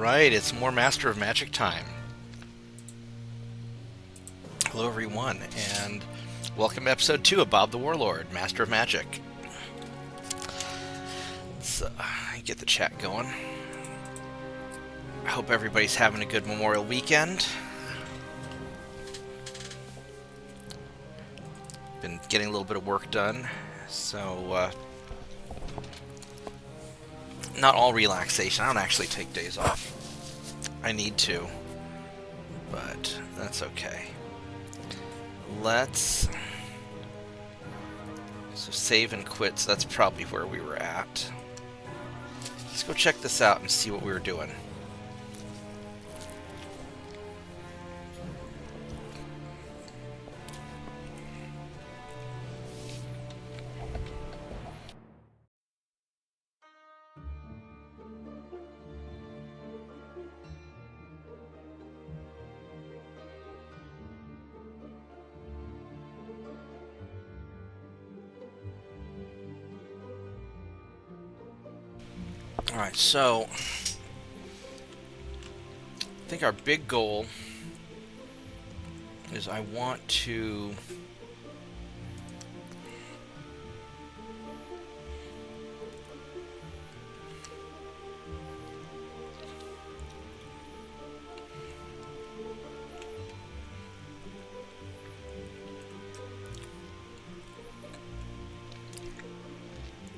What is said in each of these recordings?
Alright, it's more Master of Magic time. Hello everyone, and welcome to episode 2 of Bob the Warlord, Master of Magic. Let's get the chat going. I hope everybody's having a good Memorial weekend. Been getting a little bit of work done, so not all relaxation. I don't actually take days off. I need to, but that's okay. Let's save and quit, so that's probably where we were at. Let's go check this out and see what we were doing. Alright, so I think our big goal is I want to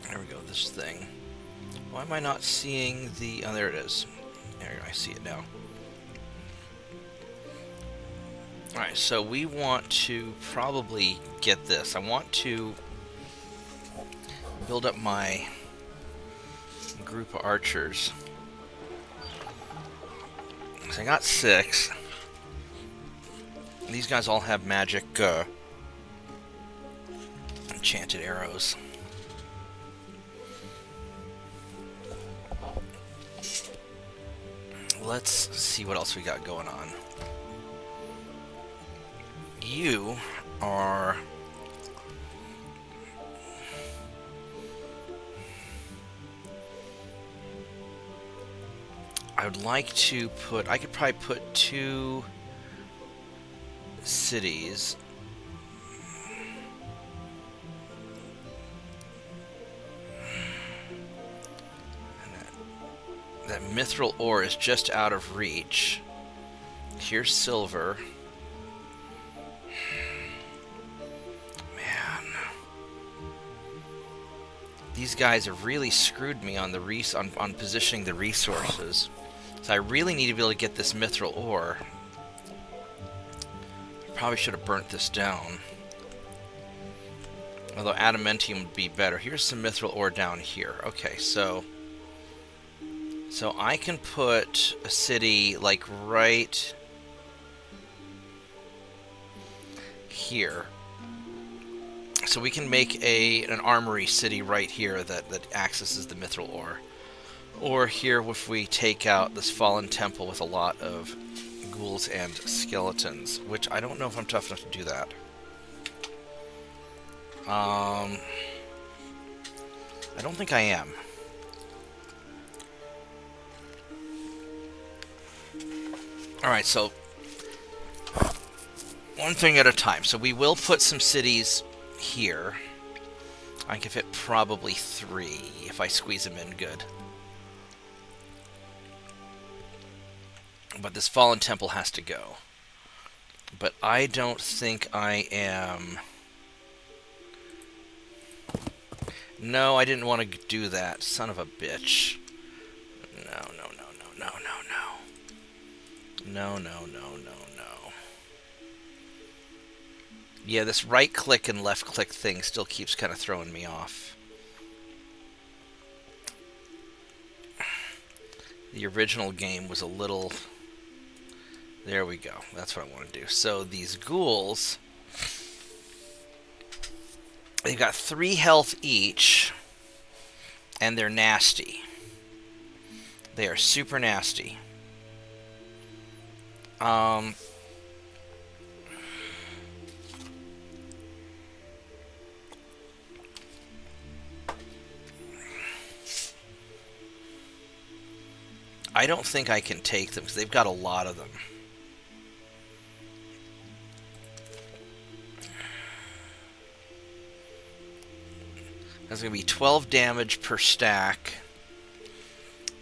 there we go, this thing. Why am I not seeing the... Oh, there it is. There, I see it now. Alright, so we want to probably get this. I want to build up my group of archers. So I got 6. These guys all have magic enchanted arrows. Let's see what else we got going on. You are... I would like to put... I could probably put 2 cities. That mithril ore is just out of reach. Here's silver. Man. These guys have really screwed me on the on positioning the resources. So I really need to be able to get this mithril ore. Probably should have burnt this down. Although adamantium would be better. Here's some mithril ore down here. Okay, so I can put a city, like, right here. So we can make an armory city right here that accesses the mithril ore. Or here if we take out this fallen temple with a lot of ghouls and skeletons, which I don't know if I'm tough enough to do that. I don't think I am. Alright, so one thing at a time. So we will put some cities here. I can fit probably 3 if I squeeze them in good. But this fallen temple has to go. But I don't think I am... No, I didn't want to do that. Son of a bitch. No. Yeah, this right-click and left-click thing still keeps kind of throwing me off. The original game was a little... There we go. That's what I want to do. So these ghouls... They've got 3 health each, and they're nasty. They are super nasty. I don't think I can take them because they've got a lot of them. That's going to be 12 damage per stack.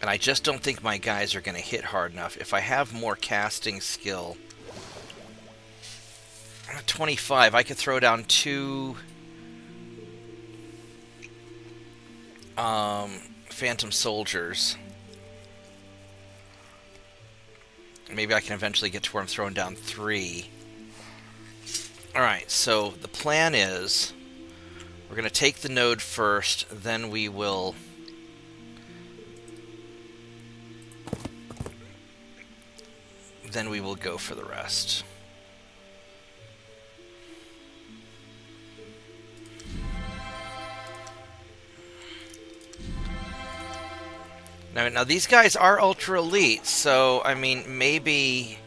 And I just don't think my guys are going to hit hard enough. If I have more casting skill... 25, I could throw down 2... Phantom Soldiers. Maybe I can eventually get to where I'm throwing down 3. Alright, so the plan is... We're going to take the node first, then we will... Then we will go for the rest. Now these guys are ultra elite, so I mean maybe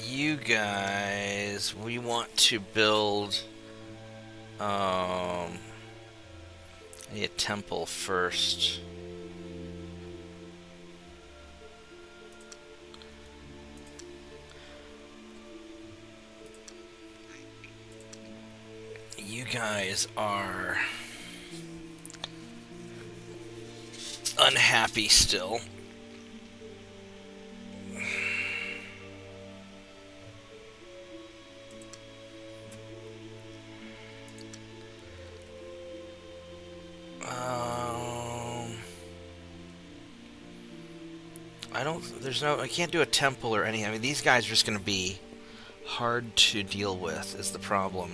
you guys, we want to build a temple first. You guys are unhappy still. I can't do a temple or anything. I mean, these guys are just going to be hard to deal with, is the problem.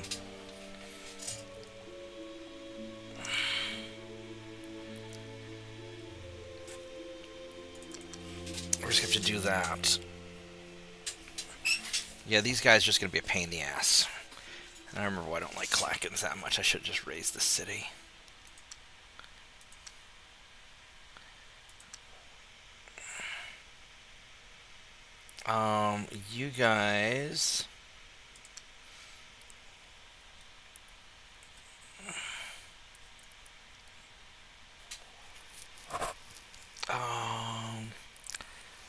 We're just going to have to do that. Yeah, these guys are just going to be a pain in the ass. And I remember why I don't like Clackens that much. I should have just raised the city. You guys...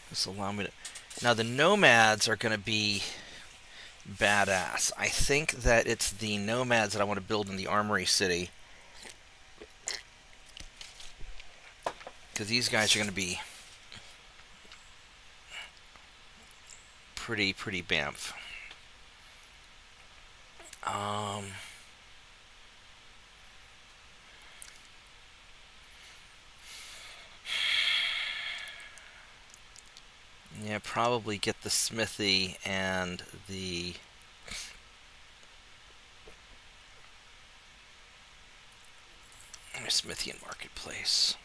This will allow me to... Now, the nomads are going to be badass. I think that it's the nomads that I want to build in the armory city. Because these guys are going to be pretty bamf. Yeah, probably get the smithy and the... Smithy and marketplace.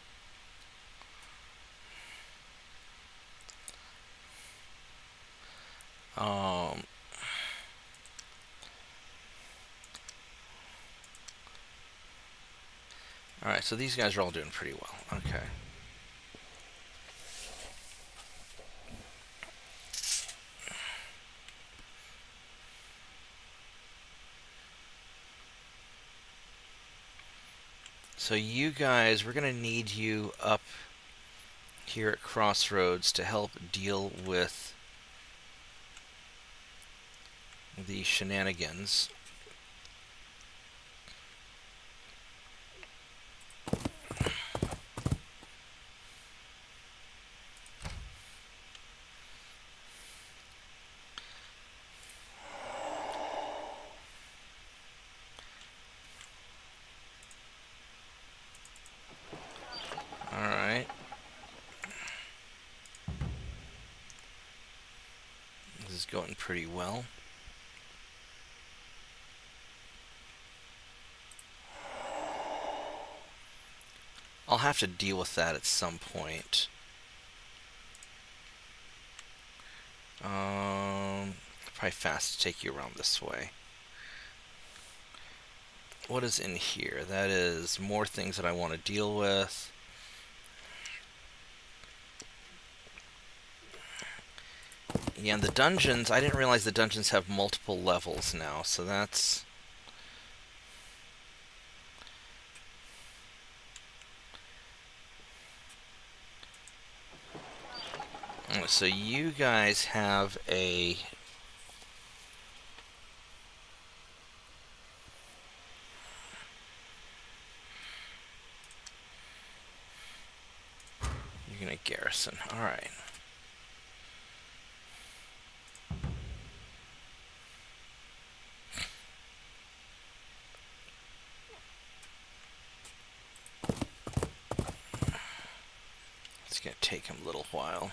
Alright, so these guys are all doing pretty well. Okay. So you guys, we're going to need you up here at Crossroads to help deal with the shenanigans. Alright. This is going pretty well. I'll have to deal with that at some point. Probably fast to take you around this way. What is in here? That is more things that I want to deal with. Yeah, and the dungeons, I didn't realize the dungeons have multiple levels now, so that's... So you guys have a... You're gonna garrison, alright. It's gonna take him a little while.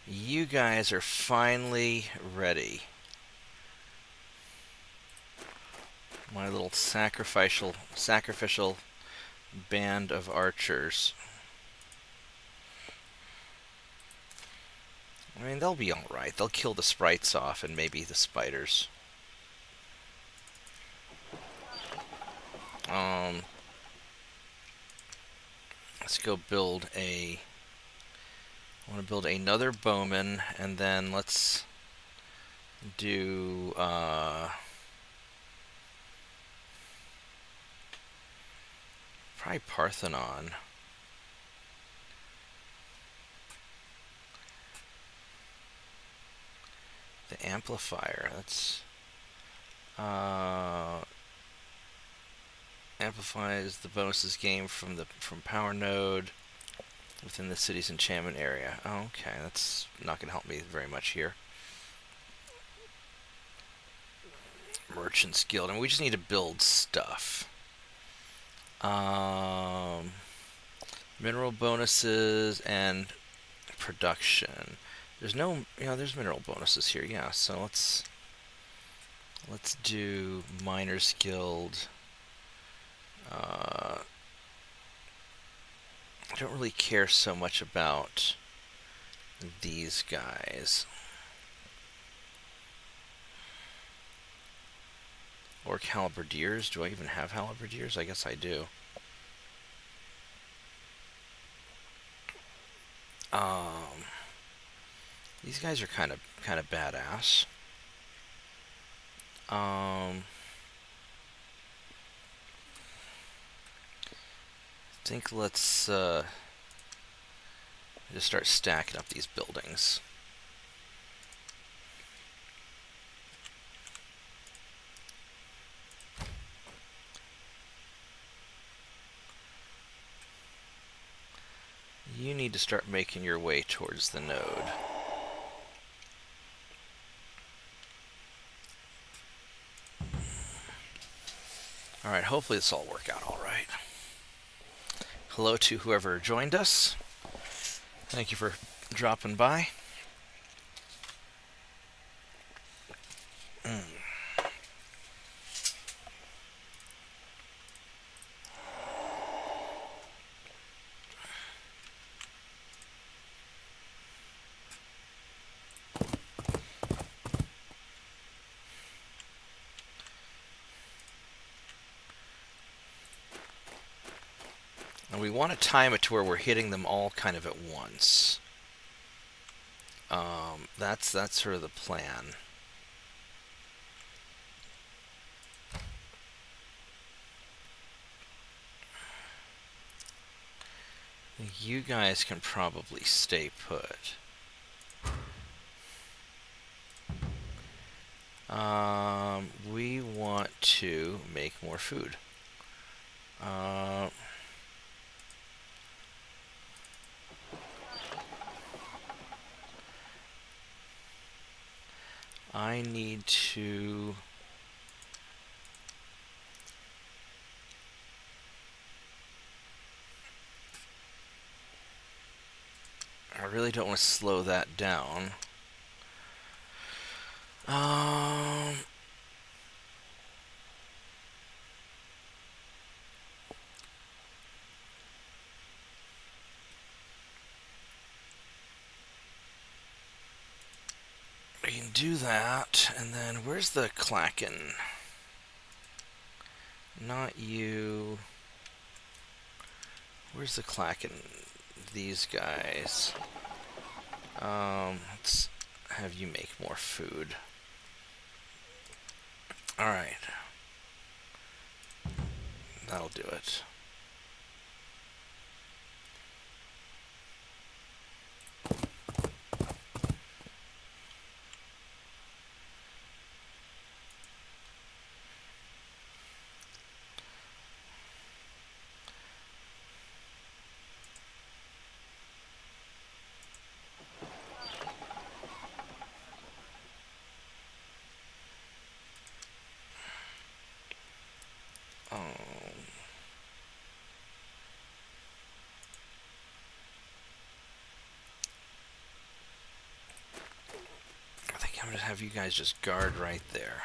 You guys are finally ready. My little sacrificial band of archers. I mean, they'll be alright. They'll kill the sprites off and maybe the spiders. Let's go build a... I want to build another bowman, and then let's do... probably Parthenon. The amplifier, that's... amplifies the bonuses gained from power node within the city's enchantment area. Oh, okay, that's not going to help me very much here. Merchant's Guild, and we just need to build stuff. Mineral bonuses and production. There's no, there's mineral bonuses here, yeah. So let's do Miners Guild. I don't really care so much about these guys. Or halberdiers. Do I even have halberdiers? I guess I do. These guys are kind of badass. I think let's just start stacking up these buildings. You need to start making your way towards the node. Alright, hopefully this will work out alright. Hello to whoever joined us. Thank you for dropping by. And we want to time it to where we're hitting them all kind of at once. That's sort of the plan. You guys can probably stay put. We want to make more food. I need to... I really don't want to slow that down. We can do that, and then where's the Klaken? Not you. Where's the Klaken? These guys. Let's have you make more food. Alright. That'll do it. I think I'm going to have you guys just guard right there.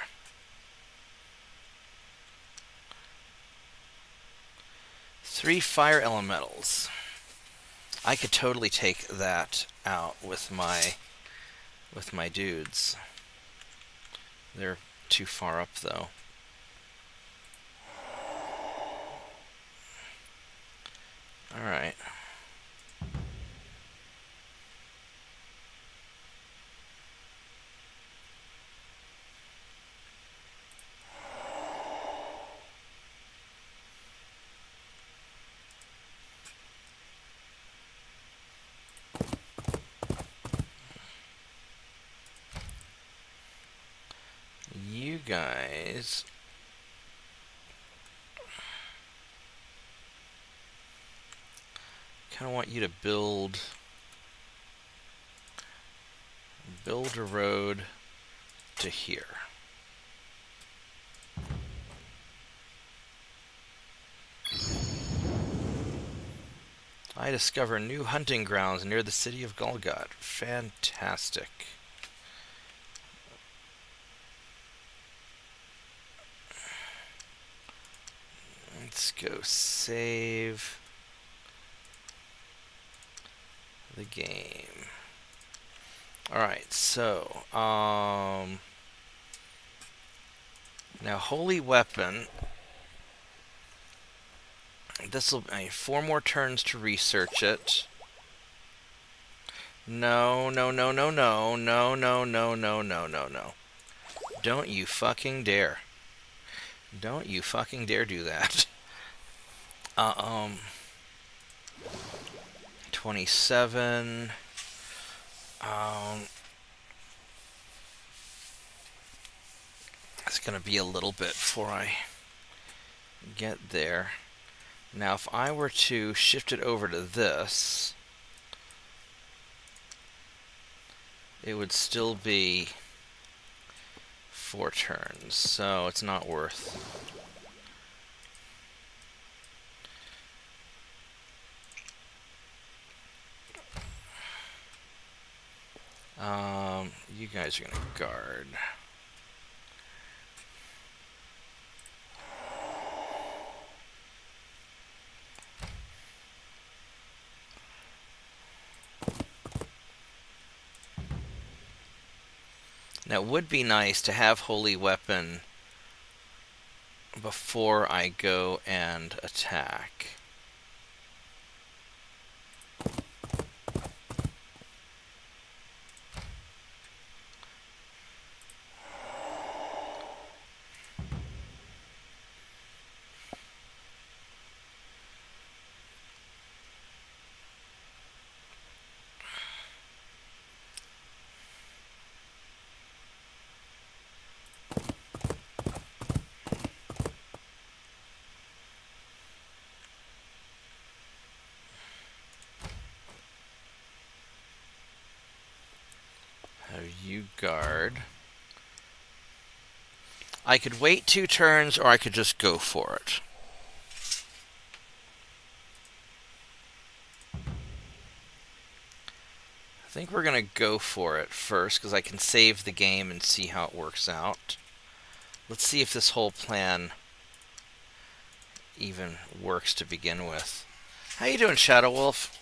Three fire elementals. I could totally take that out with my dudes. They're too far up though. Alright. You guys kind of want you to build a road to here. I discover new hunting grounds near the city of Golgot. Fantastic. Let's go save the game. Alright, so, now Holy Weapon. This will be 4 more turns to research it. No. Don't you fucking dare. Don't you fucking dare do that. 27. It's gonna be a little bit before I get there. Now, if I were to shift it over to this, it would still be 4 turns, so it's not worth. You guys are gonna guard. Now, it would be nice to have Holy Weapon before I go and attack. You guard. I could wait 2 turns, or I could just go for it. I think we're gonna go for it first, because I can save the game and see how it works out. Let's see if this whole plan even works to begin with. How you doing, Shadow Wolf?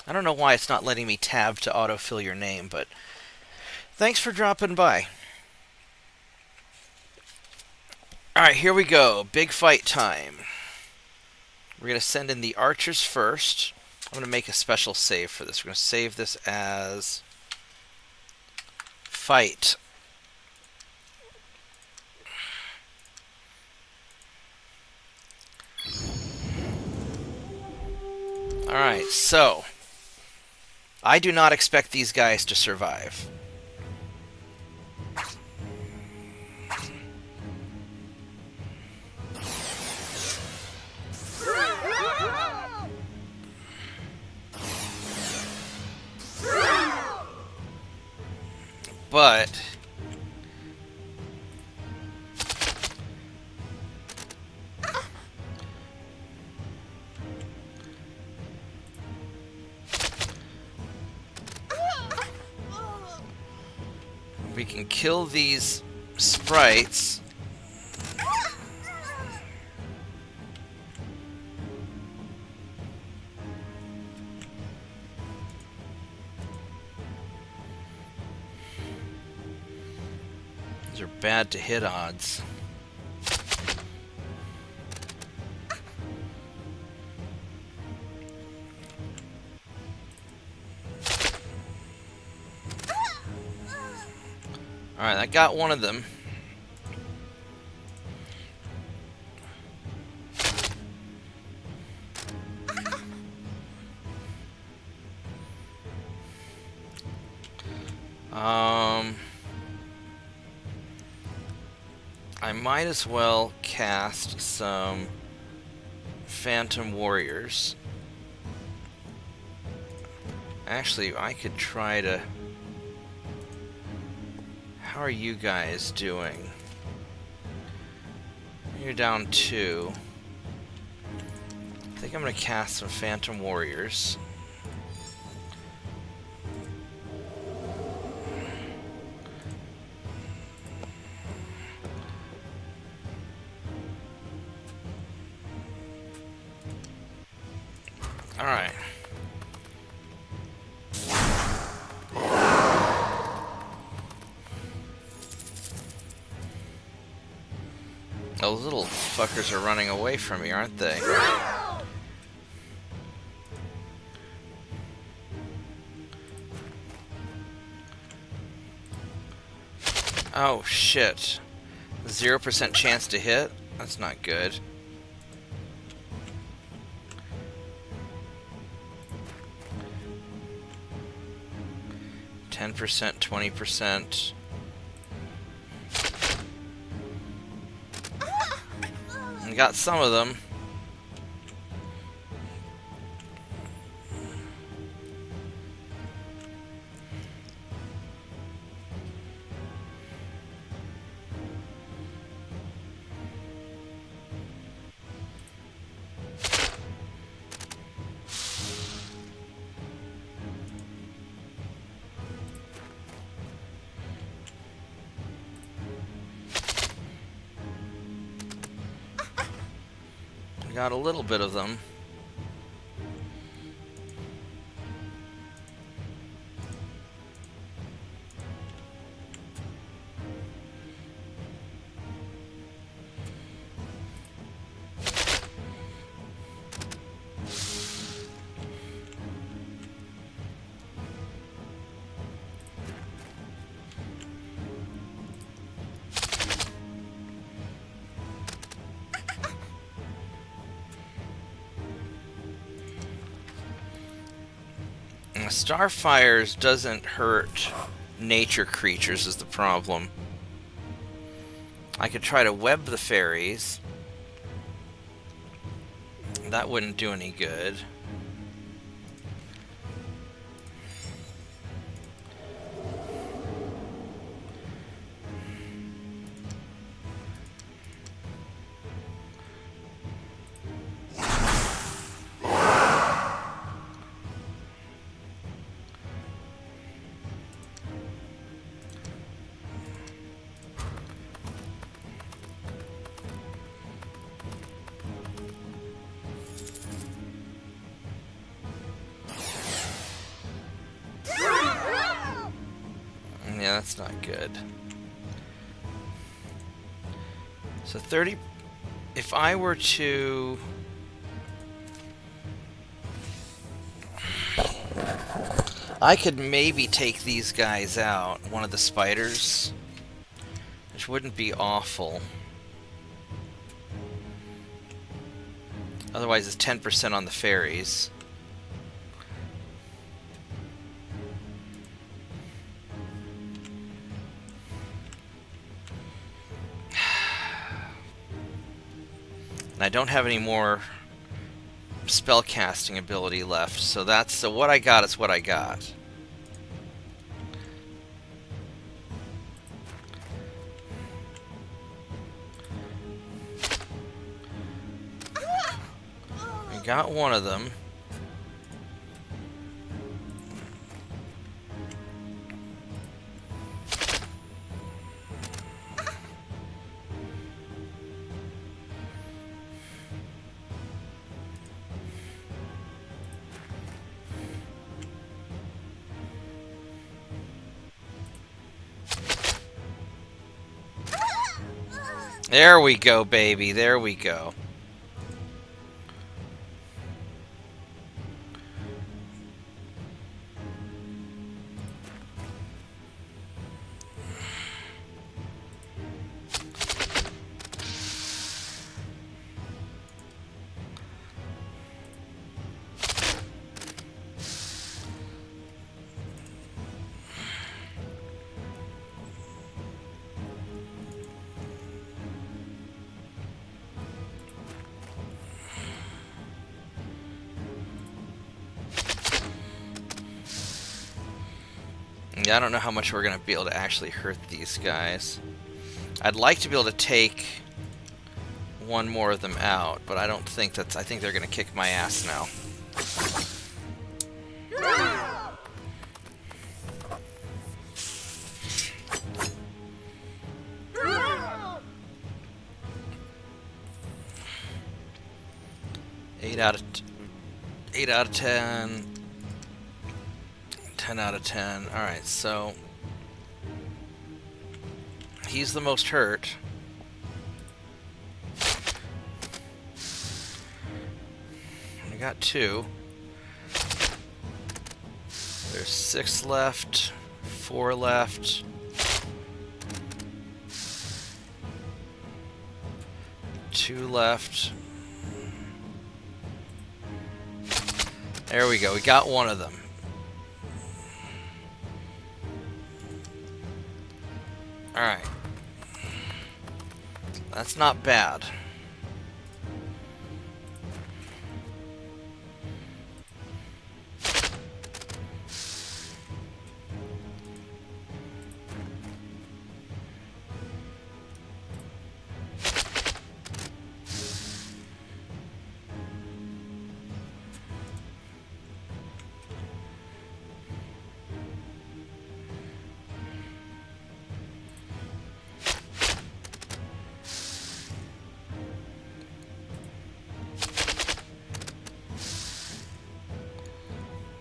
I don't know why it's not letting me tab to autofill your name, but thanks for dropping by. Alright, here we go. Big fight time. We're going to send in the archers first. I'm going to make a special save for this. We're going to save this as fight. Alright, so I do not expect these guys to survive. But we can kill these sprites. These are bad to hit odds. Alright, I got one of them. I might as well cast some Phantom Warriors. Actually, I could try to... How are you guys doing? You're down 2. I think I'm going to cast some Phantom Warriors. Alright. Those little fuckers are running away from me, aren't they? Oh, shit. 0% chance to hit? That's not good. %, 20%. I got some of them. Got a little bit of them. Starfires doesn't hurt nature creatures is the problem. I could try to web the fairies. That wouldn't do any good. Yeah, that's not good. So 30... If I were to... I could maybe take these guys out, one of the spiders, which wouldn't be awful. Otherwise, it's 10% on the fairies. And I don't have any more spell casting ability left, so what I got is what I got. I got one of them. There we go, baby. There we go. Yeah, I don't know how much we're going to be able to actually hurt these guys. I'd like to be able to take one more of them out, but I don't think that's... I think they're going to kick my ass now. Eight out of 10. 10 out of 10. Alright, so he's the most hurt. I got 2. There's 6 left, 4 left. 2 left. There we go. We got one of them. Alright. That's not bad.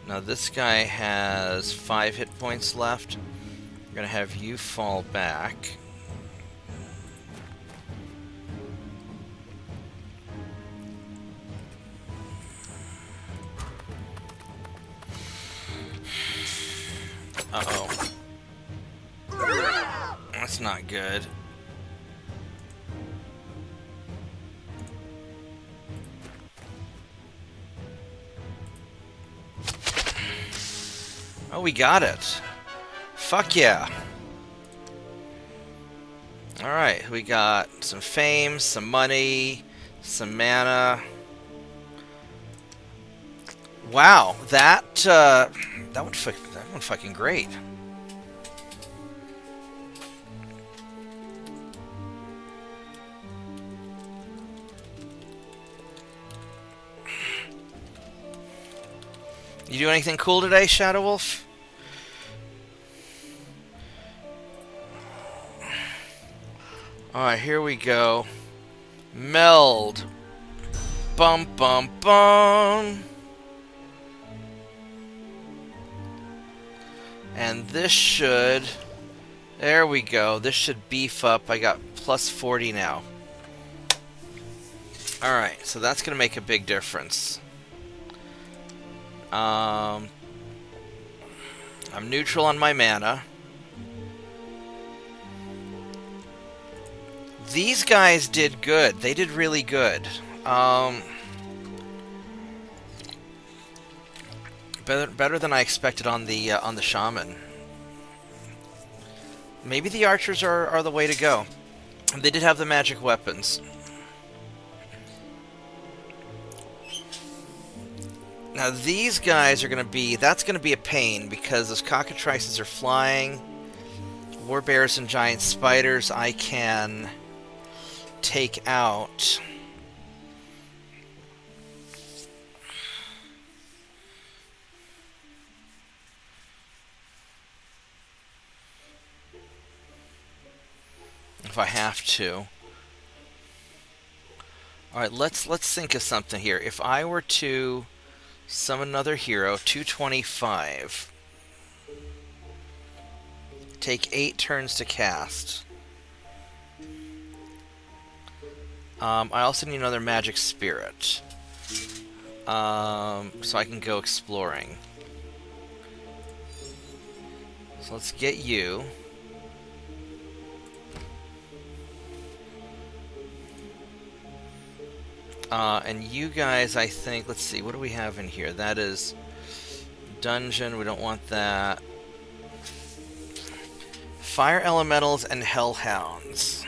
Now this guy has 5 hit points left. I'm gonna have you fall back. Uh-oh. That's not good. Oh, we got it. Fuck yeah. Alright, we got some fame, some money, some mana. Wow, that one fucking great. You do anything cool today, Shadow Wolf? Alright, here we go. Meld. Bum bum bum. And this should... There we go. This should beef up. I got plus 40 now. Alright, so that's going to make a big difference. I'm neutral on my mana. These guys did good. They did really good. Better than I expected on the shaman. Maybe the archers are the way to go. They did have the magic weapons. Now these guys are going to be... That's going to be a pain because those cockatrices are flying. Warbears and giant spiders I can take out. If I have to. Alright, let's think of something here. If I were to summon another hero, 225. Take 8 turns to cast. I also need another magic spirit. So I can go exploring. So let's get you. And you guys, I think, let's see, what do we have in here? That is dungeon, we don't want that. Fire elementals and hellhounds.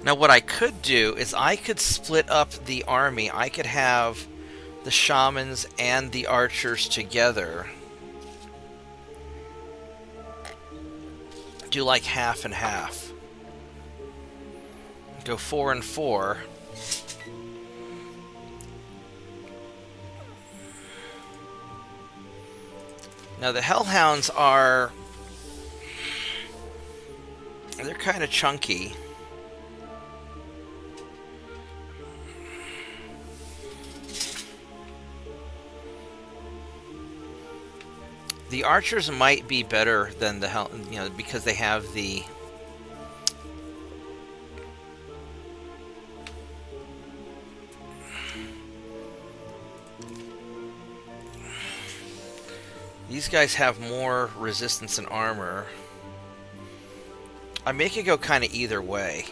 Now what I could do is I could split up the army. I could have the shamans and the archers together. Do like half and half. Go 4 and 4. Now the hellhounds are... they're kind of chunky. The archers might be better than the hell, you know, because they have the... These guys have more resistance and armor. I make it go kind of either way.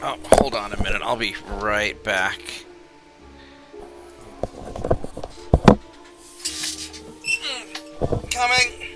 Oh, hold on a minute. I'll be right back. Coming!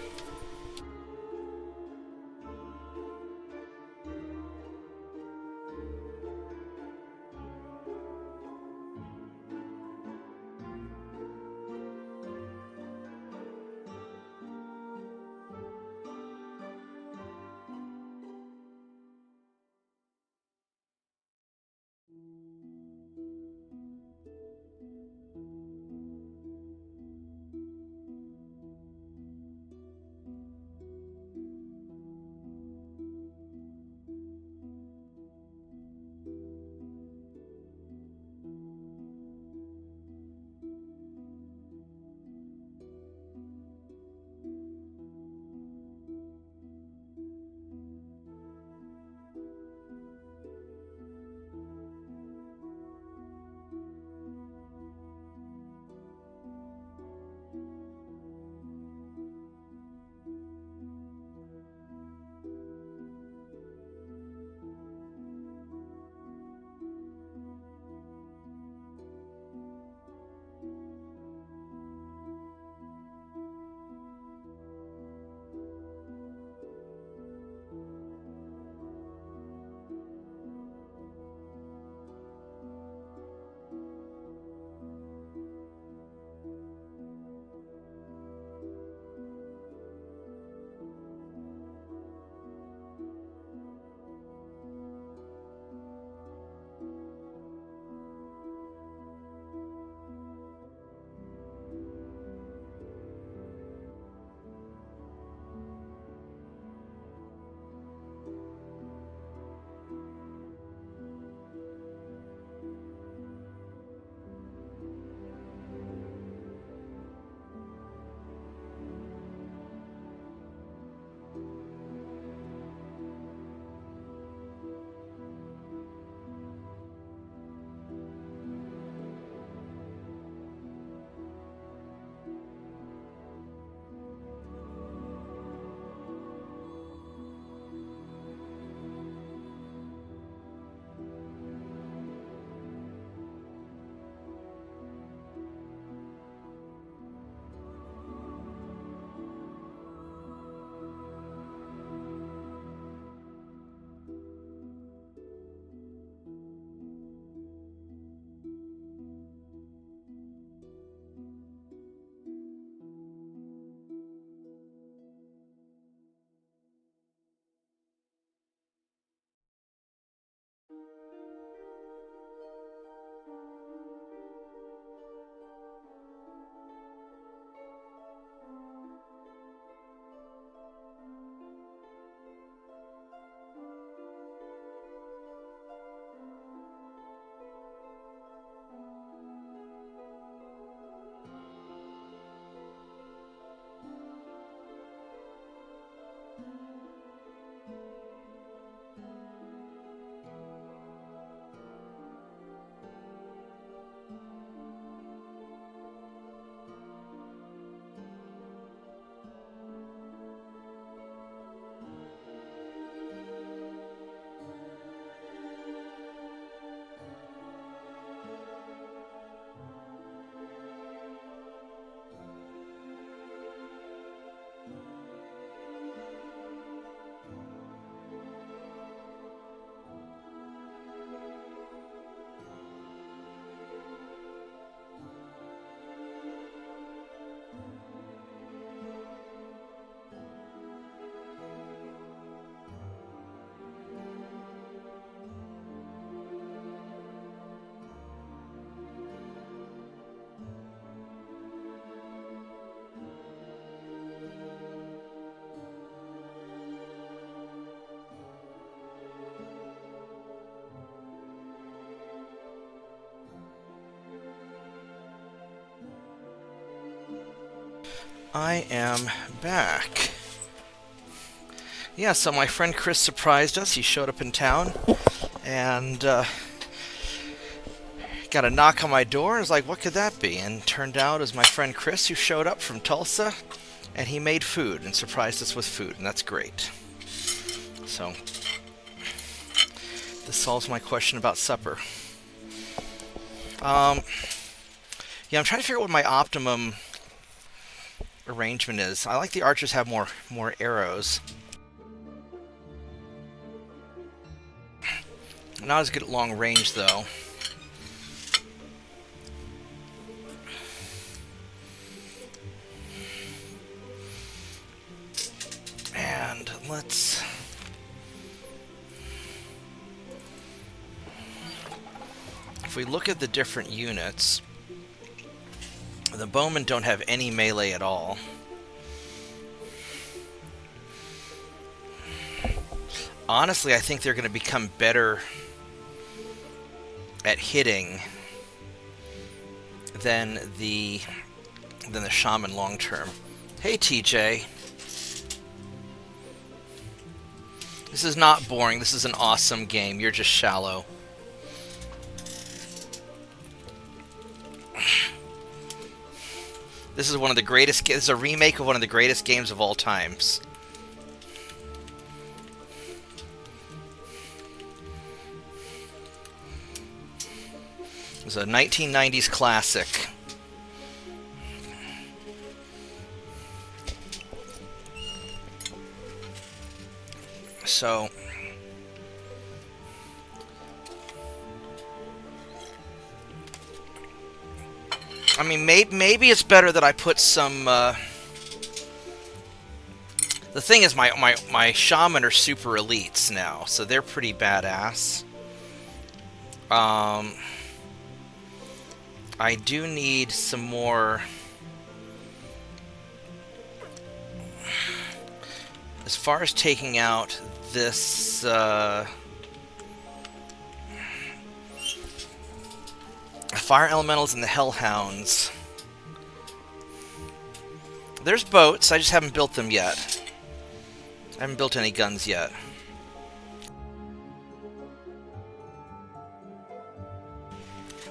I am back. Yeah, so my friend Chris surprised us. He showed up in town and got a knock on my door and was like, what could that be? And turned out it was my friend Chris who showed up from Tulsa, and he made food and surprised us with food, and that's great. So, this solves my question about supper. Yeah, I'm trying to figure out what my optimum arrangement is. I like the archers have more arrows. Not as good at long range, though. And let's... If we look at the different units, the bowmen don't have any melee at all. Honestly, I think they're going to become better at hitting than the shaman long term. Hey, TJ. This is not boring. This is an awesome game. You're just shallow. This is one of the greatest. This is a remake of one of the greatest games of all times. It's a 1990s classic. So, I mean, maybe it's better that I put some. The thing is, my shaman are super elites now, so they're pretty badass. I do need some more. As far as taking out this, fire elementals and the hellhounds. There's boats. I just haven't built them yet. I haven't built any guns yet.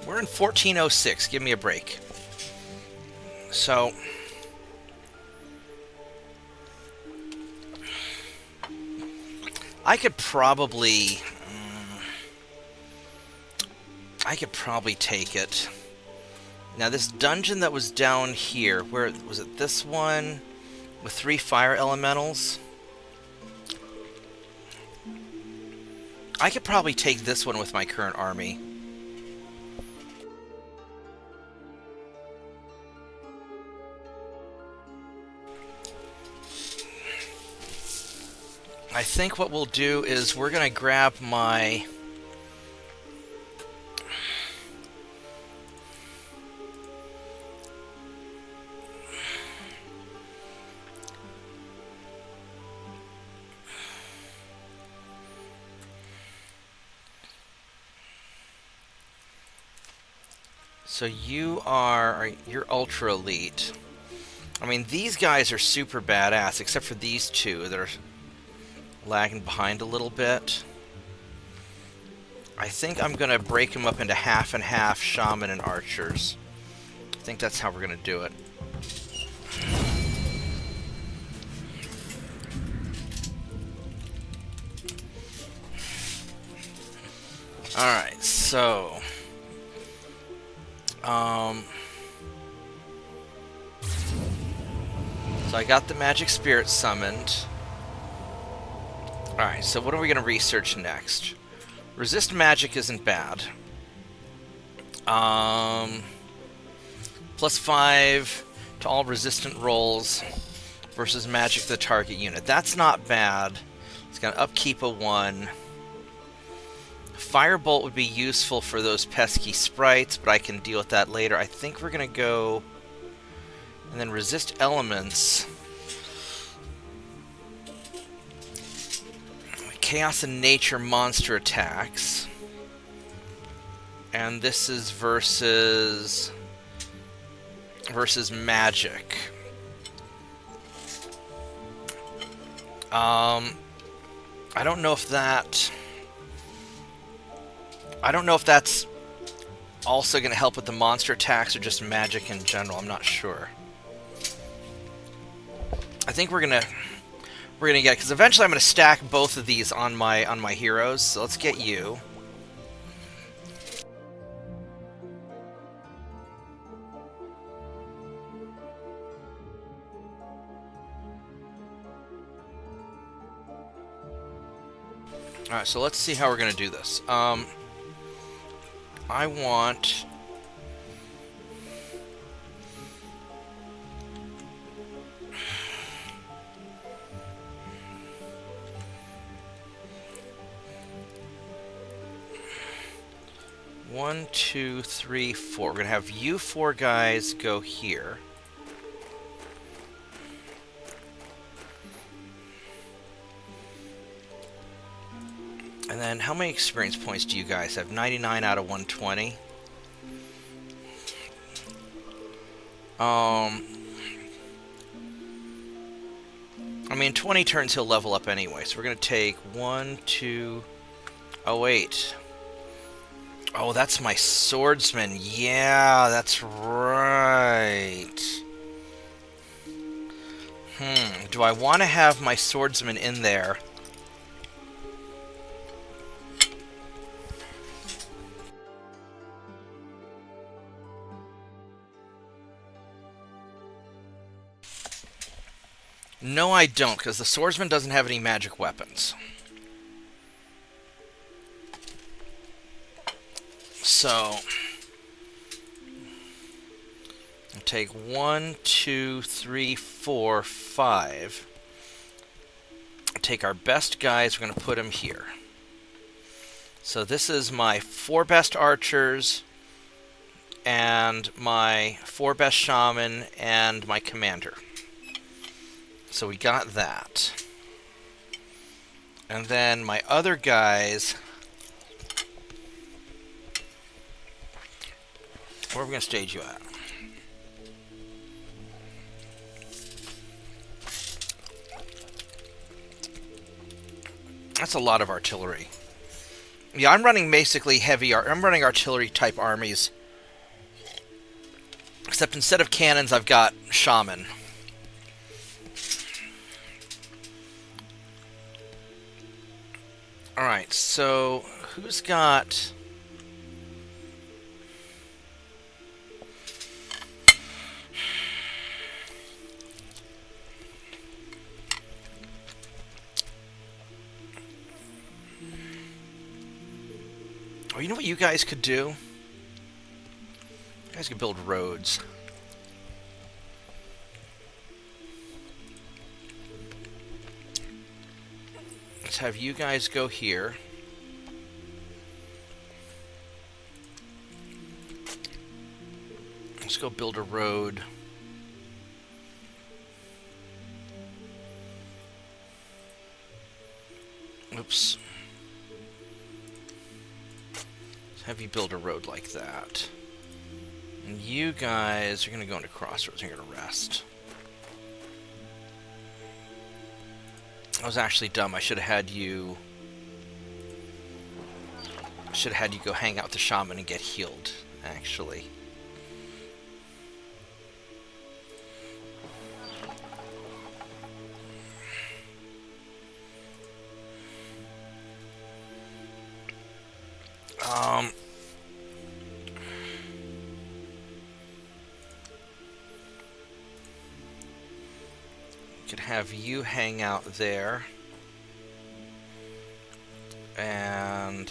We're in 1406. Give me a break. So, I could probably take it. Now, this dungeon that was down here, where was it? This one with 3 fire elementals. I could probably take this one with my current army. I think what we'll do is we're going to grab my... So you're ultra elite. I mean, these guys are super badass, except for these two that are lagging behind a little bit. I think I'm going to break them up into half and half shaman and archers. I think that's how we're going to do it. Alright, so... So I got the magic spirit summoned. Alright, so what are we going to research next? Resist magic isn't bad. +5 to all resistant rolls versus magic to the target unit. That's not bad. It's got upkeep of 1. Firebolt would be useful for those pesky sprites, but I can deal with that later. I think we're going to go... And then resist elements. Chaos and nature monster attacks. And this is versus magic. I don't know if that... I don't know if that's also going to help with the monster attacks or just magic in general. I'm not sure. I think we're gonna get, because eventually I'm gonna stack both of these on my heroes. So let's get you. All right, so let's see how we're gonna do this. I want... One, two, three, four. We're gonna have you four guys go here. And then, how many experience points do you guys have? 99 out of 120. I mean, 20 turns he'll level up anyway, so we're gonna take 1, 2... Oh, wait. Oh, that's my swordsman. Yeah, that's right. Do I want to have my swordsman in there? No, I don't, because the swordsman doesn't have any magic weapons. So, I'll take 1, 2, 3, 4, 5. Take our best guys, we're going to put them here. So this is my 4 best archers, and my 4 best shaman, and my commander. So we got that. And then my other guys... Where are we going to stage you at? That's a lot of artillery. Yeah, I'm running basically heavy... I'm running artillery-type armies. Except instead of cannons, I've got shaman. Alright, so... Who's got... Oh, you know what you guys could do? You guys could build roads. Let's have you guys go here. Let's go build a road. Oops. Have you build a road like that. And you guys are going to go into crossroads and you're going to rest. I was actually dumb. I should have had you... go hang out with the shaman and get healed, actually. Could have you hang out there, and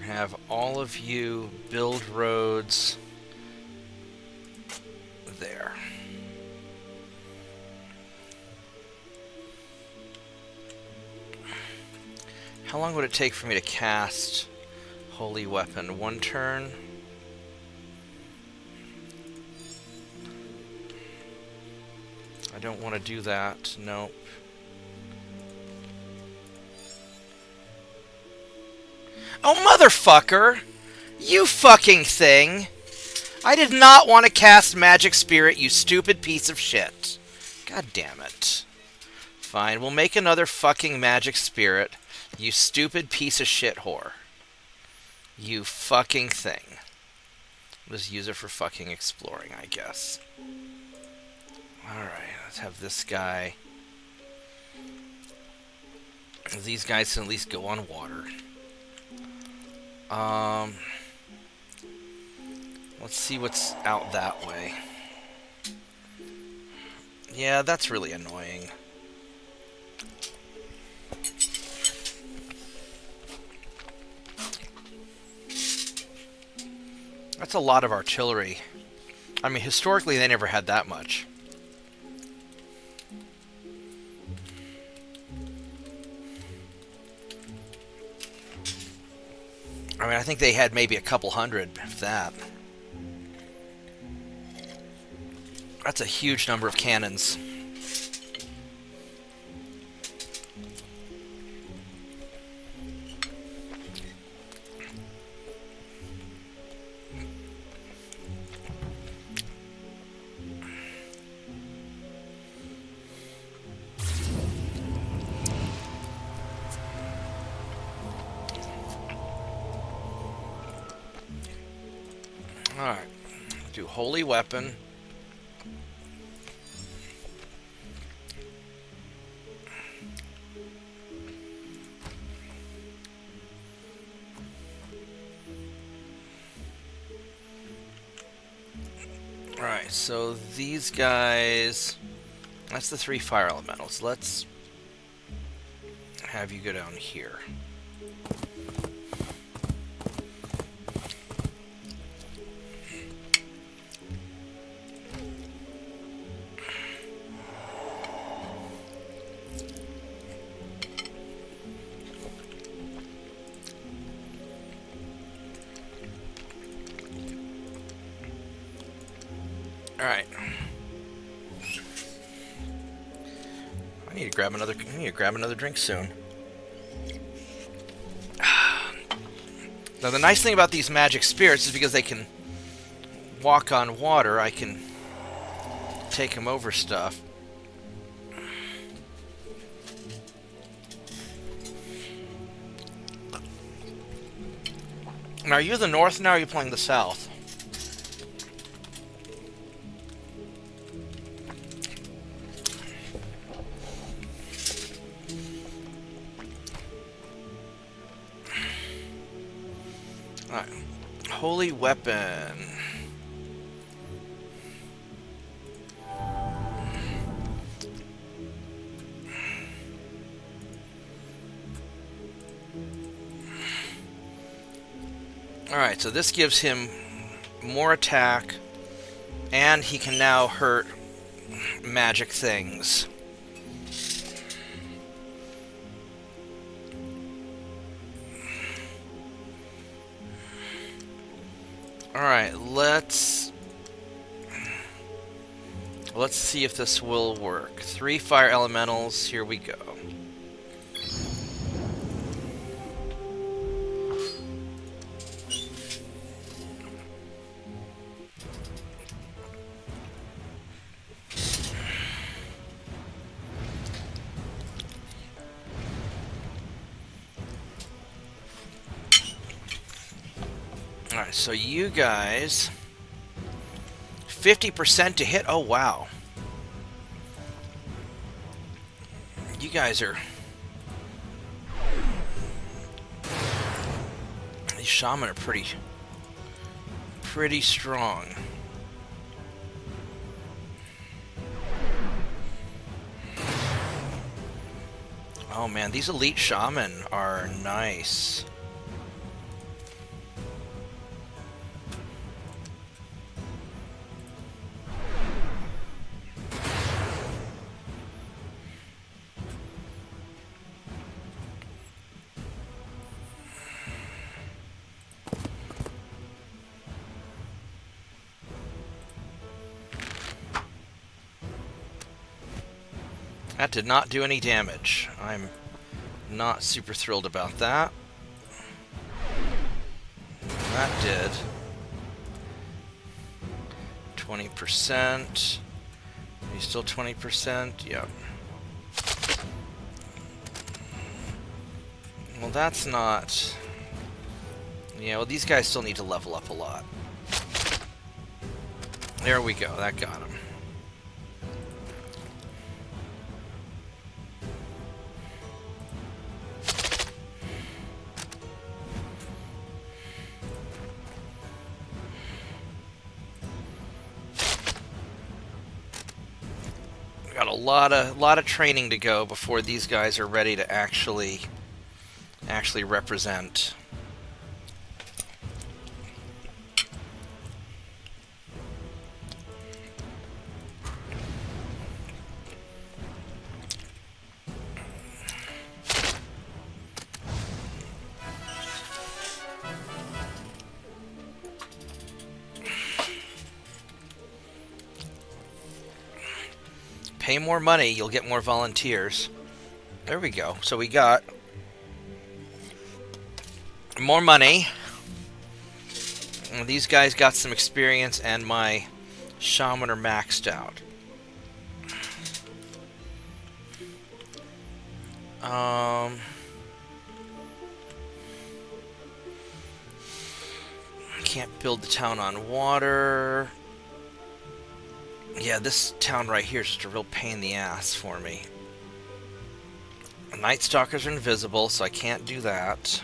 have all of you build roads there. How long would it take for me to cast Holy Weapon? 1 turn? I don't want to do that. Nope. Oh, motherfucker! You fucking thing! I did not want to cast Magic Spirit, you stupid piece of shit. God damn it. Fine, we'll make another fucking magic spirit. You stupid piece of shit whore. You fucking thing. Just use it for fucking exploring, I guess. Alright, let's have this guy. These guys can at least go on water. Let's see what's out that way. Yeah, that's really annoying. That's a lot of artillery. I mean, historically, they never had that much. I mean, I think they had maybe a couple hundred, if that. That's a huge number of cannons. Alright. Do holy weapon. Alright, so these guys... That's the 3 fire elementals. Let's have you go down here. Alright. I need to grab another drink soon. Now the nice thing about these magic spirits is because they can walk on water, I can take them over stuff. Now, are you the north now, or are you playing the south? Alright. Holy weapon. Alright, so this gives him more attack, and he can now hurt magic things. Alright, let's see if this will work. 3 fire elementals, here we go. Alright, so you guys... 50% to hit? Oh, wow. You guys are... These shaman are pretty strong. Oh man, these elite shaman are nice. That did not do any damage. I'm not super thrilled about that. That did. 20%. Are you still 20%? Yep. Well, that's not... Yeah, well, these guys still need to level up a lot. There we go. That got him. Got a lot of training to go before these guys are ready to actually represent. Pay more money, you'll get more volunteers. There we go. So we got more money. And these guys got some experience, and my shaman are maxed out. Can't build the town on water. Yeah, this town right here is just a real pain in the ass for me. Night Stalkers are invisible, so I can't do that.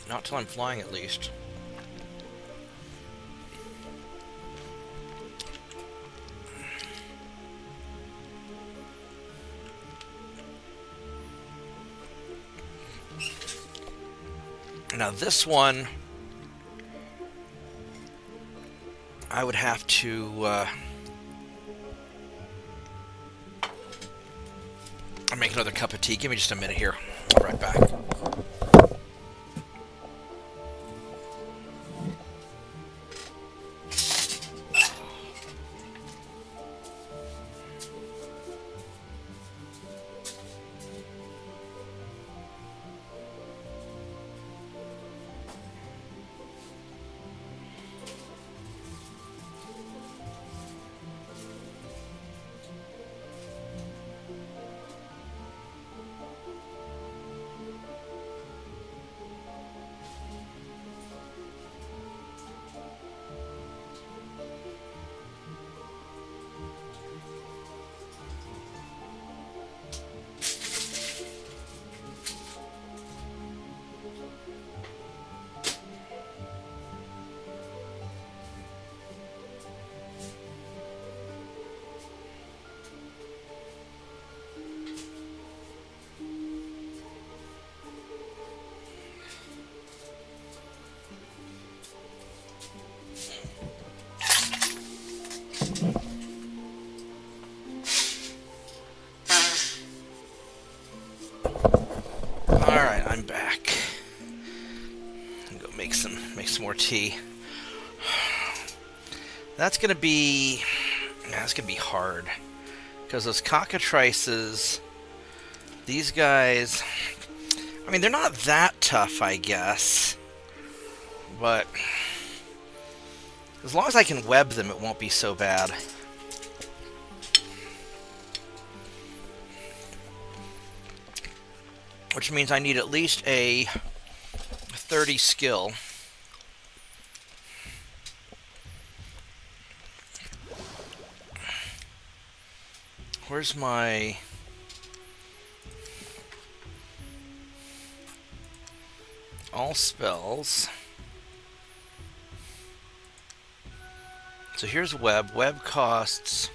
Not till I'm flying, at least. Now this one, I would have to, I'll make another cup of tea. Give me just a minute here. I'll be right back. Alright, I'm back. I'm gonna go make some more tea. That's gonna be hard. Because those cockatrices, these guys, I mean, they're not that tough, I guess. But as long as I can web them, it won't be so bad. Which means I need at least a 30 skill. Where's my... all spells. So here's web. Web costs...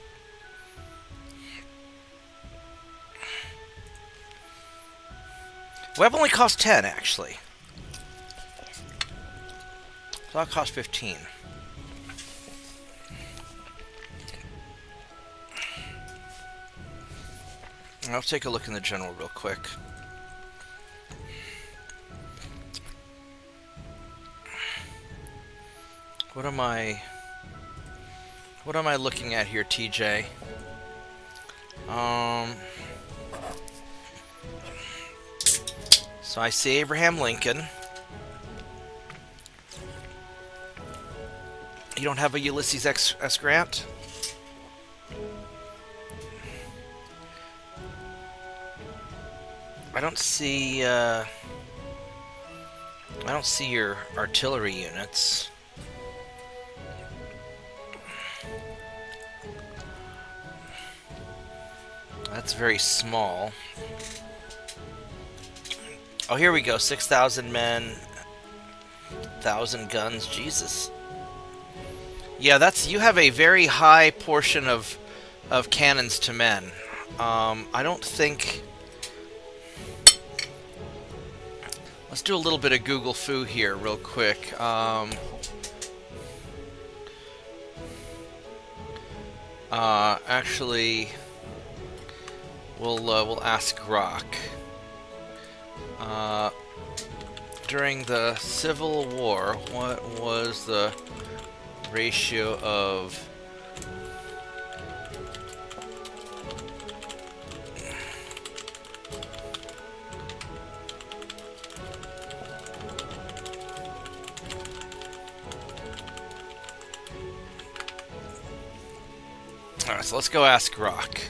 web only costs 10, actually. So that costs 15. I'll take a look in the general real quick. What am I looking at here, TJ? So I see Abraham Lincoln. You don't have a Ulysses S. Grant? I don't see your artillery units. That's very small. Oh, here we go. 6,000 men, 1,000 guns. Jesus. Yeah, you have a very high portion of cannons to men. I don't think. Let's do a little bit of Google Foo here, real quick. Actually, we'll ask Grok. During the Civil War, what was the ratio of Alright, so let's go ask Grok.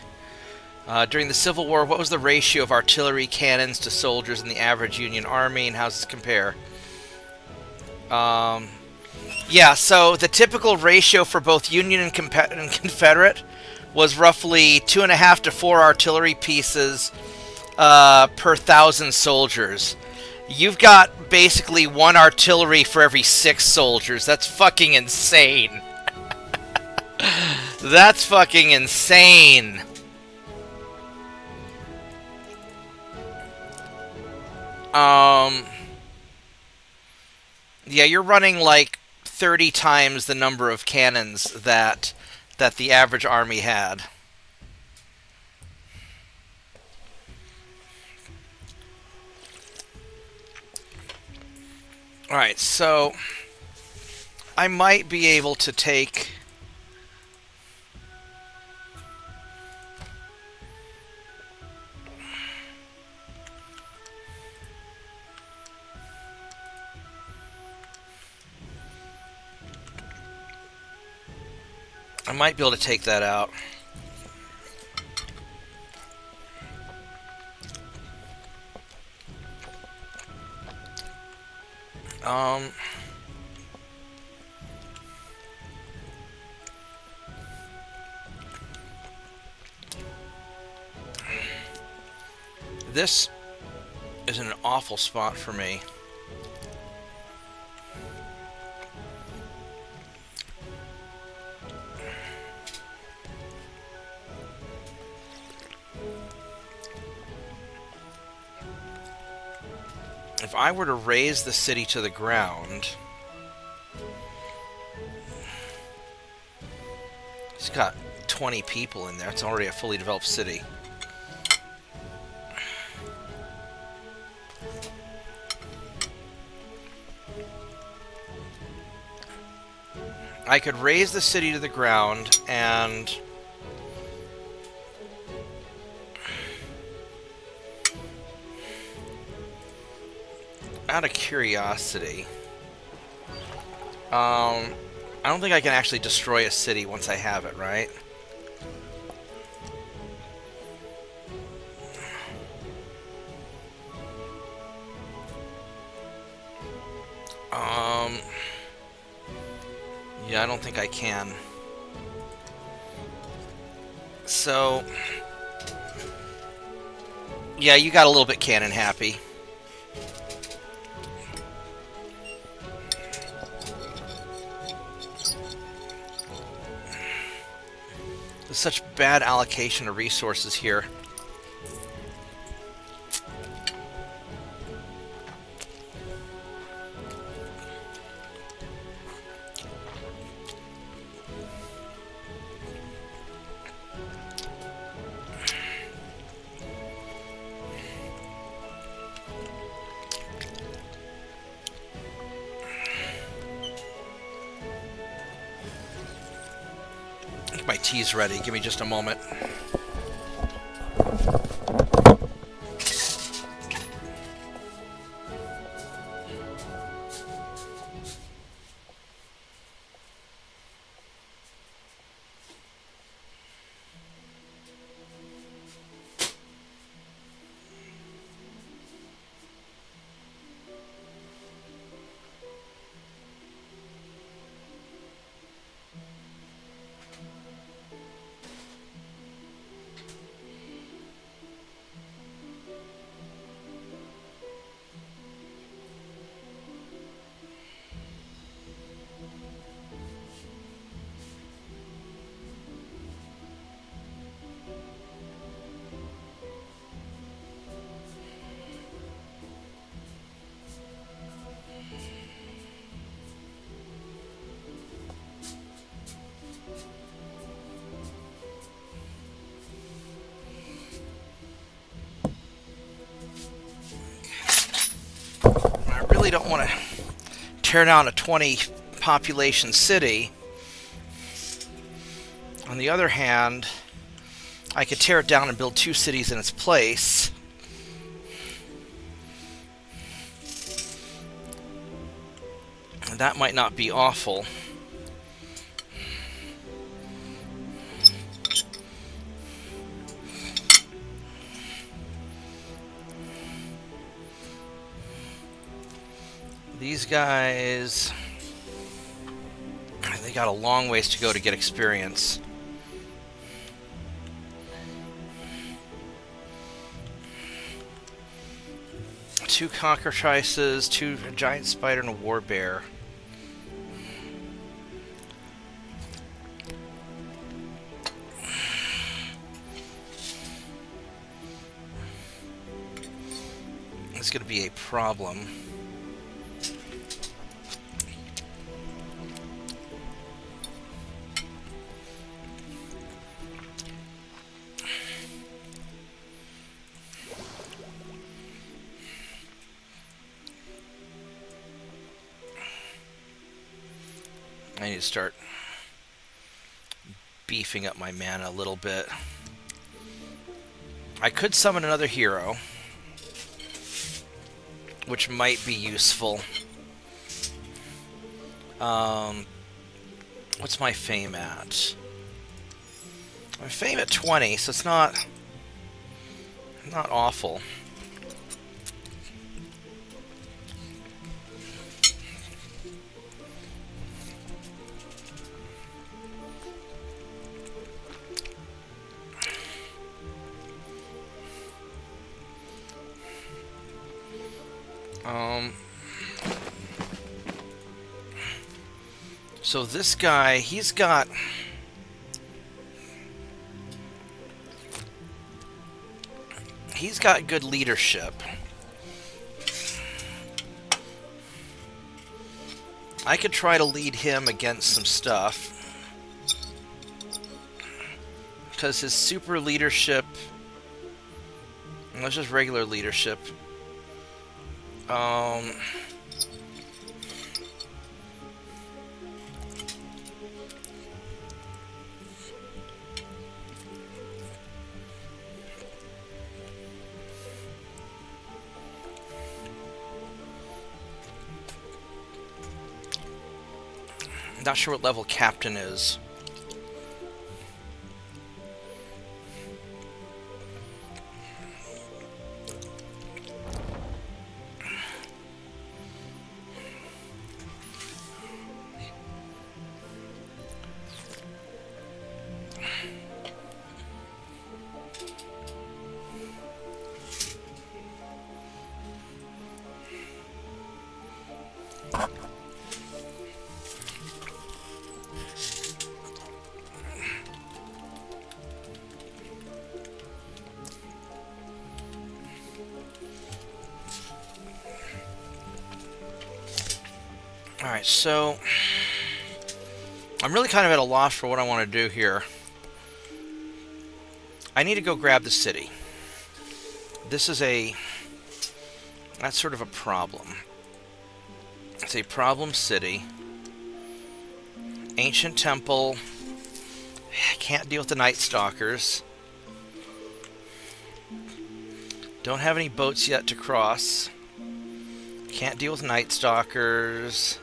During the Civil War, what was the ratio of artillery cannons to soldiers in the average Union Army, and how does this compare? Yeah, so the typical ratio for both Union and Confederate was roughly 2.5 to 4 artillery pieces per 1,000 soldiers. You've got basically 1 artillery for every 6 soldiers. That's fucking insane. That's fucking insane. Yeah, you're running like 30 times the number of cannons that the average army had. Alright, so I might be able to take... I might be able to take that out. This is an awful spot for me. If I were to raise the city to the ground... It's got 20 people in there. It's already a fully developed city. I could raise the city to the ground and... out of curiosity... I don't think I can actually destroy a city once I have it, right? Yeah, I don't think I can. So... yeah, you got a little bit cannon happy. There's such bad allocation of resources here. My tea's ready. Give me just a moment. tear down a 20 population city. On the other hand, I could tear it down and build 2 cities in its place. And that might not be awful. These guys, they got a long ways to go to get experience. Two cockatrices, a giant spider, and a war bear. It's going to be a problem. I need to start beefing up my mana a little bit. I could summon another hero, which might be useful. What's my fame at? My fame at 20, so it's not awful. So this guy, he's got good leadership. I could try to lead him against some stuff, because his super leadership, that's just regular leadership. Not sure what level captain is. Alright, so I'm really kind of at a loss for what I want to do here. I need to go grab the city. That's sort of a problem. It's a problem city. Ancient temple. Can't deal with the Night Stalkers. Don't have any boats yet to cross. Can't deal with Night Stalkers.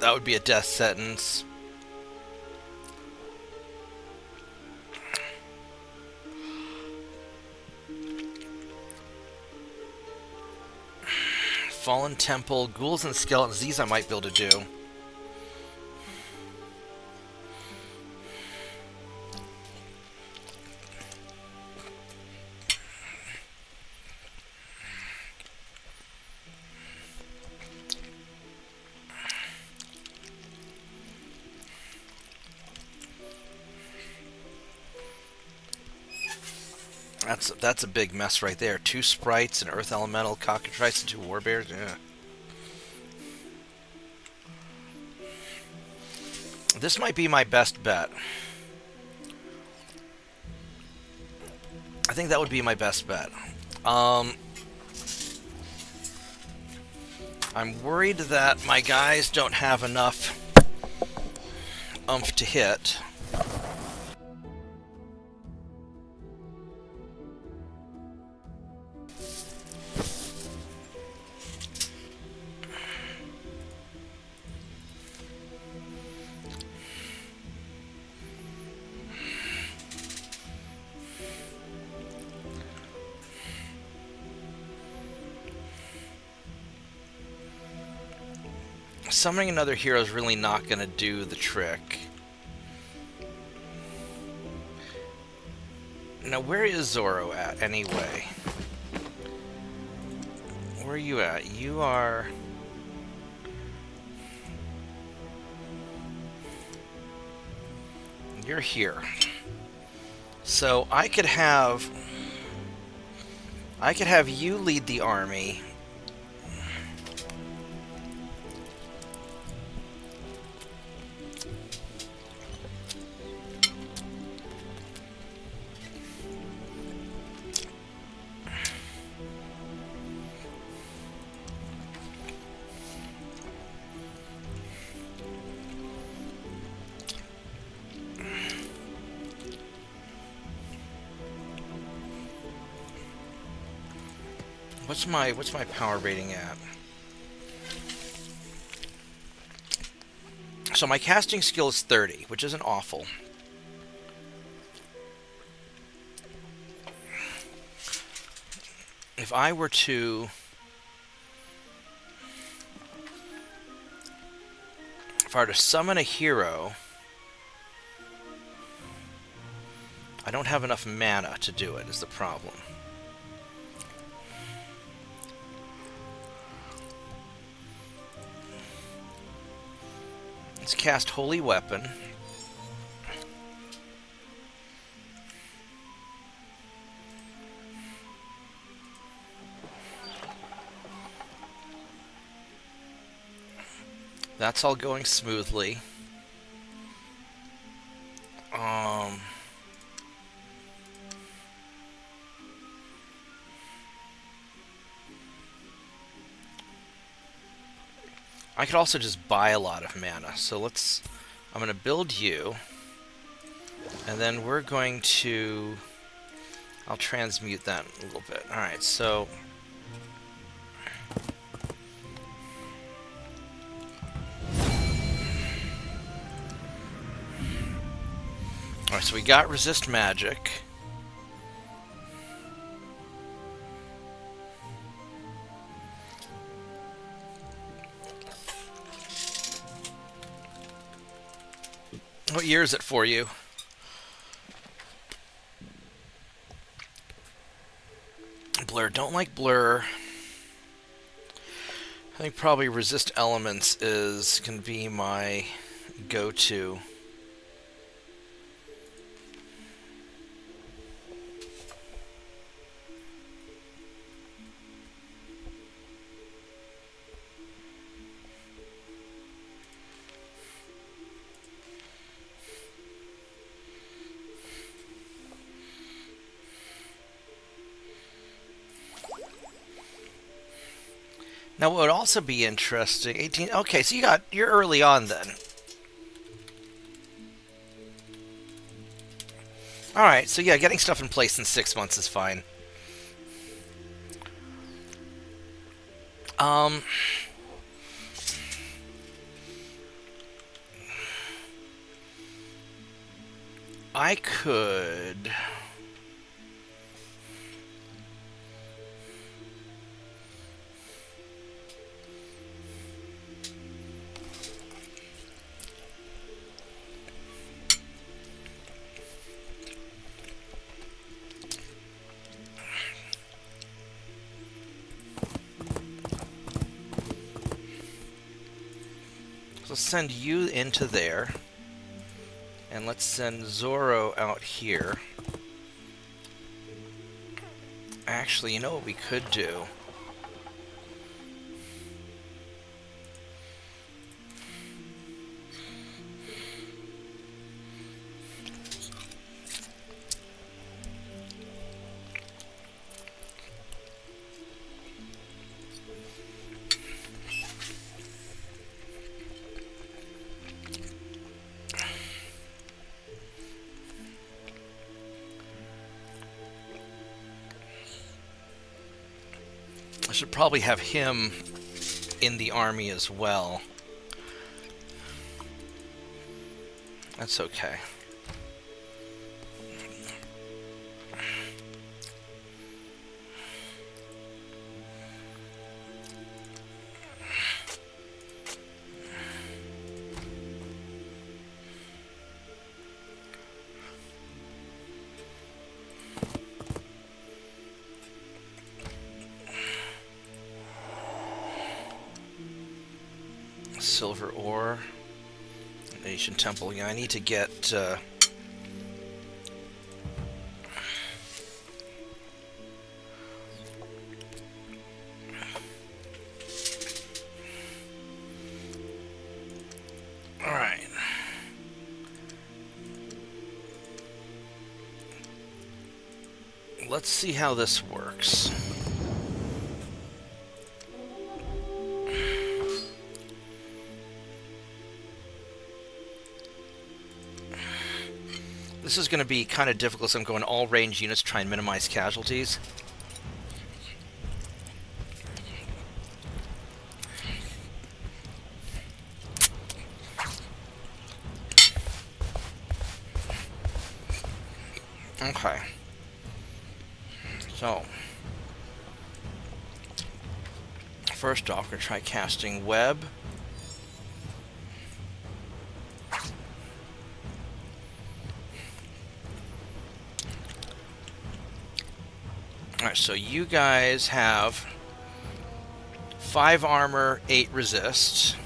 That would be a death sentence. Fallen Temple, Ghouls and Skeletons. These I might be able to do. That's a big mess right there. 2 sprites, an earth elemental, cockatrice, and 2 warbears. Yeah. This might be my best bet. I think that would be my best bet. I I'm worried that my guys don't have enough oomph to hit. Summoning another hero is really not going to do the trick. Now, where is Zoro at, anyway? Where are you at? You are... You're here. So, I could have you lead the army. What's my power rating at? So my casting skill is 30, which isn't awful. If I were to... If I were to summon a hero... I don't have enough mana to do it, is the problem. Let's cast Holy Weapon. That's all going smoothly. I could also just buy a lot of mana. So let's... I'm going to build you. And then we're going to... I'll transmute that a little bit. Alright, so... Alright, so we got resist magic. What year is it for you? Blur. Don't like blur. I think probably resist elements can be my go-to. Now, what would also be interesting, 18... Okay, so you're early on then. Alright, so yeah, getting stuff in place in 6 months is fine. I could... So let's send you into there. And let's send Zoro out here. Actually, you know what we could do? should probably have him in the army as well. That's okay. Silver ore. Ancient temple. Yeah, I need to get... Alright. Let's see how this works. This is going to be kind of difficult, so I'm going all range units to try and minimize casualties. Okay. So, first off, we're going to try casting web. Alright, so you guys have 5 armor, 8 resist.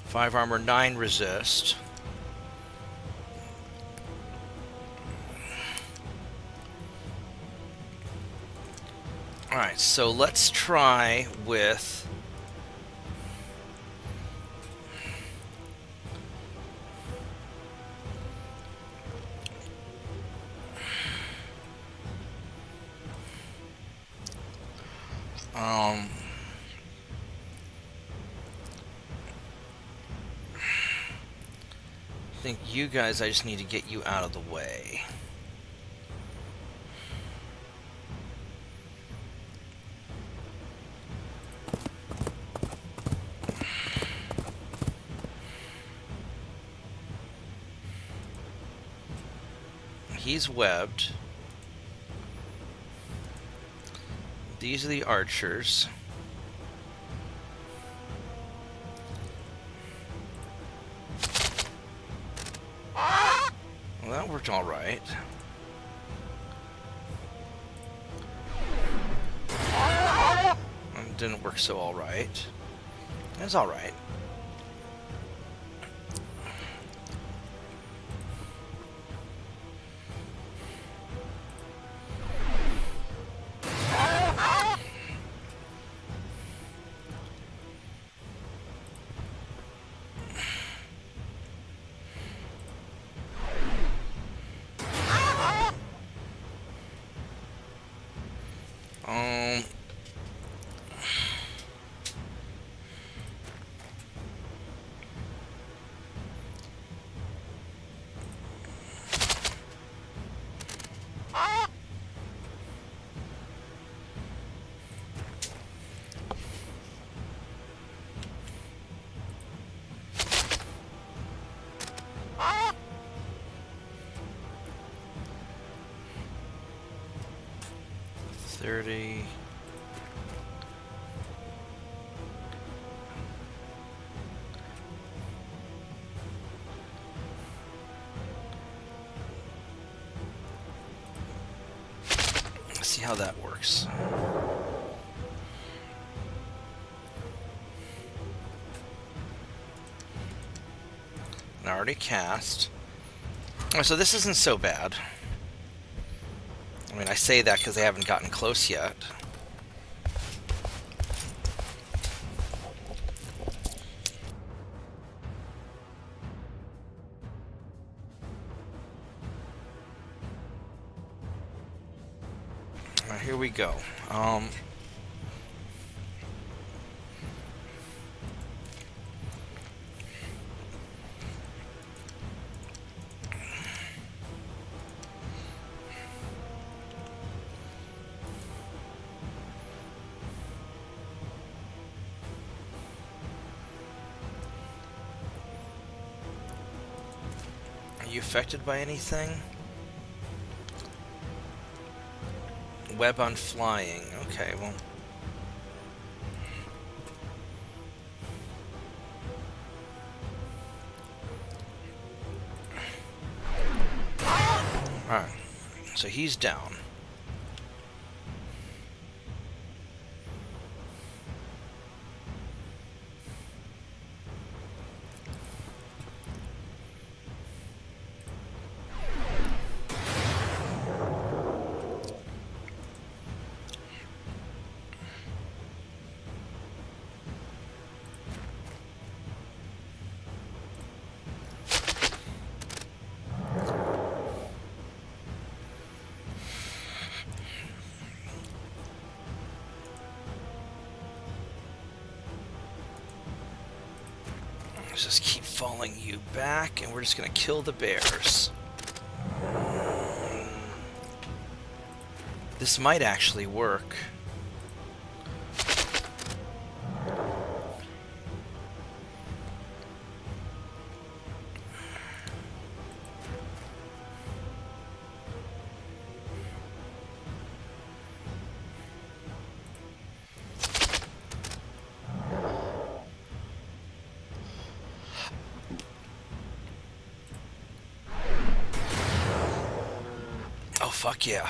5 armor, 9 resist. Alright, so let's try with... I think you guys, I just need to get you out of the way. He's webbed. These are the archers. Well, that worked all right. Didn't work so all right. That's all right. $30. Let's see how that works. I already cast. Oh, so this isn't so bad. I mean, I say that because they haven't gotten close yet. Alright, here we go. Are you affected by anything? Web on flying. Okay, well. Alright. So he's down. Let's just keep falling you back, and we're just gonna kill the bears. This might actually work. Oh, fuck yeah.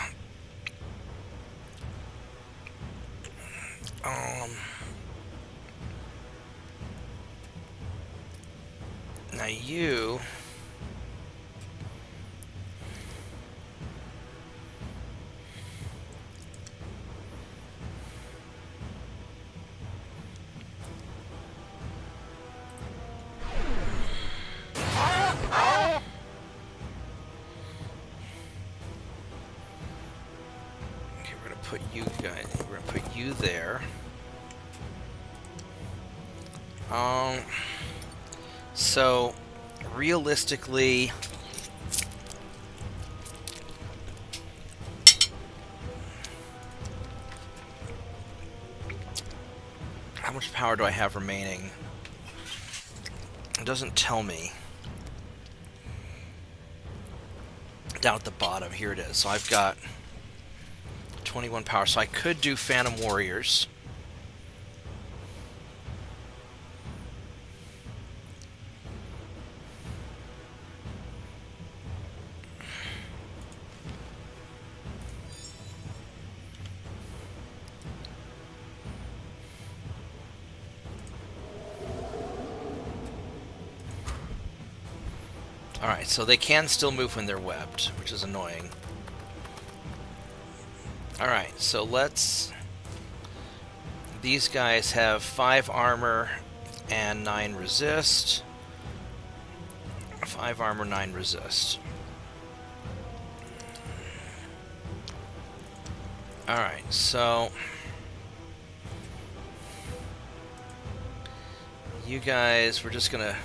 Now you... Put you guys, we're gonna put you there. So realistically, how much power do I have remaining? It doesn't tell me. Down at the bottom, here it is. So I've got 21 power, so I could do Phantom Warriors. Alright, so they can still move when they're webbed, which is annoying. Alright, so let's... These guys have 5 armor and 9 resist. 5 armor, 9 resist. Alright, so... You guys, we're just gonna...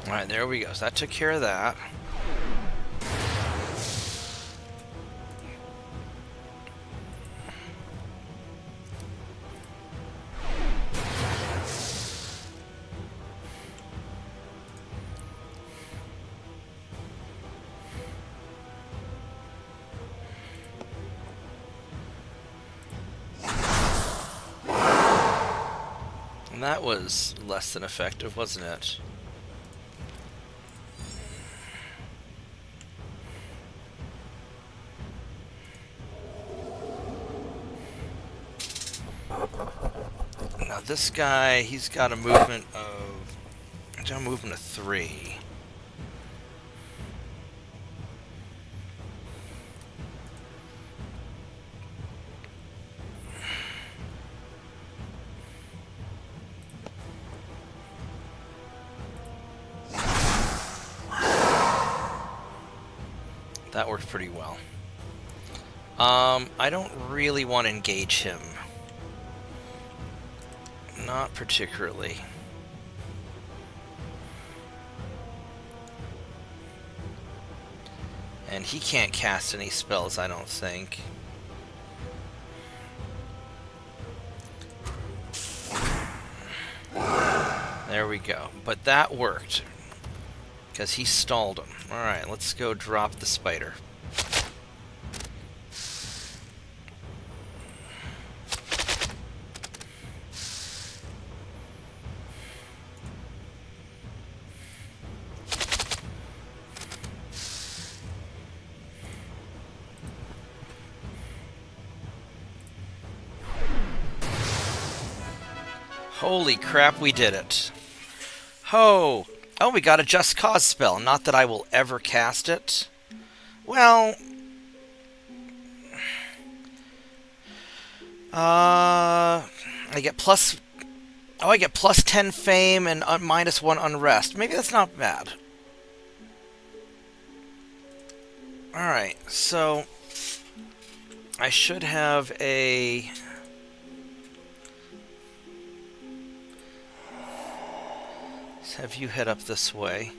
Alright, there we go. So that took care of that. And that was less than effective, wasn't it? Now this guy, he's got a movement of... He's got a movement of 3. That worked pretty well. I don't really want to engage him. Not particularly. And he can't cast any spells, I don't think. There we go. But that worked. Because he stalled him. Alright, let's go drop the spider. Holy crap, we did it. Ho! Oh, we got a Just Cause spell. Not that I will ever cast it. Well... I get plus... Oh, I get plus 10 fame and minus 1 unrest. Maybe that's not bad. Alright, so... I should have a... Have you head up this way.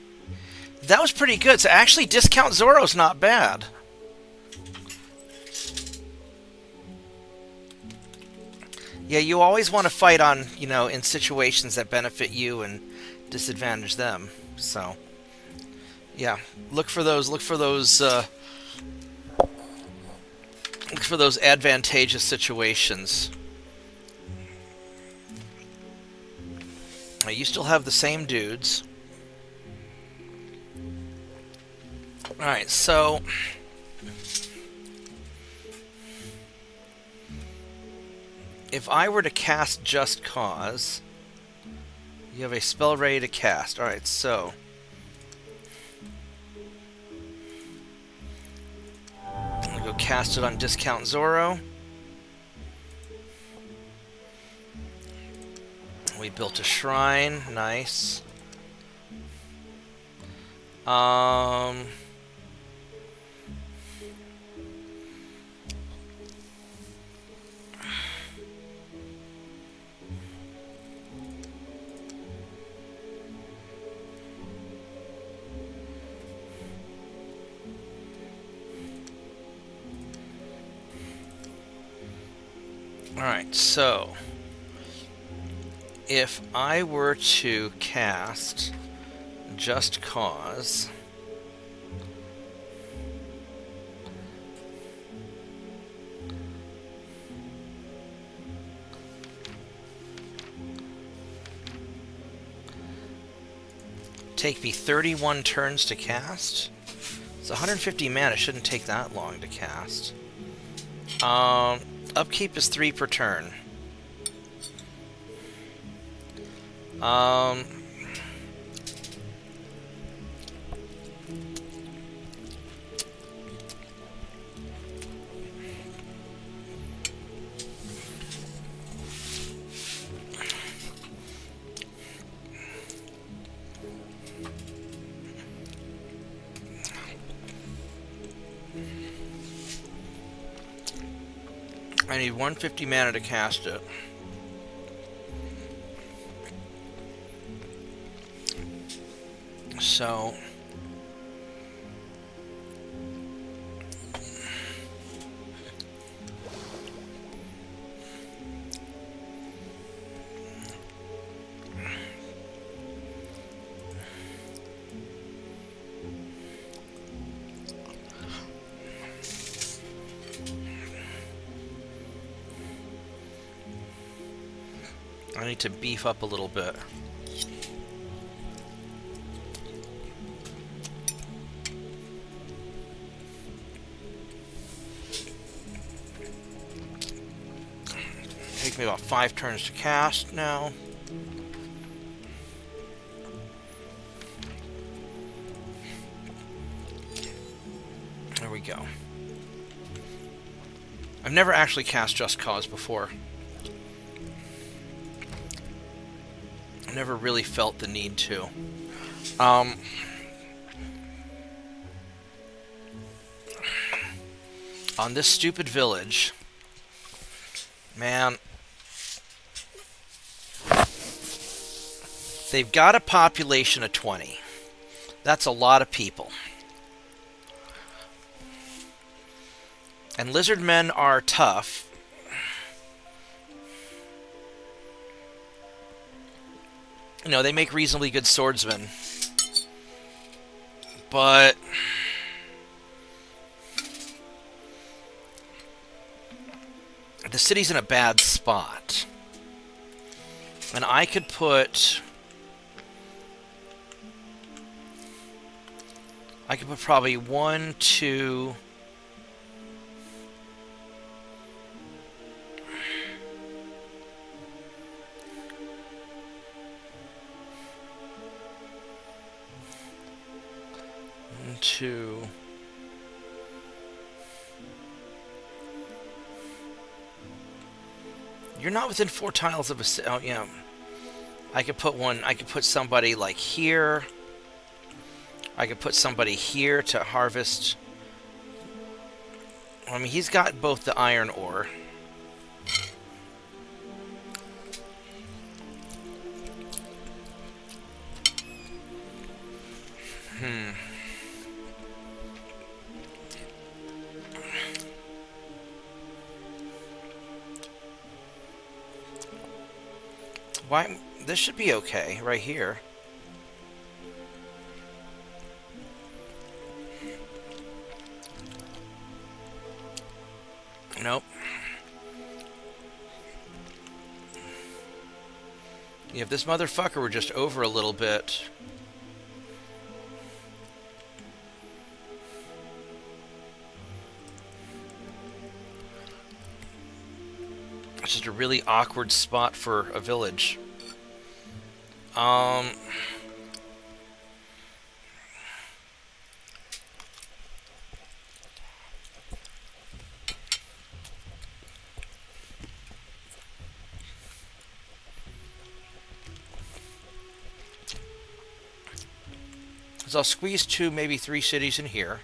That was pretty good. So actually, discount Zoro's not bad. Yeah, you always want to fight on, you know, in situations that benefit you and disadvantage them. So, yeah, look for those advantageous situations. You still have the same dudes. Alright, so... if I were to cast Just Cause... you have a spell ready to cast. Alright, so... I'm gonna go cast it on Discount Zoro. We built a shrine. Nice. Alright, so... if I were to cast Just Cause... take me 31 turns to cast? It's 150 mana, it shouldn't take that long to cast. Upkeep is 3 per turn. I need 150 mana to cast it. So... I need to beef up a little bit. Take me about 5 turns to cast now. There we go. I've never actually cast Just Cause before. I never really felt the need to. on this stupid village. Man, they've got a population of 20. That's a lot of people. And lizard men are tough. You know, they make reasonably good swordsmen. But the city's in a bad spot. And I could put probably 1, 2... Two. You're not within 4 tiles of a... Oh, yeah. I could put somebody like here. I could put somebody here to harvest. I mean, he's got both the iron ore. Why? This should be okay right here. Nope. If this motherfucker were just over a little bit. It's just a really awkward spot for a village. So I'll squeeze 2, maybe 3 cities in here.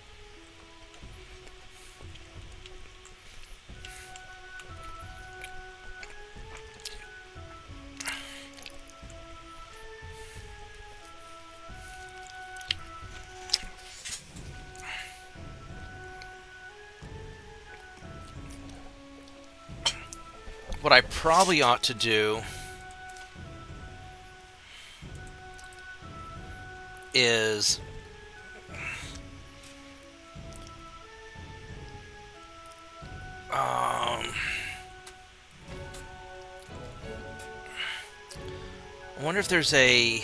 What I probably ought to do is I wonder if there's a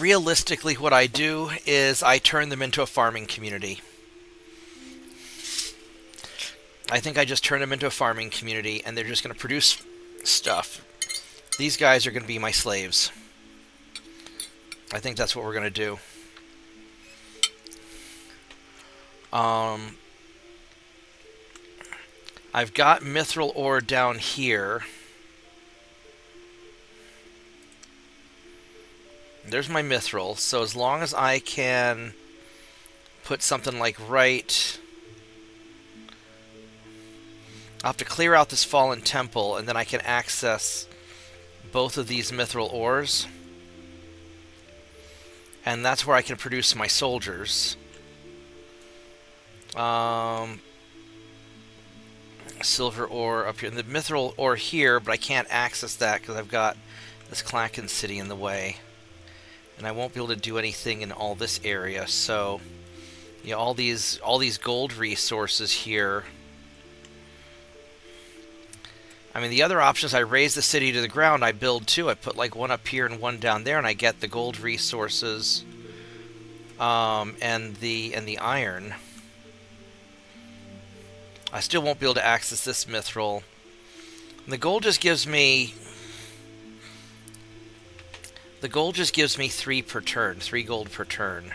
realistically, what I do is I turn them into a farming community. I think I just turn them into a farming community, and they're just going to produce stuff. These guys are going to be my slaves. I think that's what we're going to do. I've got mithril ore down here. There's my mithril, so as long as I can put something like right... I'll have to clear out this fallen temple, and then I can access both of these mithril ores. And that's where I can produce my soldiers. Silver ore up here. And the mithril ore here, but I can't access that because I've got this Klaken city in the way. And I won't be able to do anything in all this area, so you know, all these gold resources here. I mean, the other option is I raise the city to the ground, I build 2. I put like 1 up here and 1 down there, and I get the gold resources and the iron. I still won't be able to access this mithril. And the gold just gives me The gold just gives me 3 per turn. 3 gold per turn.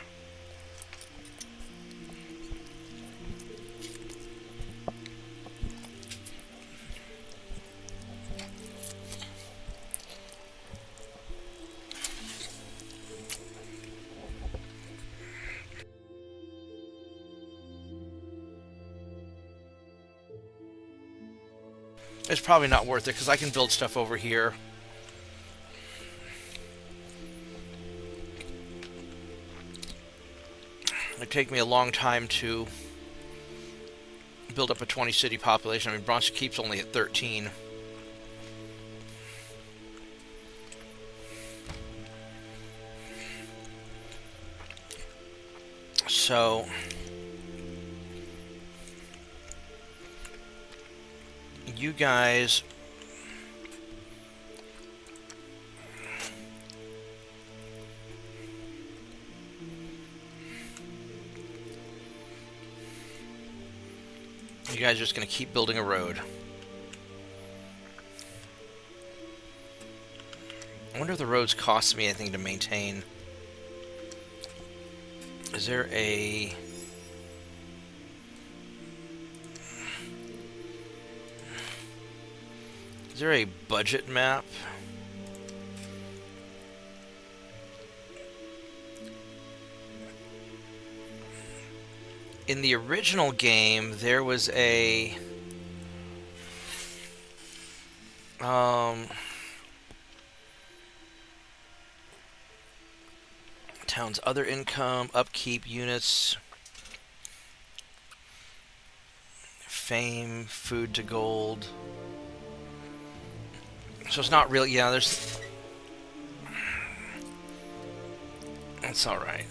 It's probably not worth it because I can build stuff over here. It'd take me a long time to build up a 20 city population. I mean, Bronze Keep's only at 13. So you guys are just going to keep building a road. I wonder if the roads cost me anything to maintain. Is there a... Is there a budget map? In the original game, there was a... town's other income, upkeep, units, fame, food to gold. So it's not really, yeah, there's... That's alright.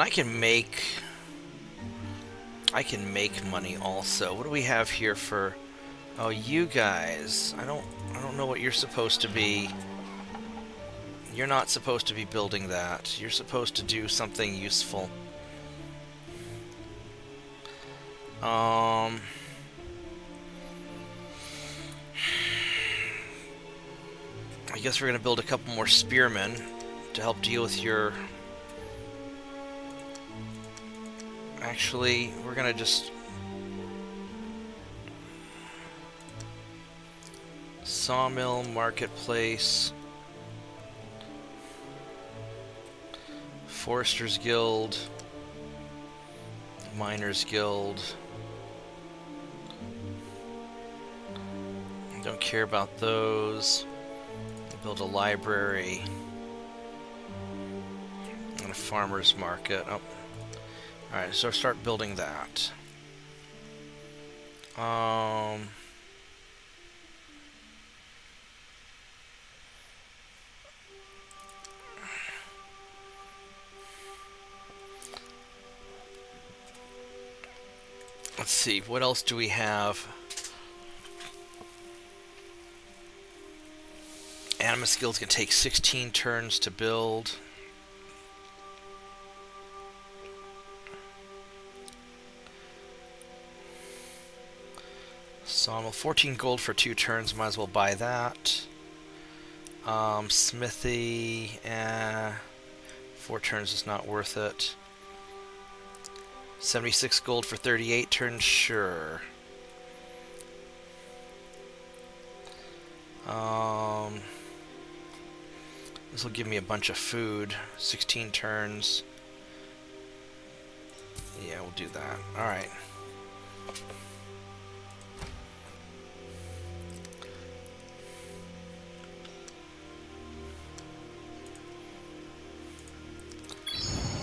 And I can make money also. What do we have here for... Oh, you guys. I don't know what you're supposed to be. You're not supposed to be building that. You're supposed to do something useful. I guess we're gonna build a couple more spearmen to help deal with your... Actually, we're gonna just... Sawmill, Marketplace, Foresters Guild, Miners Guild. Don't care about those. Build a library and a farmer's market. Oh. Alright, so start building that. Let's see, what else do we have? Animus Guild's gonna take 16 turns to build. Sawmill, 14 gold for 2 turns, might as well buy that. Smithy, 4 turns is not worth it. 76 gold for 38 turns, sure. This will give me a bunch of food. 16 turns. Yeah, we'll do that. Alright.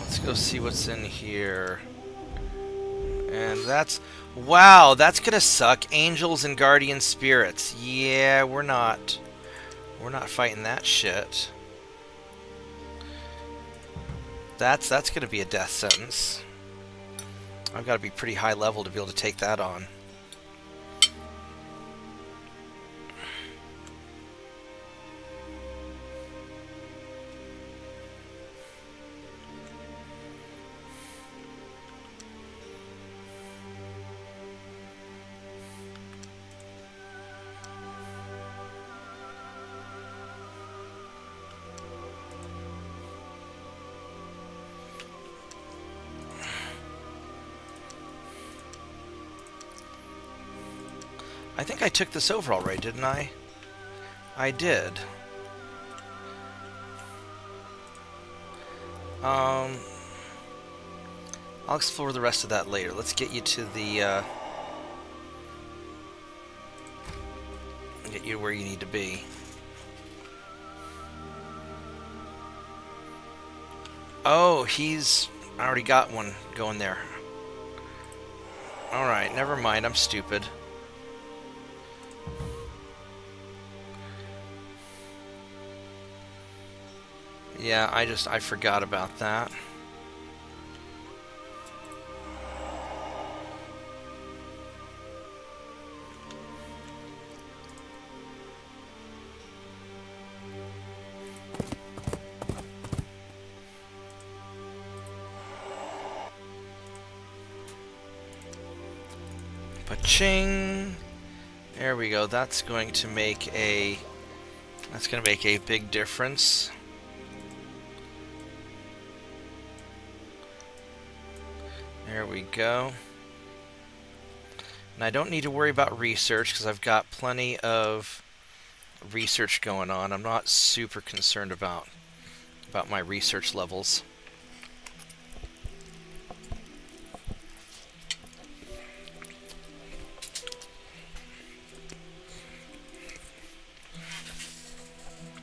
Let's go see what's in here. And that's... Wow, that's gonna suck. Angels and guardian spirits. Yeah, we're not fighting that shit. That's gonna be a death sentence. I've got to be pretty high level to be able to take that on. I think I took this over already, didn't I? I did. I'll explore the rest of that later. Let's get you to the, get you where you need to be. Oh, I already got one going there. Alright, never mind, I'm stupid. Yeah, I forgot about that. Pa-ching! There we go. That's going to make a big difference. There we go. And I don't need to worry about research because I've got plenty of research going on. I'm not super concerned about my research levels.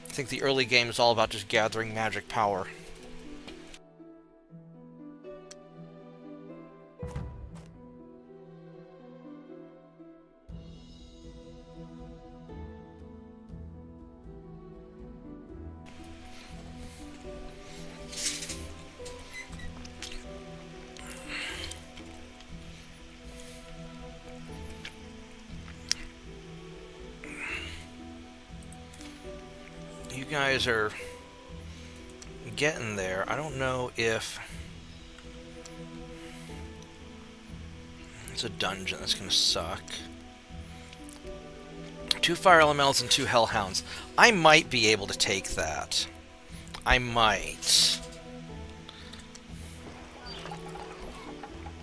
I think the early game is all about just gathering magic power. You guys are getting there. I don't know if it's a dungeon. That's gonna suck. 2 fire elementals and 2 hellhounds. I might be able to take that. I might.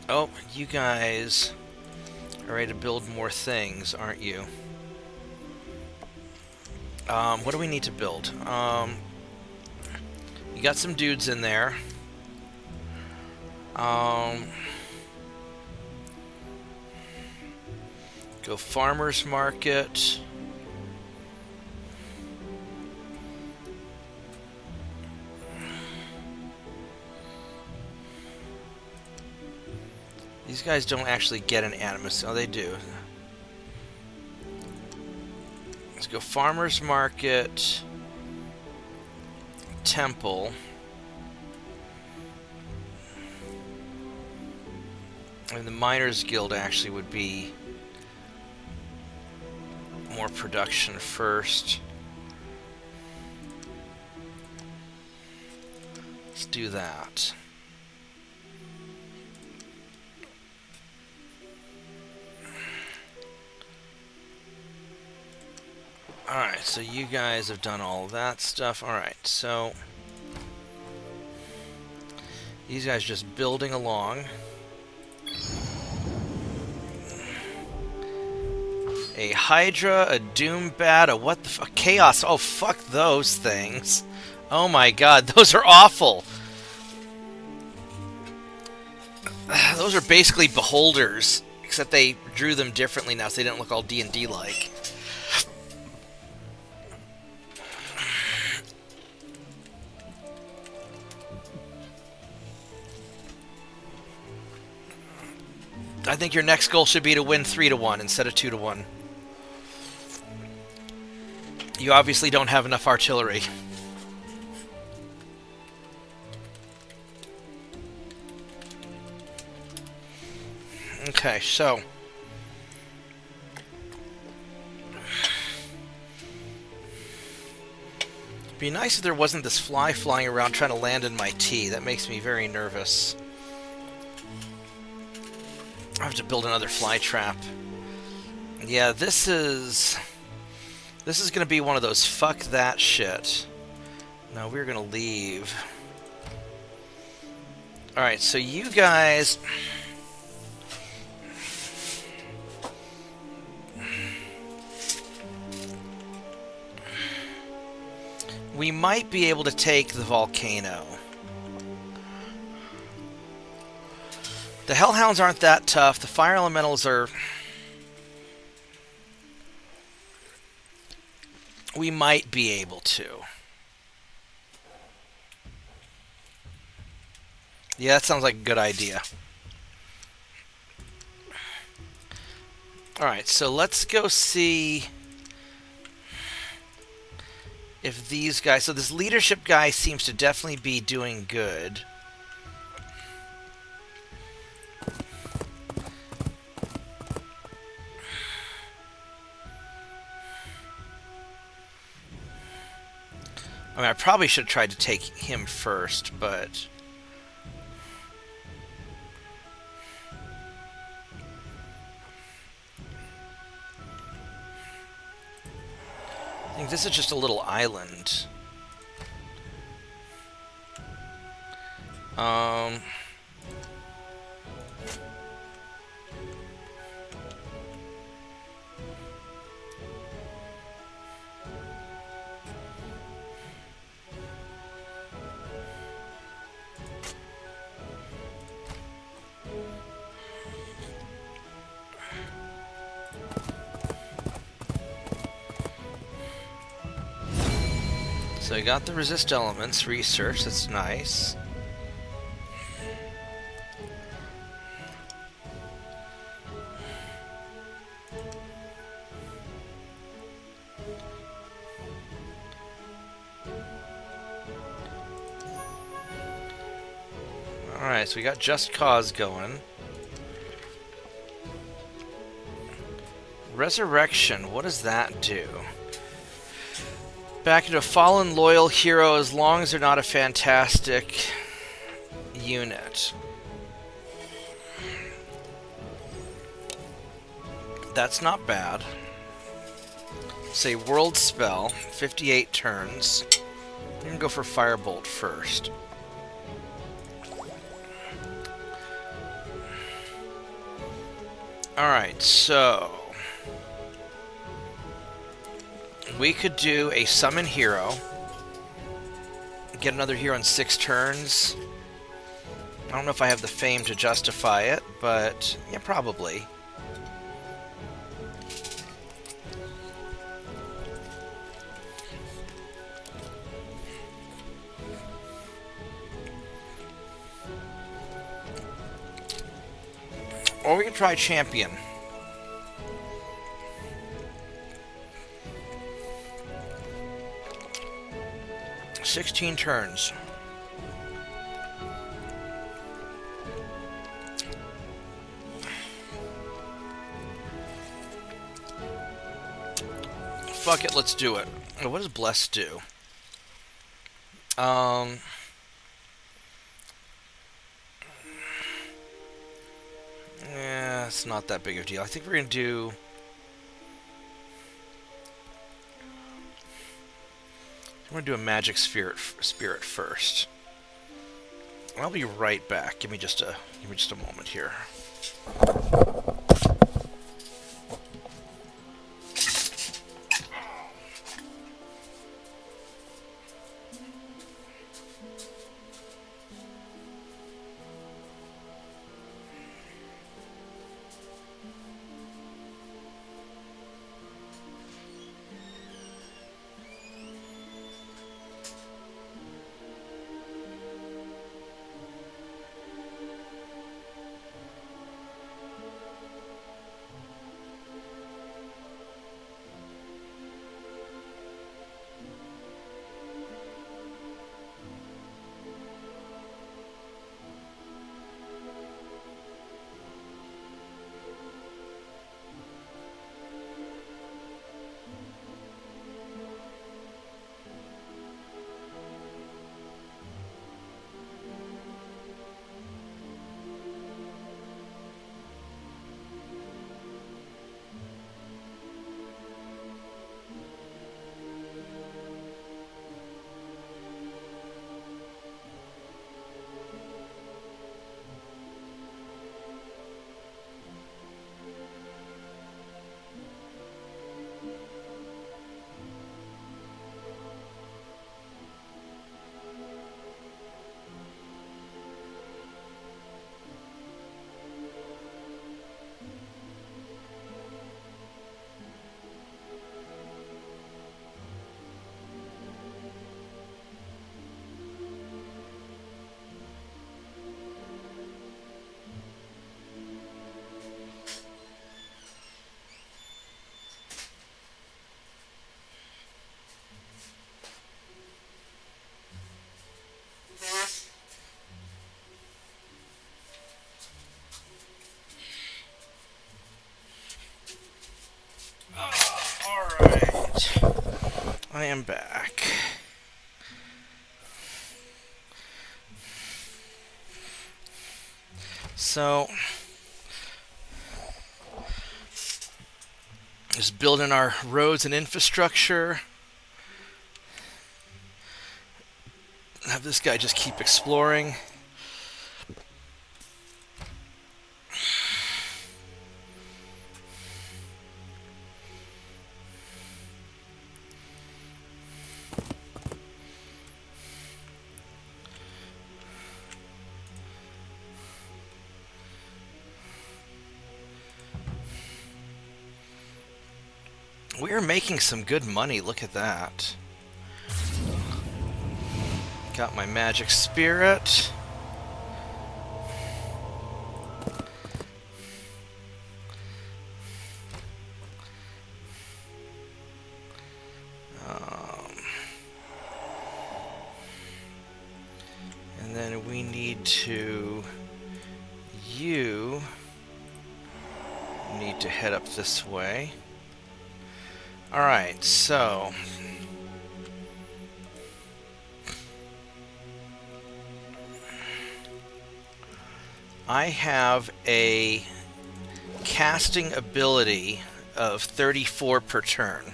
Oh, you guys are ready to build more things, aren't you? What do we need to build? You got some dudes in there. Go farmer's market. These guys don't actually get an animus. Oh, they do. Let's go farmer's market, temple, and the miners guild actually would be more production first. Let's do that. Alright, so you guys have done all that stuff. Alright, so these guys just building along. A Hydra, a Doombat, a what the fuck? Chaos. Oh, fuck those things. Oh my god, those are awful. Those are basically beholders, except they drew them differently now, so they didn't look all D&D-like. I think your next goal should be to win 3-1 instead of 2-1. You obviously don't have enough artillery. Okay, so it'd be nice if there wasn't this fly flying around trying to land in my tea. That makes me very nervous. I have to build another fly trap. Yeah, this is going to be one of those fuck that shit. No, we're going to leave. Alright, so you guys... We might be able to take the volcano. The Hellhounds aren't that tough. The Fire Elementals are... We might be able to. Yeah, that sounds like a good idea. Alright, so let's go see if these guys... So this leadership guy seems to definitely be doing good. I mean, I probably should have tried to take him first, but... I think this is just a little island. So I got the resist elements research, that's nice. Alright, so we got Just Cause going. Resurrection, what does that do? Back into a fallen loyal hero as long as they're not a fantastic unit. That's not bad. Say World Spell, 58 turns. I'm going to go for Firebolt first. Alright, so... we could do a Summon Hero. Get another hero in 6 turns. I don't know if I have the fame to justify it, but yeah, probably. Or we can try Champion. $16 turns. Fuck it, let's do it. What does Bless do? Yeah, it's not that big of a deal. I think we're gonna do... I'm going to do a Magic Spirit first. I'll be right back. Give me just a moment here. Alright. I am back. So, just building our roads and infrastructure. Have this guy just keep exploring. We're making some good money, look at that. Got my magic spirit. And then we need to... You need to head up this way. Alright, so... I have a casting ability of 34 per turn.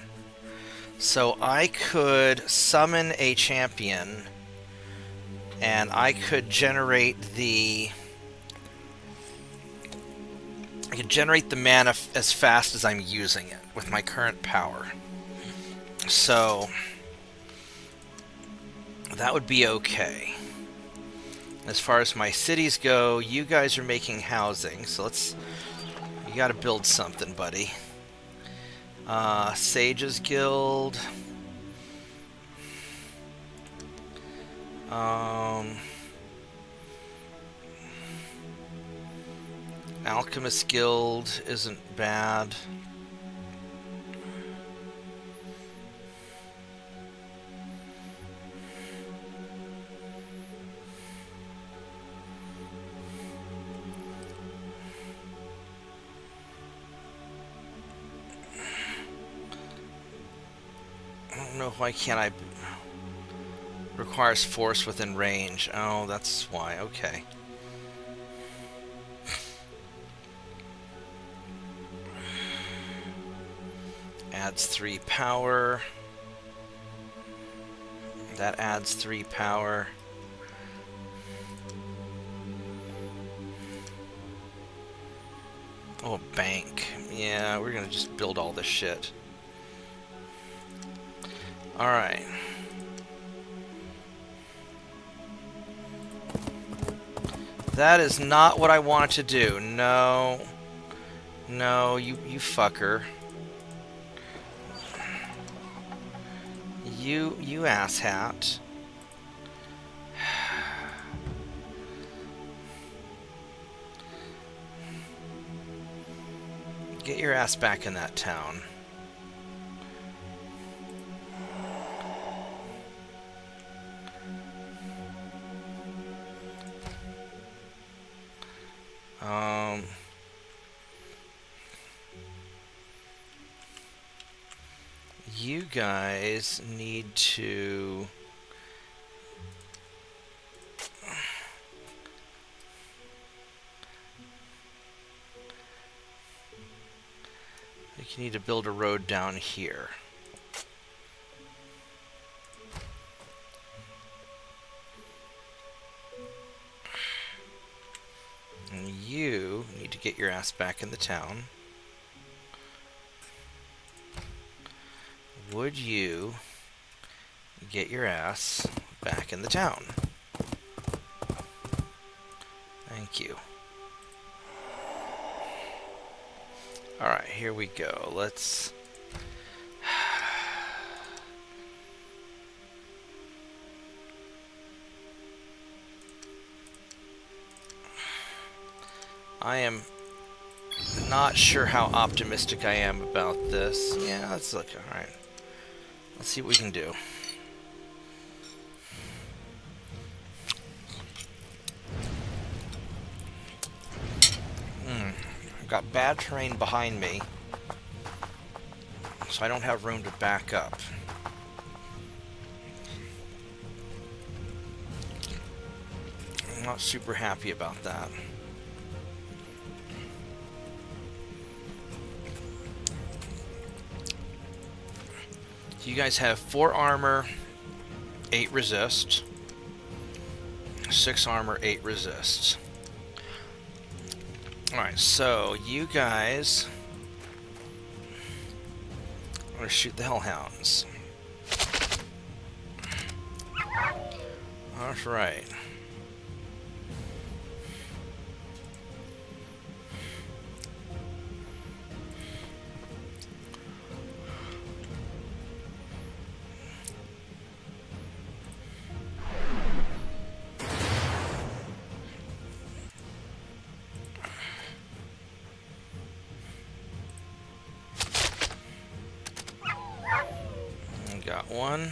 So I could summon a champion, and I could generate the... I could generate the mana as fast as I'm using it with my current power. So that would be okay. As far as my cities go, you guys are making housing, so let's... You gotta build something, buddy. Sages Guild. Alchemist Guild isn't bad. I don't know, why can't I... Requires force within range. Oh, that's why. Okay. Adds 3 power. That adds 3 power. Oh, bank. Yeah, we're gonna just build all this shit. Alright. That is not what I wanted to do. No. No, you fucker. You asshat. Get your ass back in that town. You guys need to... I think you need to build a road down here. And you need to get your ass back in the town. Would you get your ass back in the town? Thank you. Alright, here we go. Let's... I am not sure how optimistic I am about this. Yeah, let's look. Alright. Let's see what we can do. I've got bad terrain behind me. so I don't have room to back up. I'm not super happy about that. You guys have 4 armor, 8 resist. 6 armor, 8 resist. Alright, so you guys are going to shoot the Hellhounds. Alright. Got one.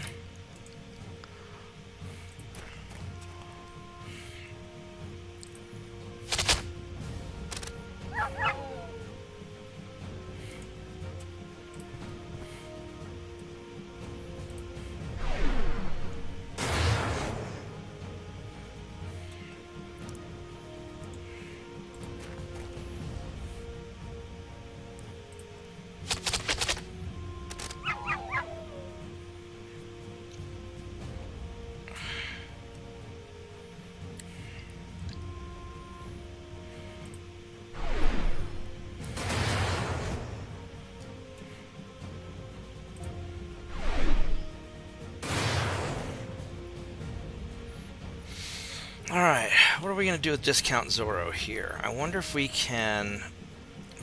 Alright, what are we going to do with Discount Zorro here? I wonder if we can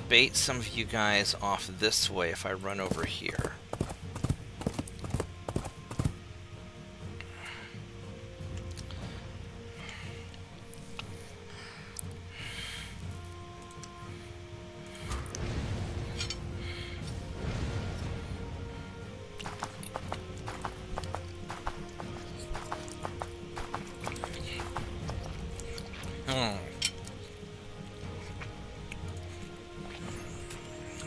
bait some of you guys off this way if I run over here.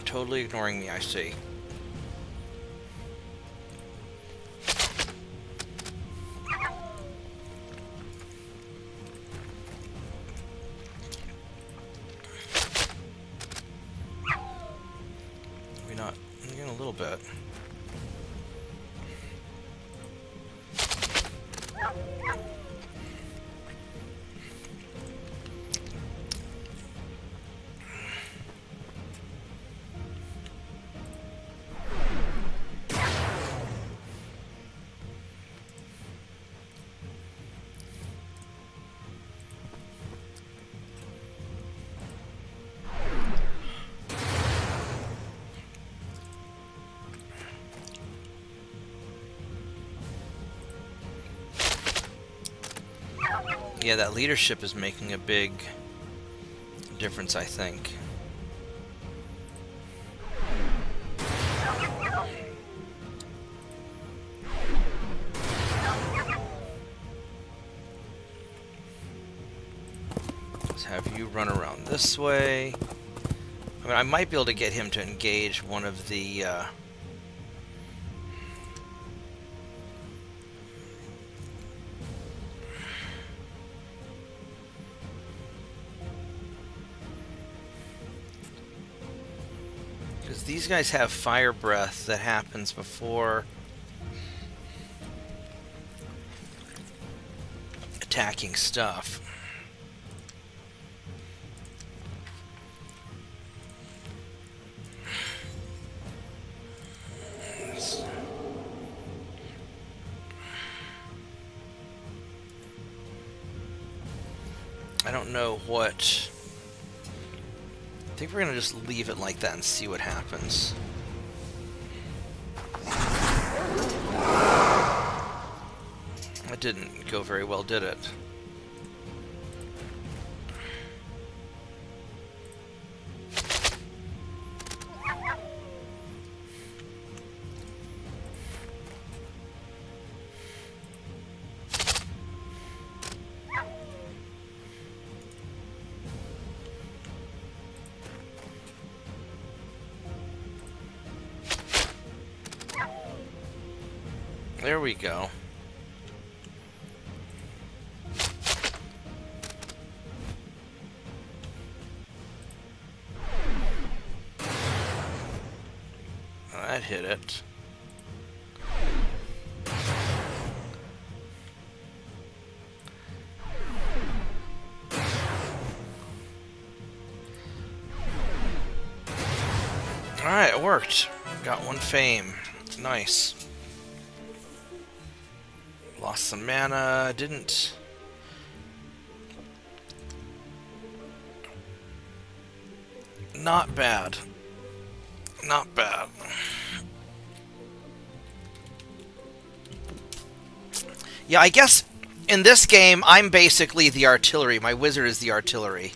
Totally ignoring me, I see. Maybe not. Again, a little bit. Yeah, that leadership is making a big difference, I think. Let's have you run around this way. I mean, I might be able to get him to engage one of the these guys have fire breath that happens before attacking stuff. I don't know what... I think we're going to just leave it like that and see what happens. That didn't go very well, did it? There we go. That hit it. Alright, it worked. Got 1 fame. Nice. Lost some mana. Didn't. Not bad. Not bad. Yeah, I guess in this game, I'm basically the artillery. My wizard is the artillery.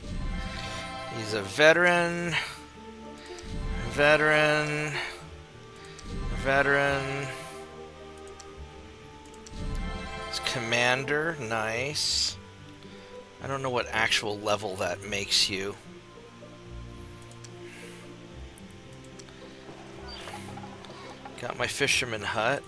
He's a veteran. Veteran. Veteran. He's commander. Nice. I don't know what actual level that makes you. Got my fisherman hut.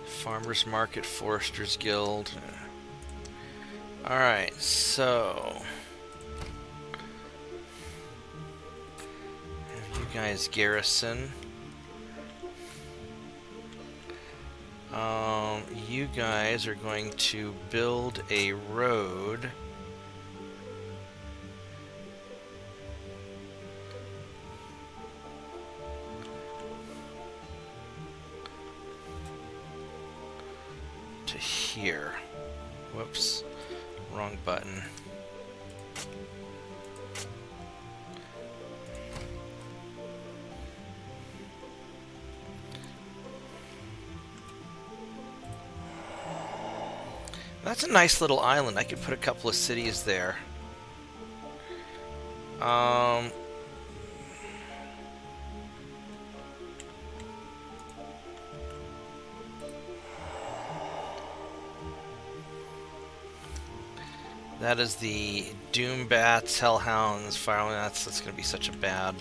Farmers Market, Foresters Guild. Alright, so have you guys garrison. You guys are going to build a road to here. Whoops. Wrong button. That's a nice little island. I could put a couple of cities there. That is the Doombats, Hellhounds, Firemen. That's going to be such a bad.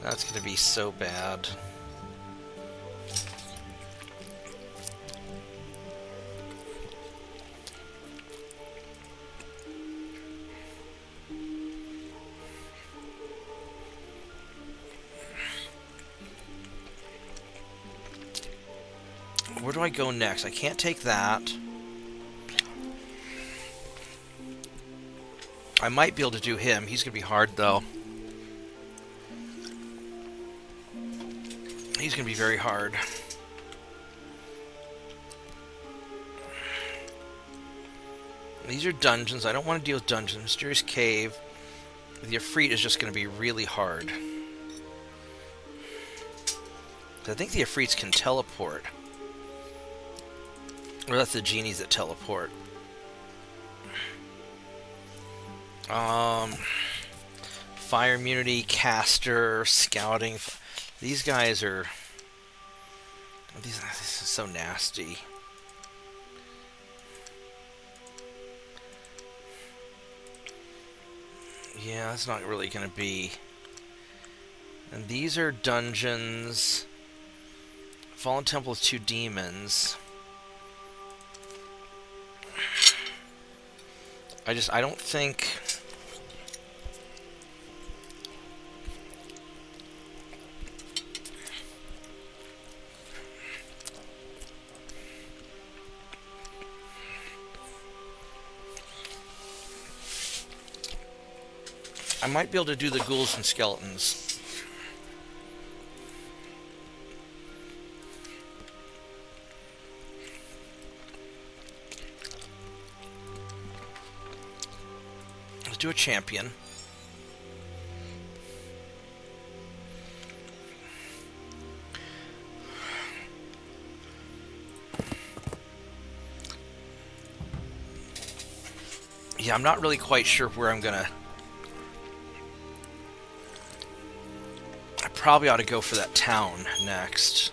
That's going to be so bad. Where do I go next? I can't take that. I might be able to do him. He's going to be hard, though. He's going to be very hard. These are dungeons. I don't want to deal with dungeons. Mysterious Cave. The Ifrit is just going to be really hard. I think the Ifrits can teleport. Or that's the genies that teleport. Fire immunity, caster, scouting. These guys are... This is so nasty. Yeah, that's not really going to be... And these are dungeons. Fallen Temple is 2 demons. I don't think... I might be able to do the ghouls and skeletons. Let's do a champion. Yeah, I'm not really quite sure where I'm gonna... Probably ought to go for that town next.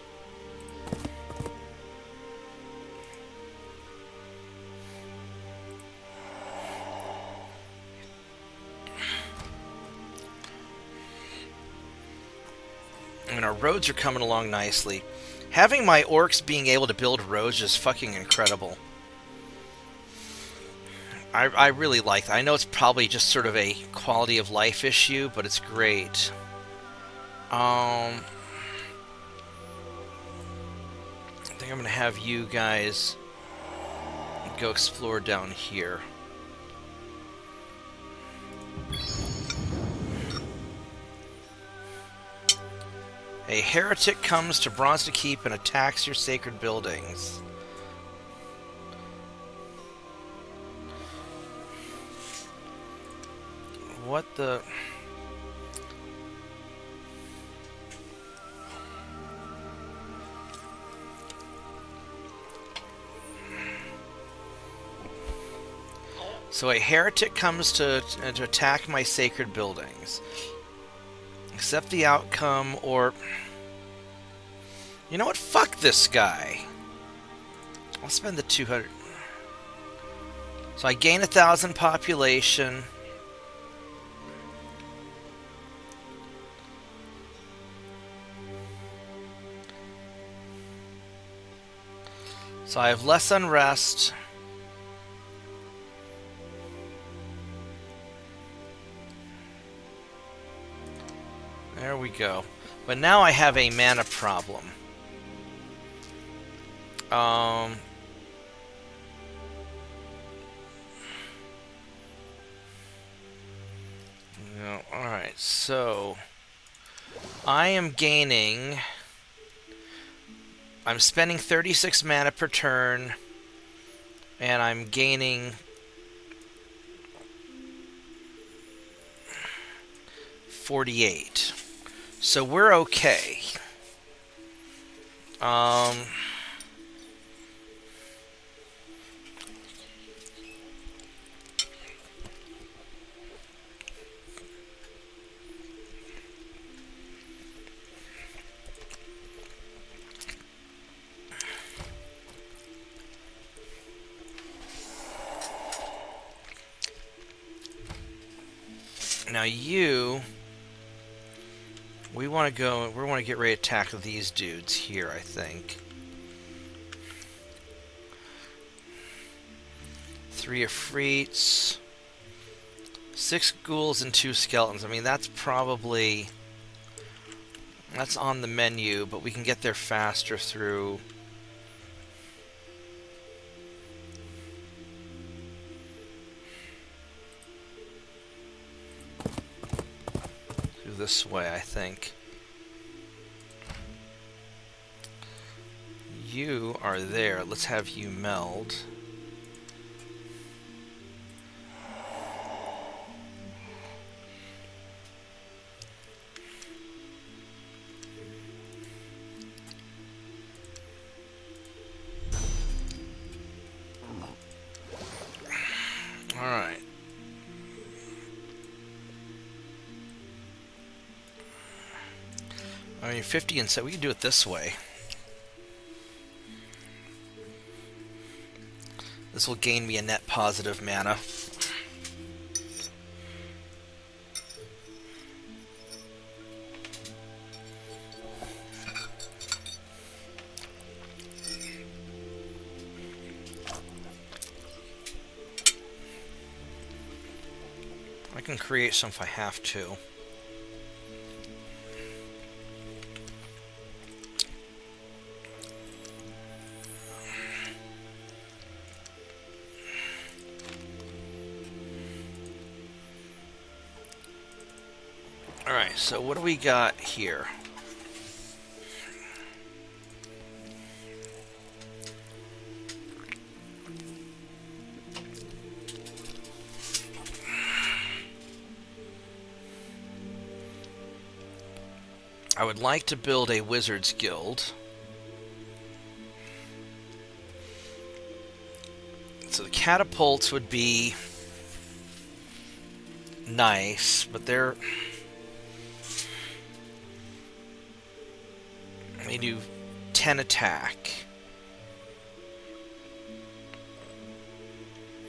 our roads are coming along nicely. Having my orcs being able to build roads is fucking incredible. I really like that. I know it's probably just sort of a quality of life issue, but it's great. I think I'm going to have you guys go explore down here. A heretic comes to Bronze Keep and attacks your sacred buildings. What the... So a heretic comes to attack my sacred buildings. Accept the outcome, or... You know what? Fuck this guy. I'll spend the 200... So I gain 1,000 population. So I have less unrest. There we go. But now I have a mana problem. No, alright, so I am gaining... I'm spending 36 mana per turn, and I'm gaining 48. So we're okay. Now you... We want to go... We want to get ready to attack these dudes here, I think. 3 Efreets. 6 ghouls and 2 skeletons. I mean, that's probably... That's on the menu, but we can get there faster through... this way, I think. You are there. Let's have you meld. All right. I mean, 50 and so we can do it this way. This will gain me a net positive mana. I can create some if I have to. Alright, so what do we got here? I would like to build a wizard's guild. So the catapults would be nice, but they're... They do 10 attack.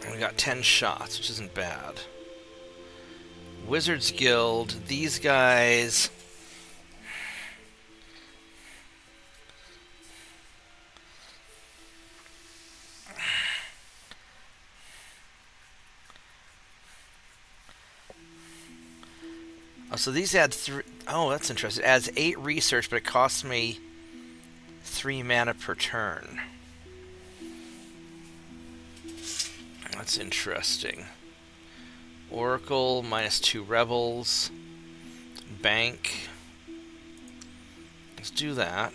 And we got 10 shots, which isn't bad. Wizard's Guild, these guys... So these add 3... Oh, that's interesting. It adds 8 research, but it costs me 3 mana per turn. That's interesting. Oracle, -2 rebels. Bank. Let's do that.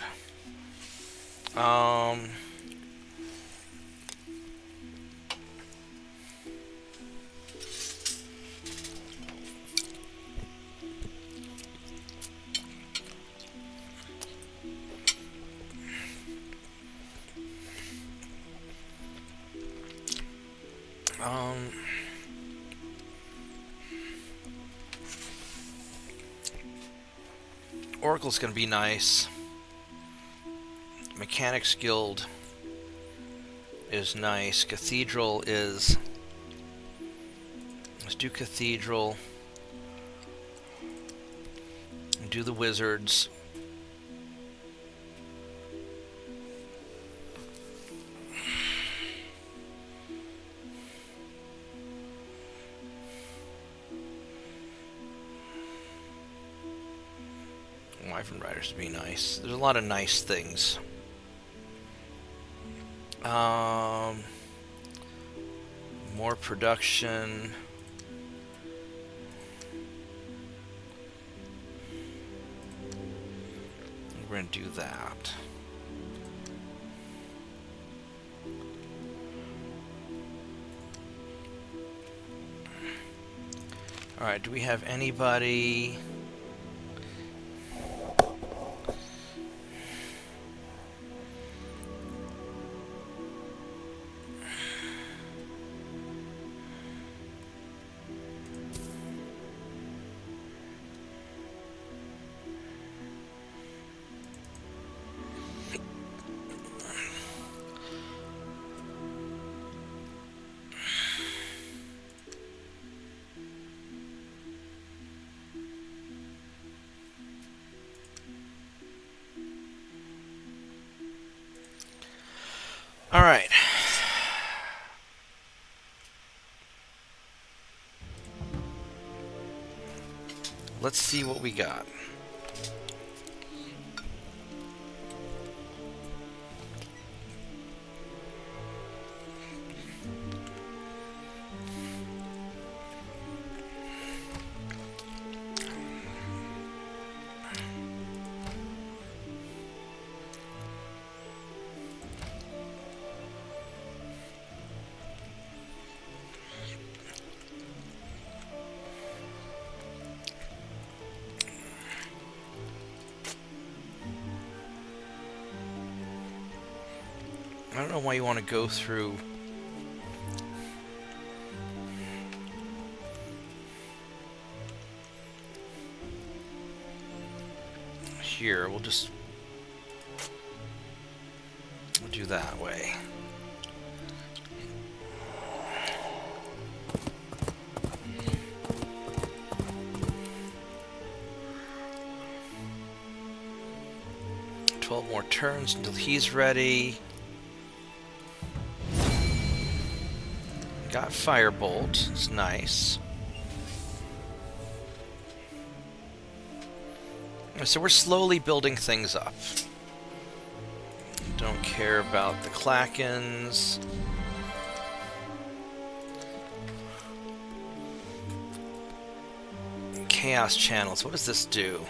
Oracle's gonna be nice. Mechanics Guild is nice. Cathedral is... Let's do Cathedral. And do the Wizards. Wyvern Riders would be nice. There's a lot of nice things. More production. We're going to do that. Alright, do we have anybody... All right. Let's see what we got. I don't know why you want to go through here. We'll do that way. More turns until he's ready. Got Firebolt. It's nice. So we're slowly building things up. Don't care about the Klakens. Chaos Channels. What does this do?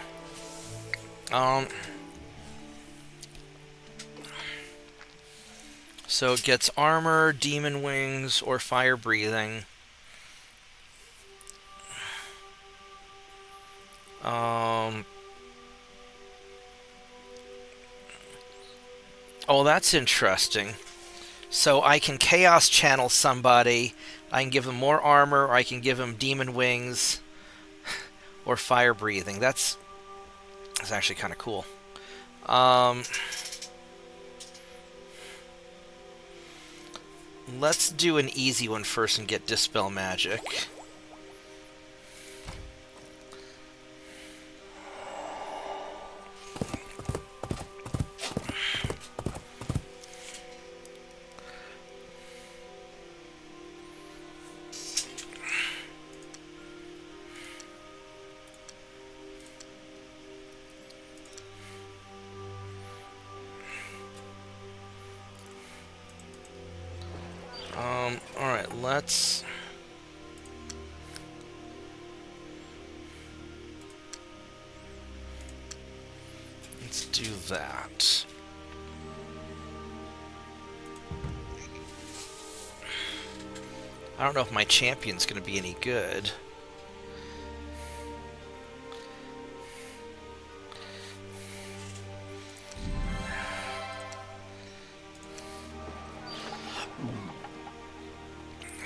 So it gets armor, demon wings, or fire breathing. Oh, that's interesting. So I can chaos channel somebody. I can give them more armor, or I can give them demon wings, or fire breathing. That's actually kind of cool. Let's do an easy one first and get Dispel Magic. Alright, let's do that. I don't know if my champion's going to be any good.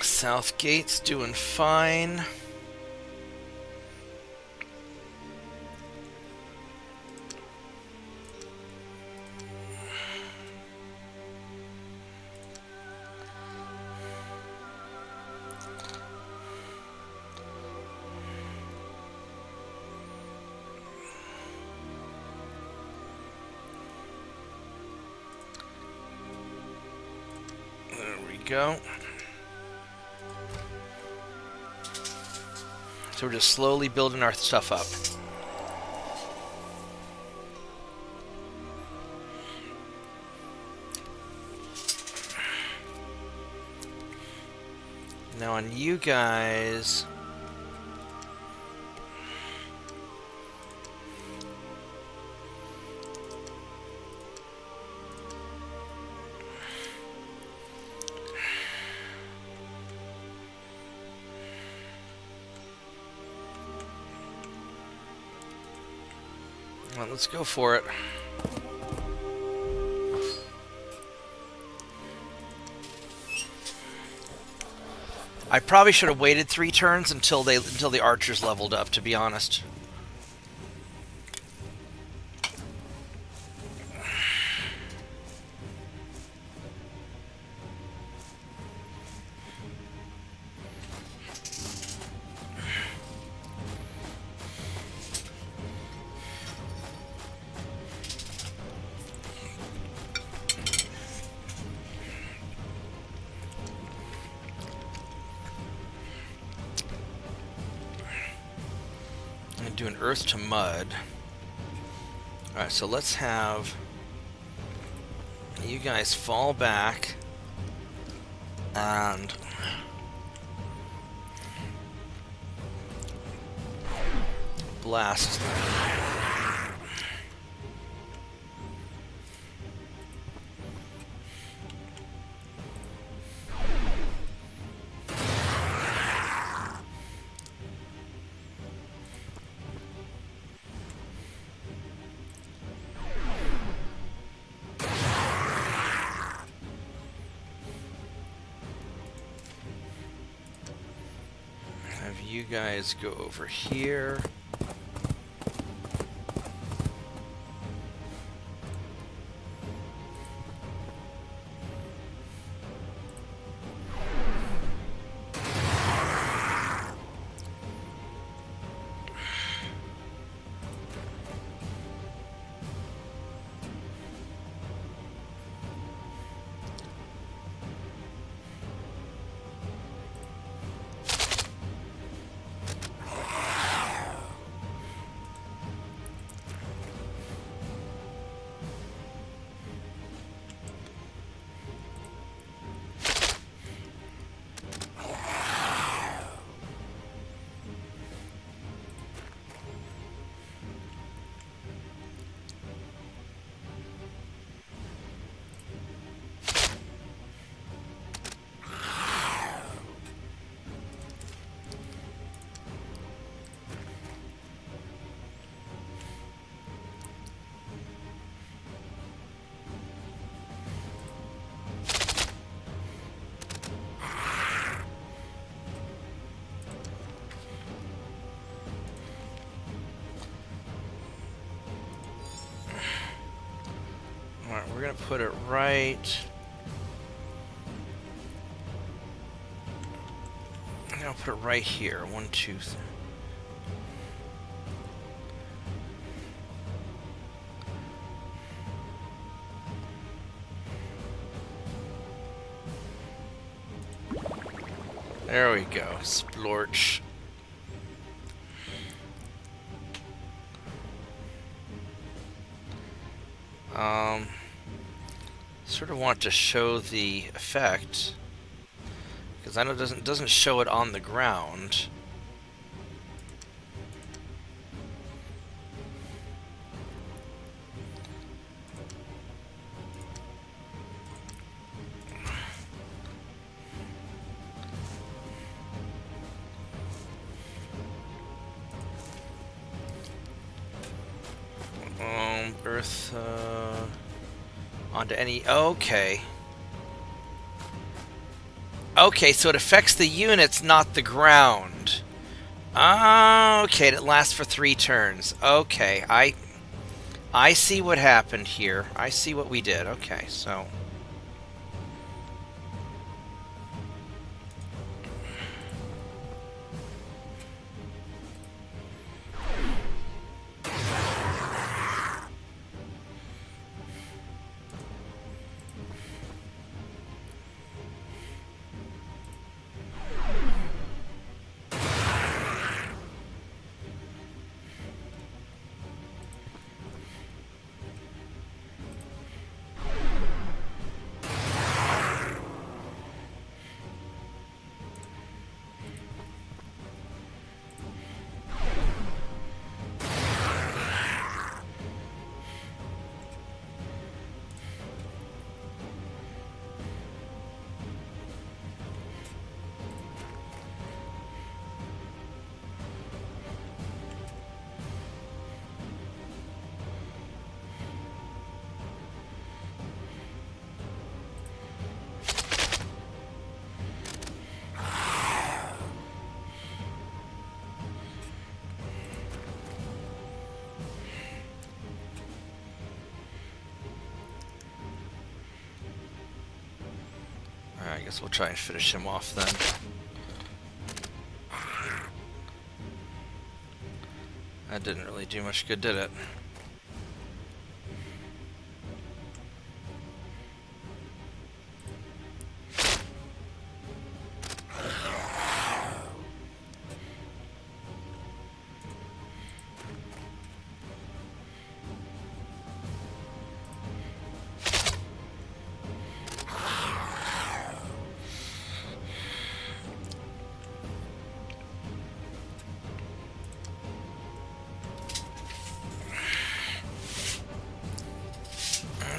Southgate's doing fine. There we go. So we're just slowly building our stuff up. Now on you guys... Well, let's go for it. I probably should have waited 3 turns until the archers leveled up, to be honest. Do an earth to mud. Alright, so let's have you guys fall back and blast. You guys go over here. Alright, we're gonna put it right. I'm gonna put it right here. 1, 2, 3. There we go. Splorch. Sort of want to show the effect. Because I know it doesn't show it on the ground. Earth, onto any... Okay. Okay, so it affects the units, not the ground. Okay, and it lasts for 3 turns. Okay, I see what happened here. I see what we did. Okay, so... I guess we'll try and finish him off then. That didn't really do much good, did it?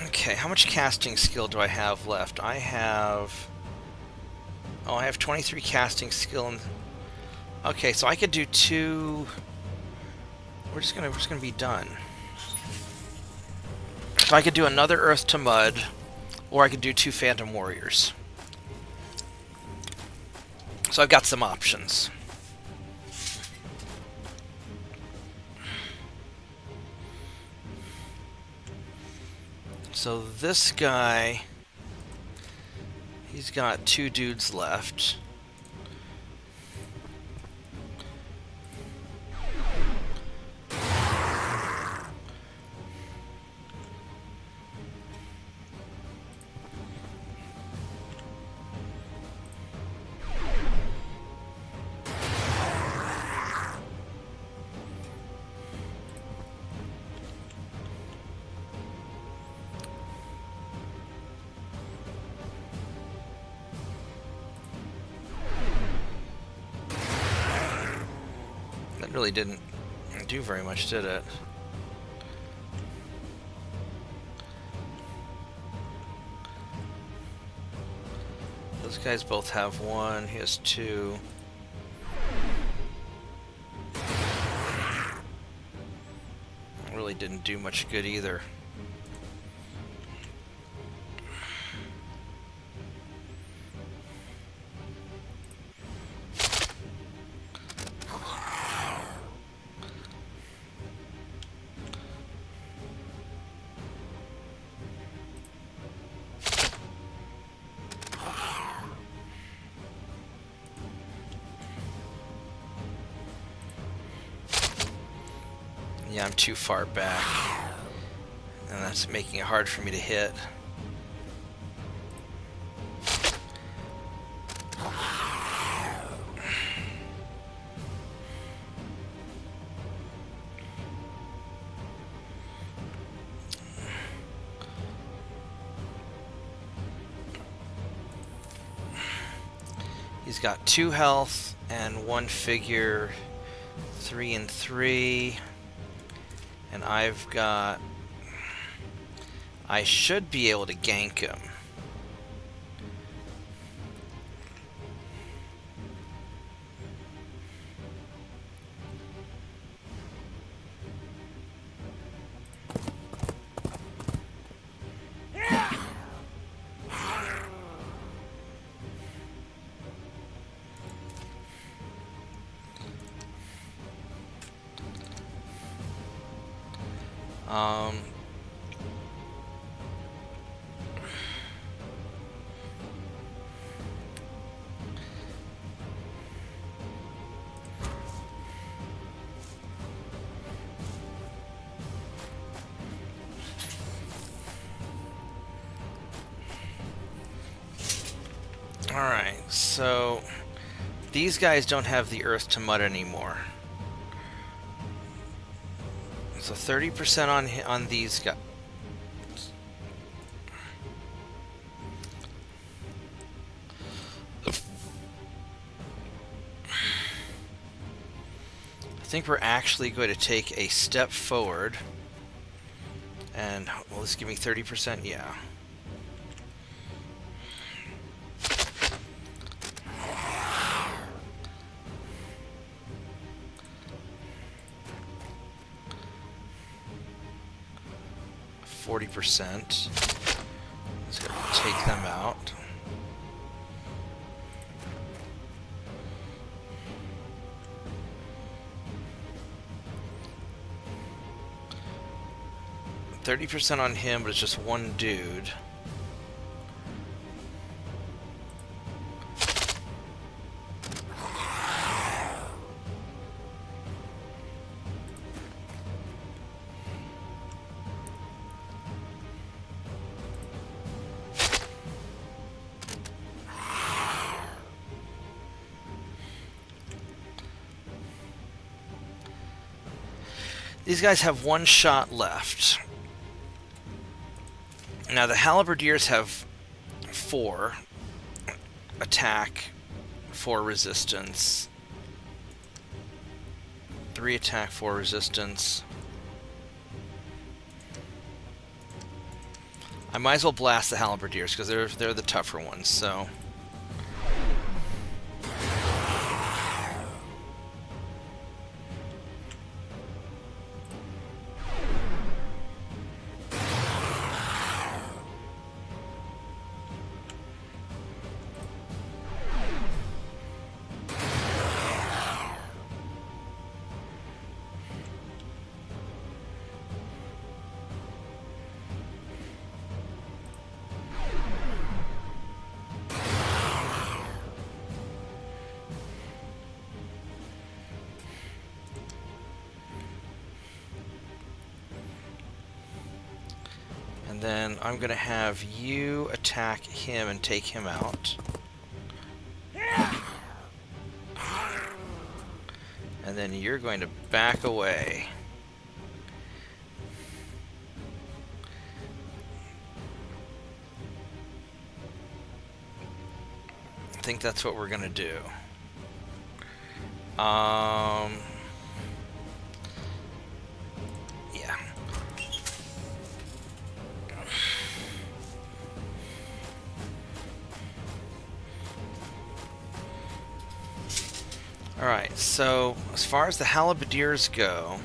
Okay, how much casting skill do I have left? I have 23 casting skill. And okay, so I could do 2. We're just gonna be done. So I could do another Earth to Mud, or I could do 2 Phantom Warriors. So I've got some options. So this guy, he's got 2 dudes left. Really didn't do very much, did it? Those guys both have 1. He has 2. Really didn't do much good either. Yeah, I'm too far back, and that's making it hard for me to hit. He's got 2 health and 1 figure, 3 and 3. And I've got... I should be able to gank him. Alright, so these guys don't have the earth to mud anymore. So 30% on these guys. I think we're actually going to take a step forward. And, will this give me 30%? Yeah. %. Let's go take them out. %30 on him, but it's just one dude. These guys have 1 shot left. Now the halberdiers have 4 attack, 4 resistance, 3 attack, 4 resistance. I might as well blast the halberdiers because they're the tougher ones. So. Then I'm going to have you attack him and take him out. And then you're going to back away. I think that's what we're going to do. Yeah. Alright, so as far as the halberdiers go,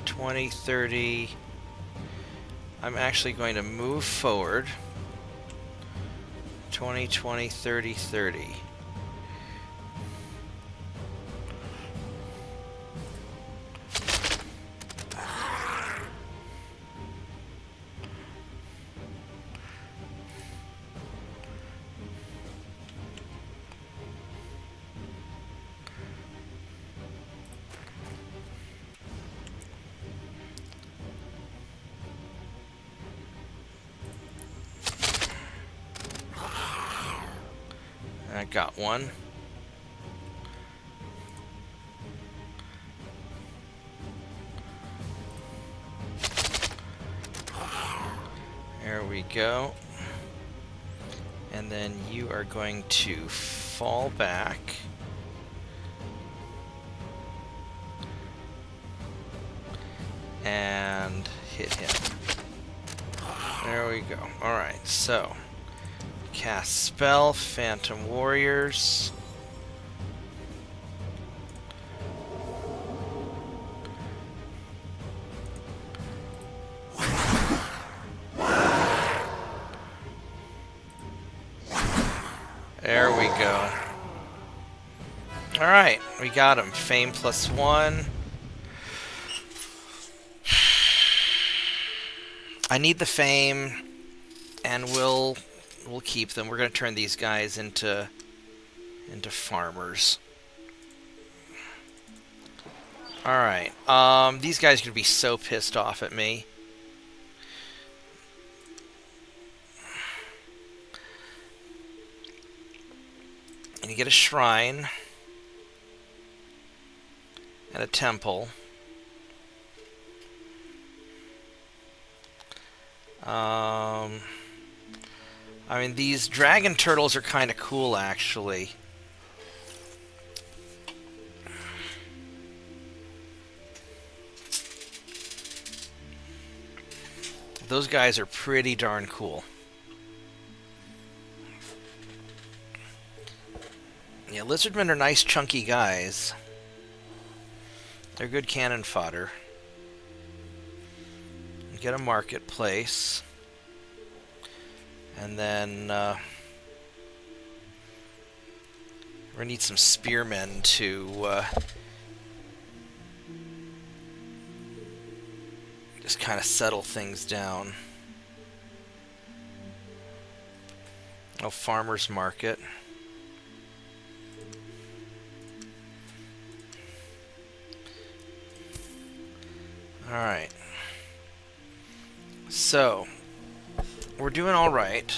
20, 30, I'm actually going to move forward. 20, 20, 30, 30. I got one. There we go. And then you are going to fall back. And hit him. There we go. Alright, so cast spell, Phantom Warriors. There we go. Alright, we got him. Fame +1. I need the fame, and we'll keep them. We're going to turn these guys into farmers. Alright, these guys are going to be so pissed off at me. And you get a shrine and a temple. I mean, these dragon turtles are kind of cool, actually. Those guys are pretty darn cool. Yeah, lizardmen are nice, chunky guys. They're good cannon fodder. Get a marketplace. And then we're gonna need some spearmen to just kind of settle things down. Oh, farmer's market. All right. So, we're doing all right.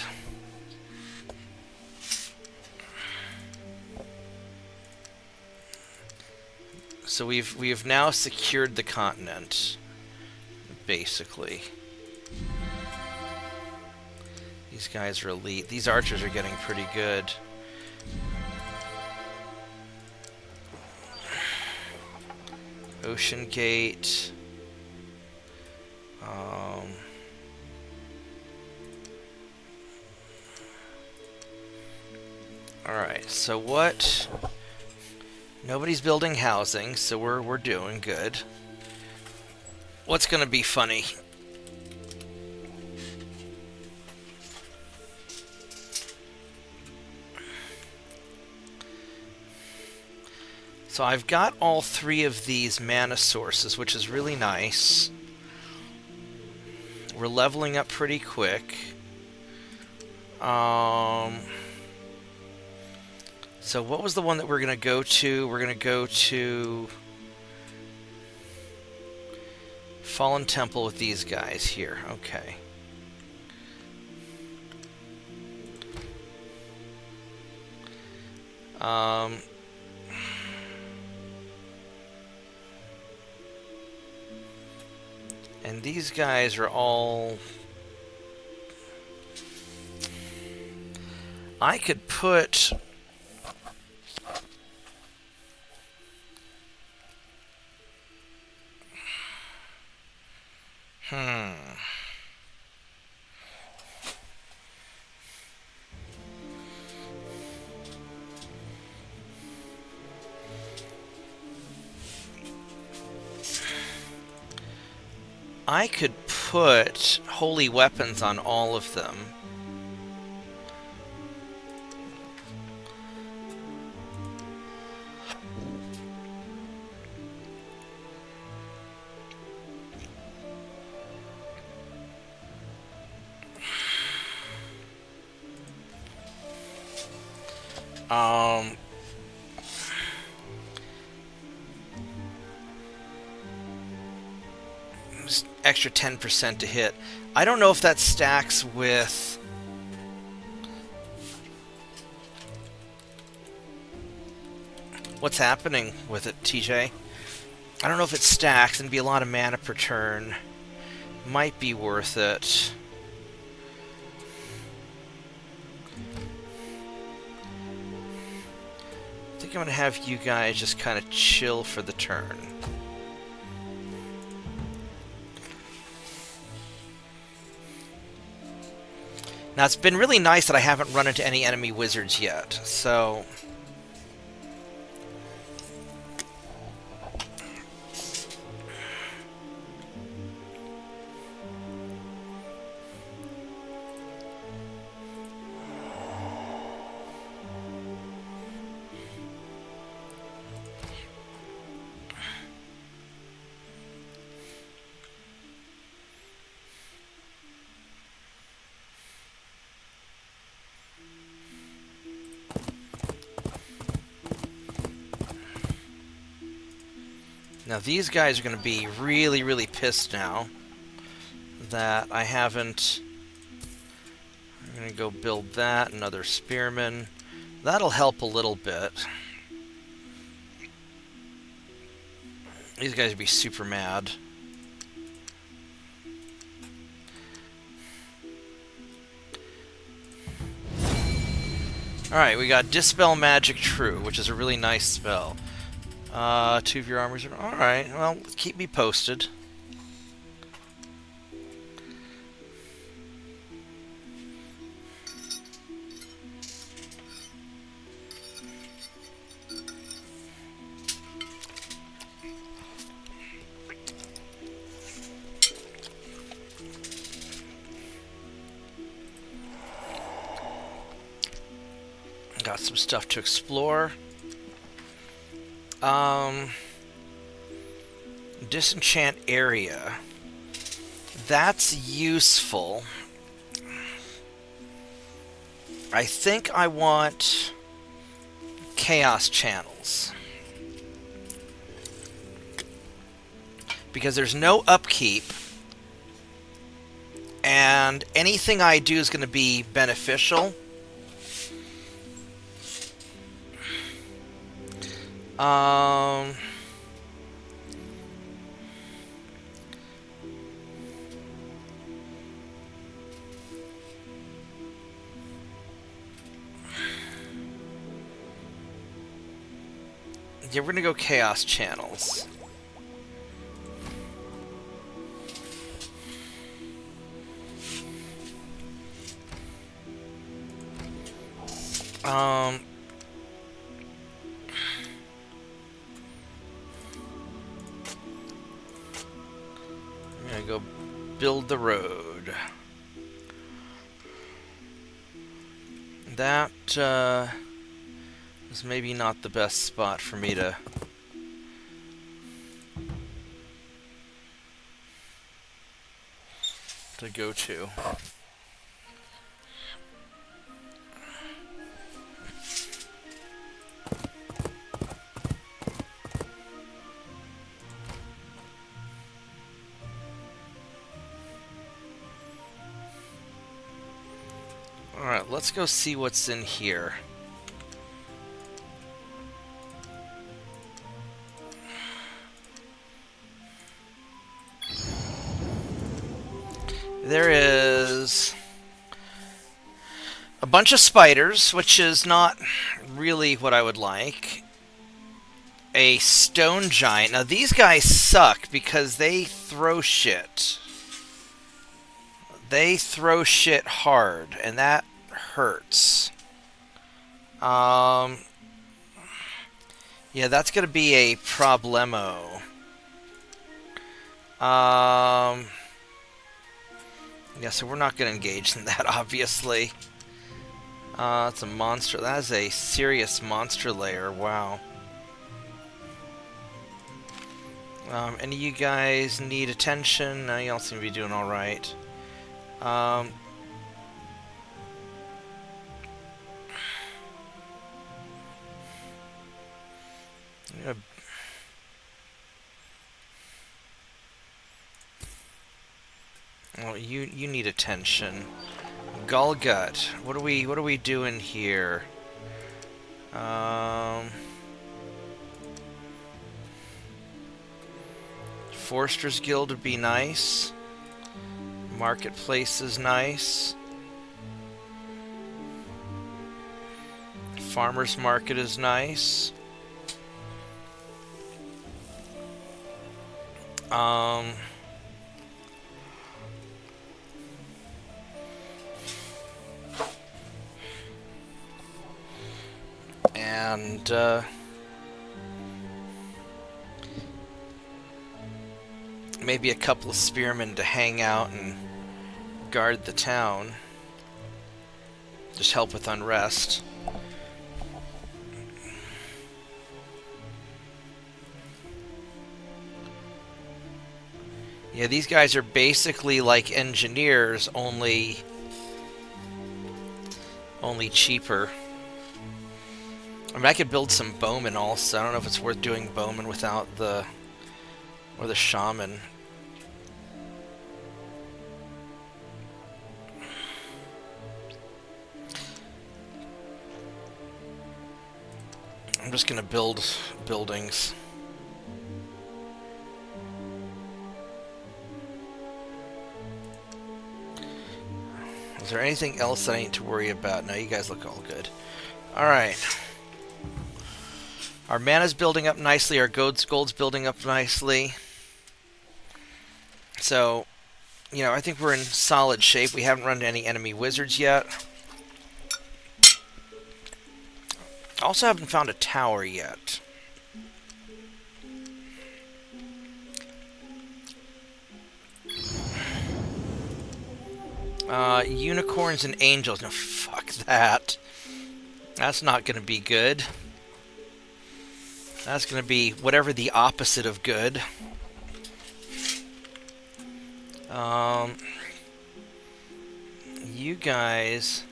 So we've now secured the continent, basically. These guys are elite. These archers are getting pretty good. Ocean Gate. Alright, so what? Nobody's building housing, so we're doing good. What's gonna be funny? So I've got all 3 of these mana sources, which is really nice. We're leveling up pretty quick. So what was the one that we're going to go to? We're going to go to Fallen Temple with these guys here. Okay. And these guys are all... I could put... I could put holy weapons on all of them. Just extra 10% to hit. I don't know if that stacks with... What's happening with it, TJ? I don't know if it stacks and be a lot of mana per turn. Might be worth it. I'm going to have you guys just kind of chill for the turn. Now, it's been really nice that I haven't run into any enemy wizards yet, so... Now these guys are going to be really, really pissed now that I haven't... I'm going to go build that, another spearman. That'll help a little bit. These guys would be super mad. Alright, we got Dispel Magic True, which is a really nice spell. 2 of your armors are... Alright, well, keep me posted. Got some stuff to explore. Disenchant area. That's useful. I think I want chaos channels. Because there's no upkeep. And anything I do is going to be beneficial. Yeah, we're gonna go chaos channels. I'm gonna go build the road. That is maybe not the best spot for me to go to. Alright, let's go see what's in here. There is a bunch of spiders, which is not really what I would like. A stone giant. Now, these guys suck because they throw shit. They throw shit hard, and that hurts. Yeah, that's going to be a problemo. Yeah, so we're not going to engage in that, obviously. It's a monster. That is a serious monster lair. Wow. Any of you guys need attention? No, you all seem to be doing alright. Well, you need attention. Gullgut, what are we doing here? Forster's Guild would be nice. Marketplace is nice. Farmer's Market is nice. Um, and maybe a couple of spearmen to hang out and guard the town. Just help with unrest. Yeah, these guys are basically like engineers, only cheaper. I mean, I could build some bowmen also. I don't know if it's worth doing bowmen without the shaman. I'm just gonna build buildings. Is there anything else I need to worry about? No, you guys look all good. Alright. Our mana's building up nicely. Our gold's building up nicely. So, you know, I think we're in solid shape. We haven't run into any enemy wizards yet. Also haven't found a tower yet. Unicorns and angels. No, fuck that. That's not going to be good. That's going to be whatever the opposite of good. You guys...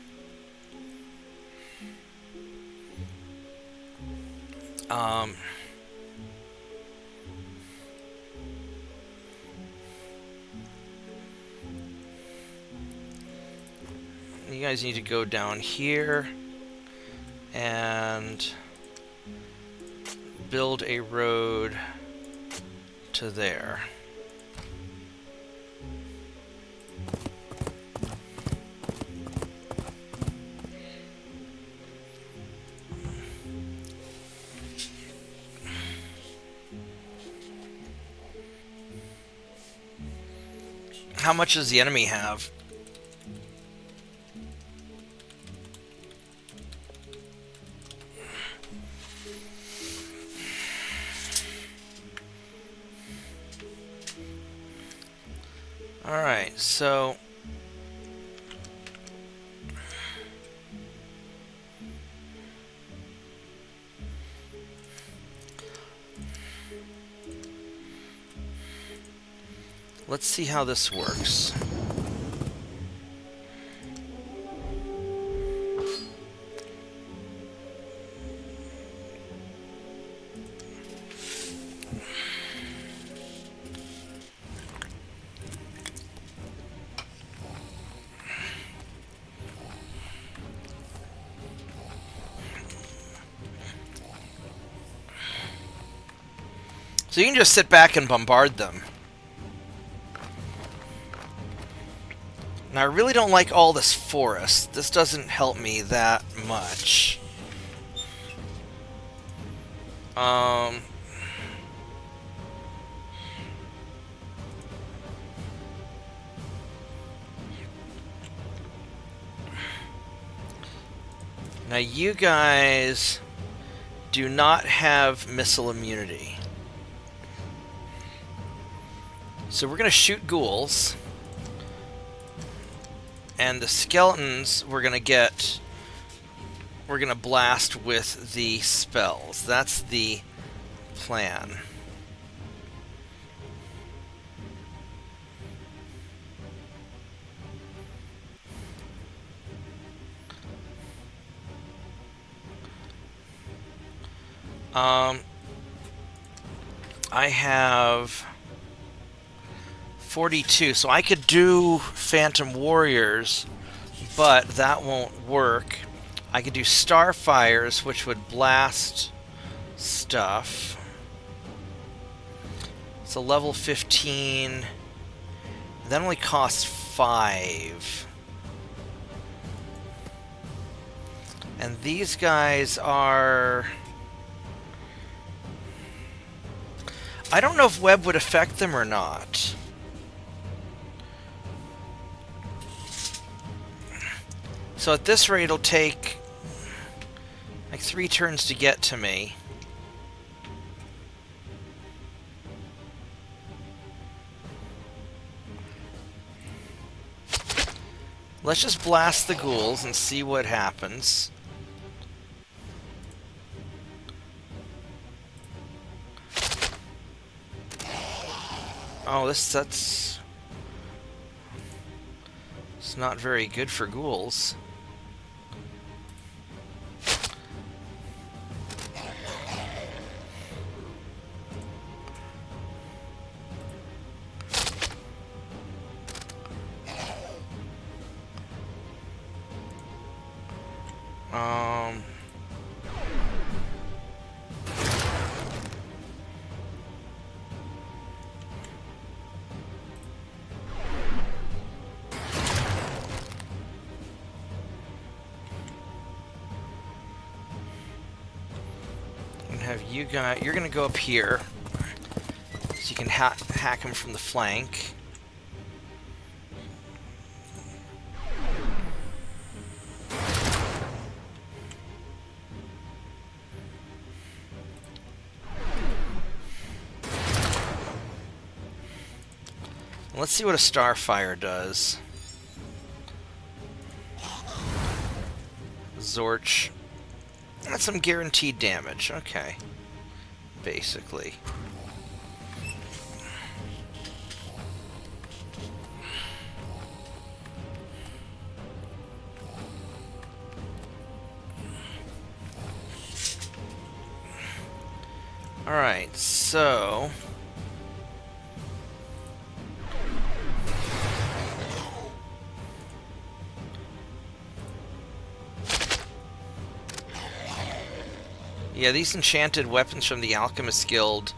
you guys need to go down here and build a road to there. How much does the enemy have? Alright, so... let's see how this works. So you can just sit back and bombard them. Now, I really don't like all this forest. This doesn't help me that much. Now, you guys do not have missile immunity. So we're going to shoot ghouls. And the skeletons we're going to blast with the spells. That's the plan. I have 42, so I could do Phantom Warriors, but that won't work. I could do Starfires, which would blast stuff. So level 15. That only costs 5. And these guys are... I don't know if web would affect them or not. So at this rate, it'll take like 3 turns to get to me. Let's just blast the ghouls and see what happens. Oh, that's... It's not very good for ghouls. Have you got? You're gonna go up here, so you can hack him from the flank. Let's see what a Starfire does. Zorch. That's some guaranteed damage. Okay. Basically. Alright, so... Yeah, these enchanted weapons from the Alchemist Guild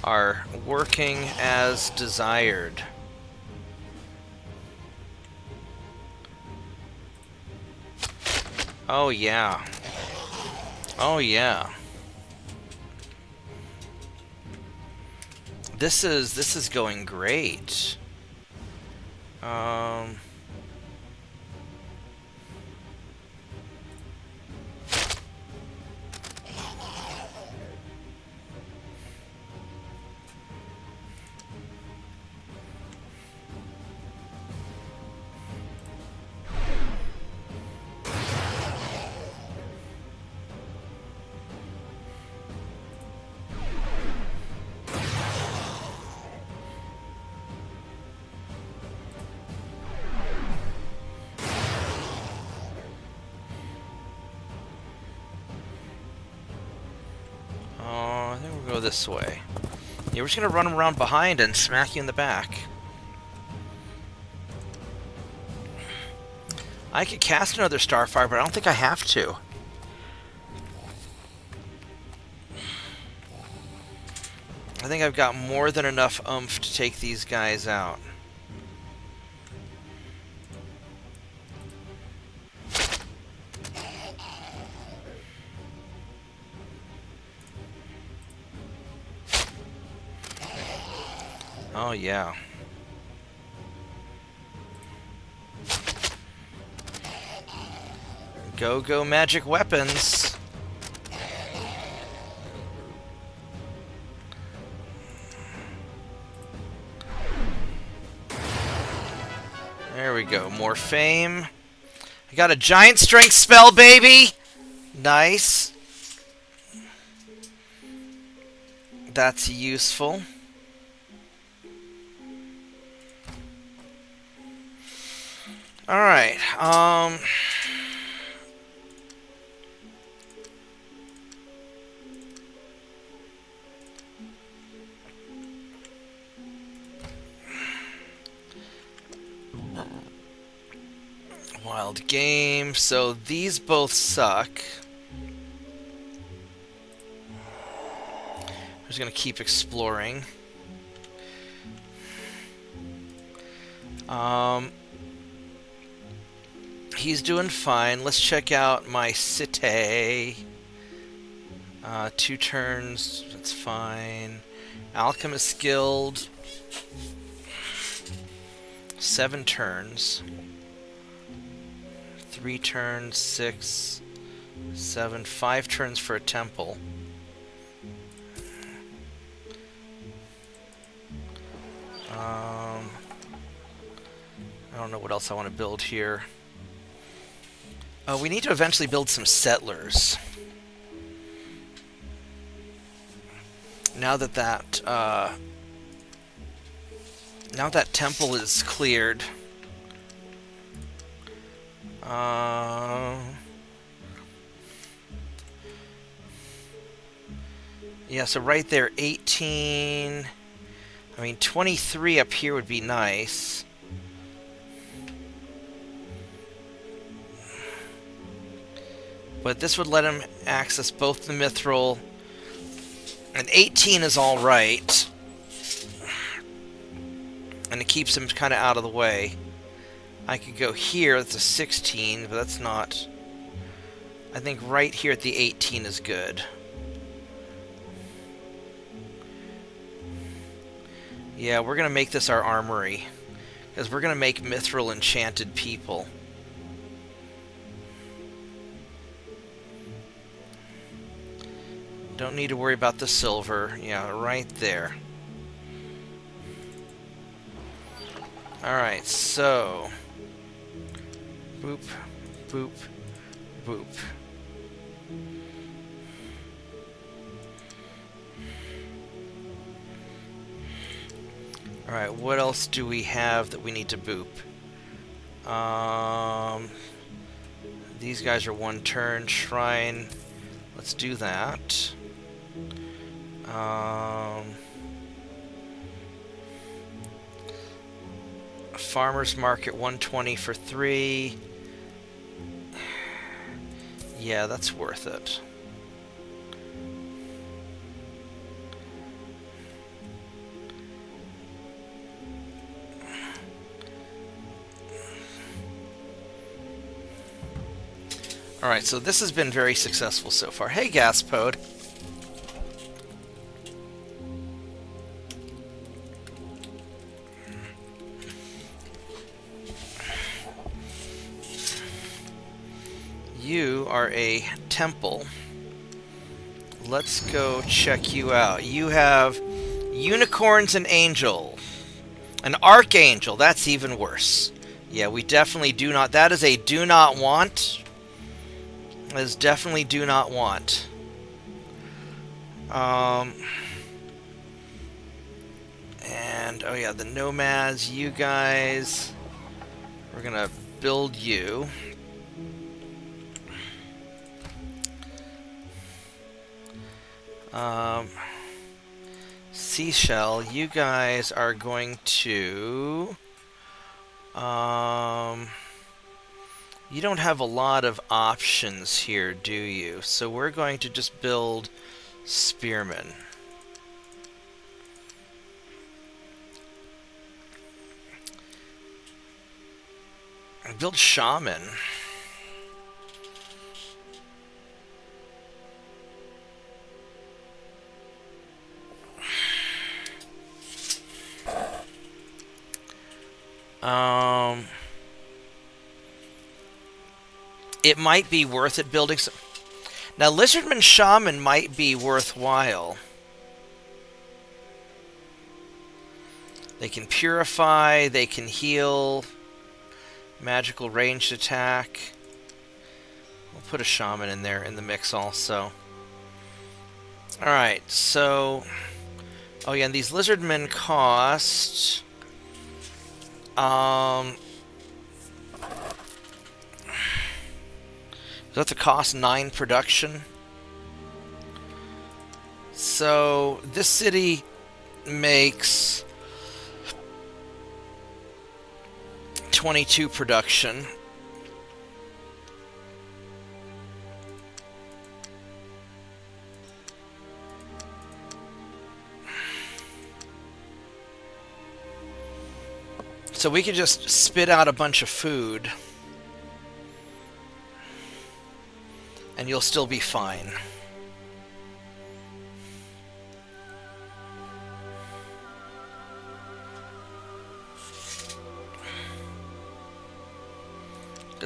are working as desired. Oh yeah. Oh yeah. This is going great. I think we'll go this way. Yeah, we're just gonna run around behind and smack you in the back. I could cast another Starfire, but I don't think I have to. I think I've got more than enough oomph to take these guys out. Oh, yeah. Go magic weapons. There we go. More fame. I got a giant strength spell, baby! Nice. That's useful. Alright, wild game. So these both suck. I'm just gonna keep exploring. He's doing fine. Let's check out my city. 2 turns, that's fine. Alchemist Guild. 7 turns. 3 turns, 6, 7, 5 turns for a temple. I don't know what else I want to build here. We need to eventually build some settlers. Now that temple is cleared. Yeah, so right there, 18... I mean, 23 up here would be nice. But this would let him access both the mithril. And 18 is alright. And it keeps him kind of out of the way. I could go here, that's a 16, but that's not... I think right here at the 18 is good. Yeah, we're going to make this our armory. Because we're going to make mithril enchanted people. Don't need to worry about the silver. Yeah, right there. Alright, so... Boop, boop, boop. Alright, what else do we have that we need to boop? These guys are 1 turn. Shrine. Let's do that. Farmer's Market 120 for 3. Yeah, that's worth it. Alright, so this has been very successful so far. Hey, Gaspode. You are a temple. Let's go check you out. You have unicorns and angel. An archangel. That's even worse. Yeah, we definitely do not... That is a do not want. That is definitely do not want. And, oh yeah, the nomads, you guys. We're gonna build you. Seashell, you guys are going to... You don't have a lot of options here, do you? So we're going to just build spearmen. And build shaman. It might be worth it building some... Now, Lizardman Shaman might be worthwhile. They can purify, they can heal, magical ranged attack. We'll put a Shaman in there in the mix also. Alright, so... Oh yeah, and these Lizardmen cost... That's a cost 9 production. So this city makes 22 production. So we could just spit out a bunch of food. And you'll still be fine.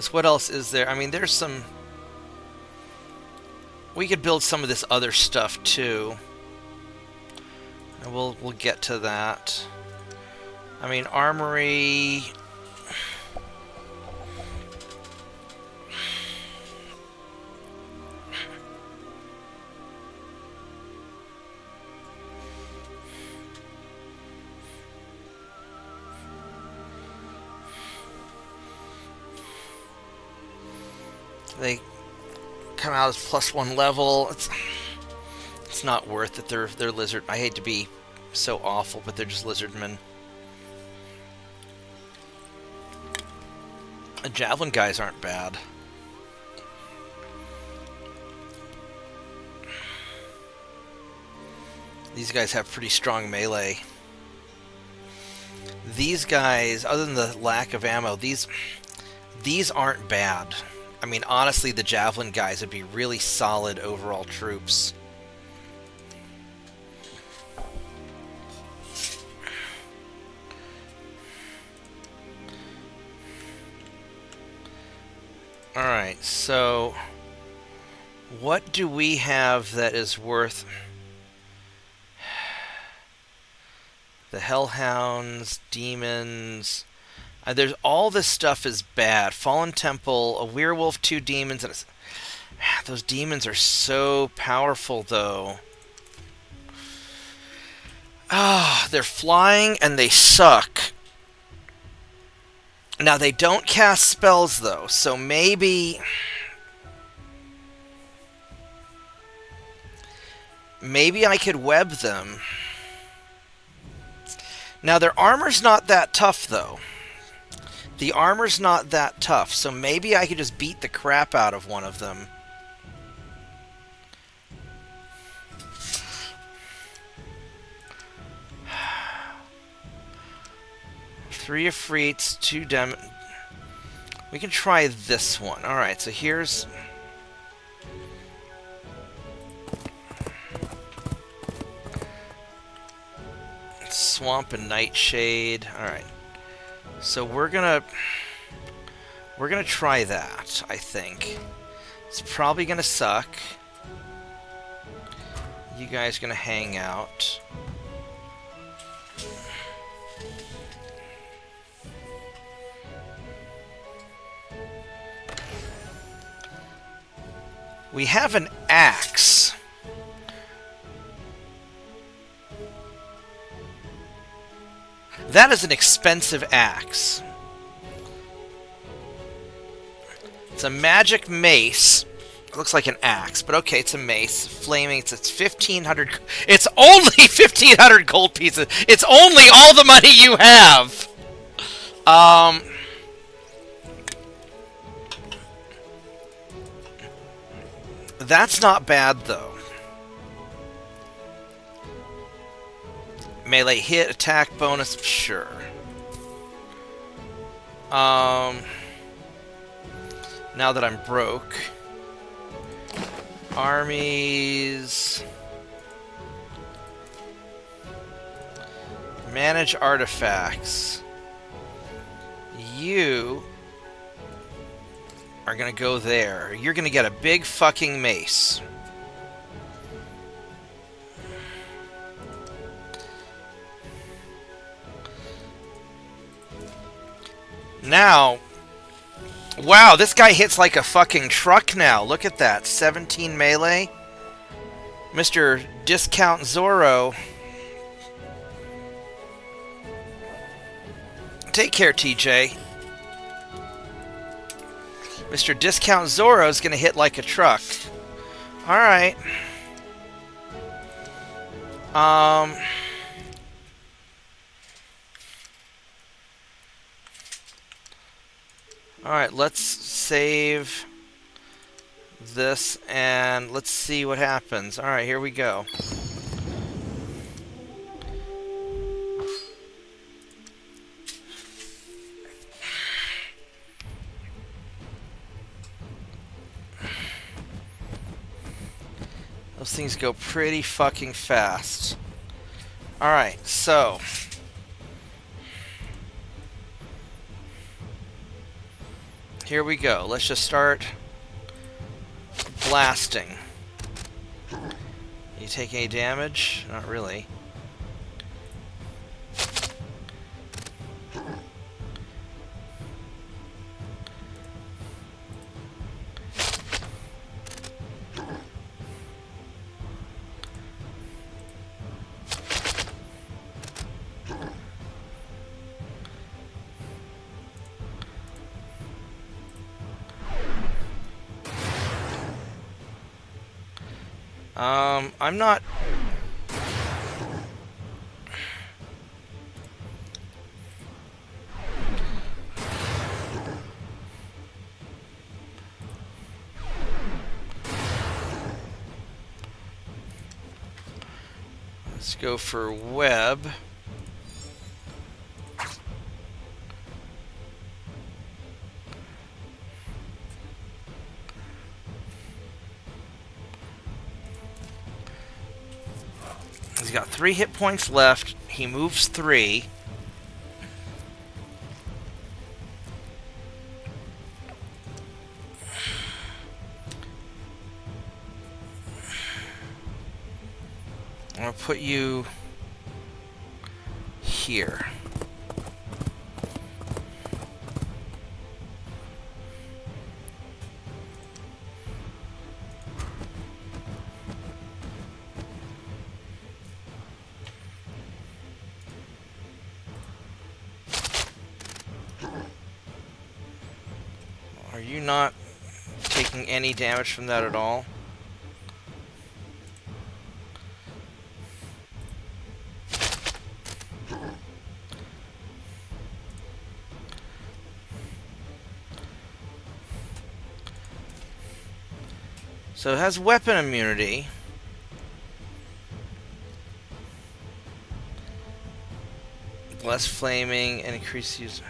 Because what else is there? I mean, there's some... We could build some of this other stuff, too. And we'll get to that. I mean, armory... They come out as +1 level. It's not worth it. They're lizard. I hate to be so awful, but they're just lizardmen. The javelin guys aren't bad. These guys have pretty strong melee. These guys, other than the lack of ammo, these aren't bad. I mean, honestly, the javelin guys would be really solid overall troops. Alright, so what do we have that is worth... The Hellhounds, Demons... there's all this stuff is bad. Fallen Temple, a werewolf, 2 demons, and those demons are so powerful, though. Ah, they're flying and they suck. Now they don't cast spells, though, so maybe I could web them. Now their armor's not that tough, though. The armor's not that tough, so maybe I could just beat the crap out of one of them. Three Ifrits, 2 Dem... We can try this one. Alright, so here's... Swamp and Nightshade. Alright. So we're gonna try that, I think. It's probably gonna suck. You guys gonna hang out. We have an axe. That is an expensive axe. It's a magic mace. It looks like an axe, but okay, it's a mace. Flaming, it's 1,500... It's only 1,500 gold pieces! It's only all the money you have! That's not bad, though. Melee hit, attack bonus, sure. Now that I'm broke. Armies. Manage artifacts. You are gonna go there. You're gonna get a big fucking mace. Now, wow, this guy hits like a fucking truck now. Look at that. 17 melee. Mr. Discount Zorro. Take care, TJ. Mr. Discount Zorro's gonna hit like a truck. Alright. Alright, let's save this and let's see what happens. Alright, here we go. Those things go pretty fucking fast. Alright, so... here we go. Let's just start blasting. You take any damage? Not really. I'm not... Let's go for web. He's got 3 hit points left. He moves 3. I'm going to put you here. Are you not taking any damage from that at all? So it has weapon immunity. Less flaming and increased use.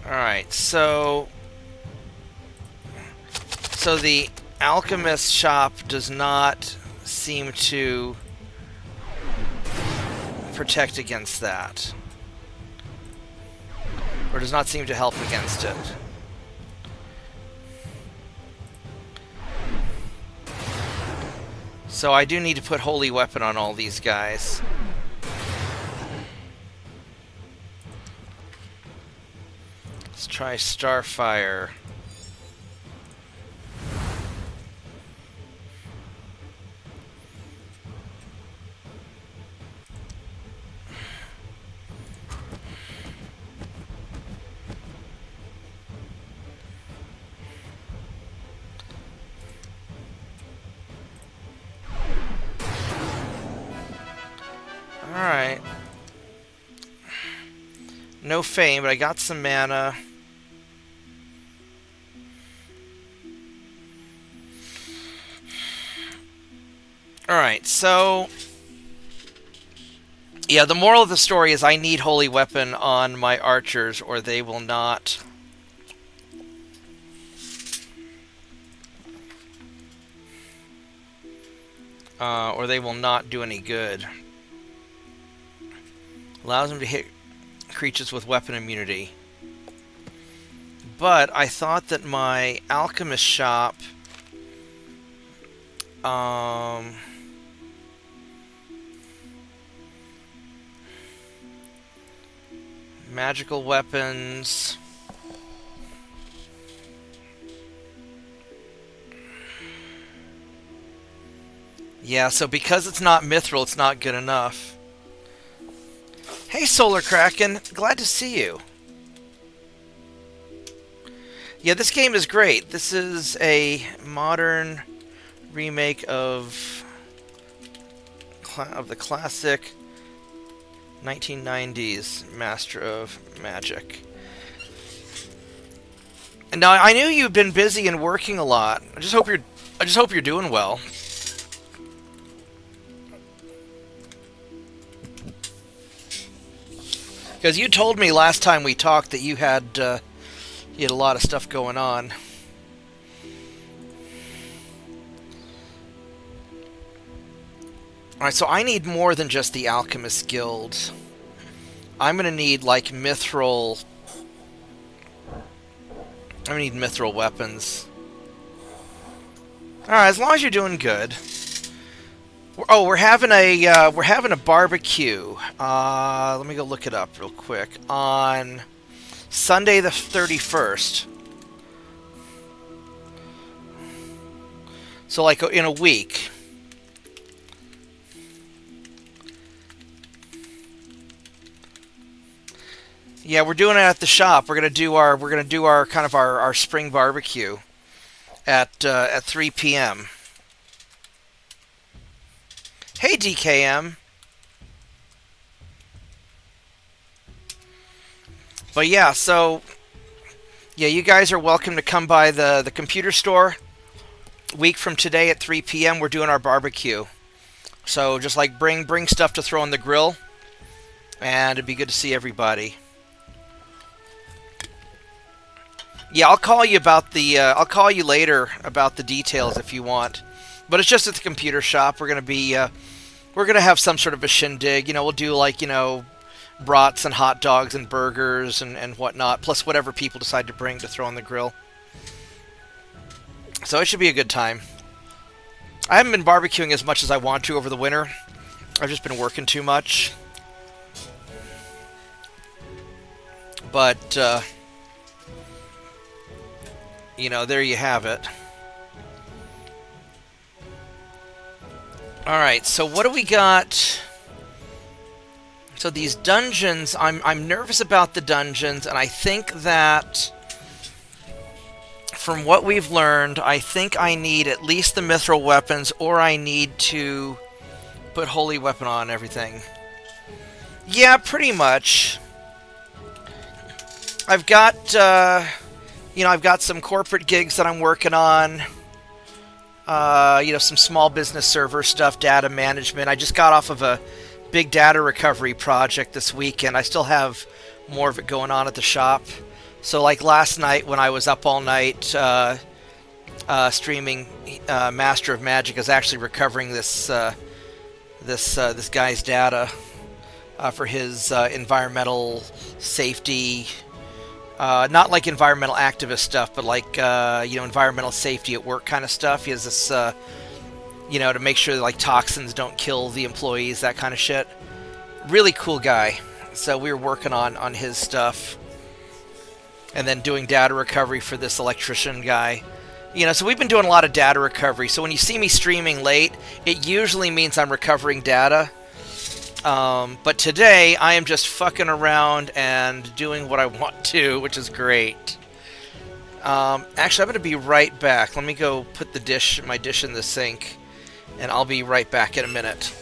Alright, so the alchemist shop does not seem to protect against that. Or does not seem to help against it. So I do need to put holy weapon on all these guys. Let's try Starfire. Alright. No fame, but I got some mana. Alright, so... yeah, the moral of the story is I need holy weapon on my archers, or they will not... or they will not do any good. Allows them to hit creatures with weapon immunity. But I thought that my alchemist shop... magical weapons... yeah, so because it's not mithril, it's not good enough. Hey, Solar Kraken! Glad to see you. Yeah, this game is great. This is a modern remake of the classic 1990s Master of Magic. And now I knew you've been busy and working a lot. I just hope you're doing well. Because you told me last time we talked that you had a lot of stuff going on. Alright, so I need more than just the Alchemist Guild. I'm gonna need like mithril. I'm gonna need mithril weapons. All right, as long as you're doing good. Oh, we're having a barbecue. Let me go look it up real quick. On Sunday the 31st. So like in a week. Yeah, we're doing it at the shop. We're gonna do our kind of our spring barbecue at 3 p.m. Hey DKM. But yeah, so yeah, you guys are welcome to come by the computer store. Week from today at 3 p.m. we're doing our barbecue. So just like bring stuff to throw on the grill, and it'd be good to see everybody. Yeah, I'll call you about the. I'll call you later about the details if you want. But it's just at the computer shop. We're gonna have some sort of a shindig. We'll do like brats and hot dogs and burgers and whatnot, plus whatever people decide to bring to throw on the grill. So it should be a good time. I haven't been barbecuing as much as I want to over the winter. I've just been working too much. But, there you have it. Alright, so what do we got? So these dungeons, I'm nervous about the dungeons, and I think that from what we've learned, I think I need at least the mithril weapons, or I need to put holy weapon on everything. Yeah, pretty much. I've got, I've got some corporate gigs that I'm working on. Some small business server stuff, data management. I just got off of a big data recovery project this weekend. I still have more of it going on at the shop. So like last night when I was up all night streaming Master of Magic, I was actually recovering this guy's data for his environmental safety, not like environmental activist stuff, but like environmental safety at work kind of stuff. He has this to make sure that like toxins don't kill the employees, that kind of shit. Really cool guy. So we were working on his stuff. And then doing data recovery for this electrician guy. So we've been doing a lot of data recovery. So when you see me streaming late, it usually means I'm recovering data. But today, I am just fucking around and doing what I want to, which is great. Actually, I'm going to be right back. Let me go put my dish in the sink, and I'll be right back in a minute.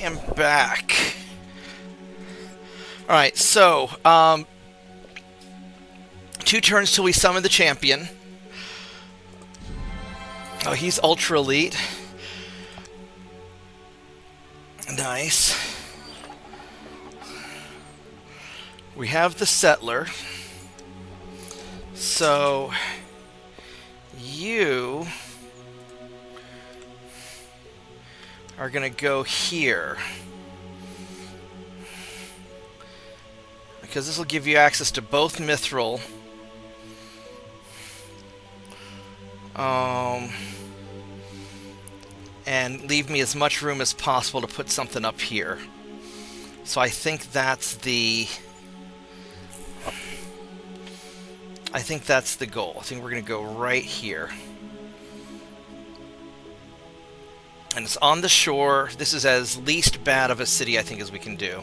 am back. Alright, so, 2 turns till we summon the champion. Oh, he's ultra elite. Nice. We have the settler. So, you are going to go here. Because this will give you access to both Mithril. And leave me as much room as possible to put something up here. So I think that's the... goal. I think we're going to go right here. And it's on the shore. This is as least bad of a city, I think, as we can do.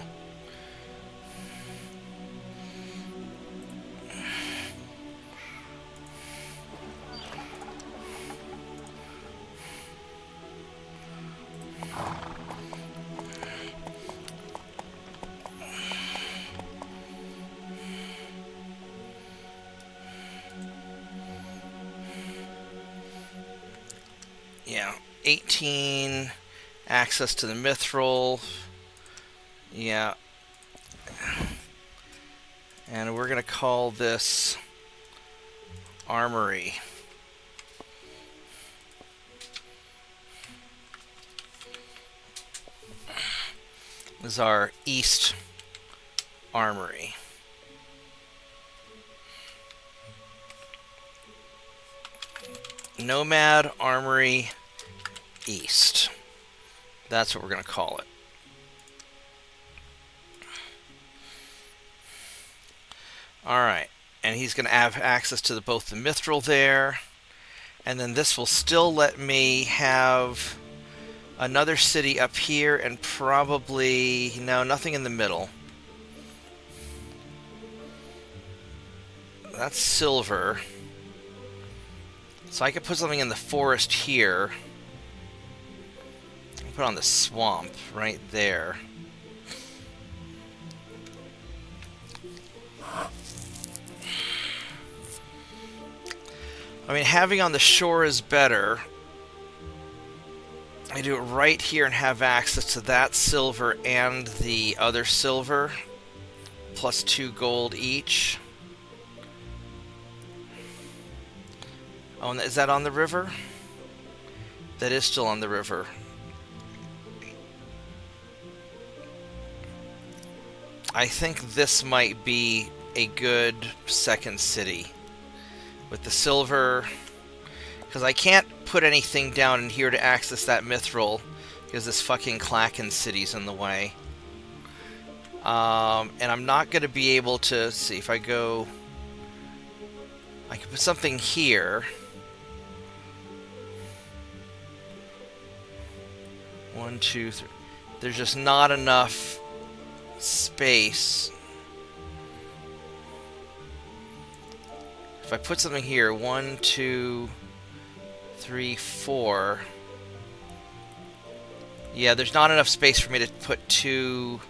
Yeah, 18 access to the Mithril. Yeah. And we're going to call this Armory. This is our East Armory. Nomad Armory East. That's what we're going to call it. Alright. And he's going to have access to both the Mithril there. And then this will still let me have another city up here and probably... No, nothing in the middle. That's silver. So I could put something in the forest here. Put on the swamp right there. I mean, having on the shore is better. I do it right here and have access to that silver and the other silver. Plus 2 gold each. Oh, and is that on the river? That is still on the river. I think this might be a good second city. With the silver... Because I can't put anything down in here to access that Mithril. Because this fucking Klaken city's in the way. And I'm not going to be able to... See, if I go... I can put something here... 1, 2, 3. There's just not enough space. If I put something here, 1, 2, 3, 4. Yeah, there's not enough space for me to put 2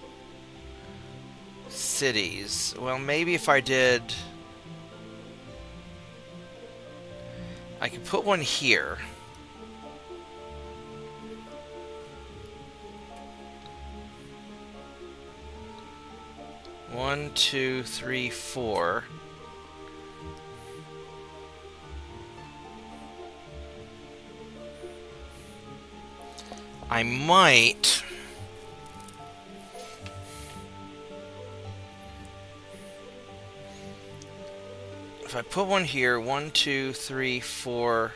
cities. Well, maybe if I did... I could put one here. One, 2, 3, 4. I might... If I put one here, 1, 2, 3, 4,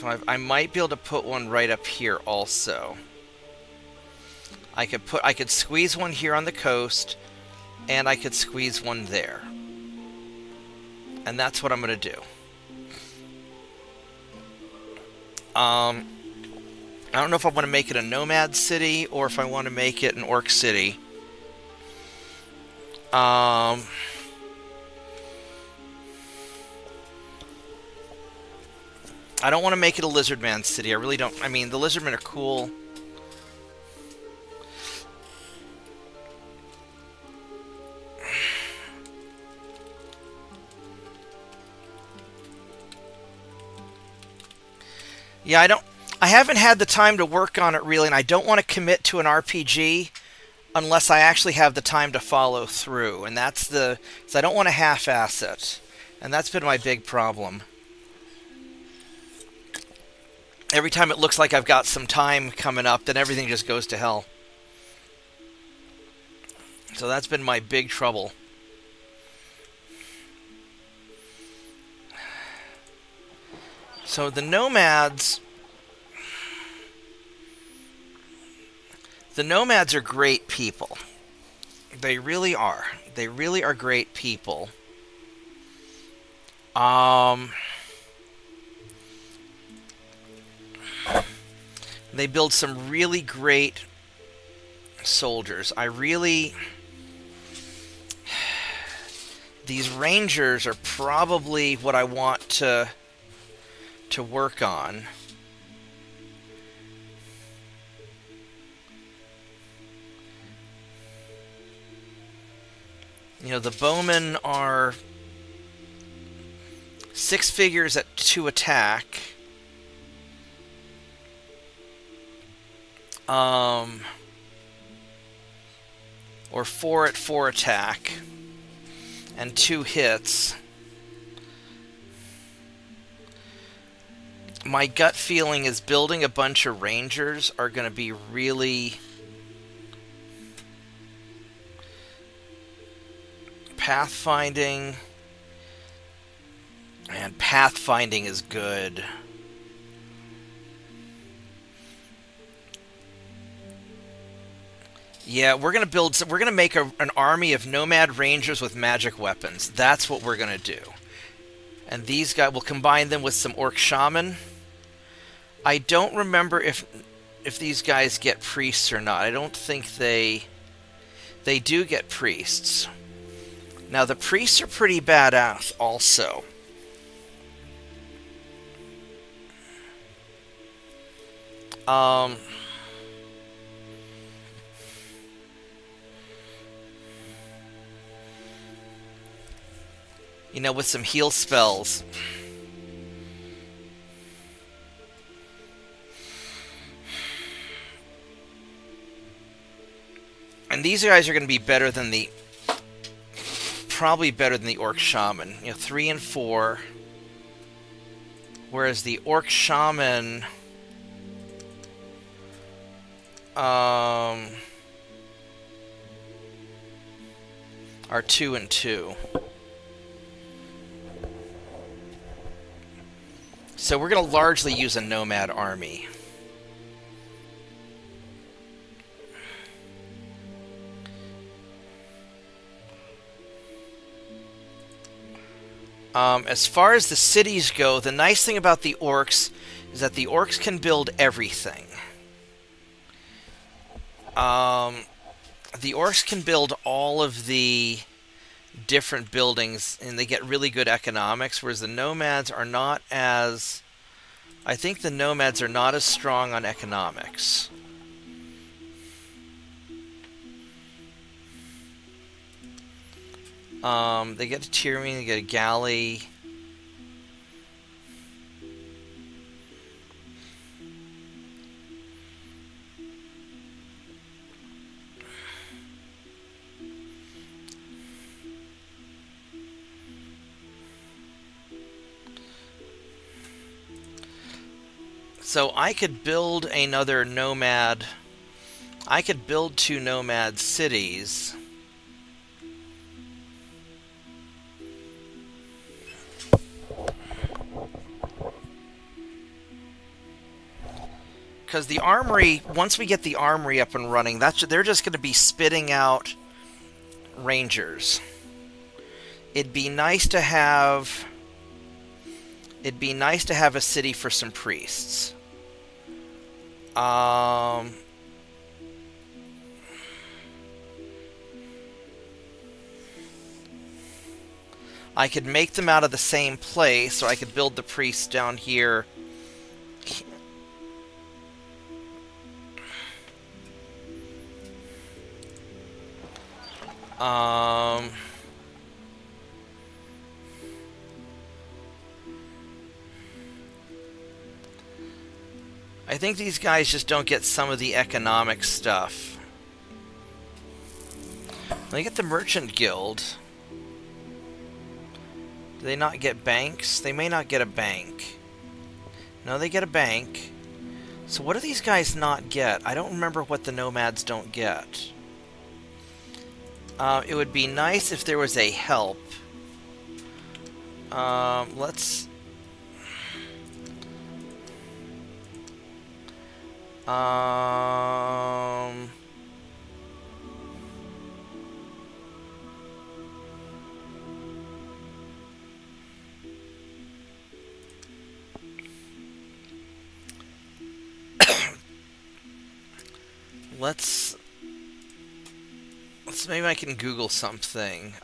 5, I might be able to put one right up here also. I could squeeze one here on the coast, and I could squeeze one there. And that's what I'm going to do. I don't know if I want to make it a nomad city, or if I want to make it an orc city. I don't want to make it a lizardman city. I really don't. I mean, the lizardmen are cool. Yeah, I haven't had the time to work on it really, and I don't want to commit to an RPG unless I actually have the time to follow through. And so I don't want to half-ass it. And that's been my big problem. Every time it looks like I've got some time coming up, then everything just goes to hell. So that's been my big trouble. So the nomads are great people. They really are. They really are great people. They build some really great soldiers. These rangers are probably what I want to work on. You know, the bowmen are 6 figures at 2 attack. Or 4 at 4 attack. And 2 hits. My gut feeling is building a bunch of rangers are going to be really... Pathfinding. And pathfinding is good. Yeah, we're gonna make an army of nomad rangers with magic weapons. That's what we're gonna do. And these guys, we'll combine them with some orc shaman. I don't remember if these guys get priests or not. I don't think they do get priests. Now the priests are pretty badass also. You know, with some heal spells. And these guys are going to be better than the... Probably better than the Orc Shaman. You know, 3 and 4. Whereas the Orc Shaman... are 2 and 2. So we're going to largely use a nomad army. As far as the cities go, the nice thing about the orcs is that the orcs can build everything. The orcs can build all of the different buildings, and they get really good economics, whereas the nomads are not as... I think the nomads are not as strong on economics. They get a Tyrian, they get a galley. So I could build another nomad. I could build 2 nomad cities. Because the armory, once we get the armory up and running, they're just going to be spitting out rangers. It'd be nice to have a city for some priests. I could make them out of the same place, or I could build the priests down here. I think these guys just don't get some of the economic stuff. They get the Merchant Guild. Do they not get banks? They may not get a bank. No, they get a bank. So what do these guys not get? I don't remember what the nomads don't get. It would be nice if there was a help. Let's... let's maybe I can Google something.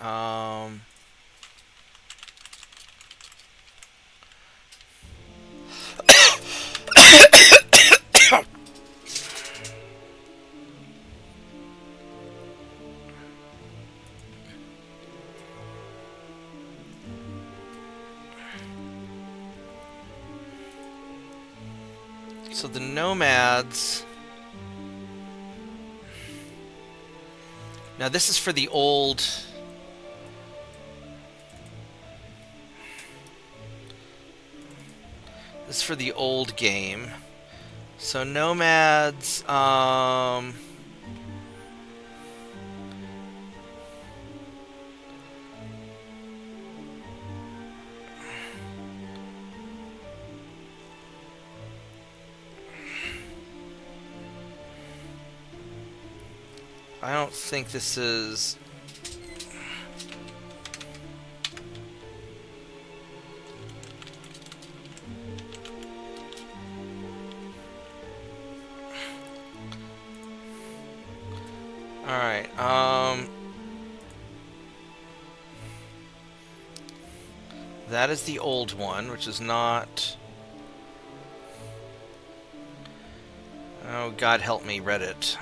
So the nomads... Now this is for the old... This is for the old game. So nomads... I don't think this is... Alright, that is the old one, which is not... Oh, God help me, Reddit.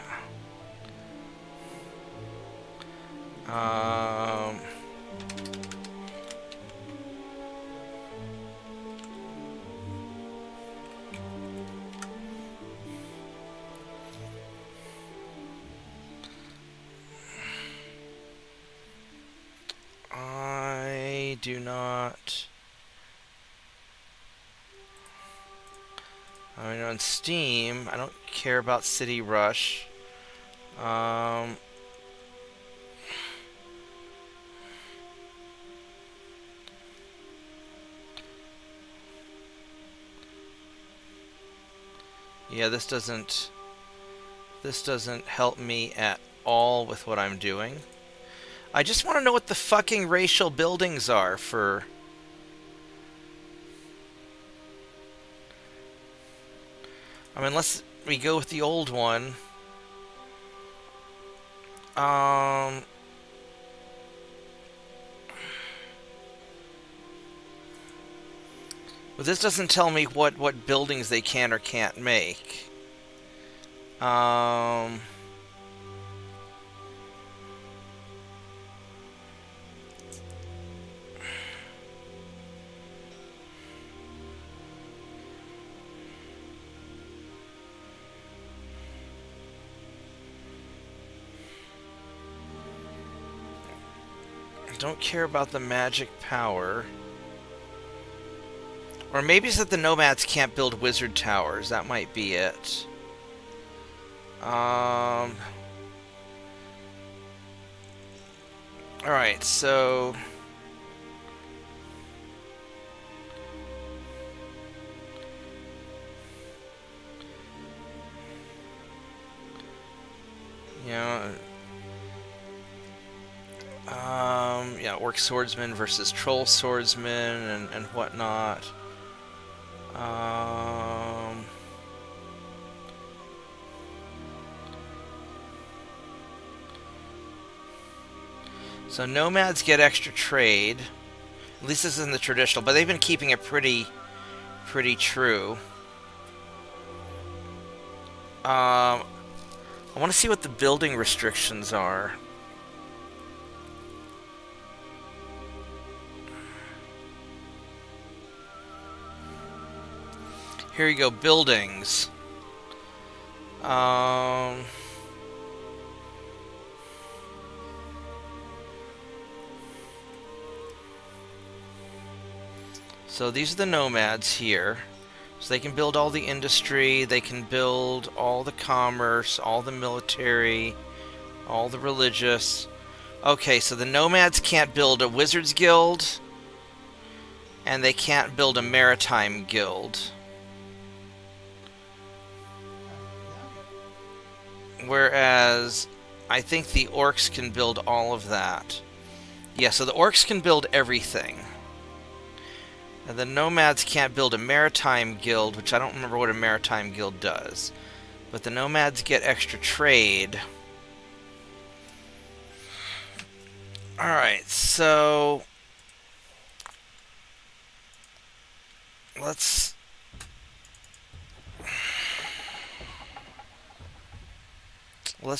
I do not... I mean, on Steam, I don't care about City Rush. Yeah, this doesn't help me at all with what I'm doing. I just want to know what the fucking racial buildings are for... I mean, unless we go with the old one. But this doesn't tell me what buildings they can or can't make. I don't care about the magic power. Or maybe it's that the nomads can't build wizard towers. That might be it. Alright, so... Yeah, yeah, orc swordsman versus troll swordsman and whatnot. So nomads get extra trade. At least this isn't the traditional, but they've been keeping it pretty true. I want to see what the building restrictions are. Here you go, buildings. Um, so these are the nomads here. So they can build all the industry, they can build all the commerce, all the military, all the religious. Okay, so the nomads can't build a wizard's guild, and they can't build a maritime guild. Whereas, I think the orcs can build all of that. Yeah, so the orcs can build everything. And the nomads can't build a maritime guild, which I don't remember what a maritime guild does. But the nomads get extra trade. Alright, so let's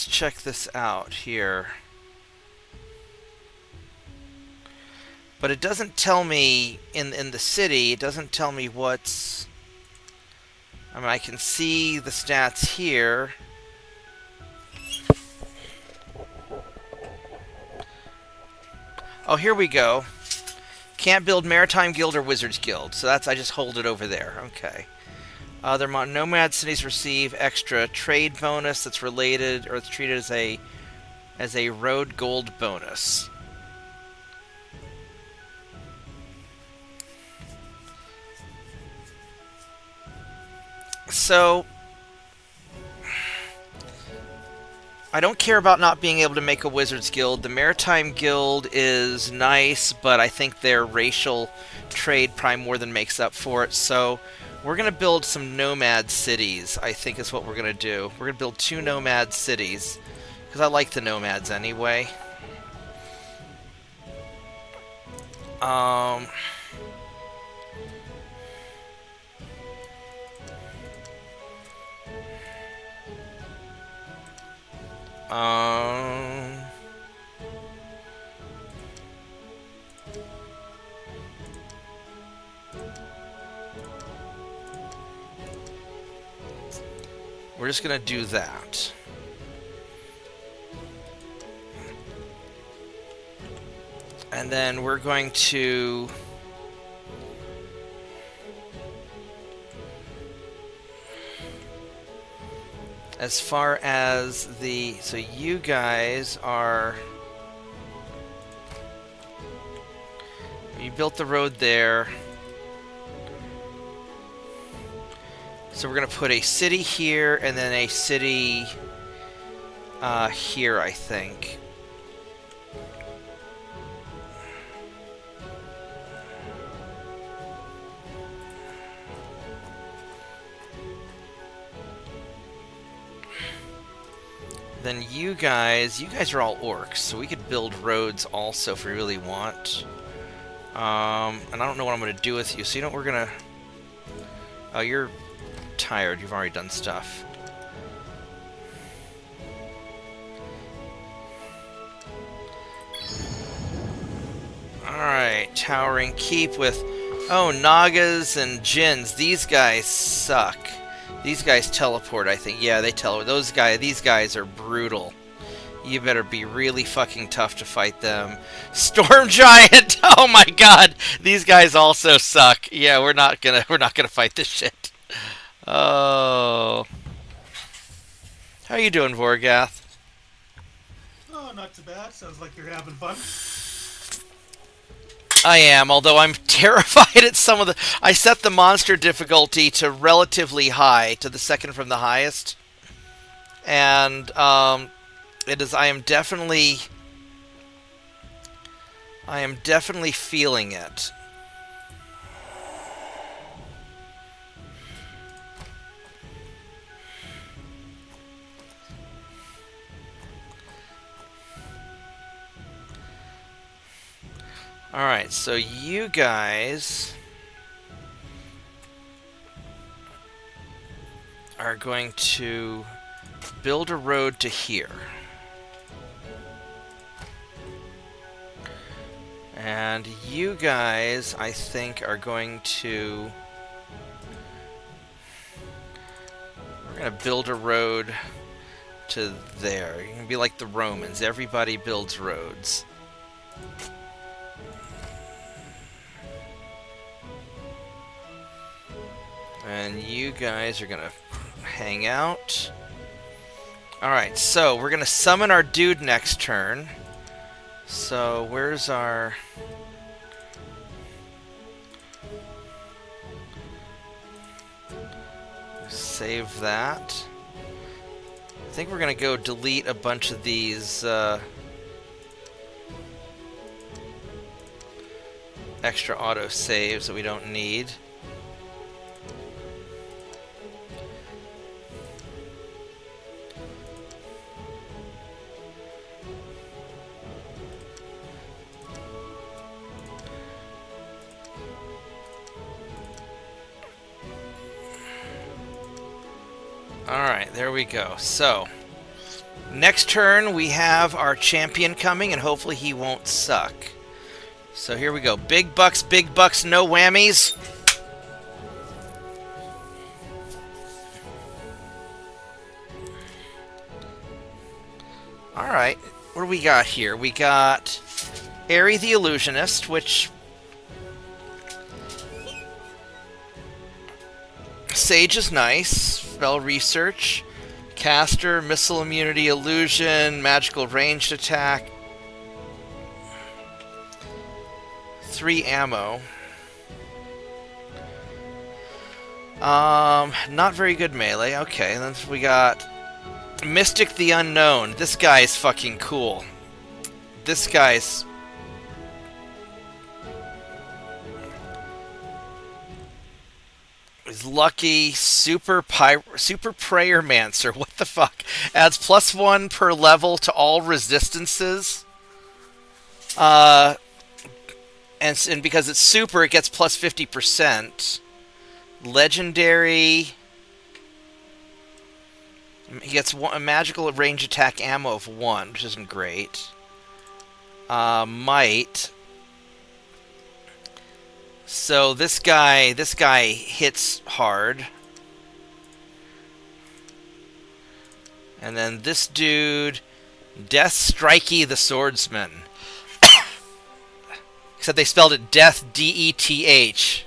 check this out here. But it doesn't tell me in the city, it doesn't tell me what's... I mean, I can see the stats here. Oh, here we go. Can't build Maritime Guild or Wizards Guild. So that's, I just hold it over there. Okay. Other nomad cities receive extra trade bonus that's related, or it's treated as a road gold bonus. So, I don't care about not being able to make a Wizards Guild. The Maritime Guild is nice, but I think their racial trade probably more than makes up for it. So, we're going to build some nomad cities, I think is what we're going to do. We're going to build 2 nomad cities, because I like the nomads anyway. We're just going to do that. And then we're going to... As far as the... So you guys are... You built the road there. So we're going to put a city here and then a city here, I think. Then you guys are all orcs, so we could build roads also if we really want. And I don't know what I'm going to do with you, so you know what we're going to... Oh, you're tired. You've already done stuff. Alright, Towering Keep with... Oh, Nagas and Djinns. These guys suck. These guys teleport, I think. Yeah, they teleport. These guys are brutal. You better be really fucking tough to fight them. Storm Giant! Oh my god! These guys also suck. Yeah, we're not gonna fight this shit. Oh. How you doing, Vorgath? Oh, not too bad. Sounds like you're having fun. I am, although I'm terrified at some of the... I set the monster difficulty to relatively high, to the second from the highest. And, it is... I am definitely feeling it. Alright, so you guys are going to build a road to here. And you guys, I think, are going to We're gonna build a road to there. You're gonna be like the Romans. Everybody builds roads. And you guys are gonna hang out. Alright, so we're gonna summon our dude next turn. So where's our... Save that. I think we're gonna go delete a bunch of these extra auto saves that we don't need. Alright, there we go. So, next turn we have our champion coming, and hopefully he won't suck. So here we go. Big bucks, no whammies. Alright, what do we got here? We got Airy the Illusionist, which... Sage is nice. Spell Research. Caster, Missile Immunity, Illusion, Magical Ranged Attack. 3 ammo. Not very good melee. Okay, then we got Mystic the Unknown. This guy is fucking cool. This guy's... is lucky. Super Prayermancer. What the fuck? Adds +1 per level to all resistances. And because it's super, it gets plus 50%. Legendary. He gets a magical range attack ammo of 1, which isn't great. Might. So this guy hits hard. And then this dude, Death Strikey the Swordsman. Except they spelled it Death, D-E-T-H.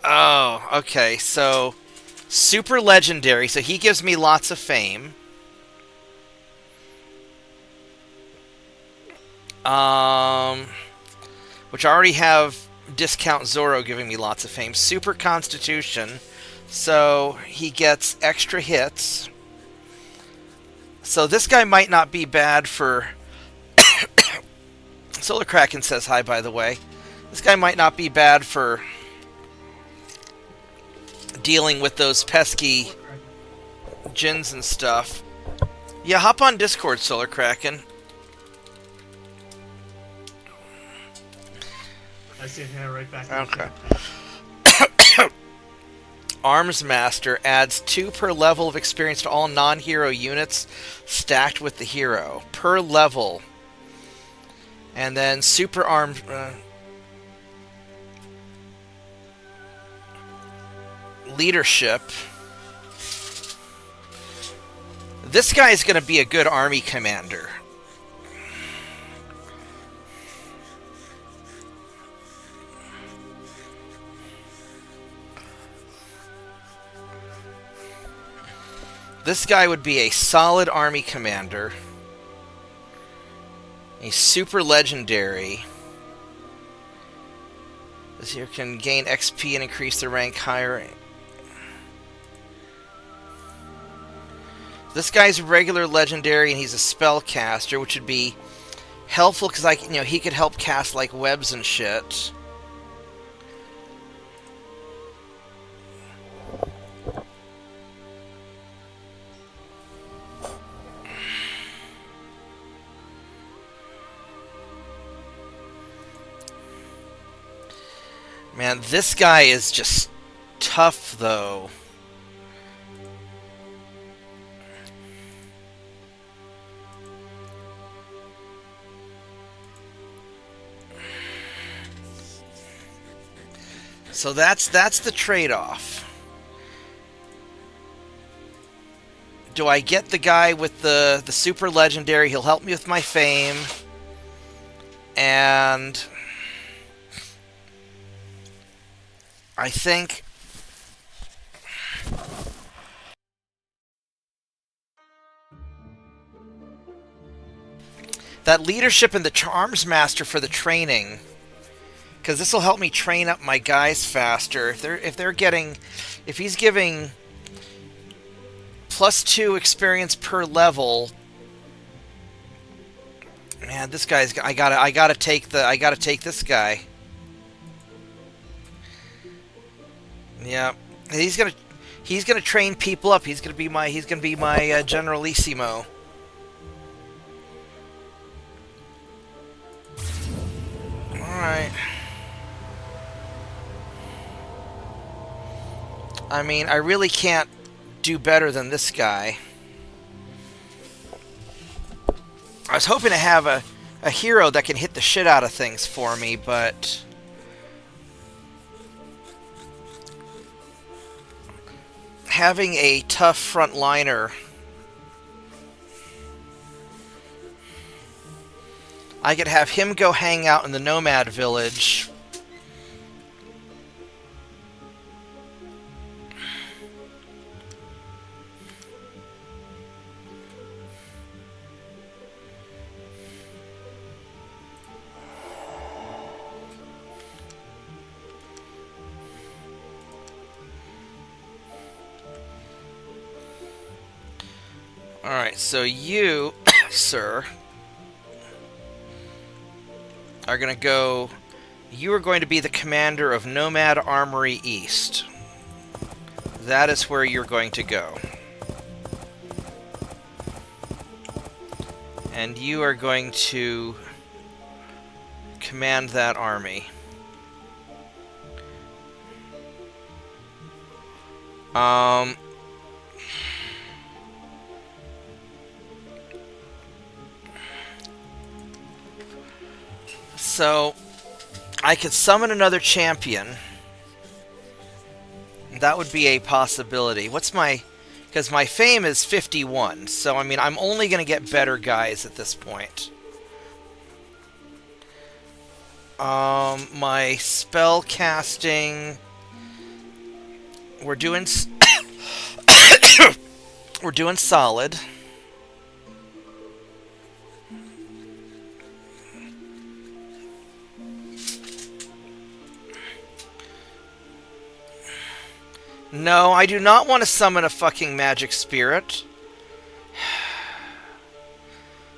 Oh, okay, so super legendary, so he gives me lots of fame. Which I already have Discount Zorro giving me lots of fame. Super Constitution, so he gets extra hits. So this guy might not be bad for... Solar Kraken says hi, by the way. This guy might not be bad for dealing with those pesky djinns and stuff. Yeah, hop on Discord, Solar Kraken. I see him right back. Okay. Arms Master adds 2 per level of experience to all non-hero units stacked with the hero. Per level. And then Super Arm... Leadership. This guy is going to be a good army commander. This guy would be a solid army commander. A super legendary. This here can gain XP and increase the rank higher. This guy's a regular legendary and he's a spellcaster, which would be helpful because he could help cast like webs and shit. Man, this guy is just tough, though. So that's the trade-off. Do I get the guy with the super legendary? He'll help me with my fame. And I think that leadership and the Charms Master for the training, because this will help me train up my guys faster. If he's giving +2 experience per level, man, this guy's I gotta take this guy. Yeah, he's gonna train people up. He's gonna be my Generalissimo. All right. I mean, I really can't do better than this guy. I was hoping to have a hero that can hit the shit out of things for me, but having a tough frontliner, I could have him go hang out in the Nomad Village. Alright, so you, sir, are going to go... You are going to be the commander of Nomad Armory East. That is where you're going to go. And you are going to command that army. So, I could summon another champion. That would be a possibility. What's my... Because my fame is 51, so I mean, I'm only going to get better guys at this point. My spell casting... We're doing... We're doing solid. No, I do not want to summon a fucking magic spirit.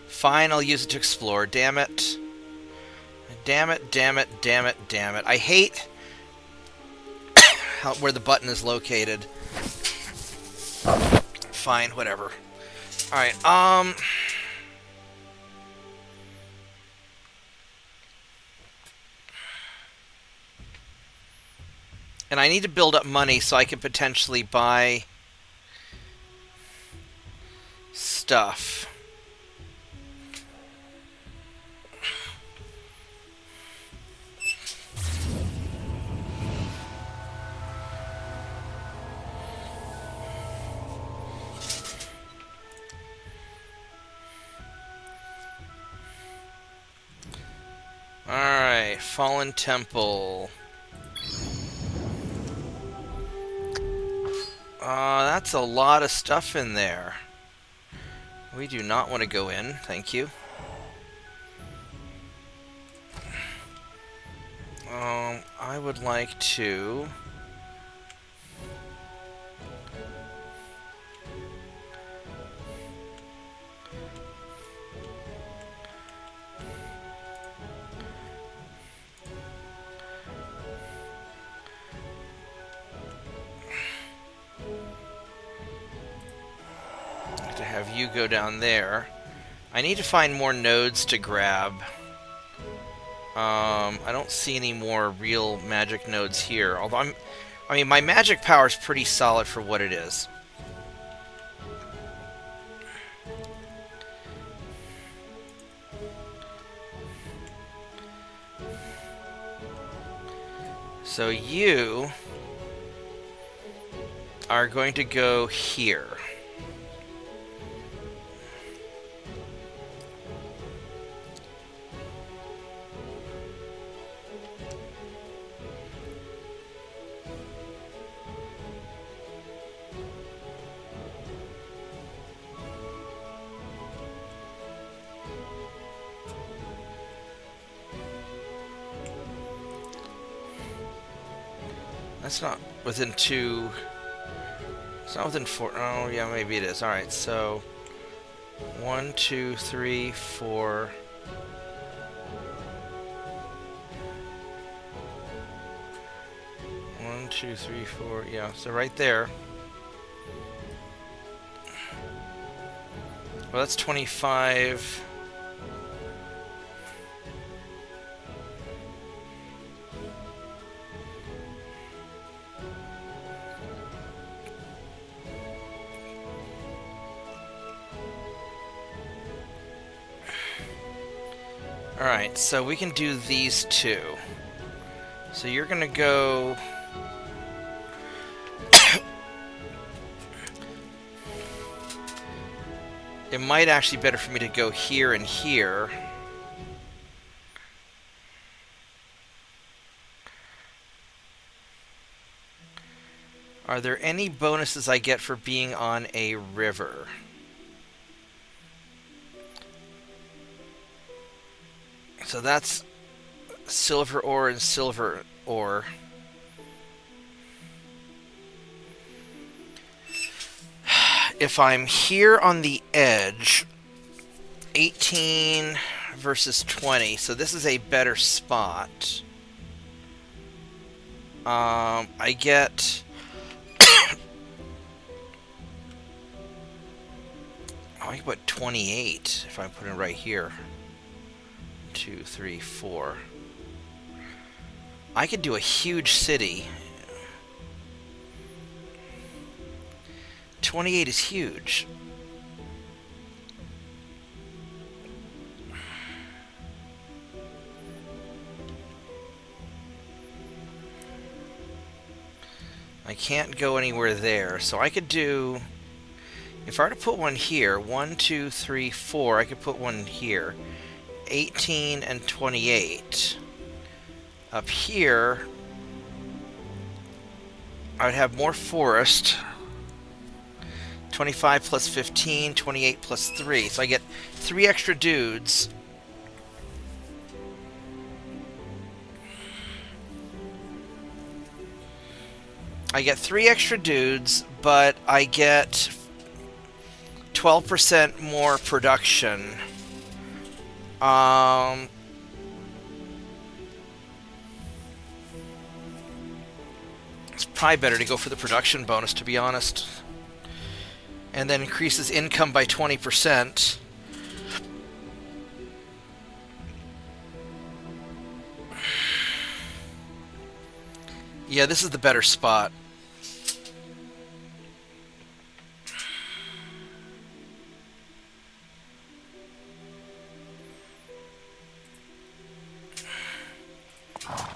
Fine, I'll use it to explore. Damn it. Damn it, damn it, damn it, damn it. I hate where the button is located. Fine, whatever. Alright, and I need to build up money so I can potentially buy stuff. Alright, Fallen Temple. That's a lot of stuff in there. We do not want to go in, thank you. I would like to... have you go down there. I need to find more nodes to grab. I don't see any more real magic nodes here. Although I mean, my magic power is pretty solid for what it is. So you are going to go here. That's not within 2. It's not within 4. Oh, yeah, maybe it is. Alright, so 1, 2, 3, 4. One, 2, 3, 4. Yeah, so right there. Well, that's 25. Alright, so we can do these two. So you're gonna go... It might actually be better for me to go here and here. Are there any bonuses I get for being on a river? So that's silver ore and silver ore. If I'm here on the edge, 18 versus 20, so this is a better spot. I get... I can put 28 if I put it right here. 2, 3, 4. I could do a huge city. 28 is huge. I can't go anywhere there, so I could do... If I were to put one here, 1, 2, 3, 4, I could put one here. 18 and 28. Up here, I would have more forest. 25 plus 15, 28 plus 3. So I get 3 extra dudes. I get 3 extra dudes, but I get 12% more production. It's probably better to go for the production bonus, to be honest. And then increases income by 20%. Yeah, this is the better spot.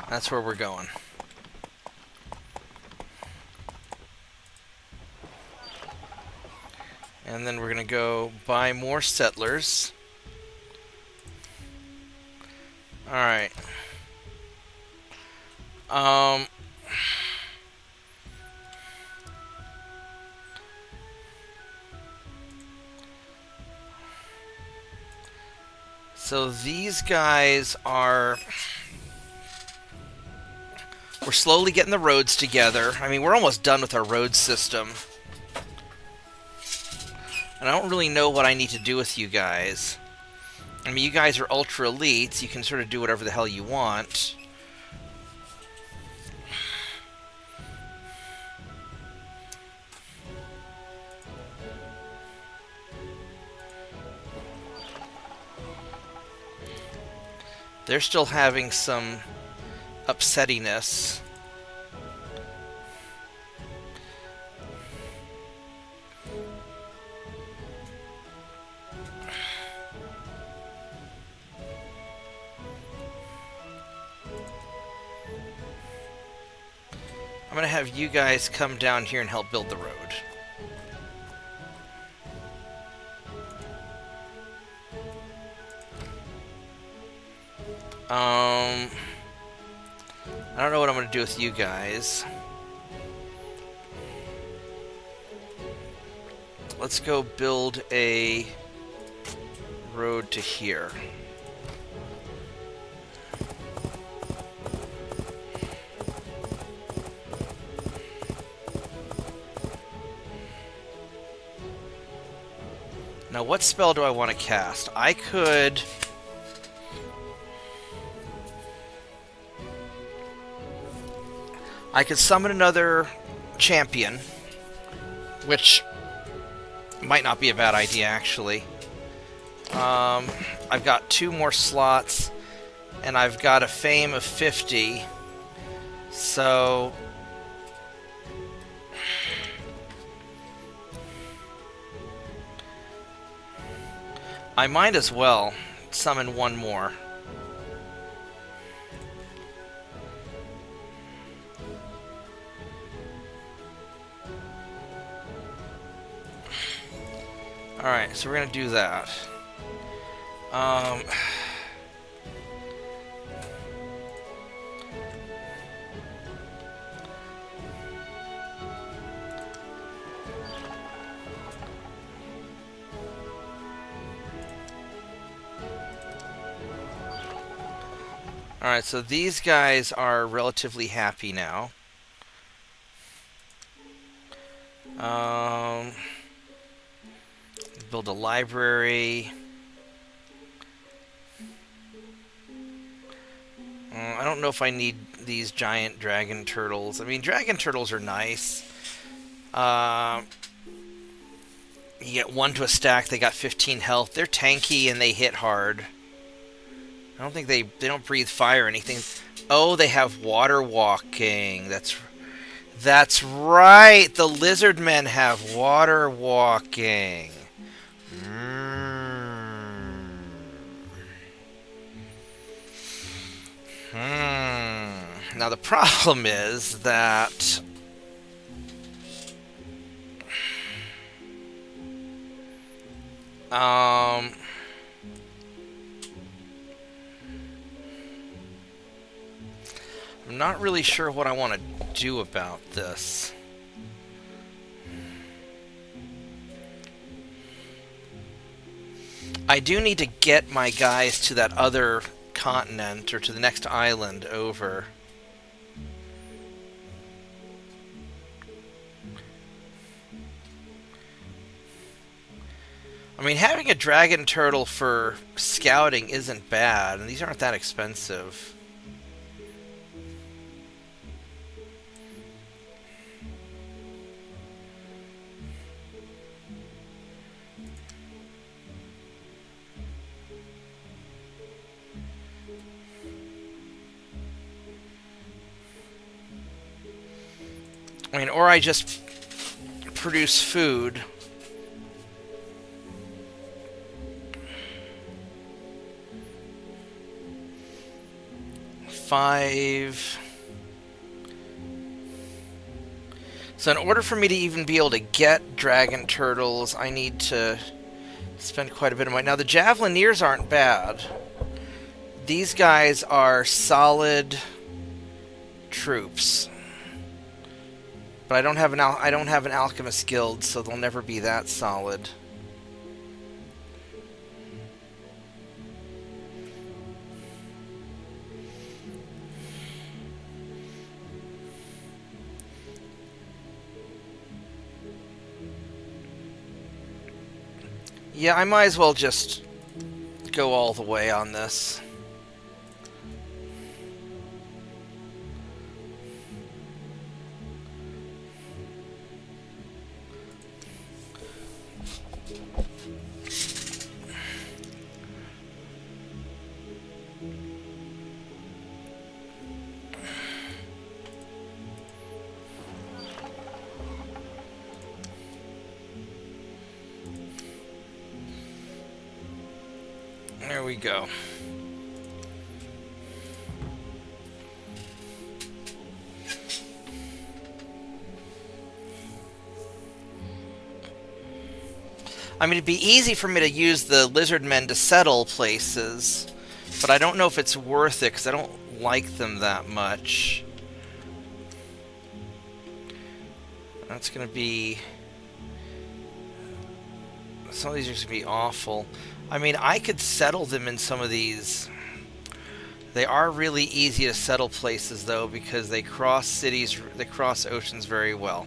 That's where we're going. And then we're going to go buy more settlers. Alright. So these guys are... We're slowly getting the roads together. I mean, we're almost done with our road system. And I don't really know what I need to do with you guys. I mean, you guys are ultra elites. You can sort of do whatever the hell you want. They're still having some upsettiness. I'm going to have you guys come down here and help build the road. I don't know what I'm going to do with you guys. Let's go build a road to here. Now, what spell do I want to cast? I could... summon another champion, which might not be a bad idea, actually. I've got 2 more slots, and I've got a fame of 50, so... I might as well summon 1 more. Alright, so we're going to do that. Alright, so these guys are relatively happy now. Build a library. I don't know if I need these giant dragon turtles. I mean, dragon turtles are nice. You get 1 to a stack. They got 15 health. They're tanky and they hit hard. I don't think they don't breathe fire or anything. Oh, they have water walking. That's right. The lizard men have water walking. Now the problem is that I'm not really sure what I want to do about this. I do need to get my guys to that other continent, or to the next island over. I mean, having a dragon turtle for scouting isn't bad, and these aren't that expensive. I mean, or I just produce food. Five. So in order for me to even be able to get dragon turtles, I need to spend quite a bit of money. Now, the Javelineers aren't bad. These guys are solid troops. But I don't have an alchemist guild, so they'll never be that solid. Yeah, I might as well just go all the way on this. There we go. I mean, it'd be easy for me to use the lizard men to settle places, but I don't know if it's worth it because I don't like them that much. That's going to be... Some of these are going to be awful. I mean, I could settle them in some of these. They are really easy to settle places, though, because they cross cities, they cross oceans very well.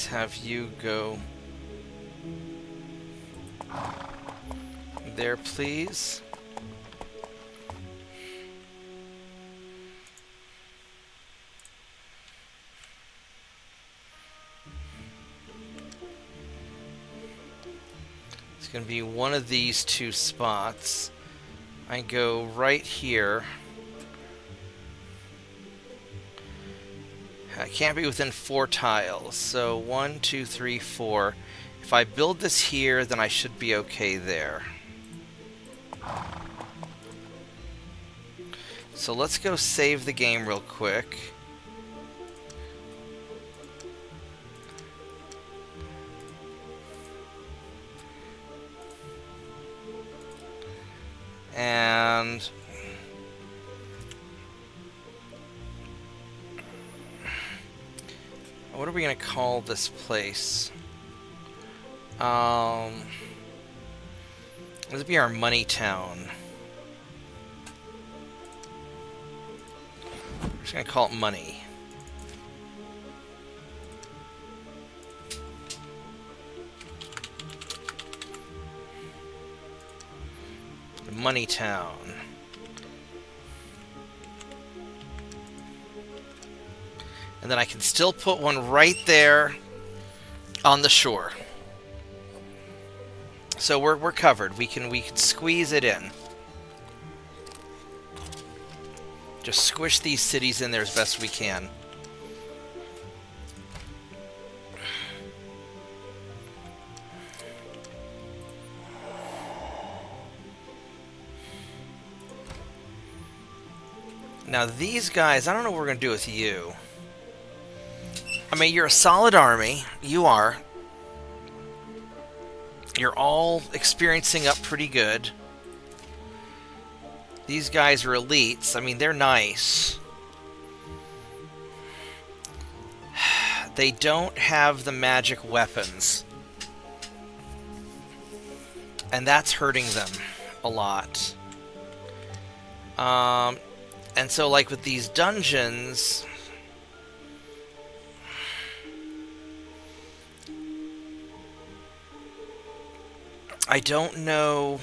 Let's have you go there, please. It's going to be one of these two spots. I go right here. I can't be within 4 tiles. So 1, 2, 3, 4. If I build this here, then I should be okay there. So let's go save the game real quick. And what are we going to call this place? This would be our money town. We're just going to call it money. Money town. And then I can still put one right there on the shore. So we're covered. We can squeeze it in. Just squish these cities in there as best we can. Now these guys, I don't know what we're going to do with you. I mean, you're a solid army. You are. You're all experiencing up pretty good. These guys are elites. I mean, they're nice. They don't have the magic weapons. And that's hurting them a lot. And so, like, with these dungeons, I don't know.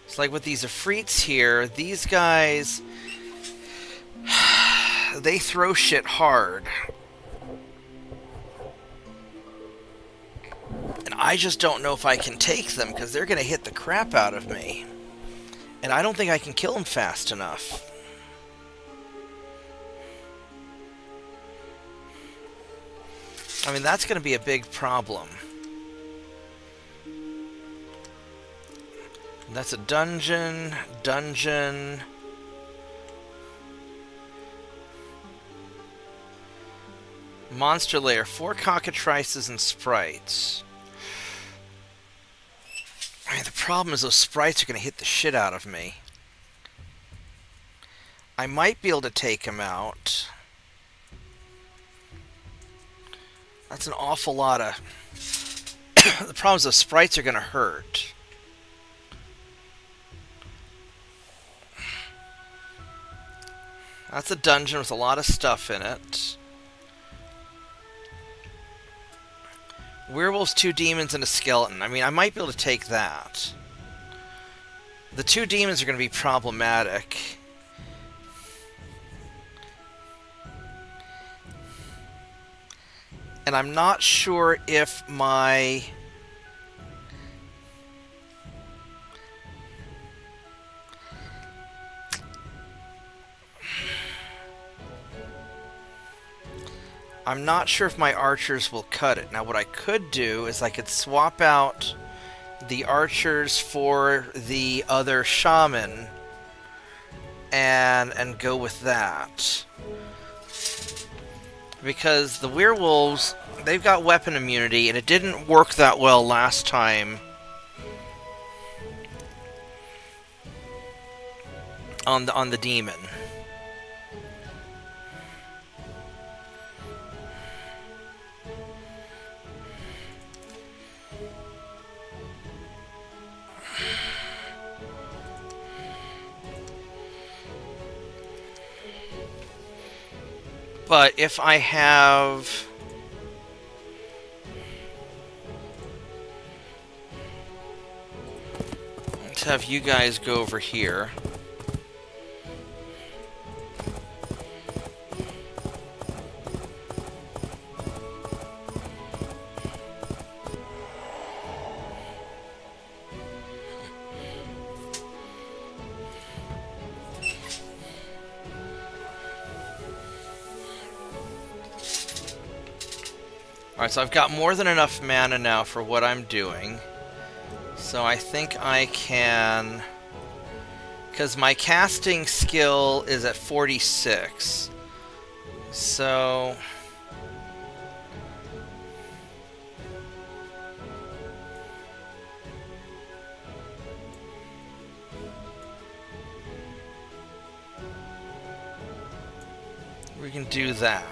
It's like with these Afrits here, these guys, they throw shit hard. And I just don't know if I can take them, because they're going to hit the crap out of me. And I don't think I can kill them fast enough. I mean, that's going to be a big problem. That's a dungeon. Monster lair, 4 cockatrices and sprites. I mean, the problem is those sprites are going to hit the shit out of me. I might be able to take them out. That's an awful lot of... The problem is those sprites are going to hurt. That's a dungeon with a lot of stuff in it. Werewolves, 2 demons, and a skeleton. I mean, I might be able to take that. The 2 demons are going to be problematic. And I'm not sure if my... I'm not sure if my archers will cut it. Now, what I could do is I could swap out the archers for the other shaman and go with that. Because the werewolves, they've got weapon immunity, and it didn't work that well last time on the demon. But if I have... have you guys go over here. Alright, so I've got more than enough mana now for what I'm doing. So I think I can... Because my casting skill is at 46. So... we can do that.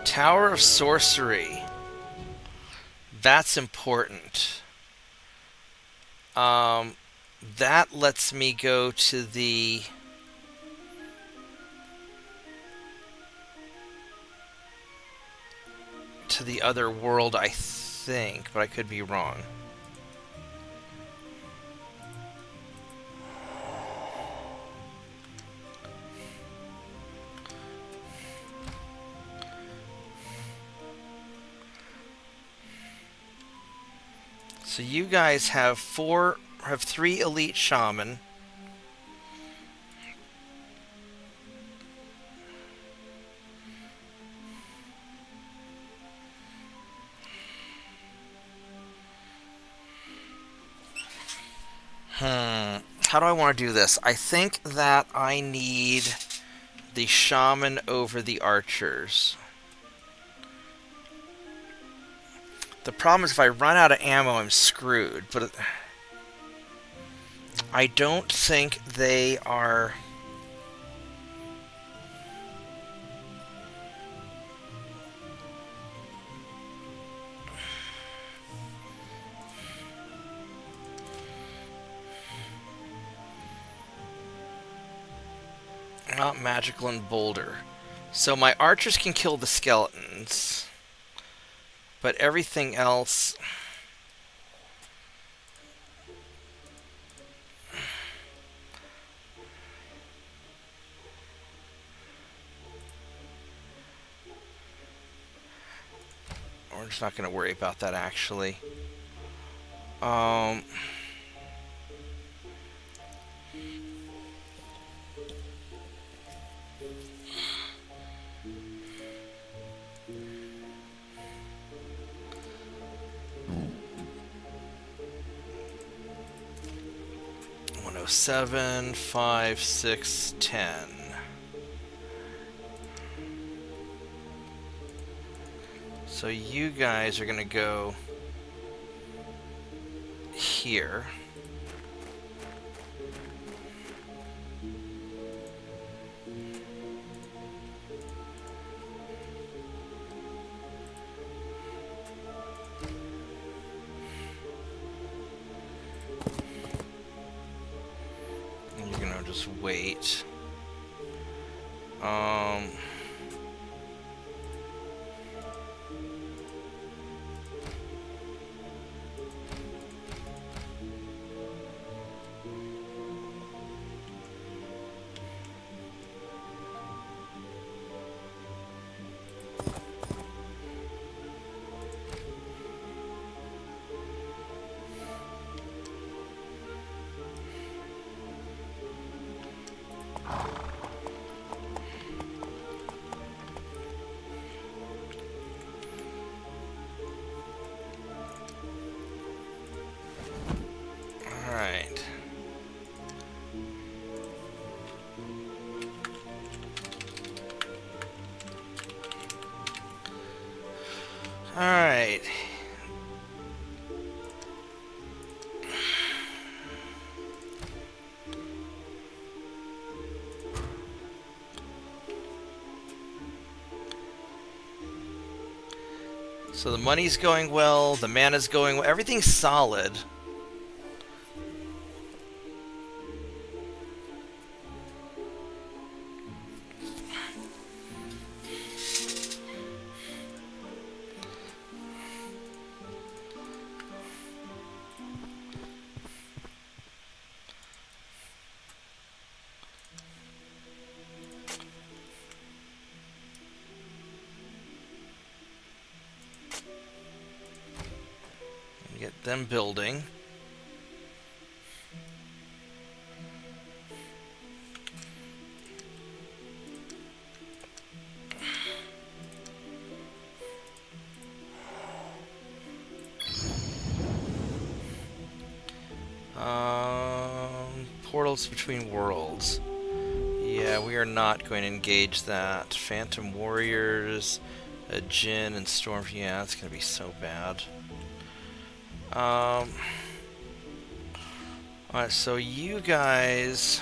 Tower of Sorcery. That's important. That lets me go to the... to the other world, I think, but I could be wrong. So you guys have three elite shaman. How do I want to do this? I think that I need the shaman over the archers. The problem is if I run out of ammo, I'm screwed. But I don't think they are... not magical and boulder. So my archers can kill the skeletons. But everything else... we're just not going to worry about that, actually. 7, 5, 6, 10. So you guys are going to go here. Just wait. Alright. Alright. So the money's going well, the mana's going well, everything's solid. Get them building. Portals between worlds. Yeah, we are not going to engage that. Phantom Warriors, a Jinn, and Storm. Yeah, that's going to be so bad. Alright, so you guys...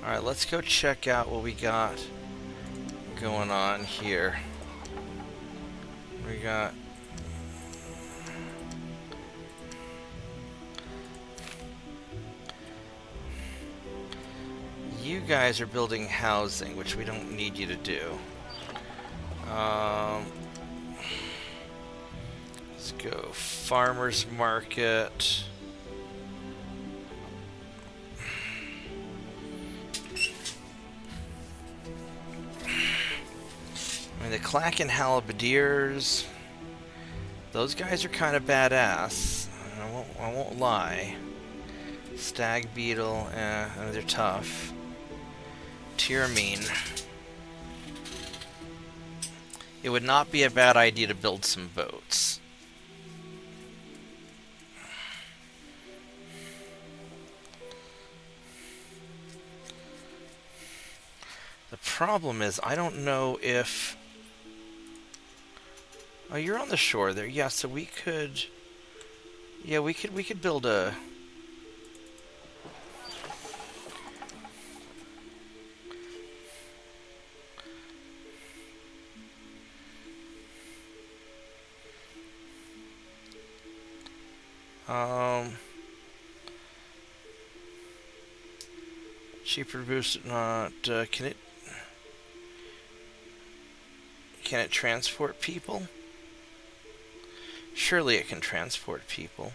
Alright, let's go check out what we got going on here. We got... You guys are building housing, which we don't need you to do. Let's go farmer's market. I mean, the Clackin Halberdiers, those guys are kind of badass. I won't lie. Stag Beetle, they're tough. Tyramine. It would not be a bad idea to build some boats. The problem is, I don't know if... Oh, you're on the shore there. Yeah, so we could... Yeah, we could build a... Cheaper boost, not... can it transport people? Surely it can transport people.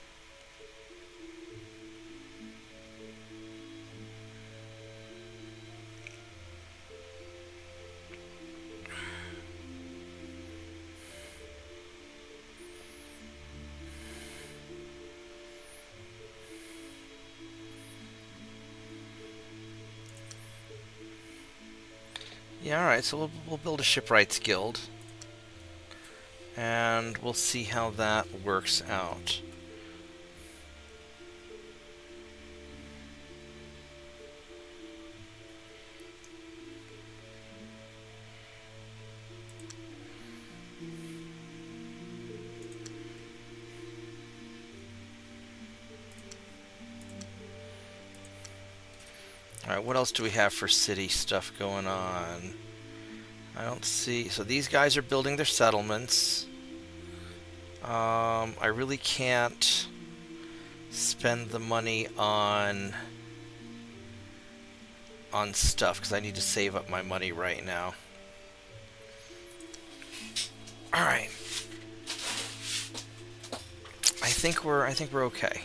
Yeah, alright, so we'll build a shipwrights guild. And we'll see how that works out. Alright, what else do we have for city stuff going on? I don't see... So these guys are building their settlements. I really can't spend the money on stuff because I need to save up my money right now. Alright. I think we're okay.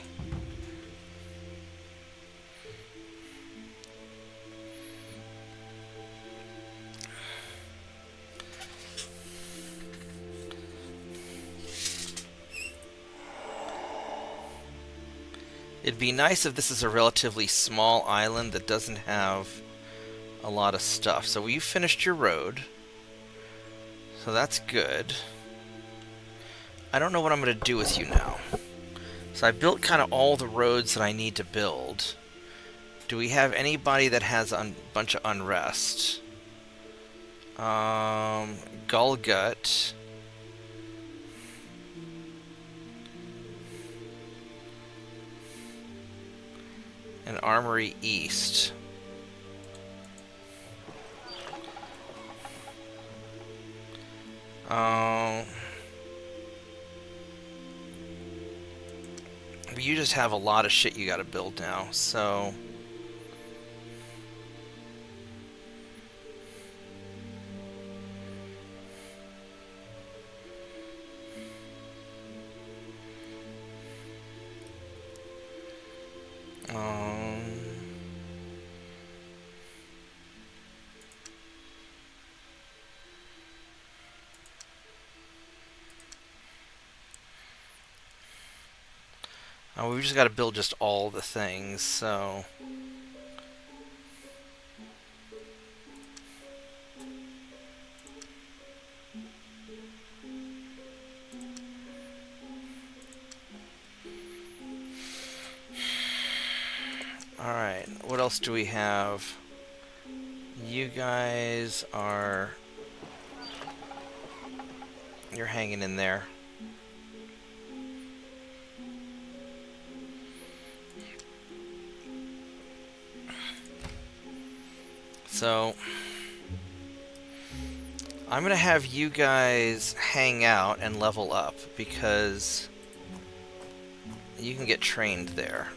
It'd be nice if this is a relatively small island that doesn't have a lot of stuff. So you finished your road. So that's good. I don't know what I'm going to do with you now. So I built kind of all the roads that I need to build. Do we have anybody that has a bunch of unrest? Gulgut. And Armory East. You just have a lot of shit you gotta build now, so... we just got to build just all the things, so... Alright, what else do we have? You guys are... You're hanging in there. So, I'm going to have you guys hang out and level up, because you can get trained there.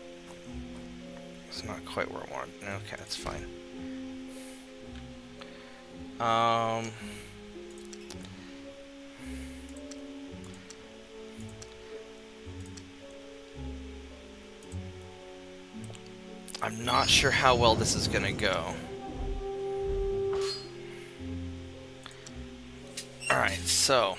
It's not quite where I want. Okay, that's fine. I'm not sure how well this is going to go. Alright, so...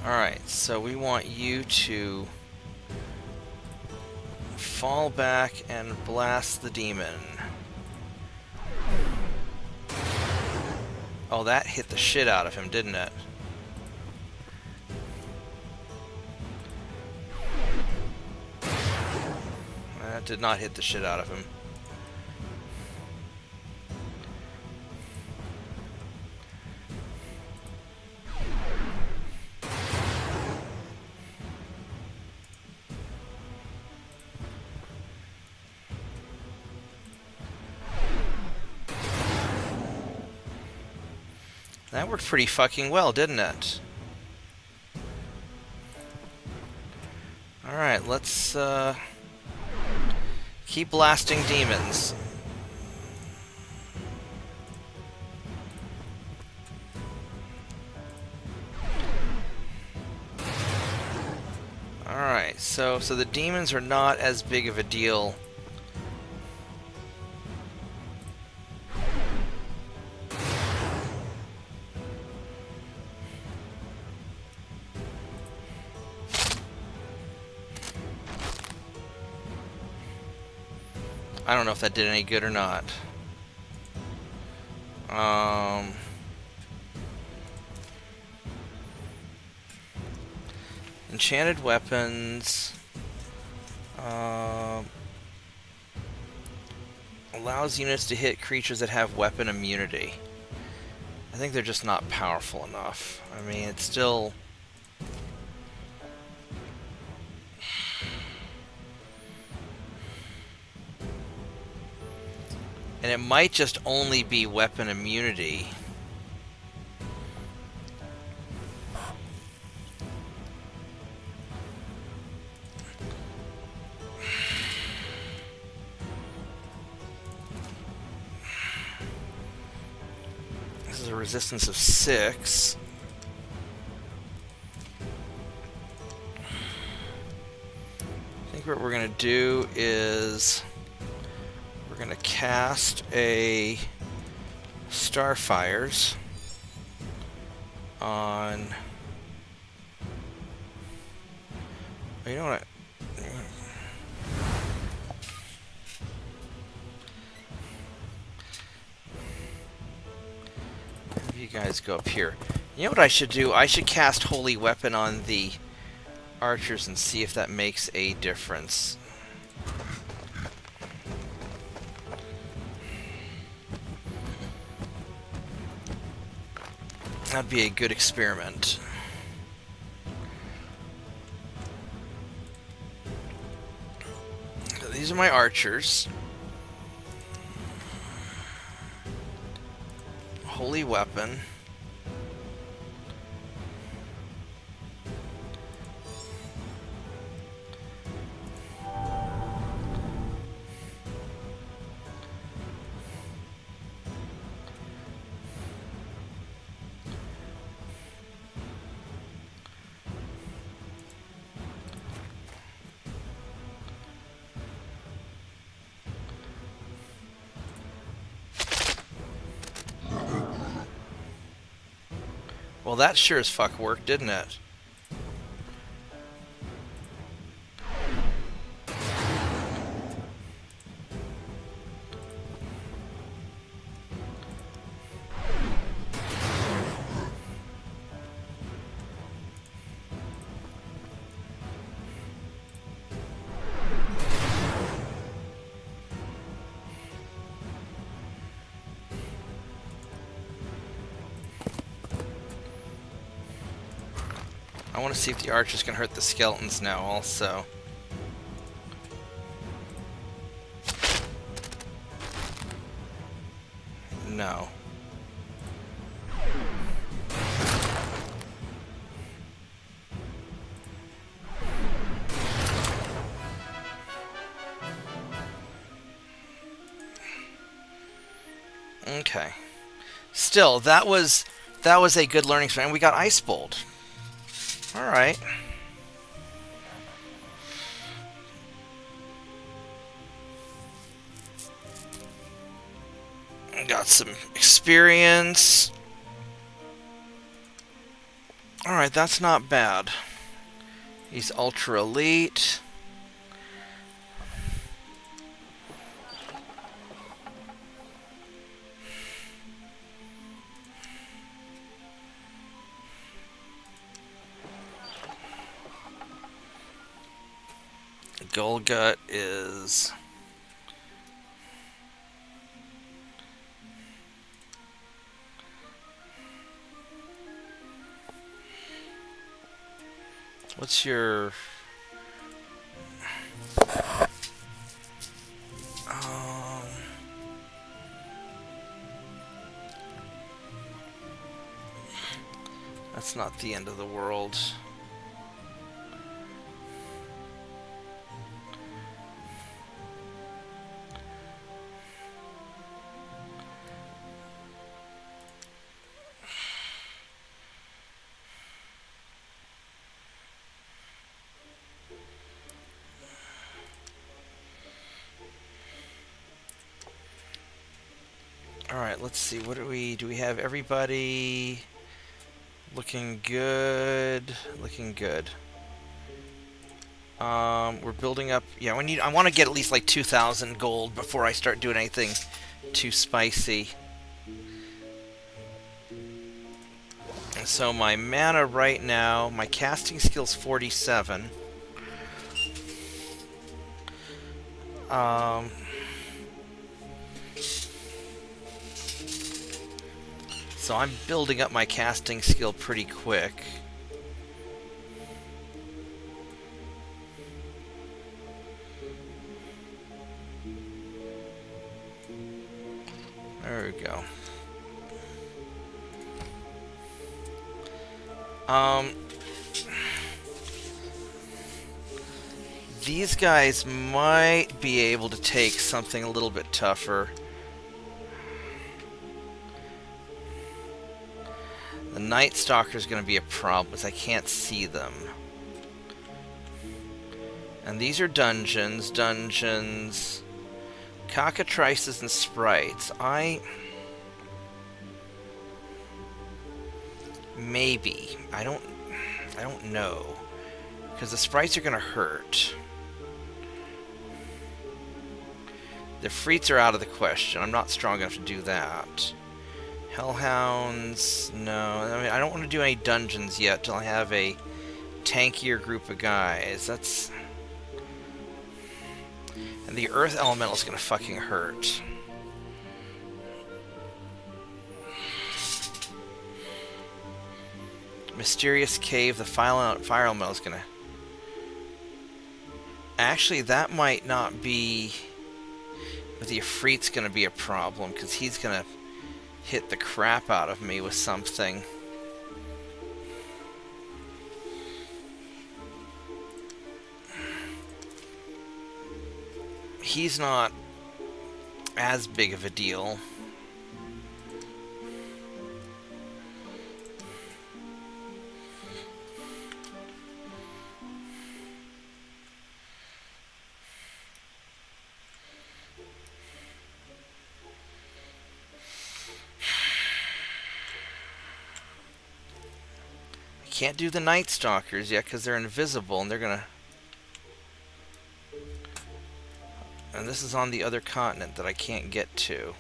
Alright, so we want you to fall back and blast the demon. Oh, that hit the shit out of him, didn't it? That did not hit the shit out of him. That worked pretty fucking well, didn't it? Alright, let's keep blasting demons. Alright, so the demons are not as big of a deal. I don't know if that did any good or not. Enchanted weapons. Allows units to hit creatures that have weapon immunity. I think they're just not powerful enough. I mean, it's still... And it might just only be weapon immunity. This is a resistance of 6. I think what we're going to do is... we're going to cast a Starfires. on... You know what? Have you guys go up here. You know what I should do? I should cast Holy Weapon on the archers and see if that makes a difference. That'd be a good experiment. So these are my archers. Holy Weapon. Well, that sure as fuck worked, didn't it? I want to see if the archers can hurt the skeletons now also. No. Okay. Still, that was a good learning experience. And we got Ice Bolt. Alright. Got some experience. Alright, that's not bad. He's ultra elite. Golgut is... What's your... That's not the end of the world. Alright, let's see. What do we have everybody looking good? Looking good. We're building up. Yeah, I want to get at least like 2,000 gold before I start doing anything too spicy. And so my mana right now, my casting skill's 47. So I'm building up my casting skill pretty quick. There we go. These guys might be able to take something a little bit tougher. The Night Stalker is going to be a problem because I can't see them. And these are dungeons. Cockatrices and sprites. Maybe. I don't know. Because the sprites are going to hurt. The freets are out of the question. I'm not strong enough to do that. Hellhounds, no. I mean, I don't want to do any dungeons yet till I have a tankier group of guys. That's... And the earth elemental is going to fucking hurt. Mysterious cave, the fire elemental is going to... Actually, that might not be... But the Ifrit's going to be a problem, because he's going to hit the crap out of me with something. He's not as big of a deal. Can't do the Night Stalkers yet because they're invisible and they're gonna... And this is on the other continent that I can't get to.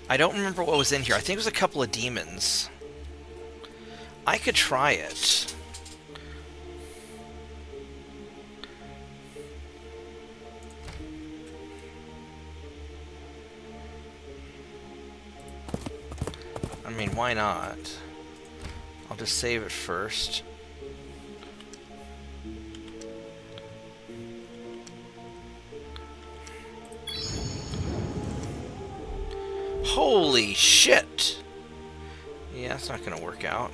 I don't remember what was in here. I think it was a couple of demons. I could try it. I mean, why not? I'll just save it first. Holy shit! Yeah, that's not gonna work out.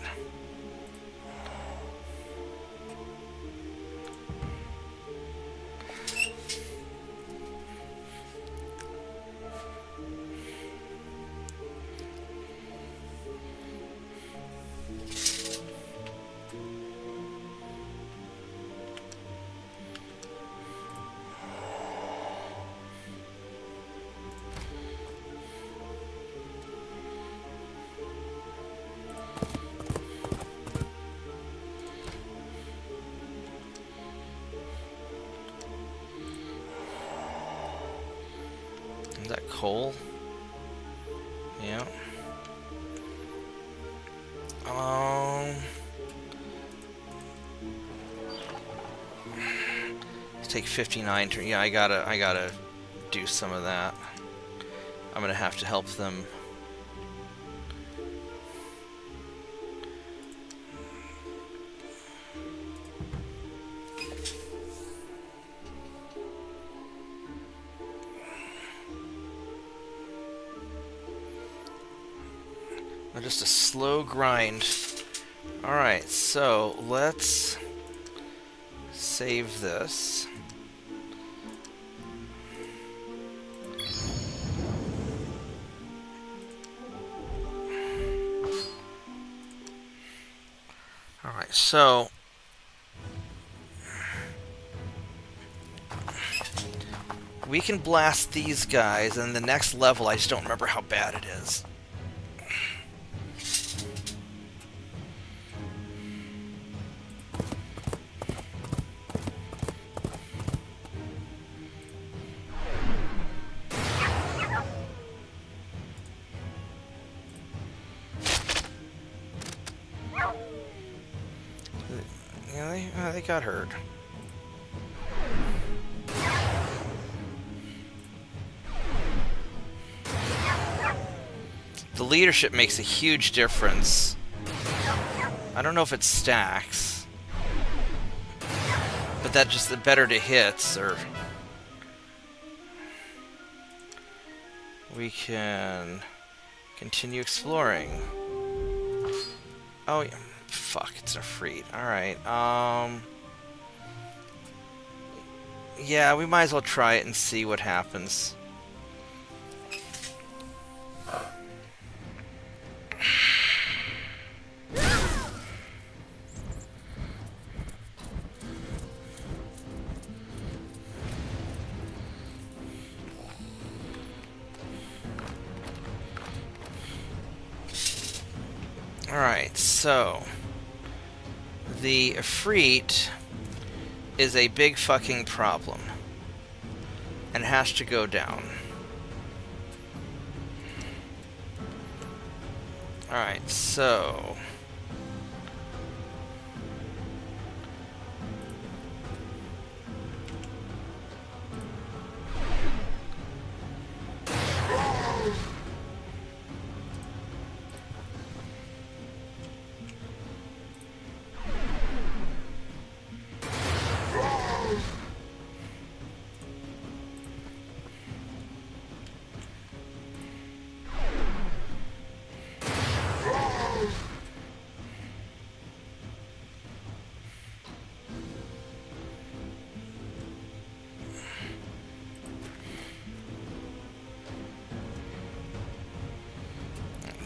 Is that coal? Yeah. Let's take 59 turn. Yeah, I gotta do some of that. I'm gonna have to help them. Just a slow grind. Alright, so let's save this. Alright, so we can blast these guys, and the next level I just don't remember how bad it is. Yeah, they got hurt. The leadership makes a huge difference. I don't know if it stacks, but that just the better to hits, or we can continue exploring. Oh yeah. Fuck, it's a Ifrit. Alright, yeah, we might as well try it and see what happens. Alright, so the Ifrit is a big fucking problem and has to go down. Alright, so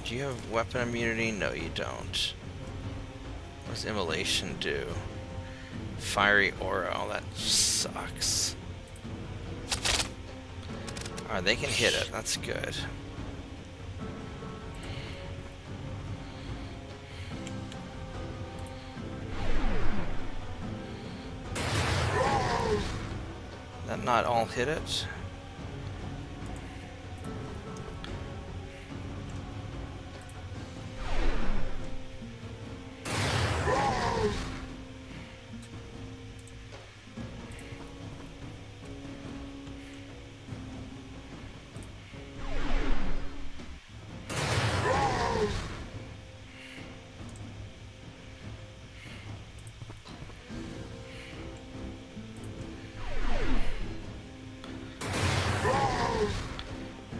do you have weapon immunity? No, you don't. What does immolation do? Fiery aura. Oh, that sucks. Alright, they can hit it. That's good. That not all hit it?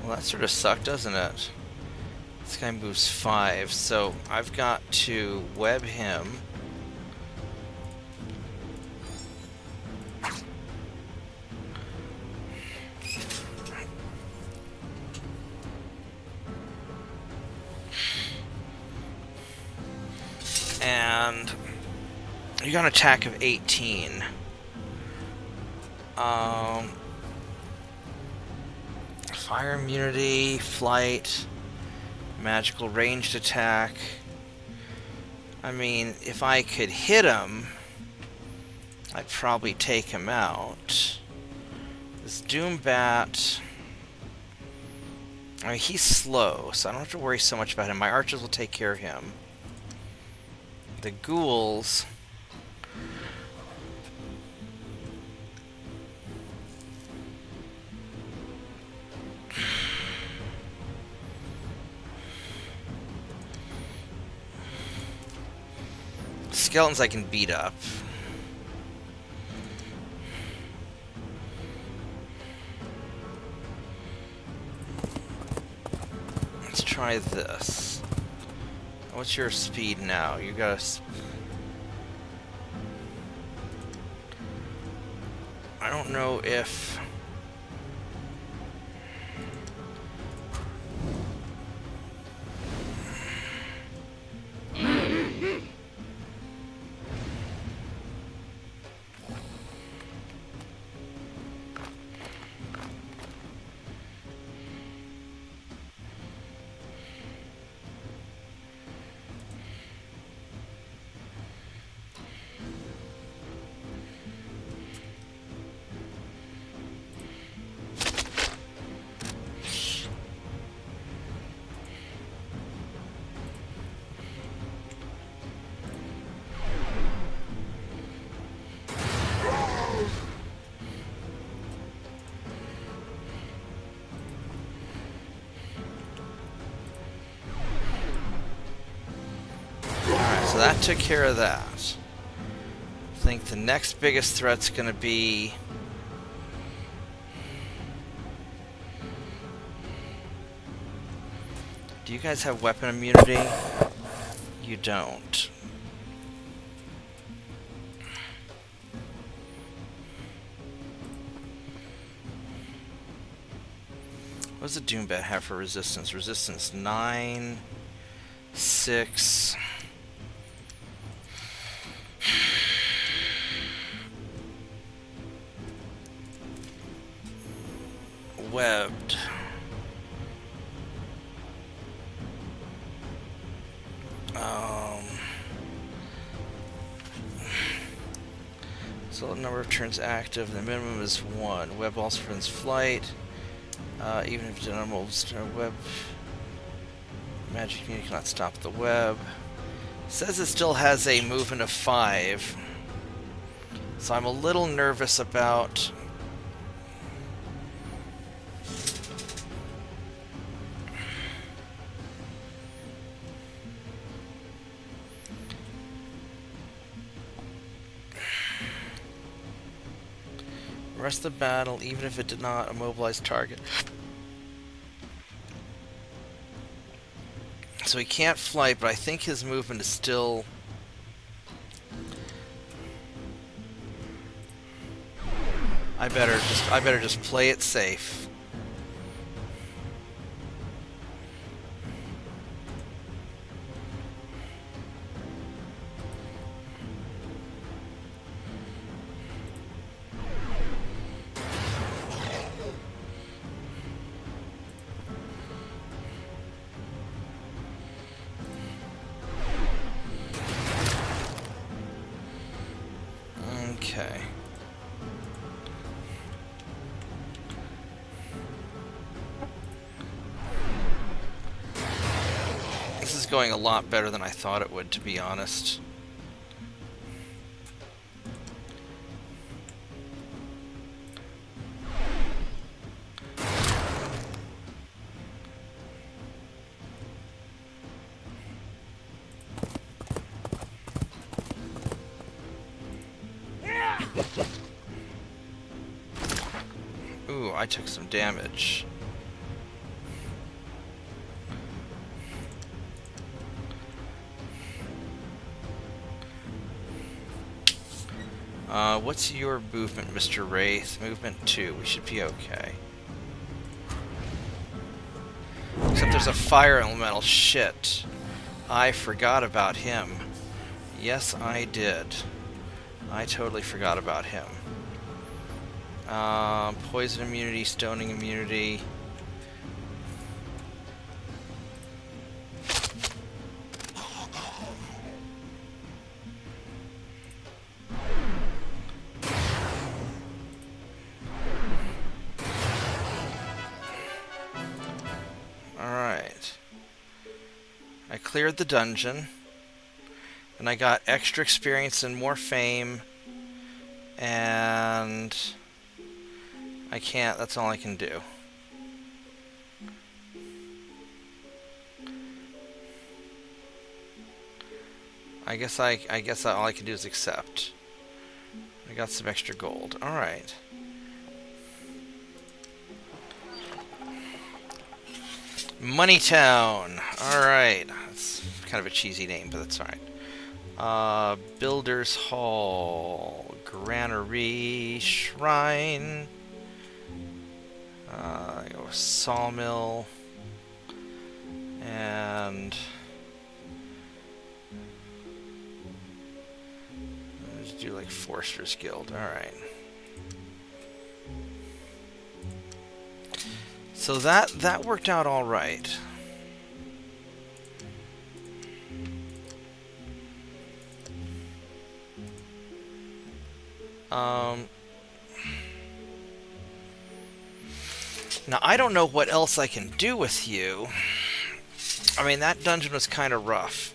Well, that sort of sucked, doesn't it? This guy moves 5, so I've got to web him. And you got an attack of 18. Fire immunity, flight, magical ranged attack. I mean, if I could hit him, I'd probably take him out. This Doombat, I mean, he's slow, so I don't have to worry so much about him. My archers will take care of him. The ghouls, skeletons I can beat up. Let's try this. What's your speed now? You got a... I don't know if... So that took care of that. I think the next biggest threat's gonna be... Do you guys have weapon immunity? You don't. What does the Doombat have for resistance? Resistance 9, 6... Webbed. Um, so the number of turns active, the minimum is 1. Web also prevents flight. Even if the normal web magic community cannot stop the web. Says it still has a movement of 5. So I'm a little nervous about rest of the battle, even if it did not immobilize target. So he can't fly, but I think his movement is still... I better just play it safe. Okay. This is going a lot better than I thought it would, to be honest. Ooh, I took some damage. What's your movement, Mr. Wraith? Movement 2. We should be okay. Except there's a fire elemental. Shit. I forgot about him. Yes, I did. I totally forgot about him. Poison immunity, stoning immunity. Alright. I cleared the dungeon. And I got extra experience and more fame. And I can't, that's all I can do. I guess all I can do is accept. I got some extra gold. Alright. Moneytown! Alright. That's kind of a cheesy name, but that's alright. Builder's Hall. Granary. Shrine. Sawmill. And... let's do like Forster's Guild. Alright. So that worked out all right. Now I don't know what else I can do with you. I mean, that dungeon was kind of rough.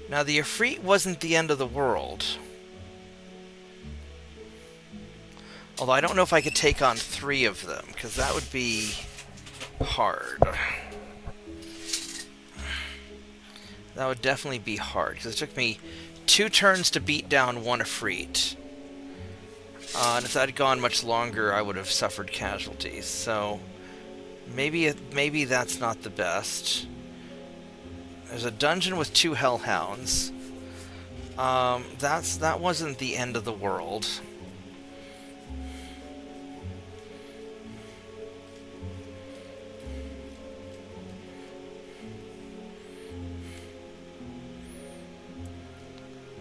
Now the Ifrit wasn't the end of the world. Although I don't know if I could take on 3 of them, because that would be hard. That would definitely be hard, because it took me 2 turns to beat down 1 Ifrit. And if that had gone much longer, I would have suffered casualties. So maybe that's not the best. There's a dungeon with 2 hellhounds. That wasn't the end of the world.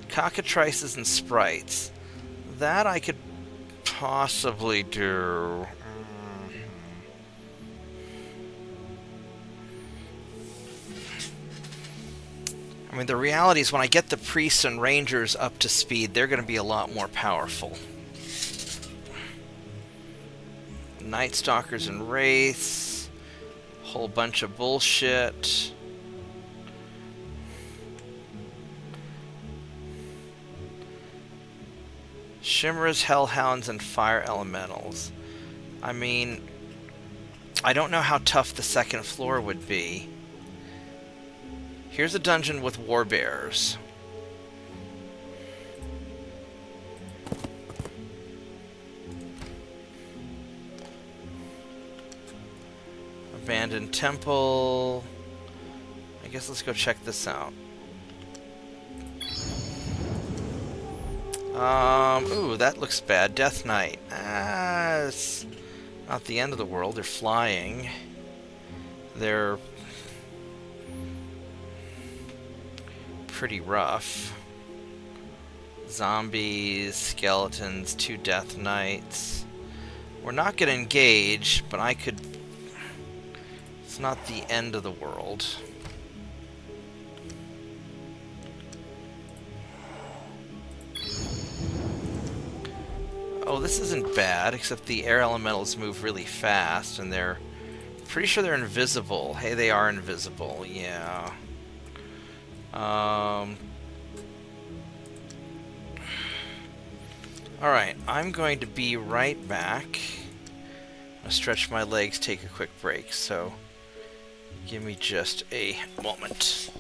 Cockatrices and sprites. That I could possibly do. I mean, the reality is when I get the priests and rangers up to speed, they're going to be a lot more powerful. Night Stalkers and Wraiths. Whole bunch of bullshit. Shimmer's, Hellhounds, and Fire Elementals. I mean, I don't know how tough the second floor would be. Here's a dungeon with Warbearers. Abandoned Temple. I guess let's go check this out. Ooh, that looks bad. Death Knight. It's not the end of the world. They're flying. They're pretty rough. Zombies, skeletons, 2 Death Knights. We're not going to engage, but I could... It's not the end of the world. Oh, this isn't bad, except the air elementals move really fast, and they're... Pretty sure they're invisible. Hey, they are invisible, yeah. Alright, I'm going to be right back. I'll stretch my legs, take a quick break, so... Give me just a moment.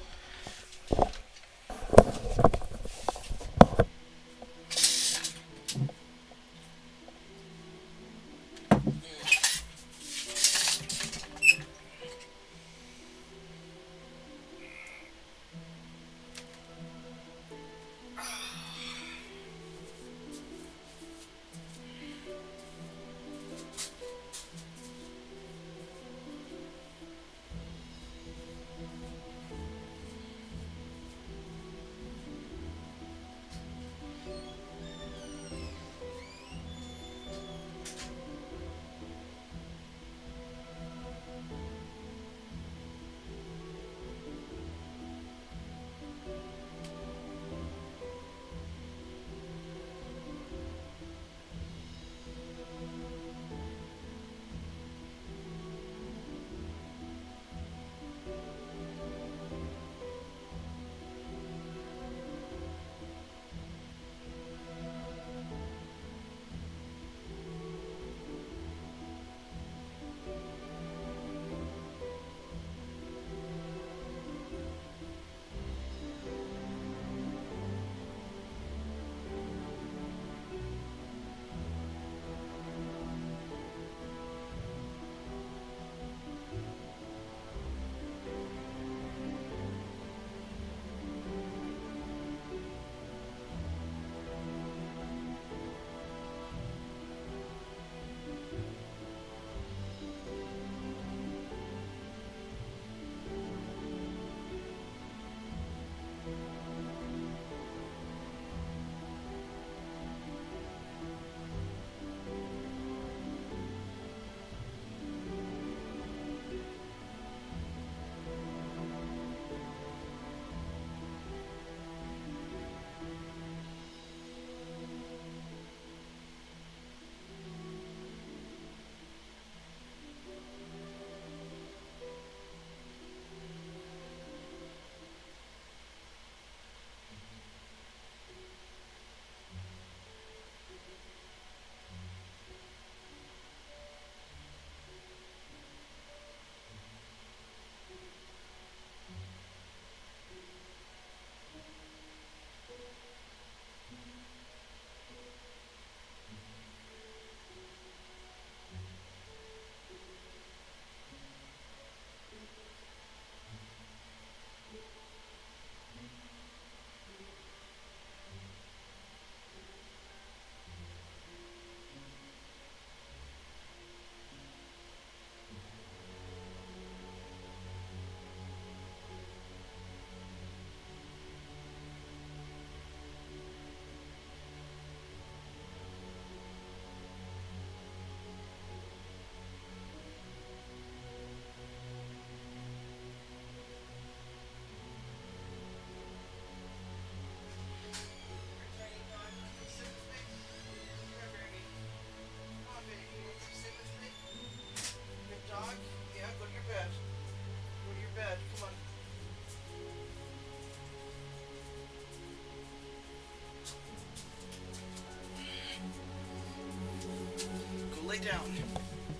down.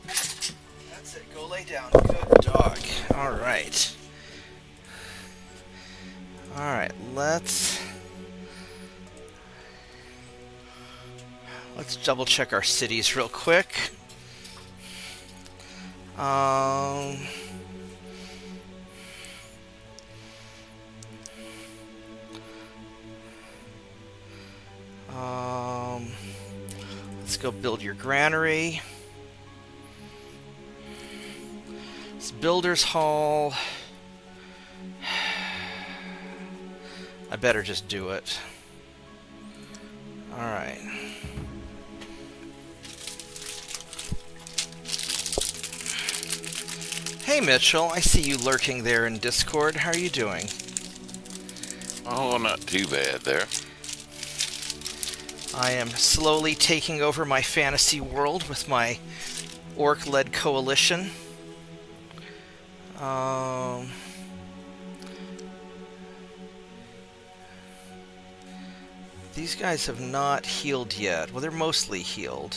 That's it. Go lay down. Good dog. All right. All right. Let's double check our cities real quick. Let's go build your granary. It's Builder's Hall. I better just do it. Alright. Hey Mitchell, I see you lurking there in Discord. How are you doing? Oh, not too bad there. I am slowly taking over my fantasy world with my orc-led coalition. These guys have not healed yet. Well, they're mostly healed.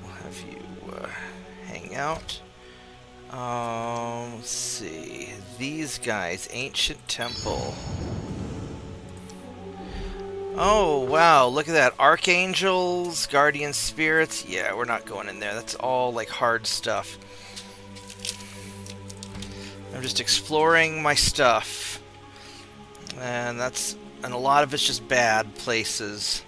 We'll have you hang out. Let's see. These guys, Ancient Temple. Oh, wow, look at that. Archangels, Guardian Spirits. Yeah, we're not going in there. That's all, like, hard stuff. I'm just exploring my stuff. And a lot of it's just bad places.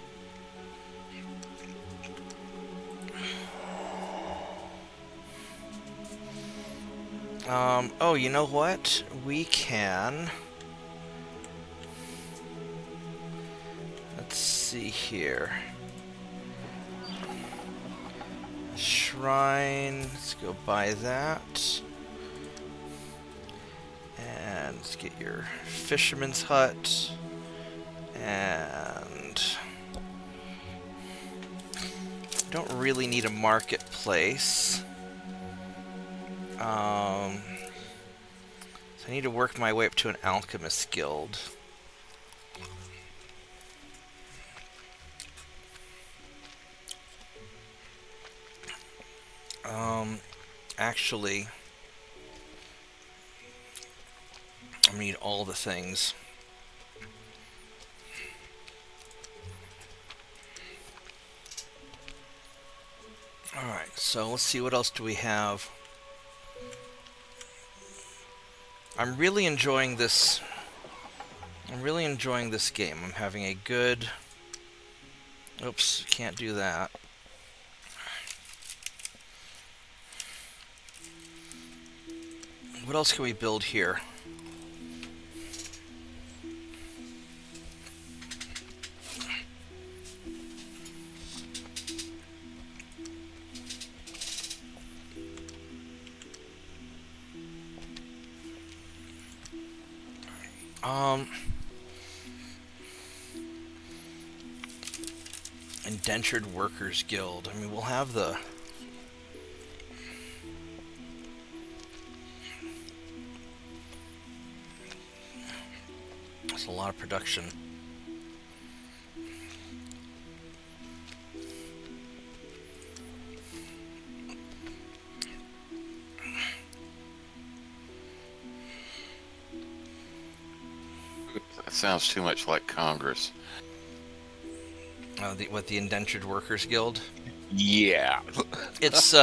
Oh, you know what? We can... Let's see here. Shrine. Let's go buy that. And let's get your fisherman's hut. And don't really need a marketplace. So I need to work my way up to an alchemist guild. Actually, I need all the things. Alright, so let's see, what else do we have? I'm really enjoying this. I'm really enjoying this game. I'm having a good... Oops, can't do that. What else can we build here? Indentured Workers Guild. I mean, we'll have the... That's a lot of production. That sounds too much like Congress. The Indentured Workers Guild? Yeah. It's,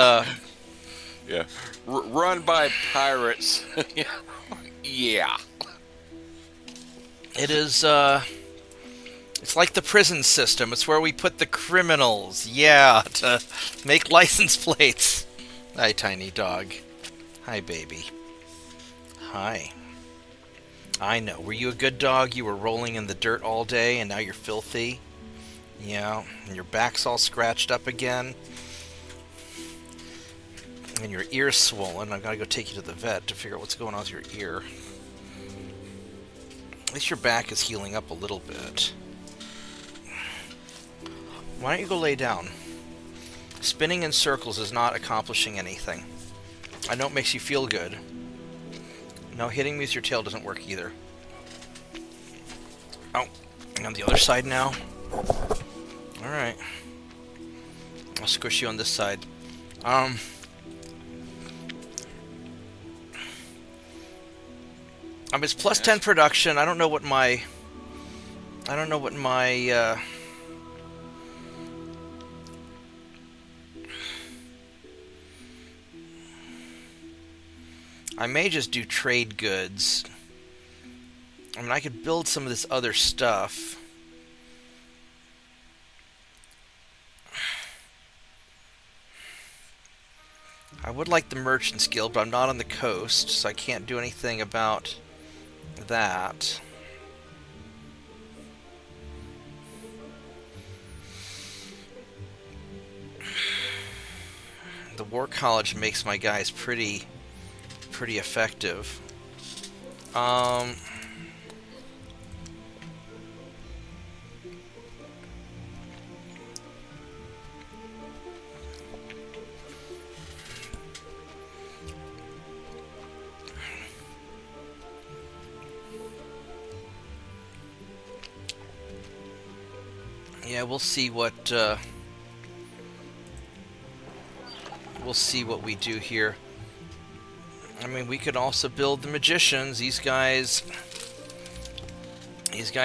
Yeah. Run by pirates. Yeah. It is, it's like the prison system. It's where we put the criminals, yeah, to make license plates. Hi, tiny dog. Hi, baby. Hi. I know. Were you a good dog? You were rolling in the dirt all day, and now you're filthy? Yeah, and your back's all scratched up again. And your ear's swollen. I've got to go take you to the vet to figure out what's going on with your ear. At least your back is healing up a little bit. Why don't you go lay down? Spinning in circles is not accomplishing anything. I know it makes you feel good. No, hitting me with your tail doesn't work either. Oh, and on the other side now. Alright. I'll squish you on this side. It's plus 10 production. I don't know what my... I may just do trade goods. I mean, I could build some of this other stuff. I would like the Merchant's Guild, but I'm not on the coast, so I can't do anything about that. The War College makes my guys pretty effective. Yeah, we'll see what we do here. I mean, we could also build the magicians. These guys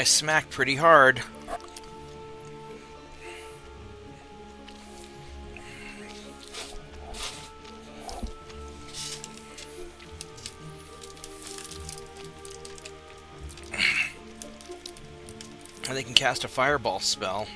smack pretty hard. And they can cast a fireball spell.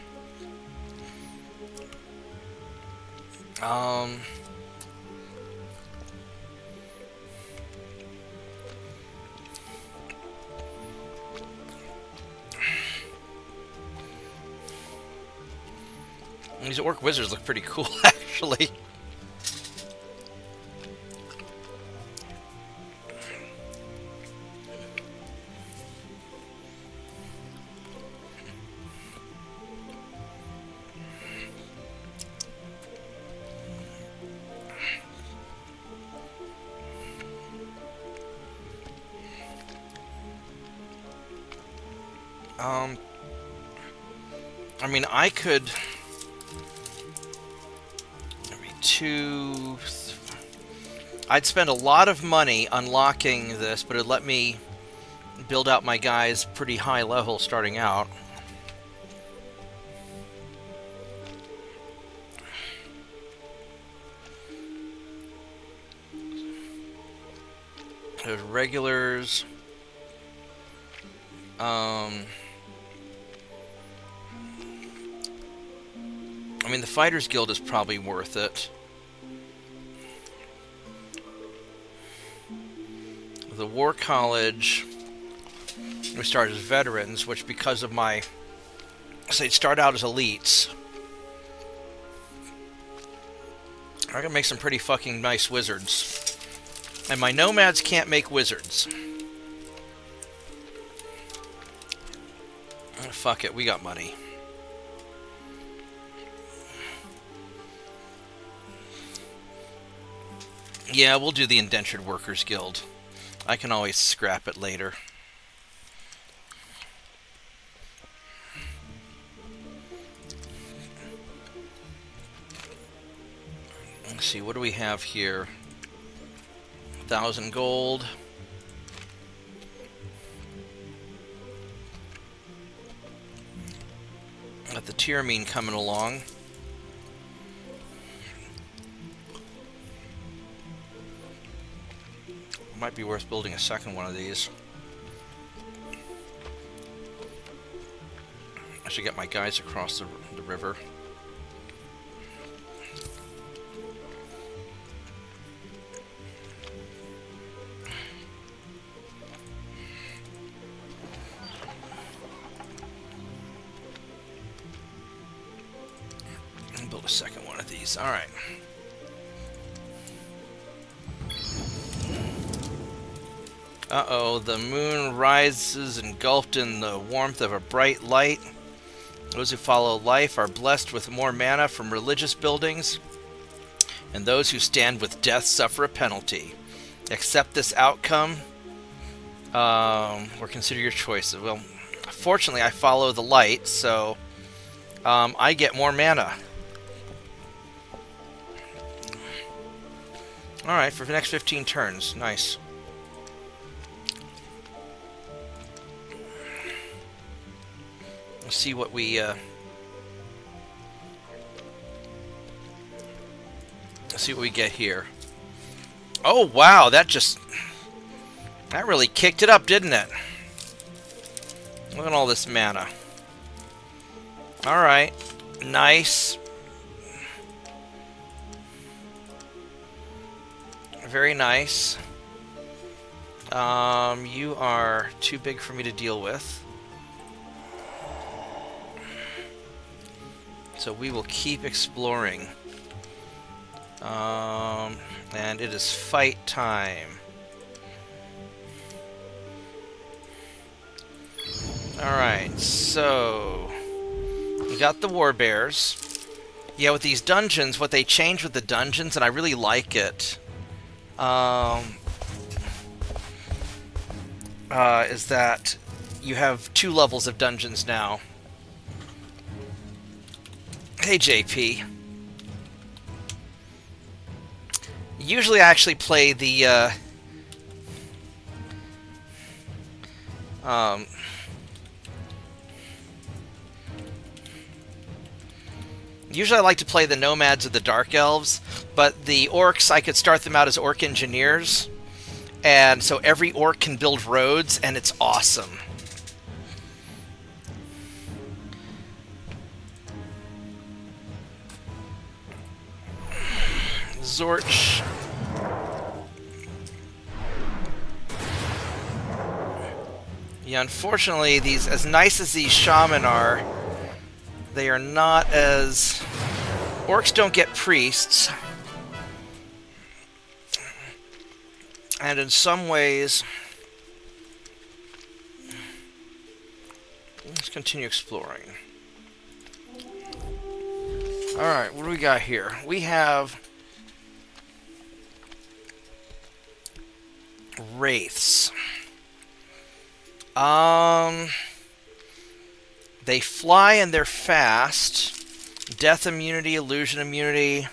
These orc wizards look pretty cool, actually. I mean, I could... I'd spend a lot of money unlocking this, but it'd let me build out my guys pretty high level starting out. There's regulars. I mean, the Fighters Guild is probably worth it. The War College, we start as veterans, which because of my... So they start out as elites. I can make some pretty fucking nice wizards. And my nomads can't make wizards. Oh, fuck it, we got money. Yeah, we'll do the Indentured Workers Guild. I can always scrap it later. Let's see, what do we have here? 1,000 gold. Got the Tyramine coming along. Might be worth building a second one of these. I should get my guys across the river. And build a second one of these. All right. Uh-oh, the moon rises engulfed in the warmth of a bright light. Those who follow life are blessed with more mana from religious buildings, and those who stand with death suffer a penalty. Accept this outcome, Or consider your choices. Well, fortunately, I follow the light, so I get more mana. Alright, for the next 15 turns. Nice. Let's see what we... let's see what we get here. Oh, wow, that really kicked it up, didn't it? Look at all this mana. Alright. Nice. Very nice. You are too big for me to deal with. So we will keep exploring. And it is fight time. Alright, so we got the war bears. Yeah, with these dungeons, what they changed with the dungeons, and I really like it, is that you have 2 levels of dungeons now. Hey, JP. Usually I actually play the, usually I like to play the Nomads of the Dark Elves, but the Orcs, I could start them out as Orc Engineers, and so every Orc can build roads, and it's awesome. Zorch. Yeah, unfortunately, these, as nice as these shaman are, they are not as... Orcs don't get priests. And in some ways... Let's continue exploring. Alright, what do we got here? We have... Wraiths. They fly and they're fast. Death immunity, illusion immunity.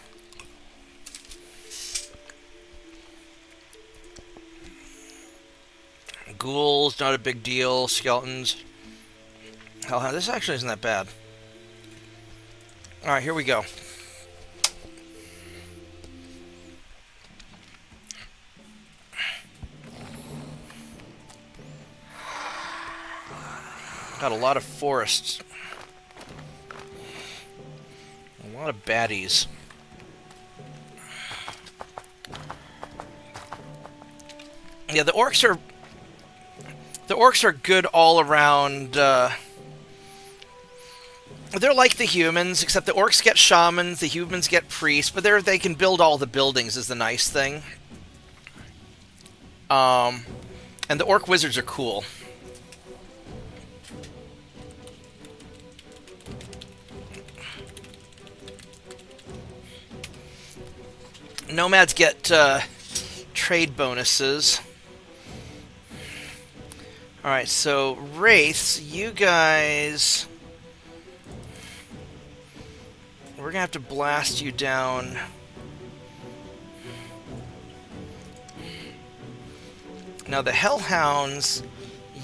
Ghouls, not a big deal. Skeletons. Hell, this actually isn't that bad. Alright, here we go. Got a lot of forests. A lot of baddies. Yeah, the orcs are good all around. They're like the humans, except the orcs get shamans, the humans get priests, but they can build all the buildings is the nice thing. And the orc wizards are cool. Nomads get trade bonuses. Alright, so Wraiths, you guys... We're gonna have to blast you down. Now the Hellhounds,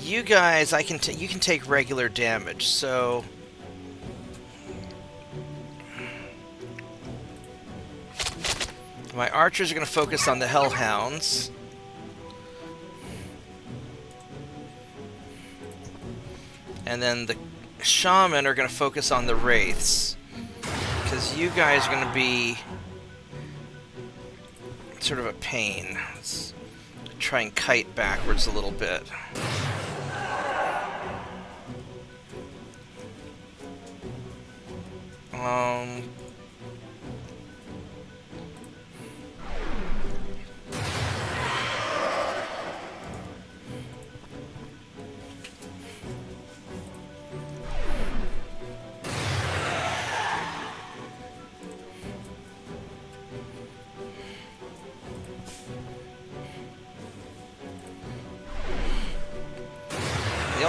you guys, you can take regular damage, so... My archers are going to focus on the Hellhounds. And then the Shaman are going to focus on the Wraiths. Because you guys are going to be sort of a pain. Let's try and kite backwards a little bit.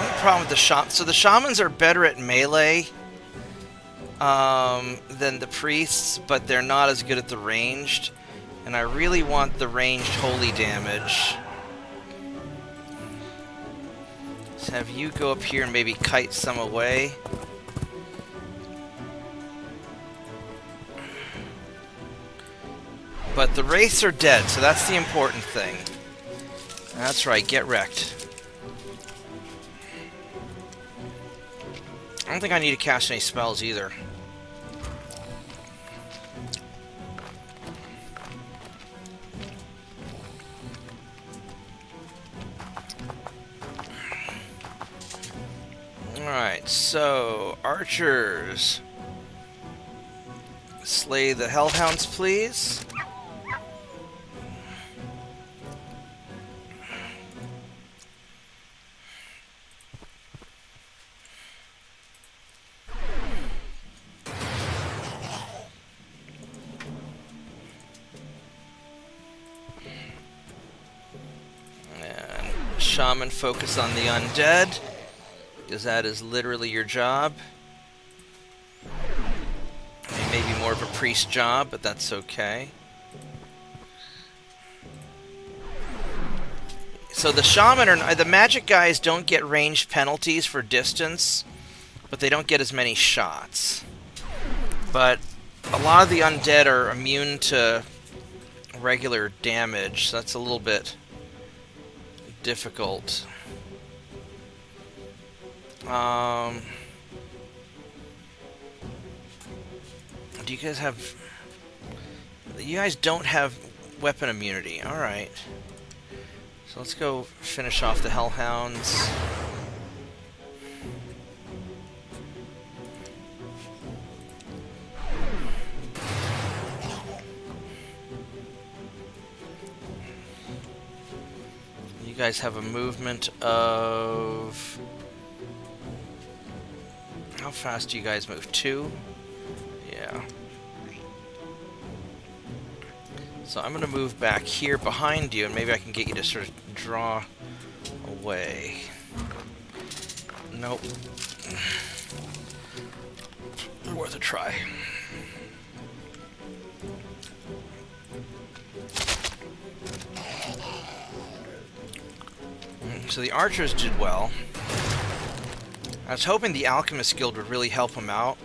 only problem with the shaman... So the shamans are better at melee than the priests, but they're not as good at the ranged. And I really want the ranged holy damage. Let's have you go up here and maybe kite some away. But the wraiths are dead, so that's the important thing. That's right, get wrecked. I don't think I need to cast any spells either. Alright, so archers. Slay the hellhounds, please. Shaman, focus on the undead, because that is literally your job. It may be more of a priest job, but that's okay. So the shaman are the magic guys don't get ranged penalties for distance, but they don't get as many shots. But a lot of the undead are immune to regular damage, so that's a little bit difficult. Do you guys have... You guys don't have weapon immunity. Alright. So let's go finish off the hellhounds. You guys have a movement of... How fast do you guys move? 2? Yeah. So I'm going to move back here behind you, and maybe I can get you to sort of draw away. Nope. Worth a try. So the archers did well. I was hoping the Alchemist Guild would really help them out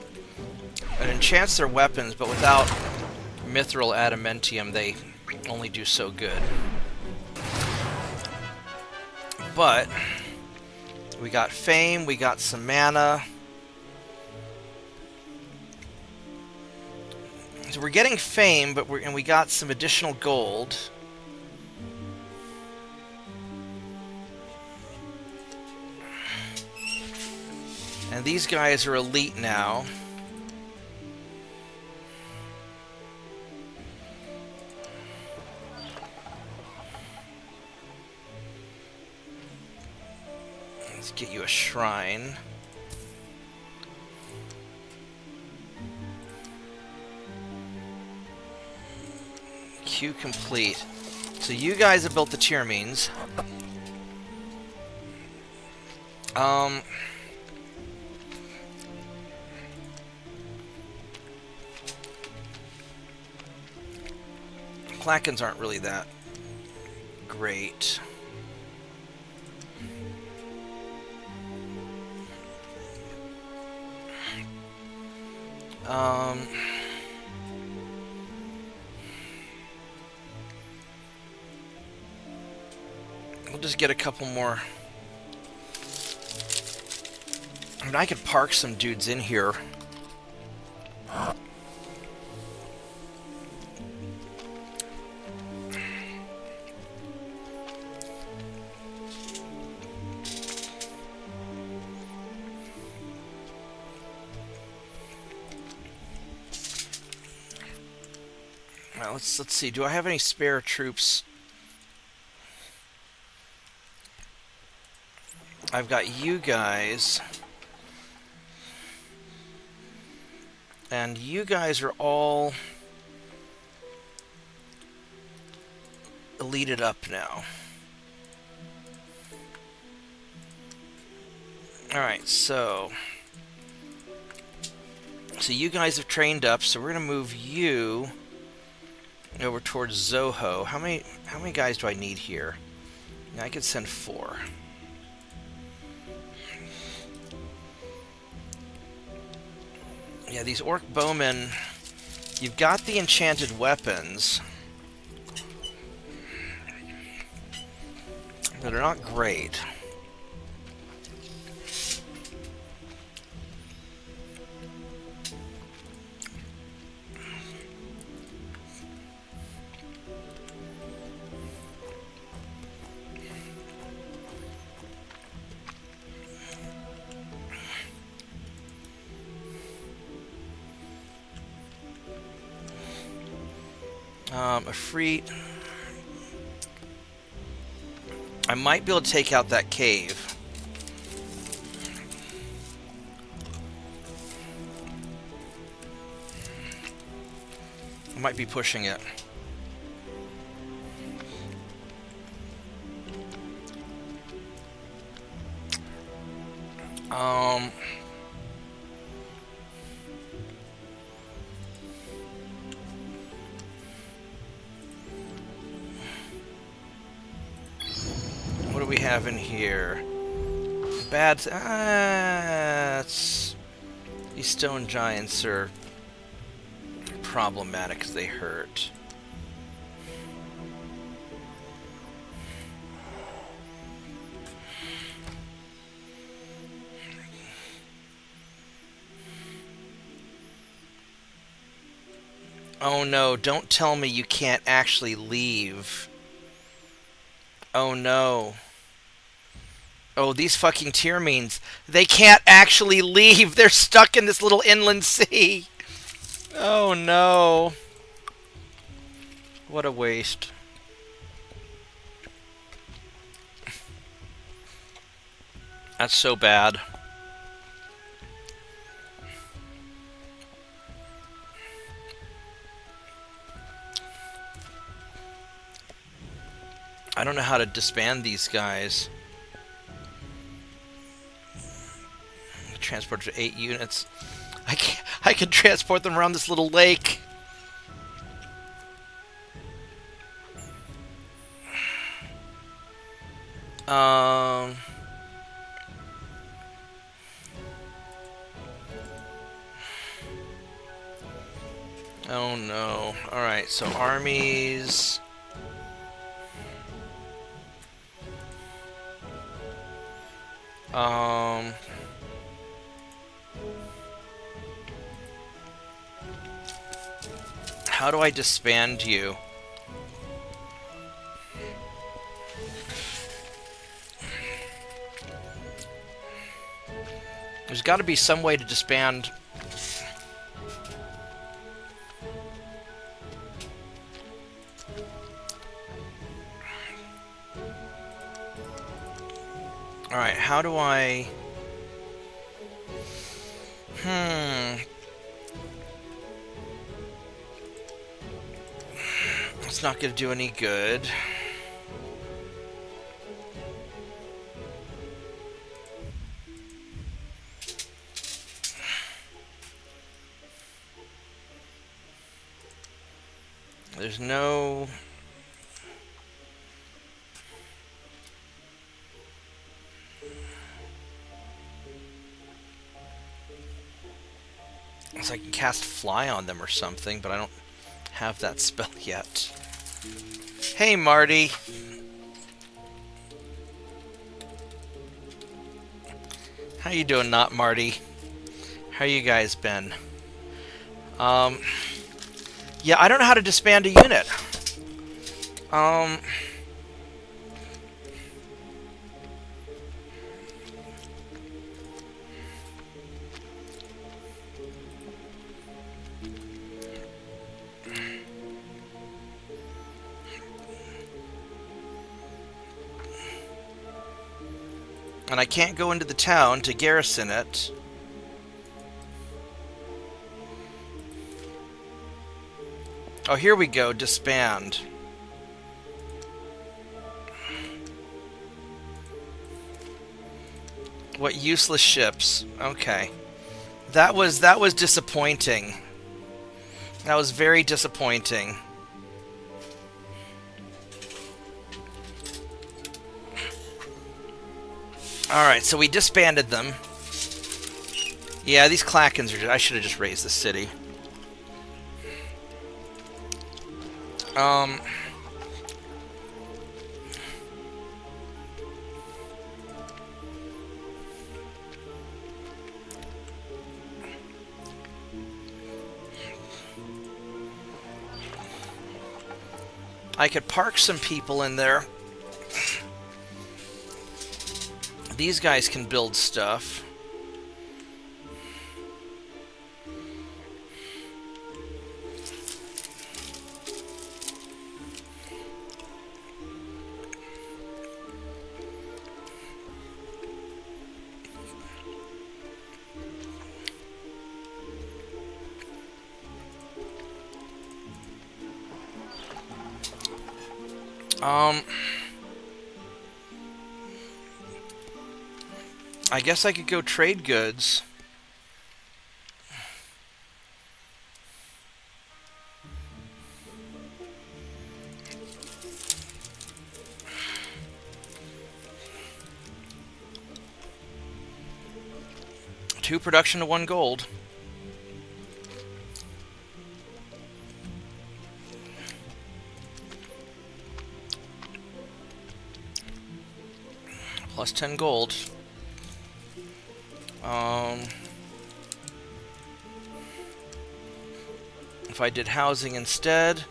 and enchant their weapons, but without Mithril Adamantium, they only do so good. But we got fame, we got some mana. So we're getting fame, but we got some additional gold. And these guys are elite now. Let's get you a shrine. Queue complete. So you guys have built the Tyrmines. Clackens aren't really that great. We'll just get a couple more. I mean, I could park some dudes in here. Well, let's see. Do I have any spare troops? I've got you guys. And you guys are all elited up now. Alright, so you guys have trained up, so we're gonna move you over towards Zoho. How many guys do I need here? I could send 4. Yeah, these orc bowmen, you've got the enchanted weapons, but they're not great. Efreet. I might be able to take out that cave. I might be pushing it. What do we have in here? Bad. These stone giants are problematic because they hurt. Oh no, don't tell me you can't actually leave. Oh no. Oh, these fucking Tyrmines. They can't actually leave. They're stuck in this little inland sea. Oh no. What a waste. That's so bad. I don't know how to disband these guys. Transport to 8 units. I can transport them around this little lake. Oh no. Alright, so armies. How do I disband you? There's got to be some way to disband. Alright, how do I... It's not going to do any good. There's no... So I can cast Fly on them or something, but I don't have that spell yet. Hey, Marty. How you doing, not Marty? How you guys been? Yeah, I don't know how to disband a unit. And I can't go into the town to garrison it. Oh, here we go. Disband. What useless ships? Okay. That was disappointing. That was very disappointing. Alright, so we disbanded them. Yeah, these Clackens are... I should have just raised the city. I could park some people in there. These guys can build stuff. I guess I could go trade goods. Two production to 1 gold. Plus 10 gold. If I did housing instead...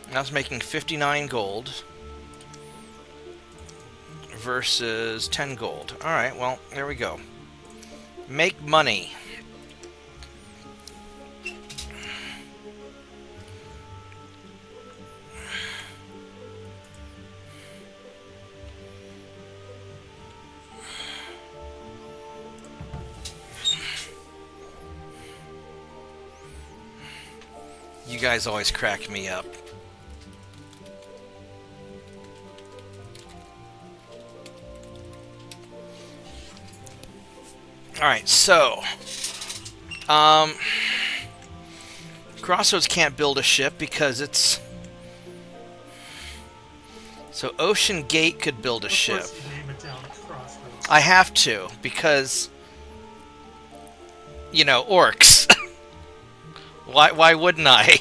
I was making 59 gold versus 10 gold. Alright, well, there we go. Make money. You guys always crack me up. Alright, so... Crossroads can't build a ship because it's... So Ocean Gate could build a ship. Of course you name it down at Crossroads. I have to, because... You know, orcs. Why wouldn't I?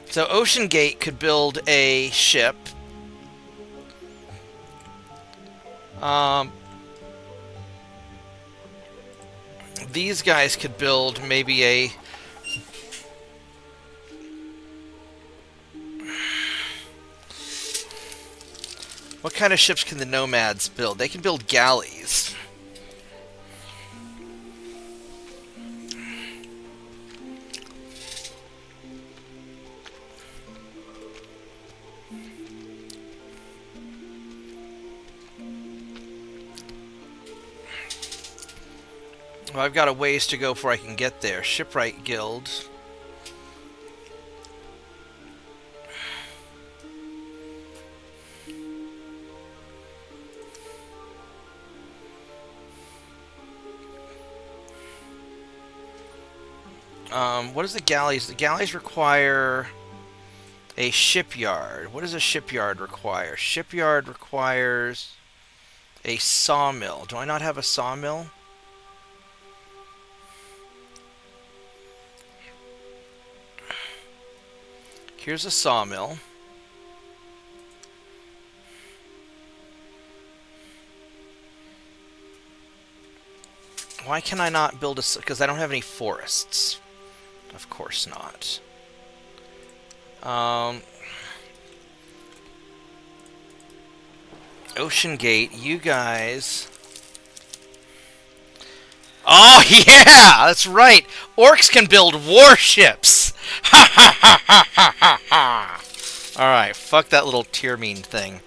So Ocean Gate could build a ship. These guys could build maybe a... What kind of ships can the nomads build? They can build galleys. Well, I've got a ways to go before I can get there. Shipwright Guild. What is the galleys? The galleys require a shipyard. What does a shipyard require? Shipyard requires a sawmill. Do I not have a sawmill? Here's a sawmill. Why can I not build a... Because I don't have any forests. Of course not. Ocean Gate, you guys... Oh, yeah! That's right! Orcs can build warships! Ha ha ha ha ha ha ha! Alright, fuck that little tier mean thing.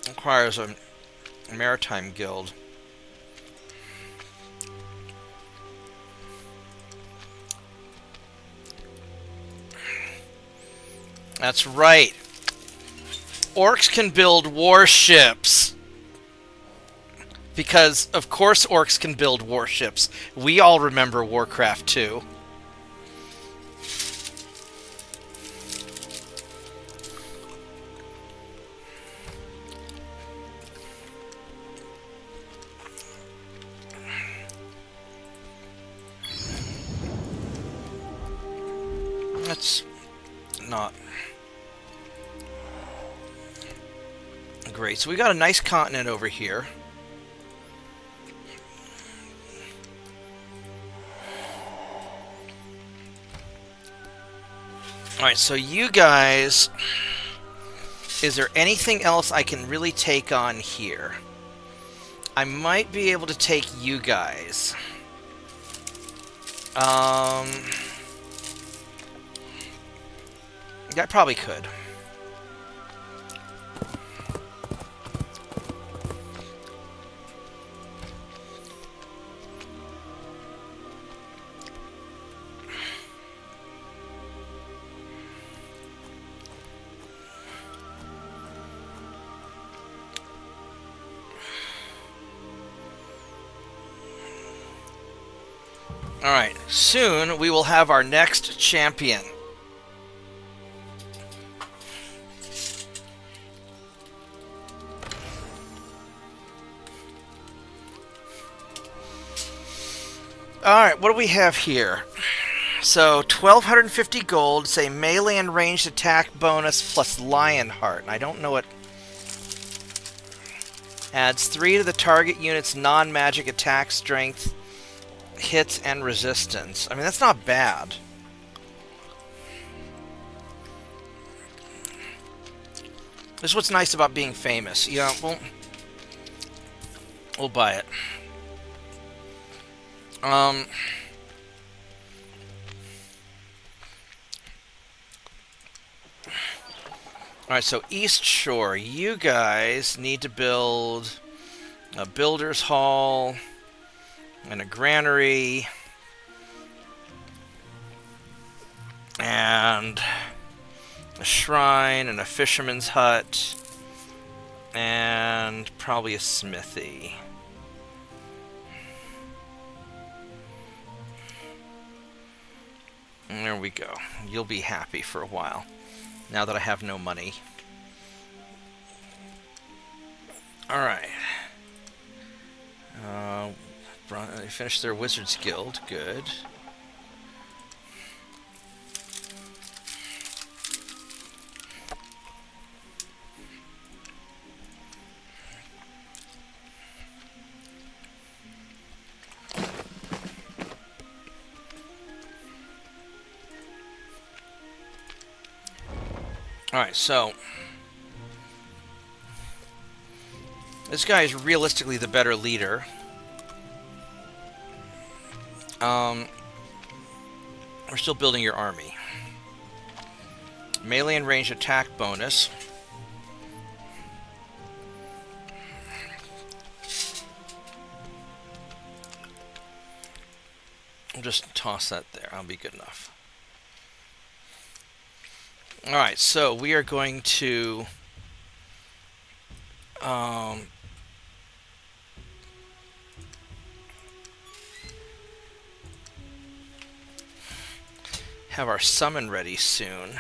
Requires a maritime guild. That's right. Orcs can build warships. Because, of course, orcs can build warships. We all remember Warcraft 2. That's not great. So we got a nice continent over here. Alright, so you guys... Is there anything else I can really take on here? I might be able to take you guys. Yeah, I probably could. Alright, soon we will have our next champion. Alright, what do we have here? So, 1,250 gold, say melee and ranged attack bonus plus Lionheart. I don't know what... Adds 3 to the target unit's non-magic attack strength, hits, and resistance. I mean, that's not bad. This is what's nice about being famous. Yeah, we'll buy it. Alright, so East Shore. You guys need to build a builder's hall and a granary and a shrine and a fisherman's hut and probably a smithy. And there we go. You'll be happy for a while, now that I have no money. Alright. They finished their Wizard's Guild. Good. Alright, so this guy is realistically the better leader. We're still building your army. Melee and range attack bonus. I'll just toss that there. I'll be good enough. Alright, so we are going to have our summon ready soon.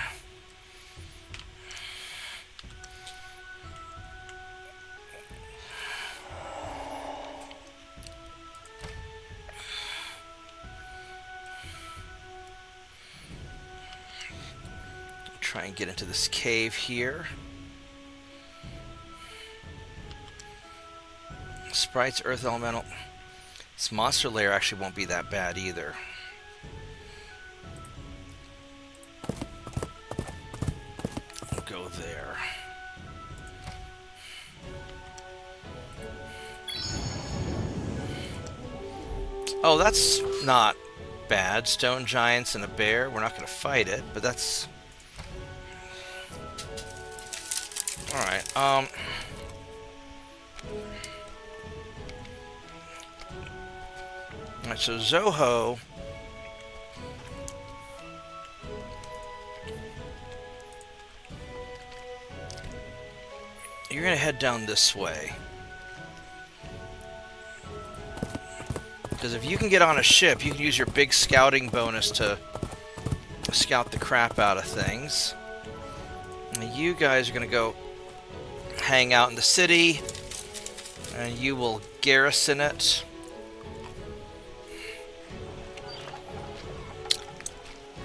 Try and get into this cave here. Sprites, Earth Elemental. This monster lair actually won't be that bad either. We'll go there. Oh, that's not bad. Stone giants and a bear. We're not going to fight it, but that's... Alright, Alright, so Zoho... You're going to head down this way. Because if you can get on a ship, you can use your big scouting bonus to scout the crap out of things. And you guys are going to go hang out in the city, and you will garrison it.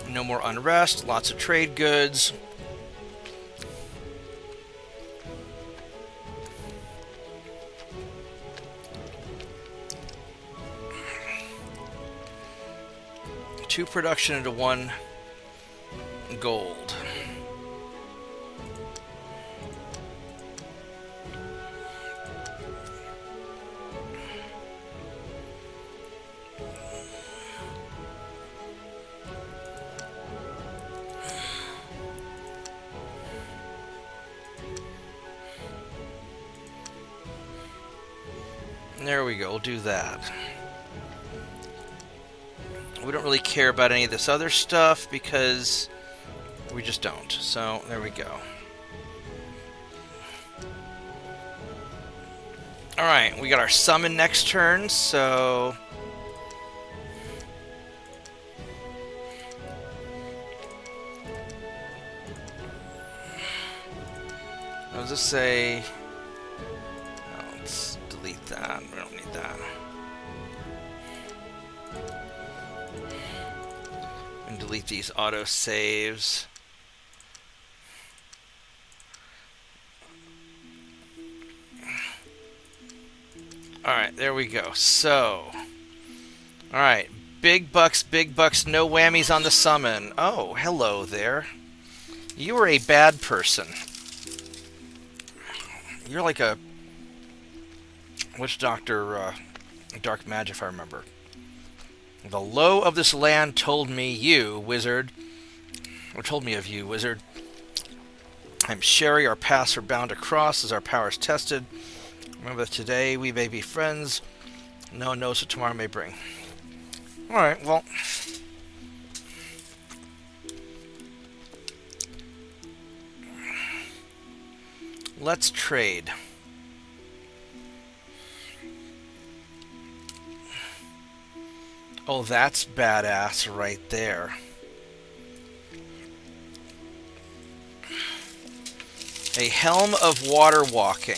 No more unrest, lots of trade goods. Two production into one gold. There we go, we'll do that. We don't really care about any of this other stuff because we just don't. So, there we go. Alright, we got our summon next turn, so... I'll just say... Oh, let's delete that. We don't need that. And delete these auto saves. Alright, there we go. So, alright, big bucks, no whammies on the summon. Oh, hello there. You are a bad person. You're like a witch doctor, dark magic, if I remember. The low of this land told me you, wizard. Or told me of you, wizard. I'm Sherry, our paths are bound to cross as our powers tested. Remember that today we may be friends. No one knows what tomorrow may bring. Alright, well. Let's trade. Oh, that's badass right there. A helm of water walking.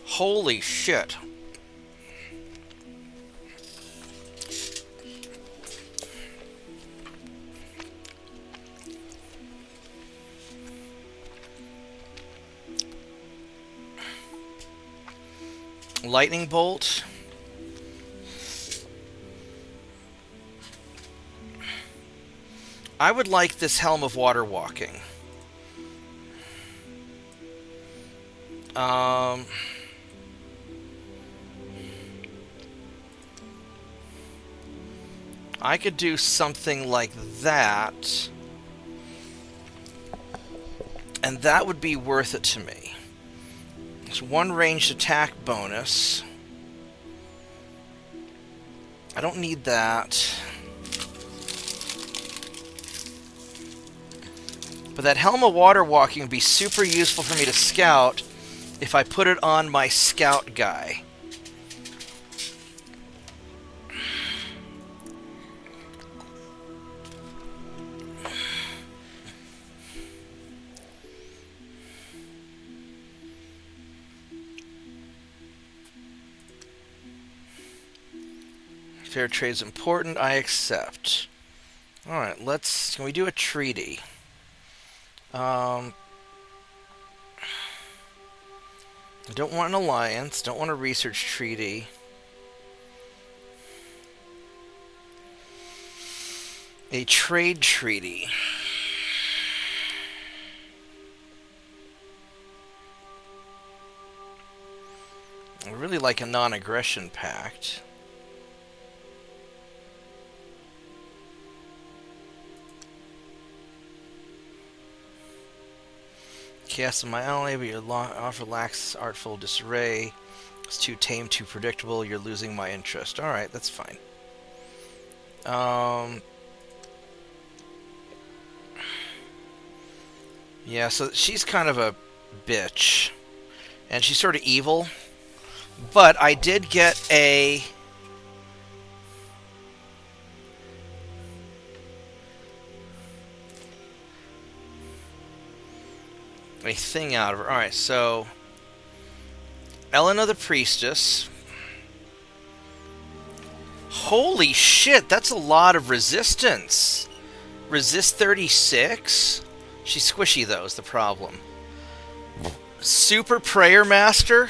Holy shit. Lightning bolt. I would like this helm of water walking. I could do something like that, and that would be worth it to me. It's one ranged attack bonus. I don't need that. But that helm of water walking would be super useful for me to scout if I put it on my scout guy. Fair trade's important, I accept. Alright, can we do a treaty? I don't want an alliance, don't want a research treaty. A trade treaty. I really like a non-aggression pact. Chaos in my alley, but your offer lacks artful disarray. It's too tame, too predictable. You're losing my interest. Alright, that's fine. Yeah, so she's kind of a bitch. And she's sort of evil. But I did get a thing out of her. Alright, so Elena the Priestess. Holy shit, that's a lot of resistance. Resist 36? She's squishy, though, is the problem. Super Prayer Master.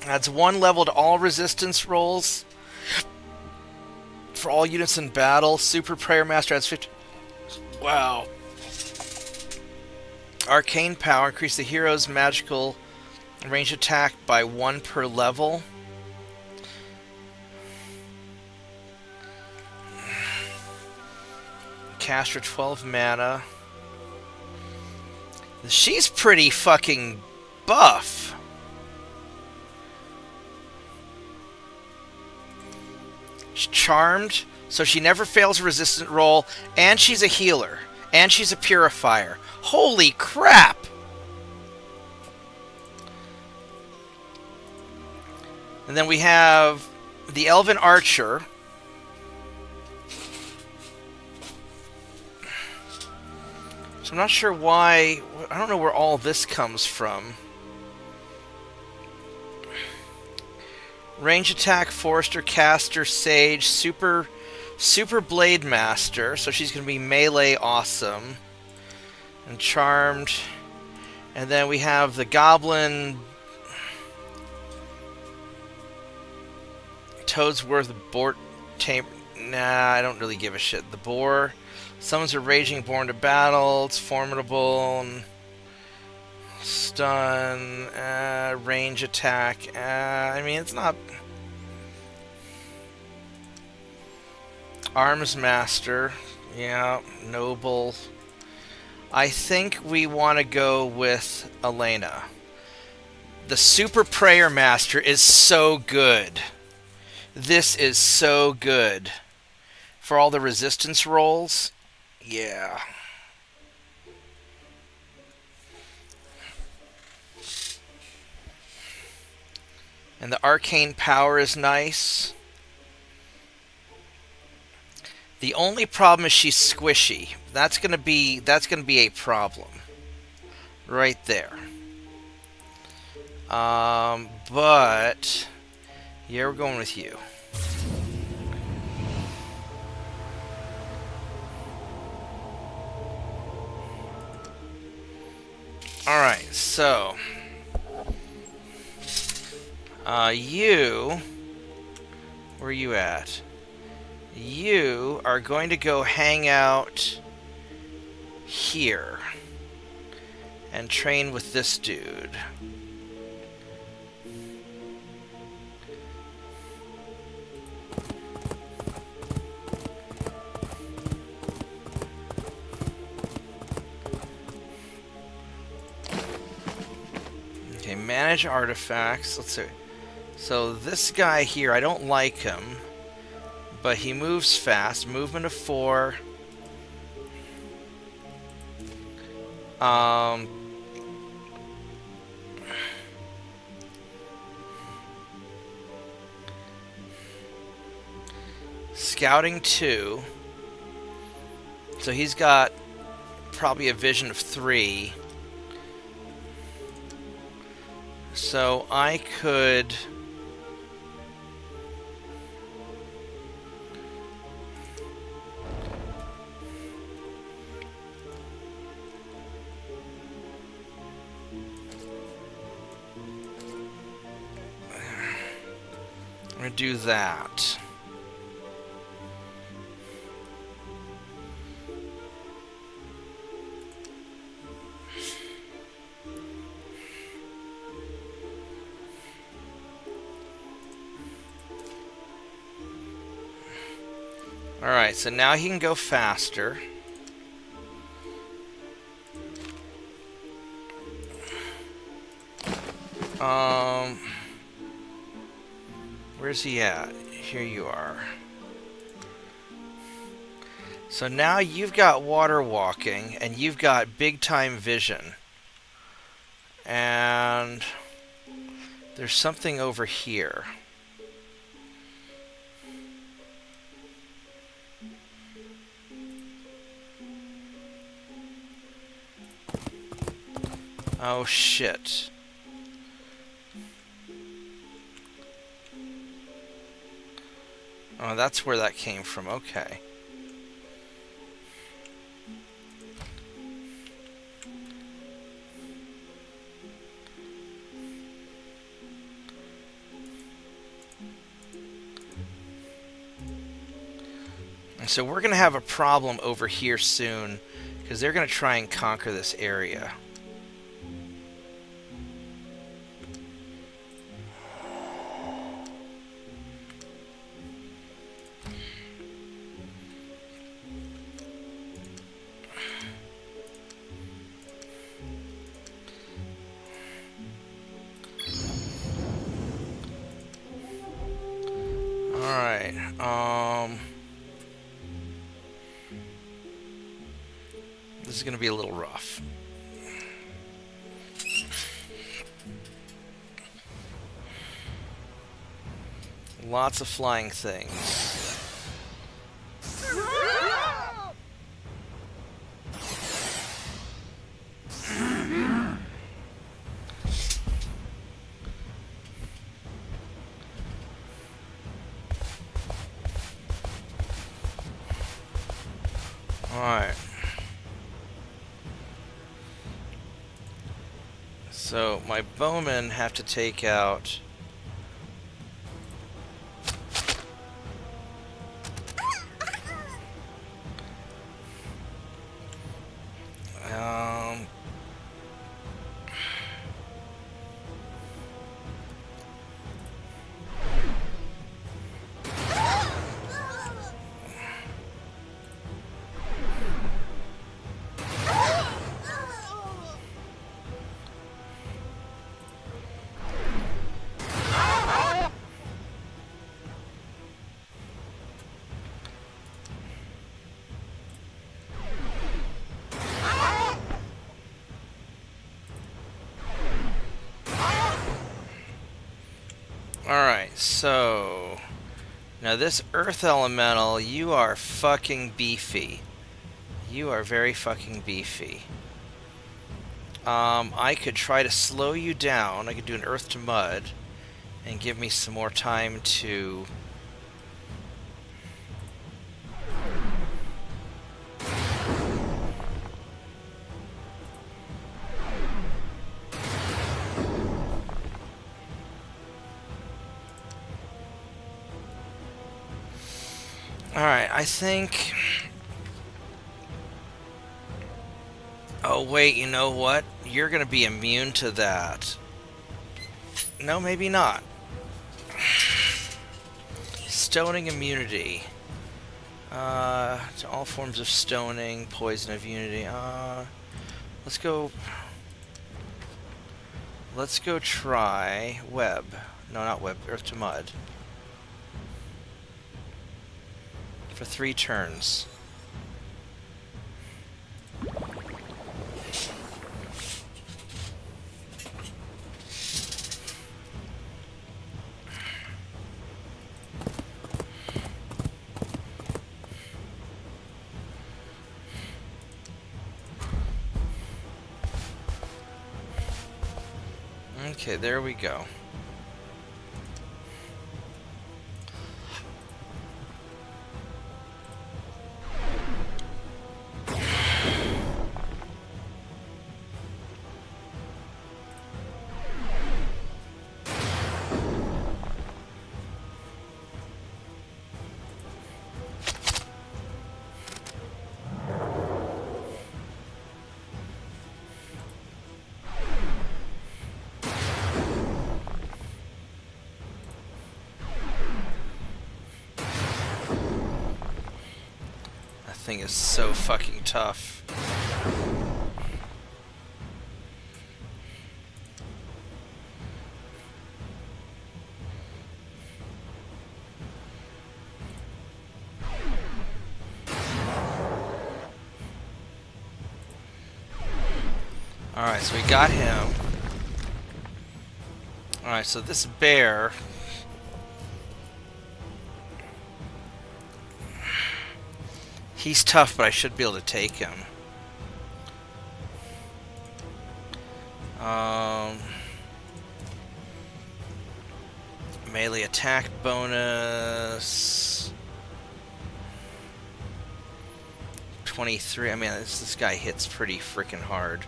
Adds 1 level to all resistance rolls. For all units in battle. Super Prayer Master adds 50... Wow. Arcane Power. Increase the hero's magical range attack by 1 per level. Cast for 12 mana. She's pretty fucking buff. She's charmed, so she never fails a resistant roll, and she's a healer, and she's a purifier. Holy crap! And then we have the Elven Archer. So I'm not sure why... I don't know where all this comes from. Range attack, Forester, Caster, Sage, Super Blade Master. So she's going to be melee awesome. And Charmed. And then we have the Goblin... Toadsworth, Boar... Nah, I don't really give a shit. The Boar... Summons a Raging Born to battle. It's formidable. Stun. Range attack. I mean, it's not... Arms Master. Yeah, Noble. I think we want to go with Elena. The Super Prayer Master is so good. This is so good. For all the resistance rolls. Yeah. And the arcane power is nice. The only problem is she's squishy. That's gonna be a problem. Right there. But yeah, we're going with you. Alright, so you, where are you at? You are going to go hang out here and train with this dude. Okay, manage artifacts. Let's see. So this guy here, I don't like him, but he moves fast. Movement of 4. Scouting 2. So he's got probably a vision of 3. So I could... I'm going to do that. Alright, so now he can go faster. Where's he at? Here you are. So now you've got water walking, and you've got big time vision. And there's something over here. Oh shit. Oh, that's where that came from. Okay. And so we're going to have a problem over here soon, because they're going to try and conquer this area. Alright, this is going to be a little rough. Lots of flying things. Alright. So my bowmen have to take out Alright, so now this earth elemental, you are fucking beefy. You are very fucking beefy. I could try to slow you down. I could do an earth to mud and give me some more time to... Alright, I think... Oh wait, you know what? You're gonna be immune to that. No, maybe not. Stoning immunity. To all forms of stoning, poison of unity. Let's go... Let's go try web. No, not web. Earth to mud. For 3 turns. Okay, there we go. Thing is so fucking tough. Alright, so we got him. Alright, so this bear... He's tough, but I should be able to take him. Melee attack bonus... 23. I mean, this guy hits pretty freaking hard.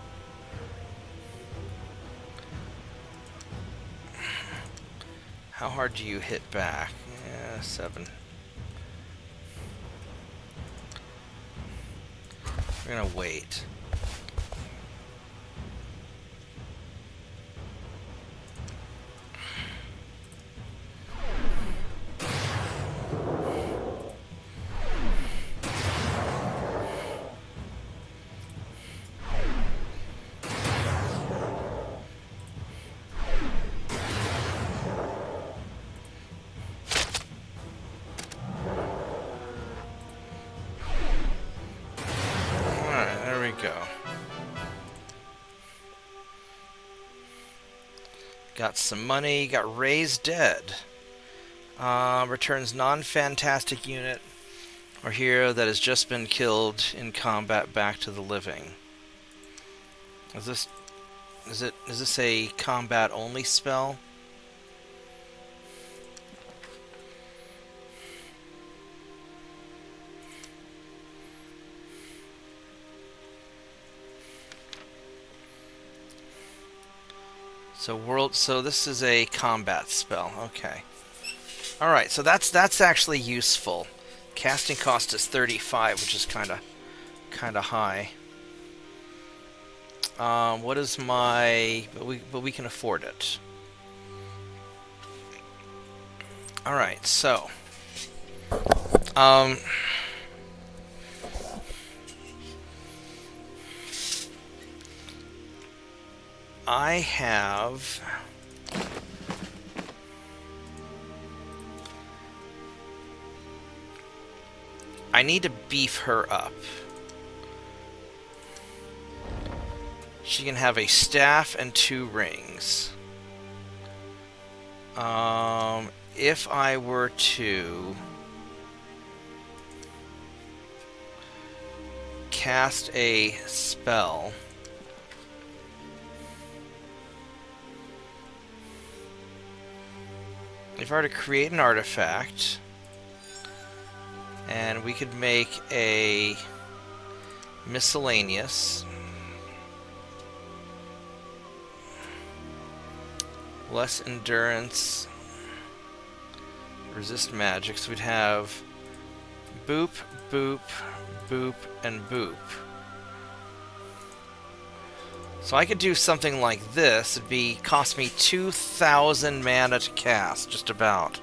How hard do you hit back? Yeah, 7. We're gonna wait. Go. Got some money, got Raised Dead. Returns non-fantastic unit or hero that has just been killed in combat back to the living. Is this a combat only spell? So this is a combat spell. Okay. All right. So that's actually useful. Casting cost is 35, which is kind of high. What is my? But we can afford it. All right. So. I need to beef her up. She can have a staff and 2 rings. If I were to cast a spell, if I were to create an artifact, and we could make a miscellaneous, less endurance, resist magic, so we'd have boop, boop, boop, and boop. So I could do something like this. It'd cost me 2,000 mana to cast, just about.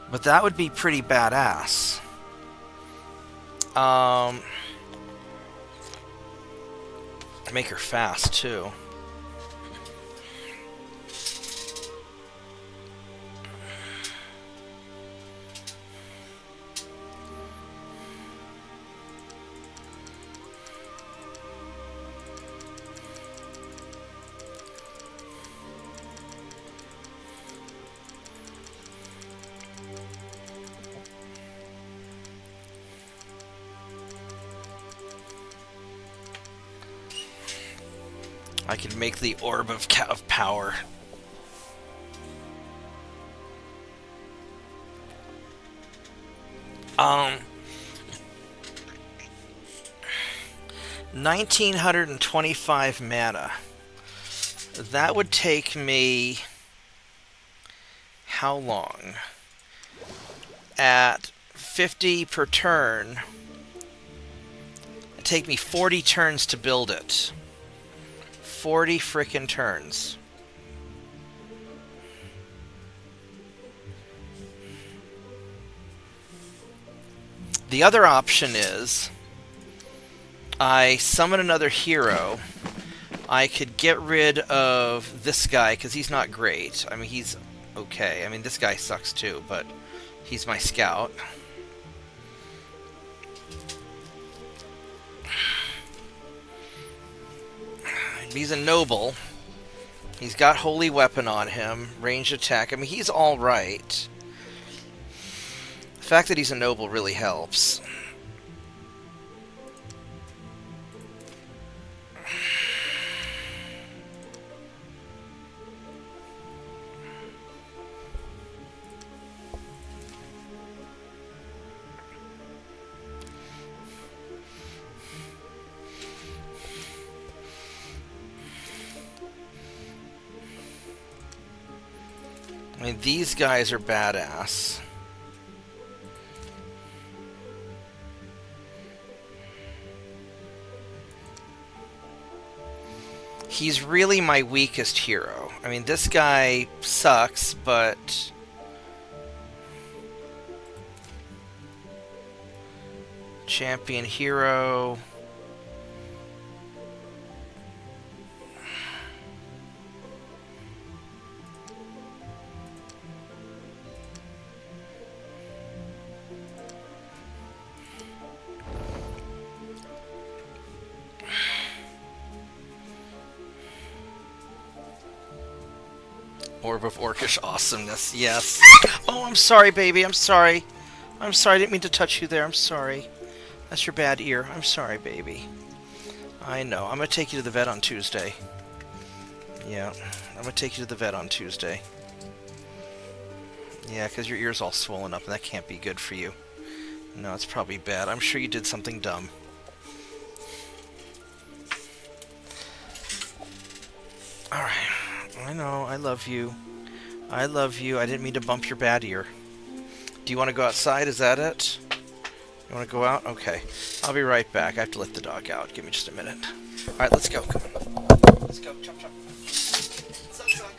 But that would be pretty badass. Make her fast too. I could make the orb of power. Um, 1,925 mana. That would take me how long? At 50 per turn, it'd take me 40 turns to build it. 40 frickin' turns. The other option is I summon another hero. I could get rid of this guy because he's not great. I mean, he's okay. I mean, this guy sucks too, but he's my scout. He's a noble. He's got holy weapon on him, ranged attack. I mean, he's all right. The fact that he's a noble really helps. I mean, these guys are badass. He's really my weakest hero. I mean, this guy sucks, but... Champion hero... Orb of Orcish awesomeness, yes. Oh, I'm sorry, baby, I'm sorry. I'm sorry, I didn't mean to touch you there, I'm sorry. That's your bad ear. I'm sorry, baby. I know. I'm gonna take you to the vet on Tuesday. Yeah, I'm gonna take you to the vet on Tuesday. Yeah, because your ear's all swollen up, and that can't be good for you. No, it's probably bad. I'm sure you did something dumb. Alright. I know. I love you. I love you. I didn't mean to bump your bad ear. Do you want to go outside? Is that it? You want to go out? Okay. I'll be right back. I have to let the dog out. Give me just a minute. Alright, let's go. Come on. Let's go. Chop, chop. What's up, son?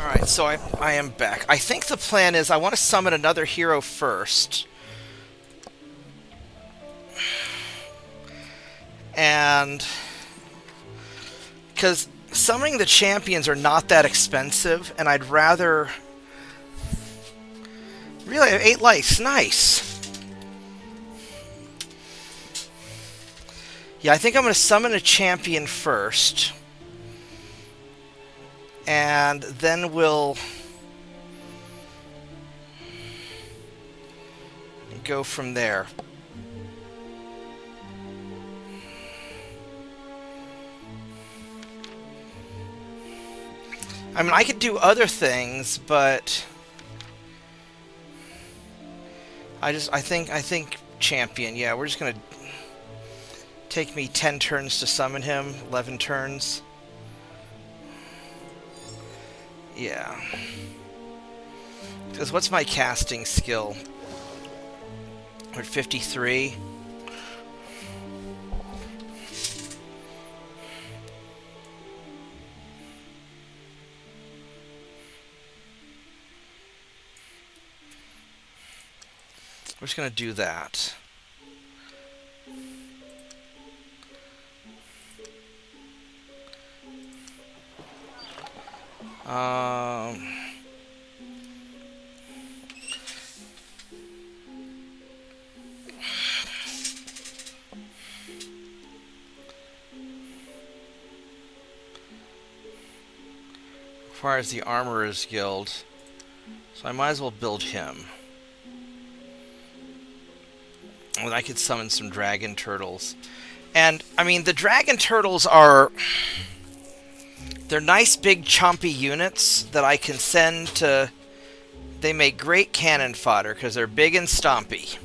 Alright, so I am back. I think the plan is I want to summon another hero first. And... because summoning the champions are not that expensive, and I'd rather... Really, I have 8 life. Nice! Yeah, I think I'm going to summon a champion first. And then we'll... go from there. I mean, I could do other things, but... I think champion. Yeah, we're just going to... take me 10 turns to summon him, 11 turns. Yeah. Because what's my casting skill? We're at 53. We're just going to do that. Requires the Armorer's Guild, so I might as well build him. And I could summon some dragon turtles. And, I mean, the dragon turtles are... they're nice, big, chompy units that I can send to... They make great cannon fodder, because they're big and stompy.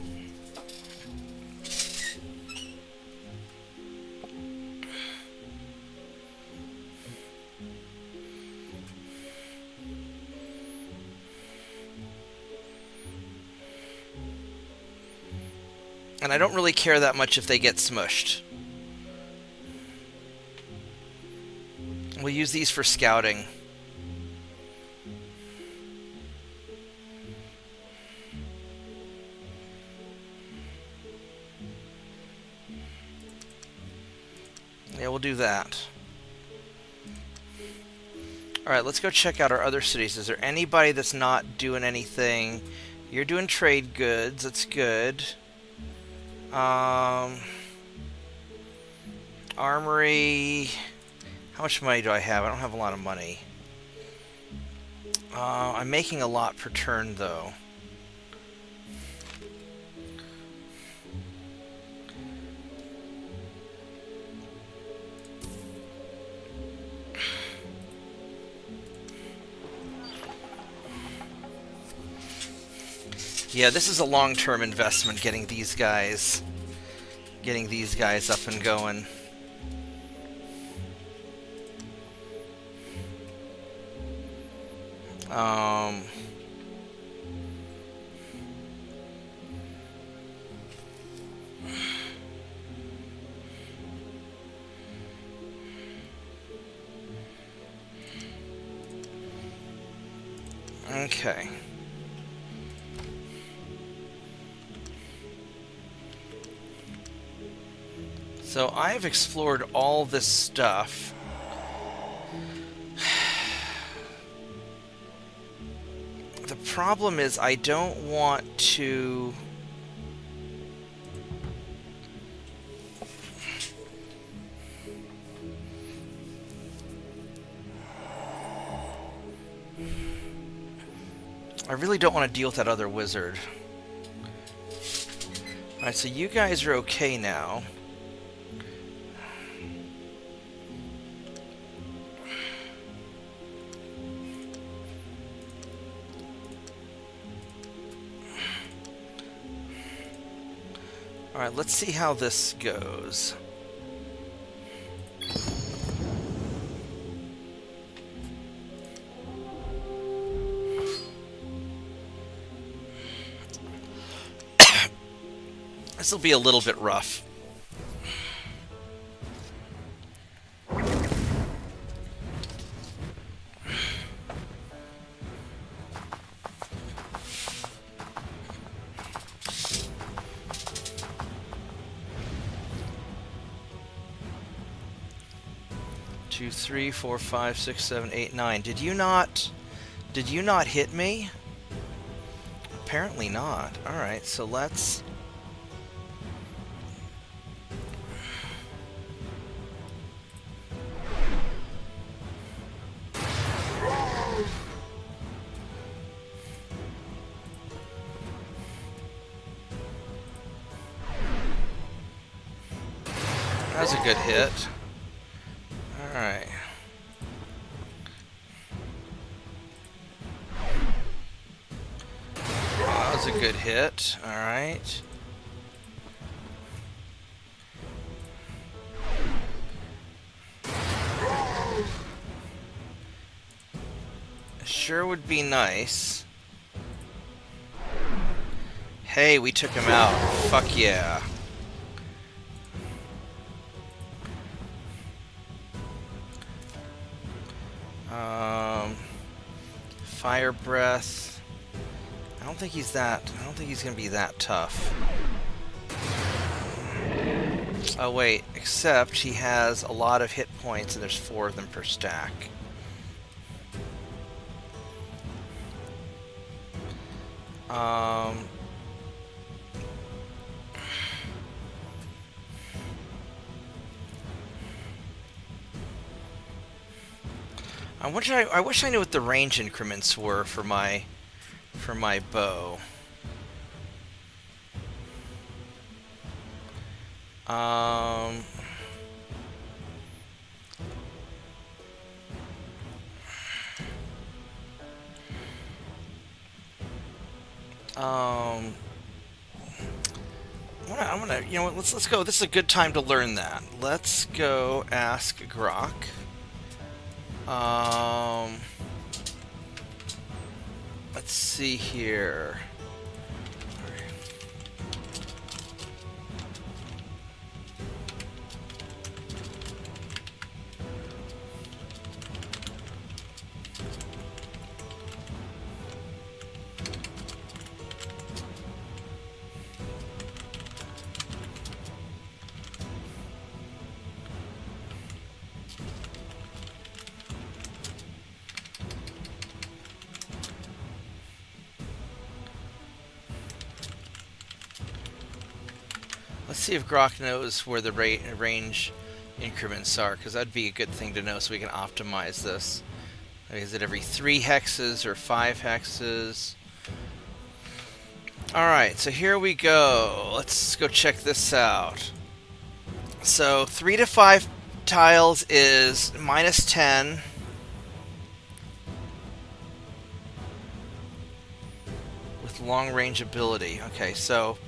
And I don't really care that much if they get smushed. We'll use these for scouting. Yeah, we'll do that. Alright, let's go check out our other cities. Is there anybody that's not doing anything? You're doing trade goods. That's good. Armory... How much money do I have? I don't have a lot of money. I'm making a lot per turn, though. Yeah, this is a long-term investment, getting these guys up and going. Okay. So I've explored all this stuff. The problem is I don't want to... I really don't want to deal with that other wizard. Alright, so you guys are okay now. Alright, let's see how this goes. This will be a little bit rough. 2, 3, 4, 5, 6, 7, 8, 9. Did you not hit me? Apparently not. Alright, so let's... That was a good hit. Alright. That was a good hit. Alright. Sure would be nice. Hey, we took him out. Fuck yeah. Fire breath. I don't think he's gonna be that tough. Oh wait, except he has a lot of hit points and there's 4 of them per stack. I wish I knew what the range increments were for my bow. I'm gonna, you know what, let's go. This is a good time to learn that. Let's go ask Grok. Let's see here. Let's see if Grok knows where the range increments are, because that'd be a good thing to know so we can optimize this. Is it every 3 hexes or 5 hexes? Alright, so here we go. Let's go check this out. So 3 to 5 tiles is -10. With long range ability. Okay, so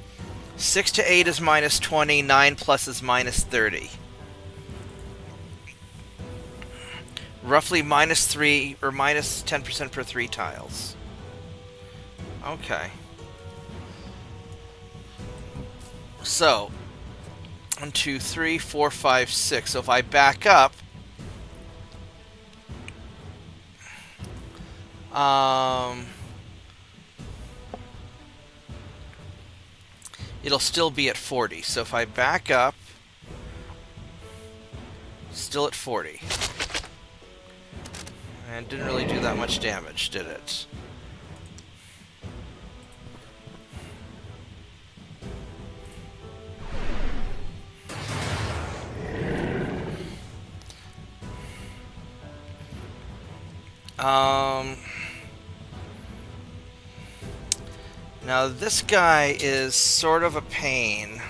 6 to 8 is -20, 9 plus is -30. Roughly -3 or -10% per 3 tiles. Okay. So, 1, 2, 3, 4, 5, 6. So if I back up, it'll still be at 40. So if I back up, still at 40. And didn't really do that much damage, did it? Now this guy is sort of a pain.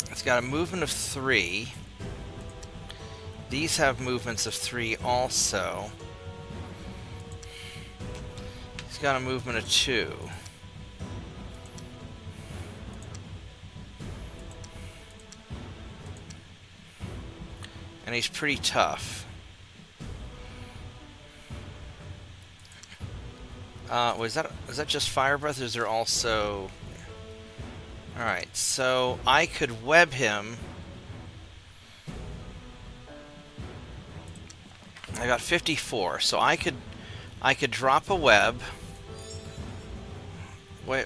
It's got a movement of 3. These have movements of 3 also. He's got a movement of 2. And he's pretty tough. Is that just fire breath, or is there also... Alright, so I could web him. I got 54, so I could drop a web. Wait,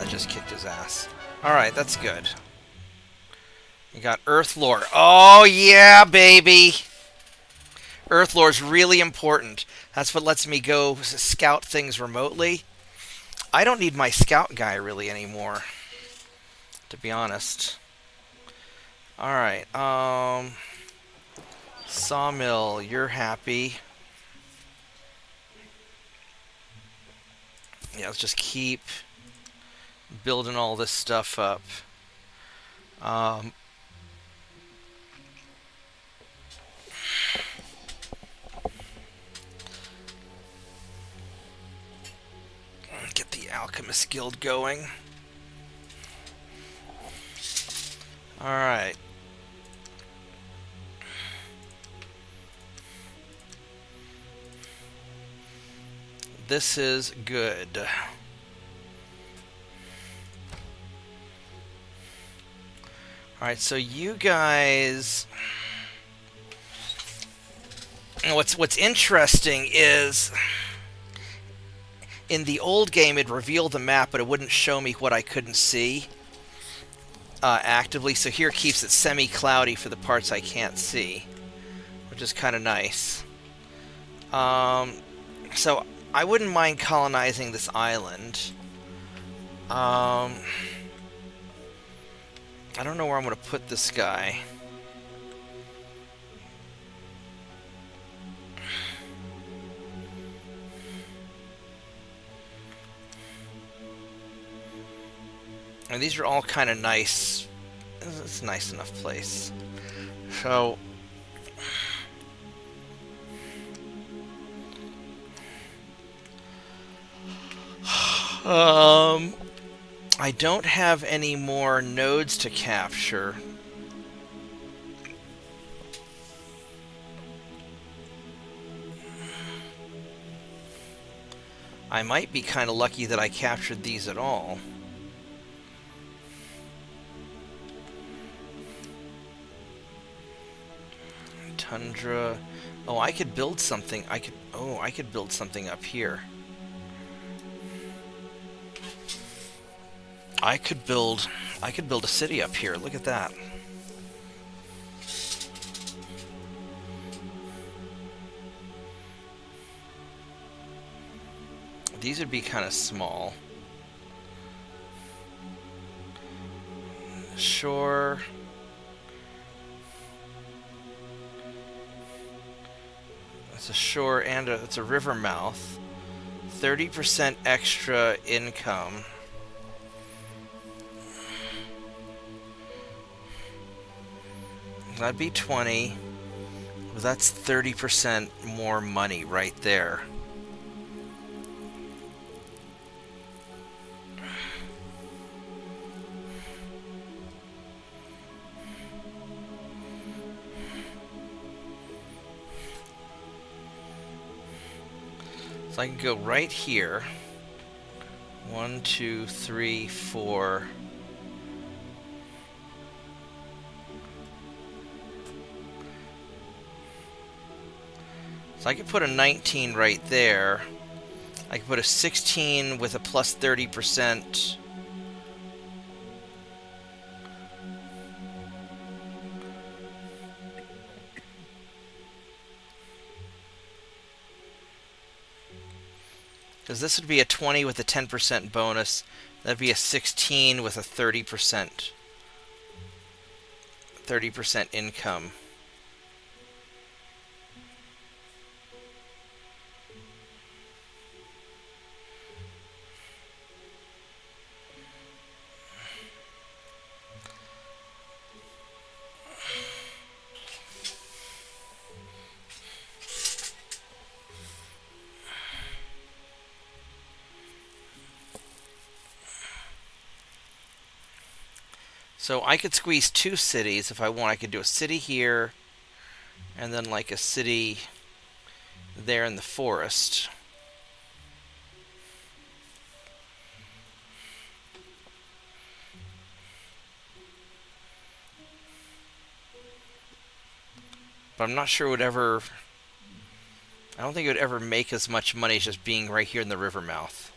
Yeah, it just kicked his ass. Alright, that's good. You got Earth Lore. Oh, yeah, baby! Earth Lore's really important. That's what lets me go scout things remotely. I don't need my scout guy really anymore, to be honest. Alright, Sawmill, you're happy. Yeah, let's just keep building all this stuff up. Get the Alchemist Guild going. Alright. This is good. Alright, so you guys... What's interesting is... In the old game, it'd reveal the map, but it wouldn't show me what I couldn't see actively. So here it keeps it semi-cloudy for the parts I can't see, which is kind of nice. So I wouldn't mind colonizing this island. I don't know where I'm going to put this guy. And these are all kind of nice. It's a nice enough place. So... I don't have any more nodes to capture. I might be kind of lucky that I captured these at all. Tundra. Oh, I could build something. I could build something up here. I could build a city up here. Look at that. These would be kind of small. Sure. It's a shore and it's a river mouth. 30% extra income. That'd be 20. Well, that's 30% more money right there. So I can go right here. 1, 2, 3, 4. So I could put a 19 right there. I could put a 16 with a plus 30%. Because this would be a 20 with a 10% bonus. That'd be a 16 with a 30% income. So I could squeeze 2 cities if I want. I could do a city here, and then like a city there in the forest. But I'm not sure it would ever... I don't think it would ever make as much money as just being right here in the river mouth.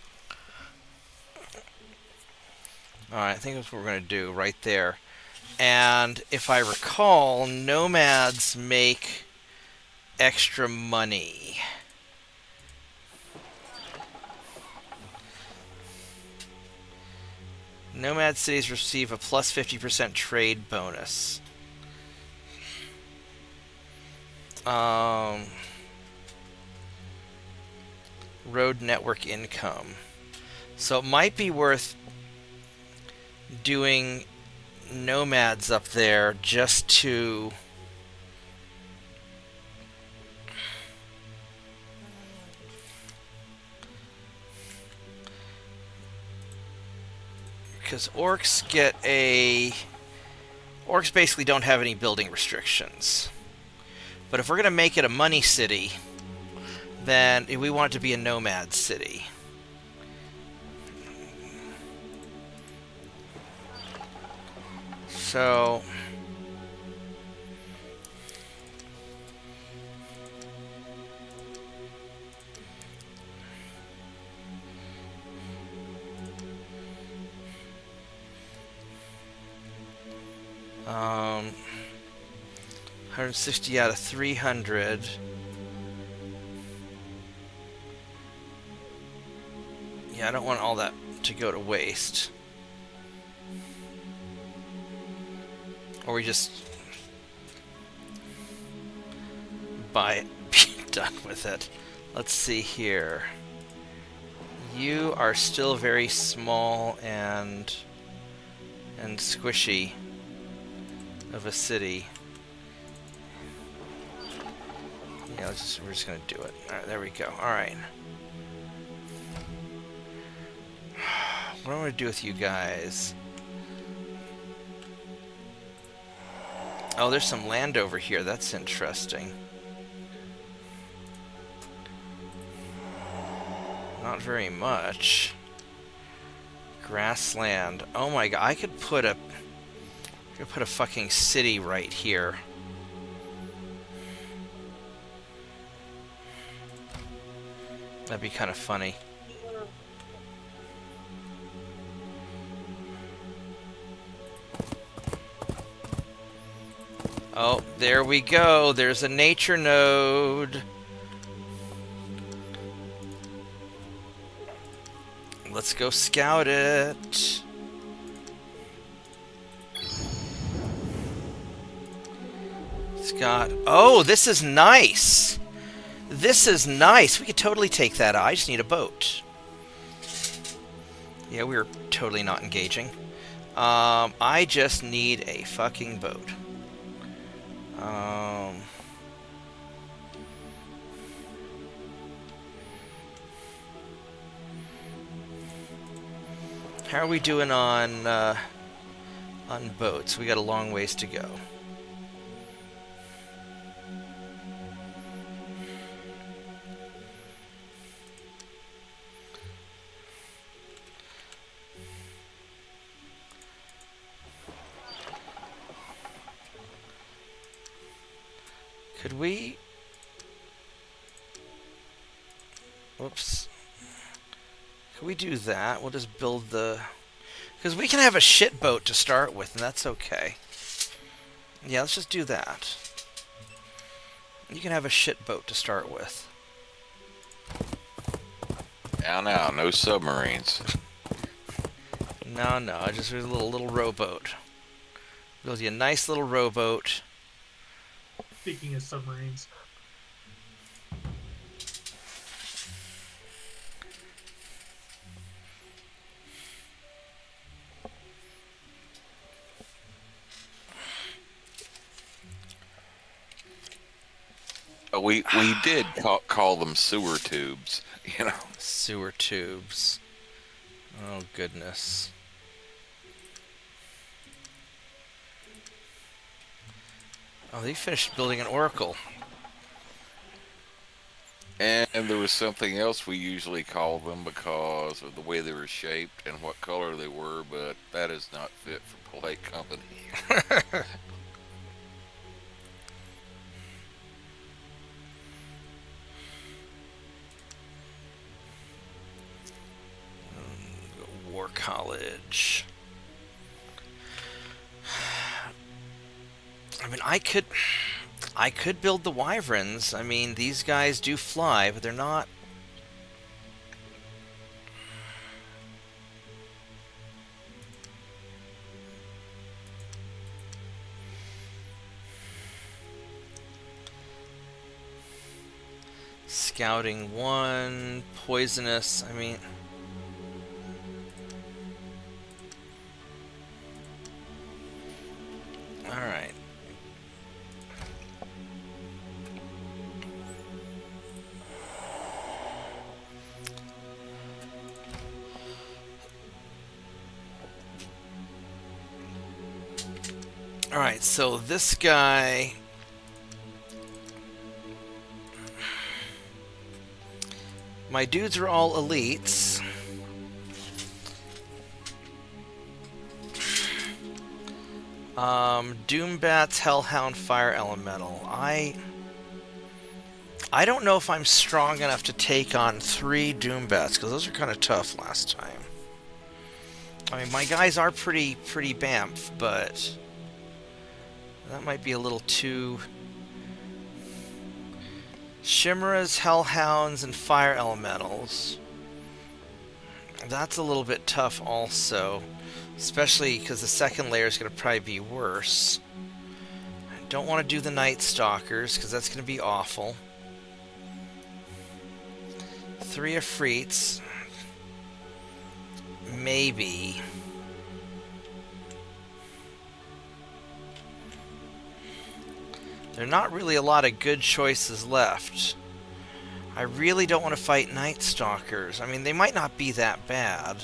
Alright, I think that's what we're going to do right there. And if I recall, nomads make extra money. Nomad cities receive a plus 50% trade bonus. Road network income. So it might be worth doing nomads up there just to because orcs basically don't have any building restrictions. But if we're going to make it a money city, then we want it to be a nomad city. So um 160 out of 300. Yeah, I don't want all that to go to waste. Or we just buy it, be done with it. Let's see here. You are still very small and squishy of a city. Yeah, we're just gonna do it. Alright, there we go. Alright. What do I want to do with you guys? Oh, there's some land over here. That's interesting. Not very much. Grassland. Oh my god, I could put a fucking city right here. That'd be kind of funny. Oh, there we go. There's a nature node. Let's go scout it. It's got... Oh, this is nice. This is nice. We could totally take that. I just need a boat. Yeah, we're totally not engaging. I just need a fucking boat. How are we doing on boats? We got a long ways to go. Could we... Whoops. Could we do that? We'll just build the... Because we can have a shit boat to start with, and that's okay. Yeah, let's just do that. You can have a shit boat to start with. Now, no submarines. No, just a little rowboat. Build you a nice little rowboat. Speaking of submarines. We did call them sewer tubes, you know. Sewer tubes. Oh, goodness. Oh, they finished building an oracle. And there was something else we usually call them because of the way they were shaped and what color they were, but that is not fit for polite company. War College. I mean, I could build the wyverns. I mean, these guys do fly, but they're not. Scouting 1, poisonous. I mean, all right. All right, so this guy. My dudes are all elites. Doombats, Hellhound, Fire Elemental. I don't know if I'm strong enough to take on 3 Doombats, because those are kind of tough last time. I mean, my guys are pretty bamf, but that might be a little too... Chimeras, Hellhounds, and Fire Elementals. That's a little bit tough also. Especially because the second layer is going to probably be worse. I don't want to do the Night Stalkers because that's going to be awful. 3 Afrits. Maybe. There are not really a lot of good choices left. I really don't want to fight Night Stalkers. I mean, they might not be that bad.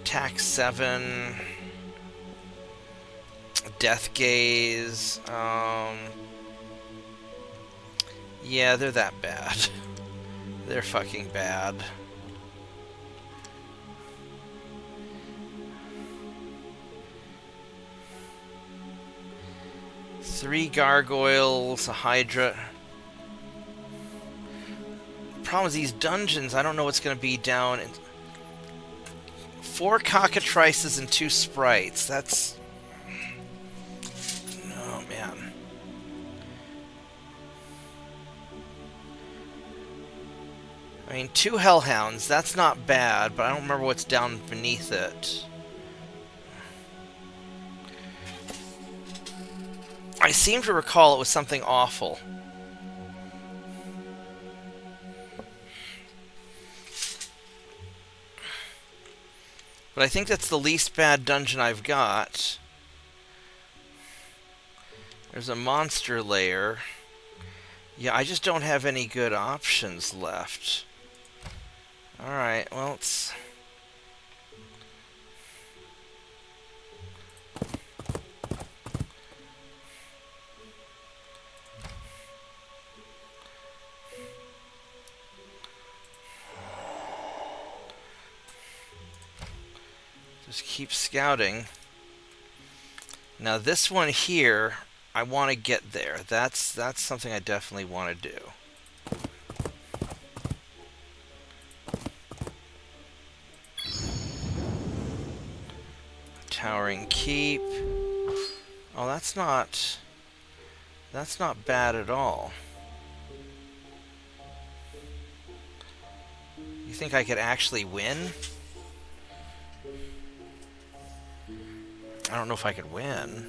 Attack 7. Death Gaze. Yeah, they're that bad. They're fucking bad. Three gargoyles, a hydra. The problem is these dungeons, I don't know what's going to be down. 4 cockatrices and 2 sprites. That's... Oh, man. I mean, 2 hellhounds, that's not bad, but I don't remember what's down beneath it. I seem to recall it was something awful. But I think that's the least bad dungeon I've got. There's a monster lair. Yeah, I just don't have any good options left. Alright, well, it's... Just keep scouting. Now this one here, I want to get there. That's something I definitely want to do. Towering Keep. Oh, that's not bad at all. You think I could actually win? I don't know if I could win.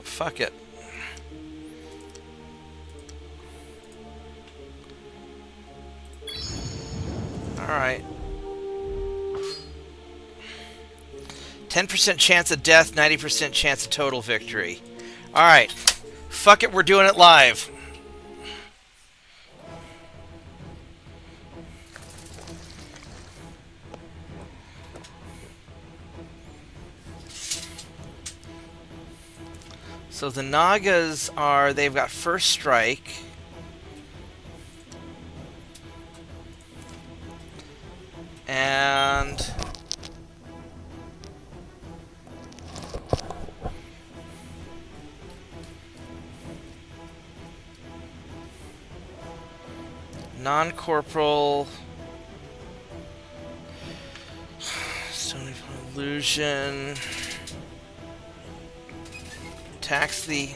Fuck it. Alright. 10% chance of death, 90% chance of total victory. Alright. Fuck it, we're doing it live. So the Nagas are, they've got first strike. And Non-corporal. Stony illusion. Tax the.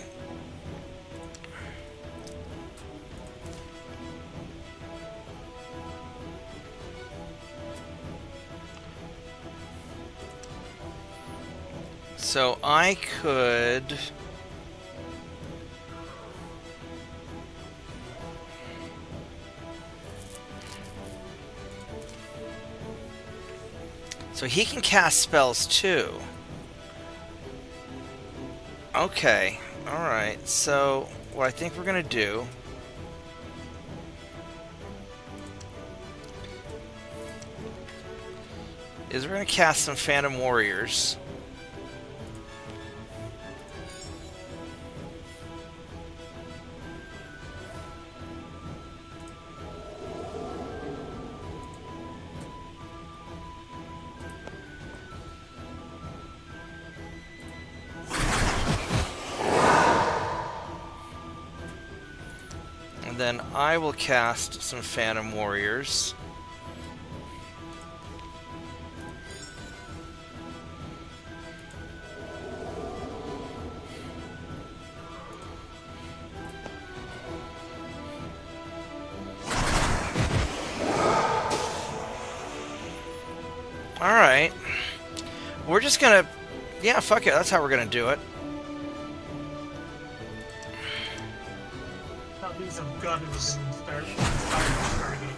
So I could. So he can cast spells too. Okay. Alright. So what I think we're going to do is we're going to cast some Phantom Warriors. And then I will cast some Phantom Warriors. Alright. We're just gonna... Yeah, fuck it. That's how we're gonna do it. That means I'm gun and start targeting.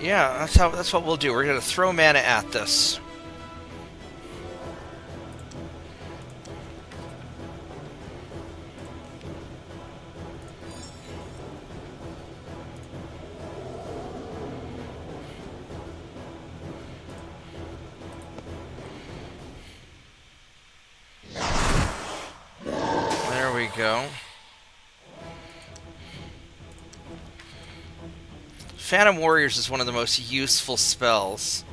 Yeah, that's what we'll do. We're gonna throw mana at this. There we go. Phantom Warriors is one of the most useful spells.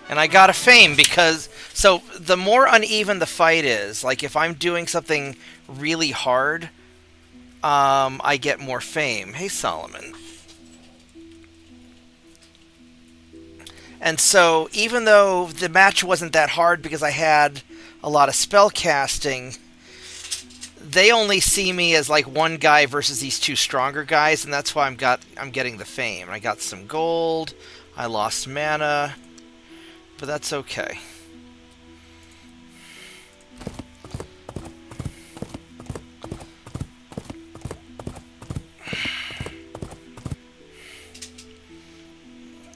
And I got a fame because... So, the more uneven the fight is, like if I'm doing something really hard, I get more fame. Hey, Solomon. And so, even though the match wasn't that hard because I had a lot of spell casting, they only see me as like one guy versus these two stronger guys, and that's why I'm getting the fame. I got some gold, I lost mana, but that's okay.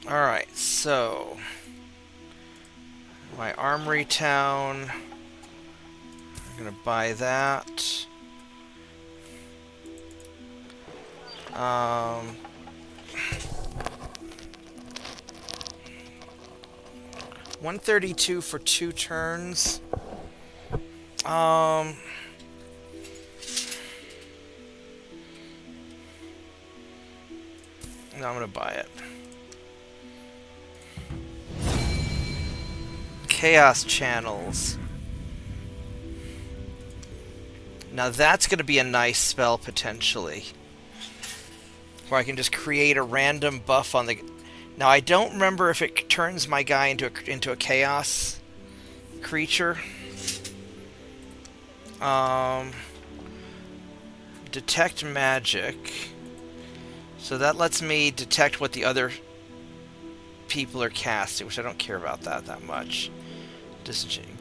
Alright, so my armory town, I'm gonna buy that. 132 for 2 turns. No, I'm gonna buy it. Chaos channels. Now that's going to be a nice spell potentially, where I can just create a random buff on the. Now I don't remember if it turns my guy into a chaos creature. Detect magic. So that lets me detect what the other people are casting, which I don't care about that much.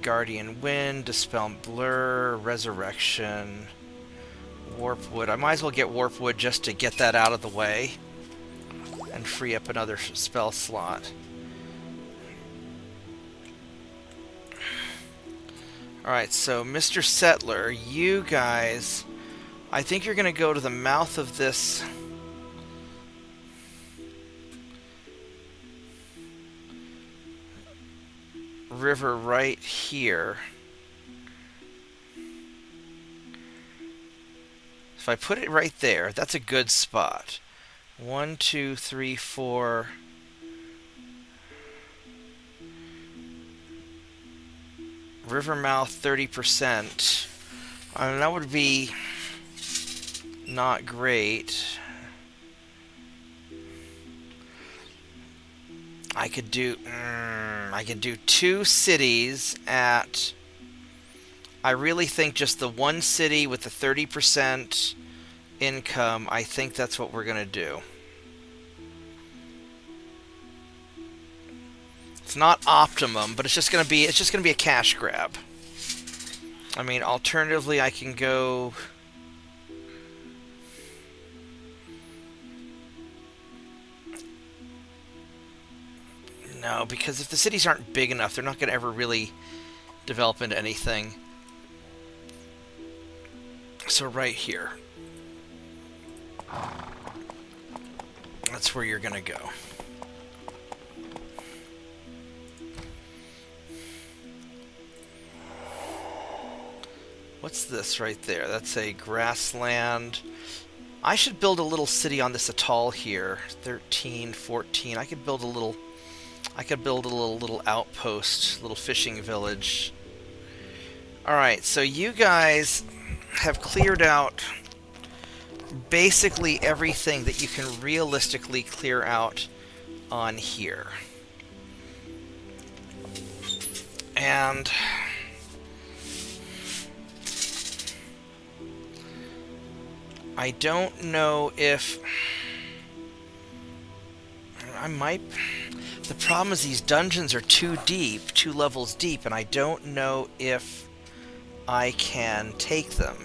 Guardian Wind, Dispel Blur, Resurrection, Warp Wood. I might as well get Warp Wood just to get that out of the way and free up another spell slot. Alright, so Mr. Settler, you guys, I think you're going to go to the mouth of this river right here. If I put it right there, that's a good spot. 1, 2, 3, 4. Rivermouth 30%. I mean, that would be not great. I could do 2 cities at. I really think just the one city with the 30% income. I think that's what we're gonna do. It's not optimum, but it's just gonna be a cash grab. I mean, alternatively, I can go. No, because if the cities aren't big enough, they're not going to ever really develop into anything. So right here. That's where you're going to go. What's this right there? That's a grassland. I should build a little city on this atoll here. 13, 14. I could build a little outpost, little fishing village. Alright, so you guys have cleared out basically everything that you can realistically clear out on here. And I don't know if I might. The problem is these dungeons are too deep, 2 levels deep, and I don't know if I can take them.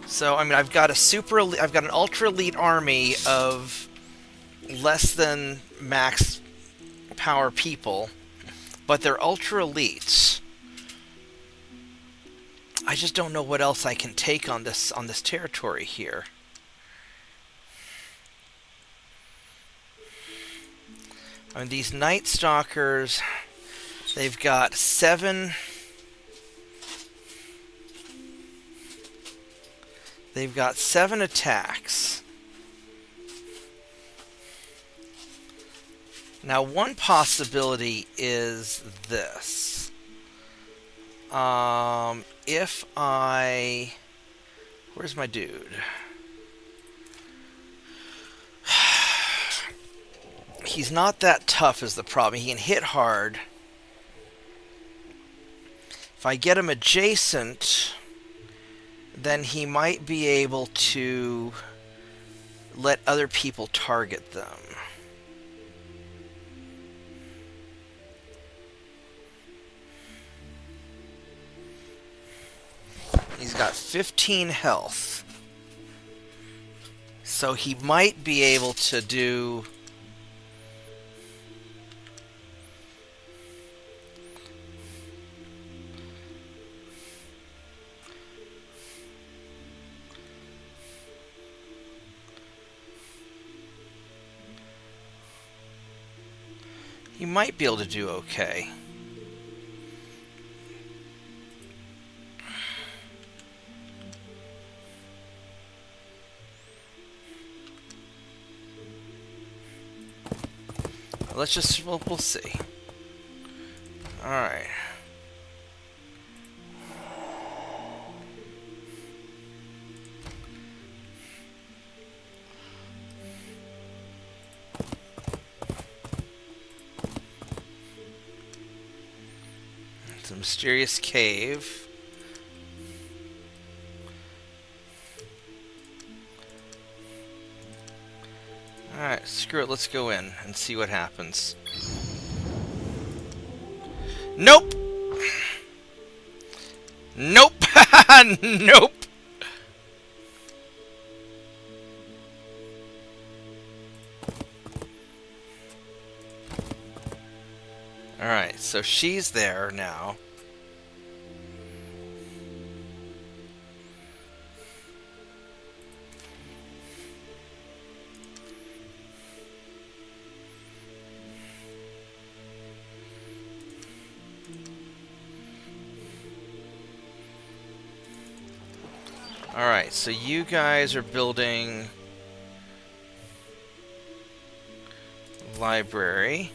So, I mean, I've got an ultra elite army of less than max power people, but they're ultra elites. I just don't know what else I can take on this territory here. I mean, these Night Stalkers, they've got 7. They've got 7 attacks. Now, one possibility is this. If I... Where's my dude? He's not that tough is the problem. He can hit hard. If I get him adjacent, then he might be able to let other people target them. He's got 15 health. So he might be able to do... He might be able to do okay. Let's just, we'll see. Alright. It's a mysterious cave. Alright, screw it, let's go in and see what happens. Nope! Nope! Nope! Alright, so she's there now. Alright, so you guys are building library.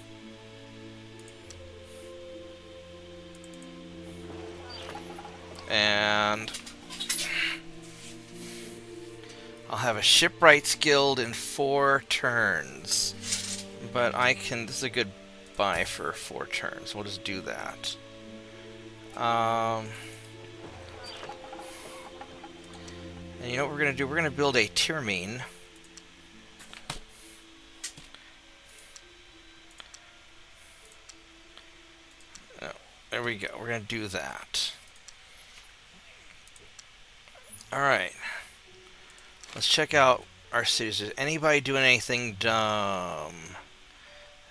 And I'll have a shipwrights guild in 4 turns. But I can, this is a good buy for 4 turns. We'll just do that. And you know what we're going to do? We're going to build a Tyrmine. Oh, there we go. We're going to do that. Alright. Let's check out our cities. Is anybody doing anything dumb?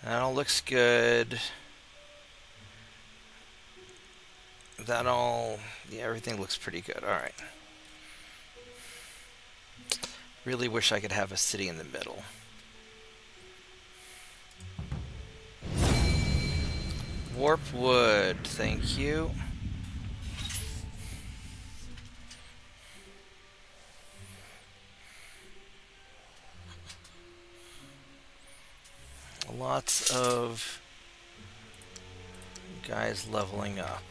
That all looks good. That all... Yeah, everything looks pretty good. Alright. Really wish I could have a city in the middle. Warp wood, thank you. Lots of guys leveling up.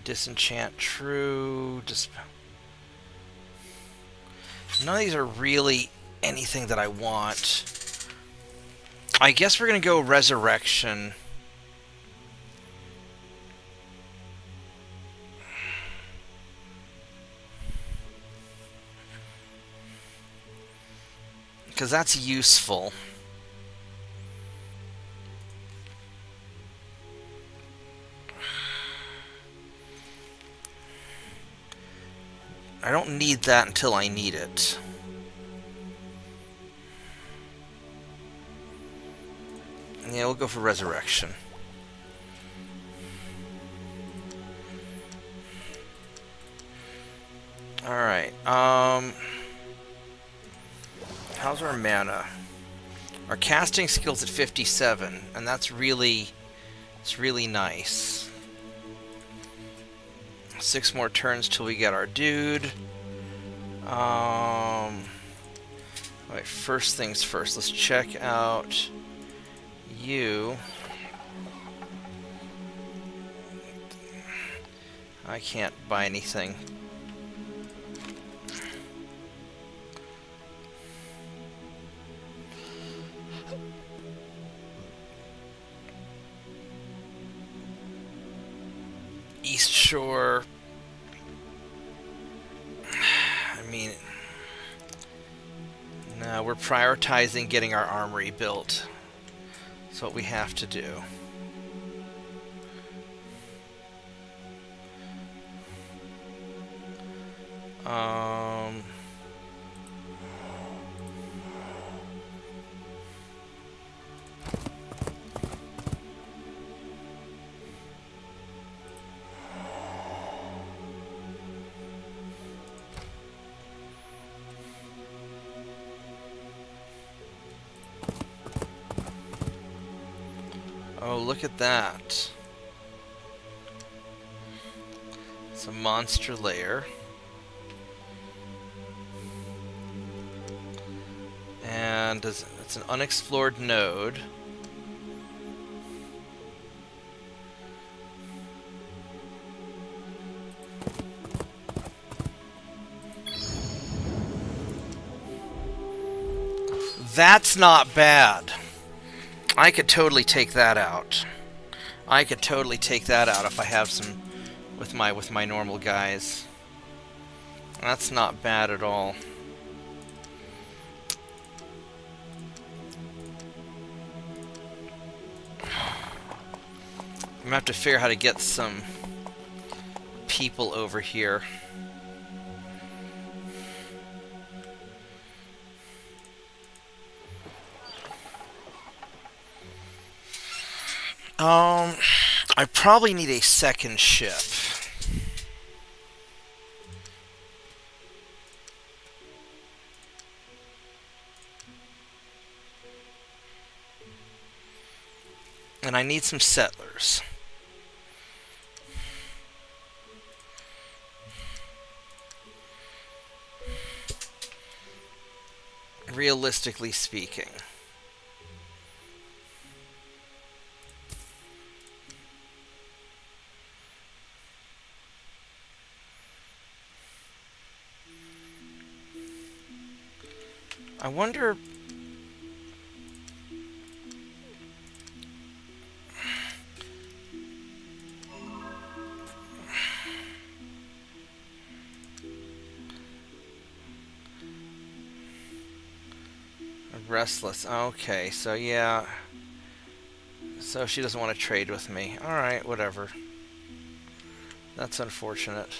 Disenchant true. None of these are really anything that I want. I guess we're gonna go resurrection. Because that's useful. I don't need that until I need it. Yeah, we'll go for resurrection. Alright, how's our mana? Our casting skill's at 57, and that's really... It's really nice. 6 more turns till we get our dude. Alright, first things first. Let's check out you. I can't buy anything. East Shore. I mean, no, we're prioritizing getting our armory built. That's what we have to do. Oh, look at that. It's a monster lair. And it's an unexplored node. That's not bad. I could totally take that out. I could totally take that out if I have some with my normal guys. That's not bad at all. I'm gonna have to figure out how to get some people over here. I probably need a second ship. And I need some settlers. realistically speaking. I wonder... Restless. Okay, so yeah. So she doesn't want to trade with me. Alright, whatever. That's unfortunate.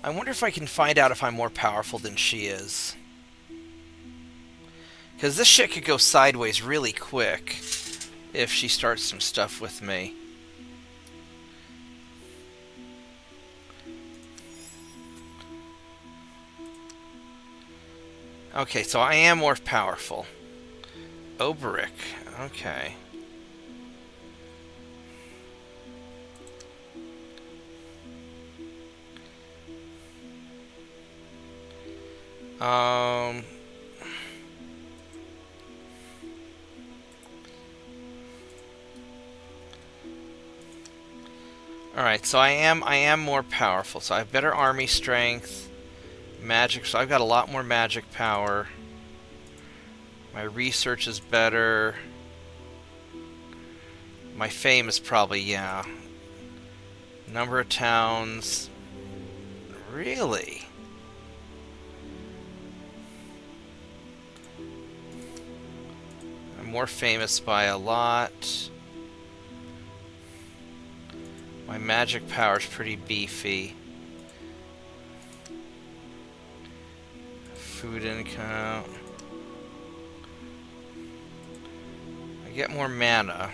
I wonder if I can find out if I'm more powerful than she is. Because this shit could go sideways really quick if she starts some stuff with me. Okay, so I am more powerful. Oberic. Okay. Alright, so I am more powerful. So I have better army strength. Magic, so I've got a lot more magic power. My research is better. My fame is probably, yeah. Number of towns. Really? I'm more famous by a lot. My magic power is pretty beefy. Food income. I get more mana.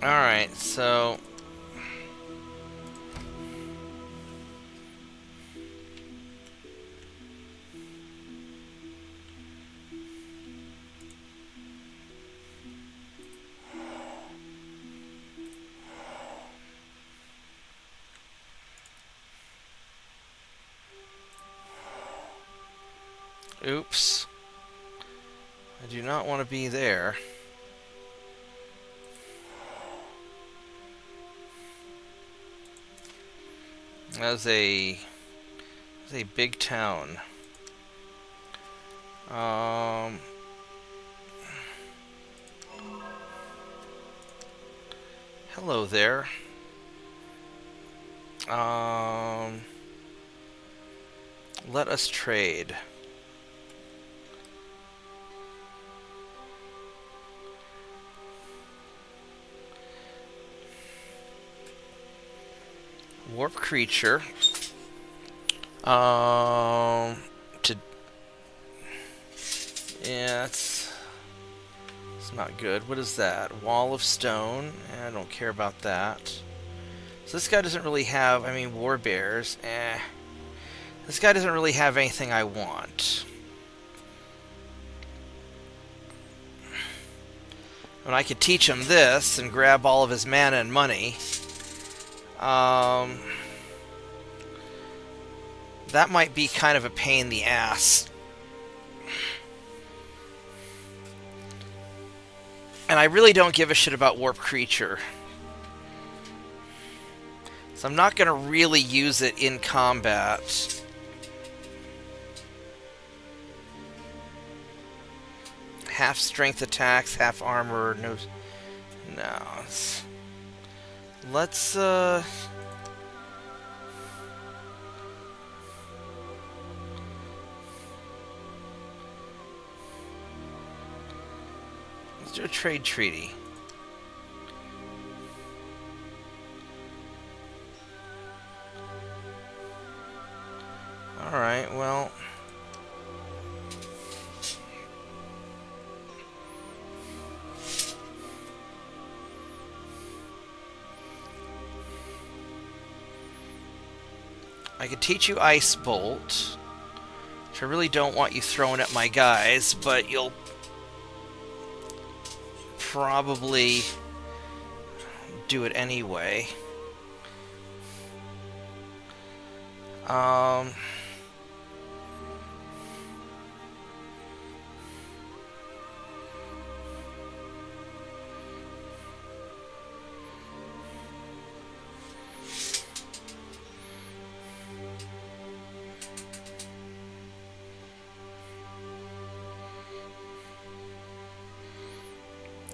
Alright, so... Oops. I do not want to be there. That's a big town. Hello there. Let us trade. Warp creature. To yeah, it's not good. What is that? Wall of stone. I don't care about that. So this guy doesn't really have. I mean, war bears. This guy doesn't really have anything I want. And I could teach him this and grab all of his mana and money. That might be kind of a pain in the ass. And I really don't give a shit about Warp Creature. So I'm not going to really use it in combat. Half strength attacks, half armor. No. Let's do a trade treaty. Alright, well... I could teach you Ice Bolt, which I really don't want you throwing at my guys, but you'll probably do it anyway.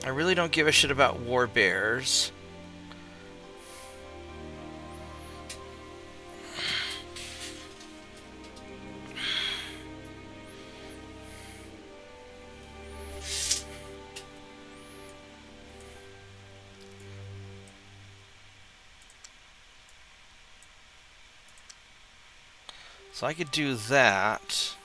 I really don't give a shit about war bears. So I could do that.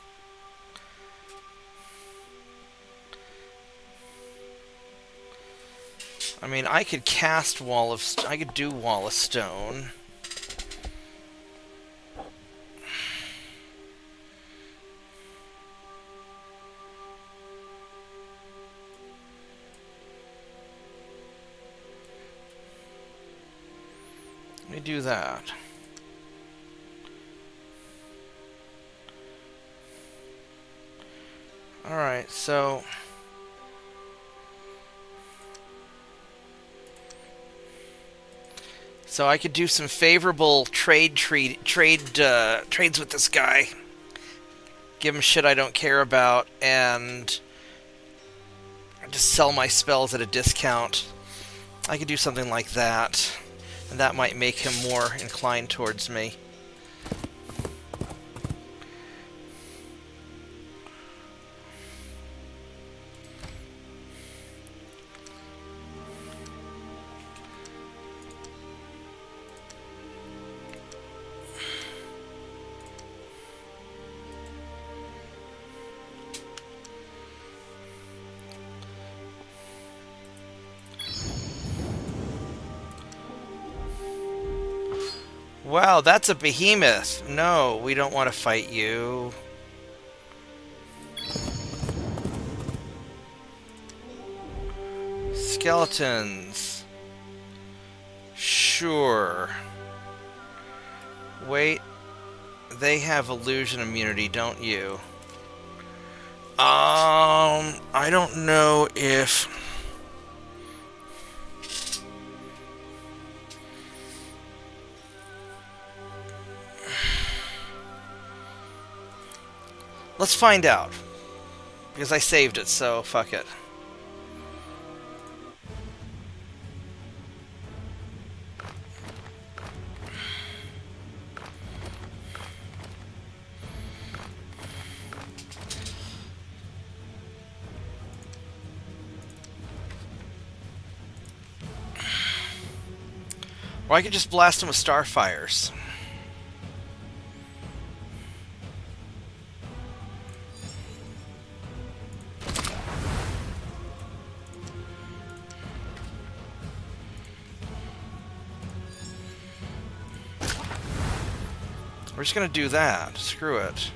I mean, I could cast Wall of... I could do Wall of Stone. Let me do that. Alright, so... So I could do some favorable trades with this guy. Give him shit I don't care about, and just sell my spells at a discount. I could do something like that, and that might make him more inclined towards me. Wow, that's a behemoth. No, we don't want to fight you. Skeletons. Sure. Wait. They have illusion immunity, don't you? I don't know if... Let's find out. Because I saved it, so fuck it. Or I could just blast him with starfires. We're just gonna do that. Screw it.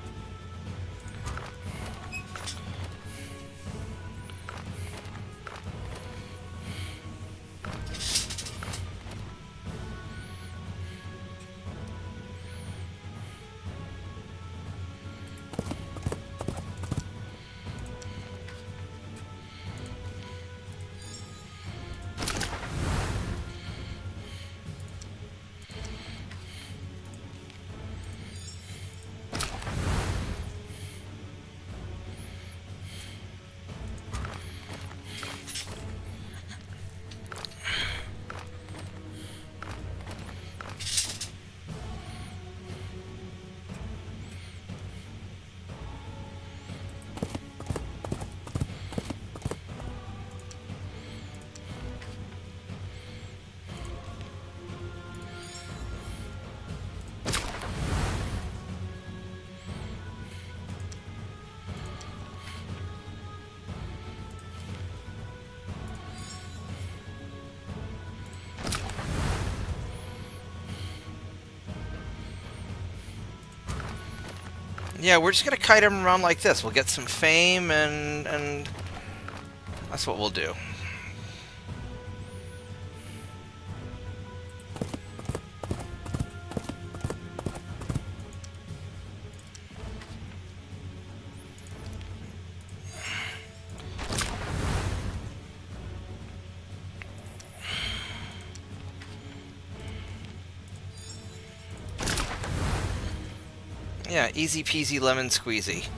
Yeah, we're just gonna kite him around like this. We'll get some fame, and that's what we'll do. Yeah, easy peasy lemon squeezy.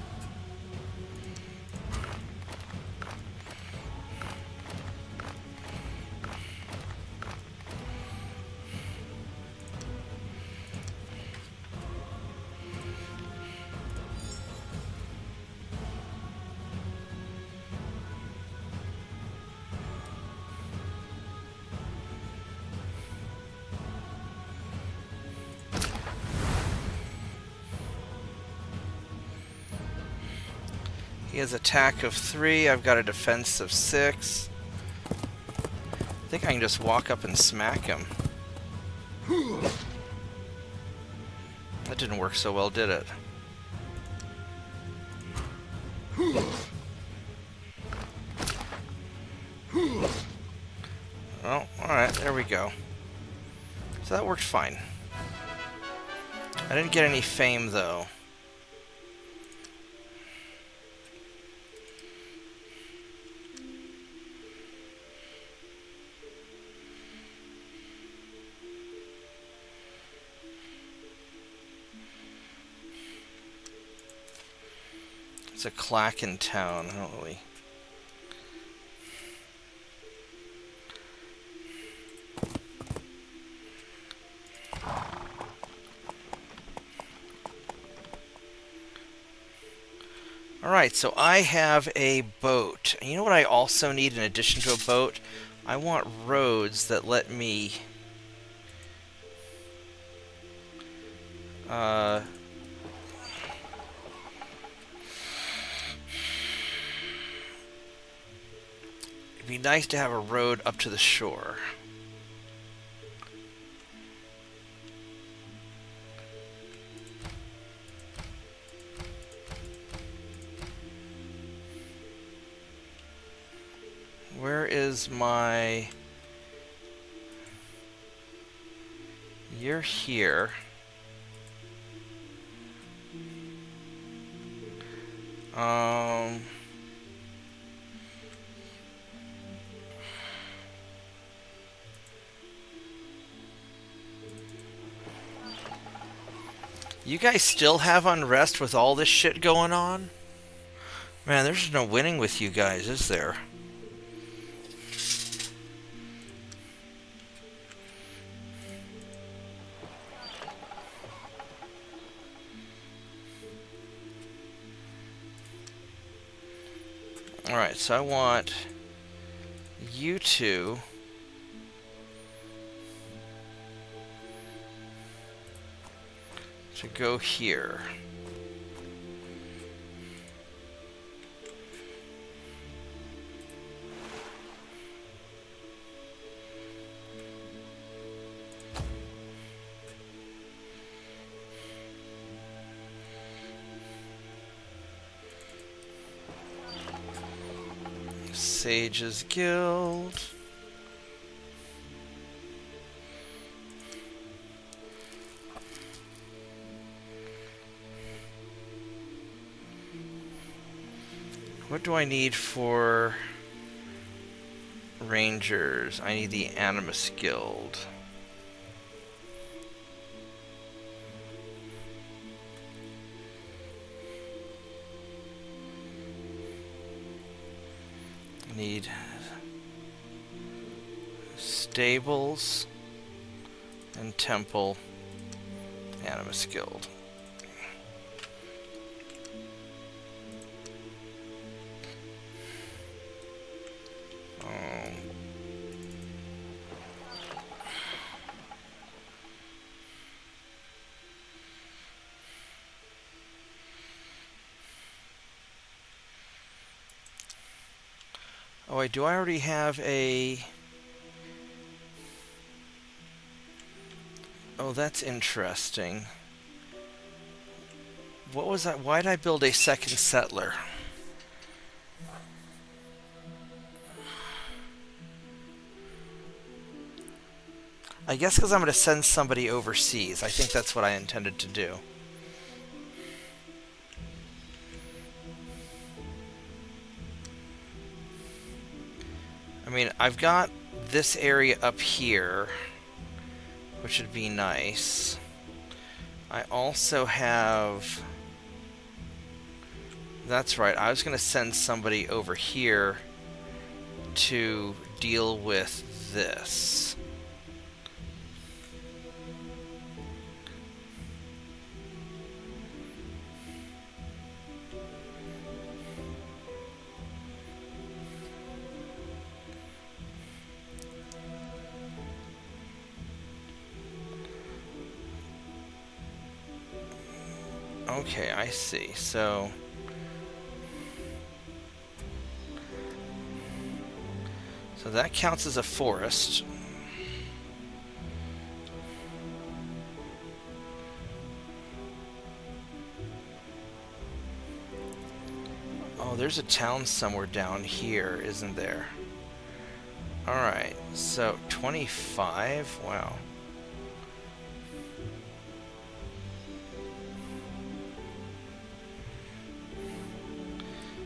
He has attack of 3. I've got a defense of 6. I think I can just walk up and smack him. That didn't work so well, did it? Oh, alright, there we go. So that worked fine. I didn't get any fame, though. It's a clack in town. I don't really... Alright, so I have a boat. You know what I also need in addition to a boat? I want roads that let me... It'd be nice to have a road up to the shore. Where is my... You're here. You guys still have unrest with all this shit going on? Man, there's no winning with you guys, is there? Alright, so I want you two to go here. Sage's Guild. What do I need for Rangers? I need the Animus Guild. Need stables and temple, Animus Guild. Oh wait, do I already have a... Oh, that's interesting. What was that? Why did I build a second settler? I guess because I'm going to send somebody overseas. I think that's what I intended to do. I mean, I've got this area up here, which would be nice. I also have... That's right, I was going to send somebody over here to deal with this. Okay, I see. So that counts as a forest. Oh, there's a town somewhere down here, isn't there? Alright, so 25? Wow.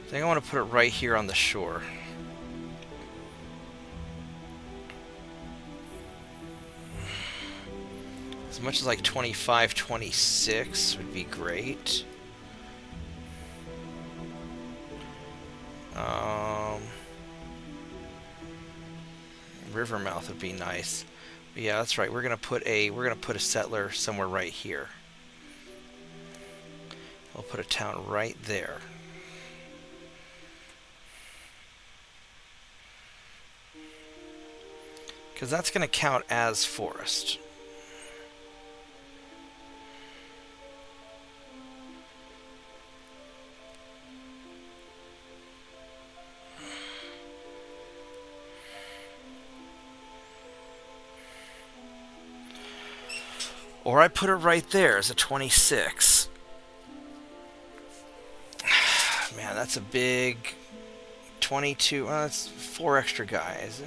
I think I want to put it right here on the shore. As much as like 25, 26 would be great. Rivermouth would be nice. But yeah, that's right. We're gonna put a settler somewhere right here. We'll put a town right there. Because that's going to count as forest. Or I put it right there as a 26. Man, that's a big 22. Well, that's 4 extra guys.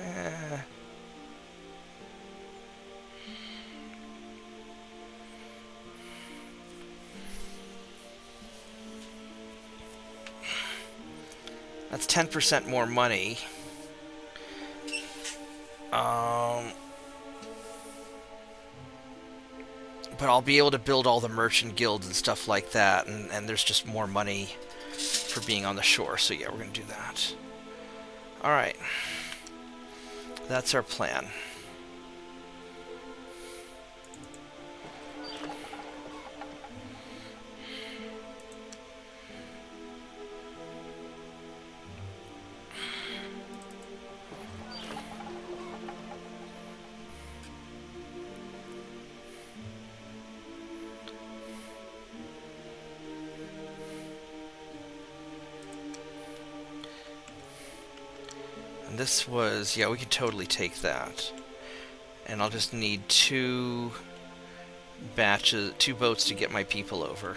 That's 10% more money. But I'll be able to build all the merchant guilds and stuff like that, and there's just more money for being on the shore. So yeah, we're going to do that. Alright. That's our plan. This was, yeah, we could totally take that. And I'll just need 2 boats to get my people over.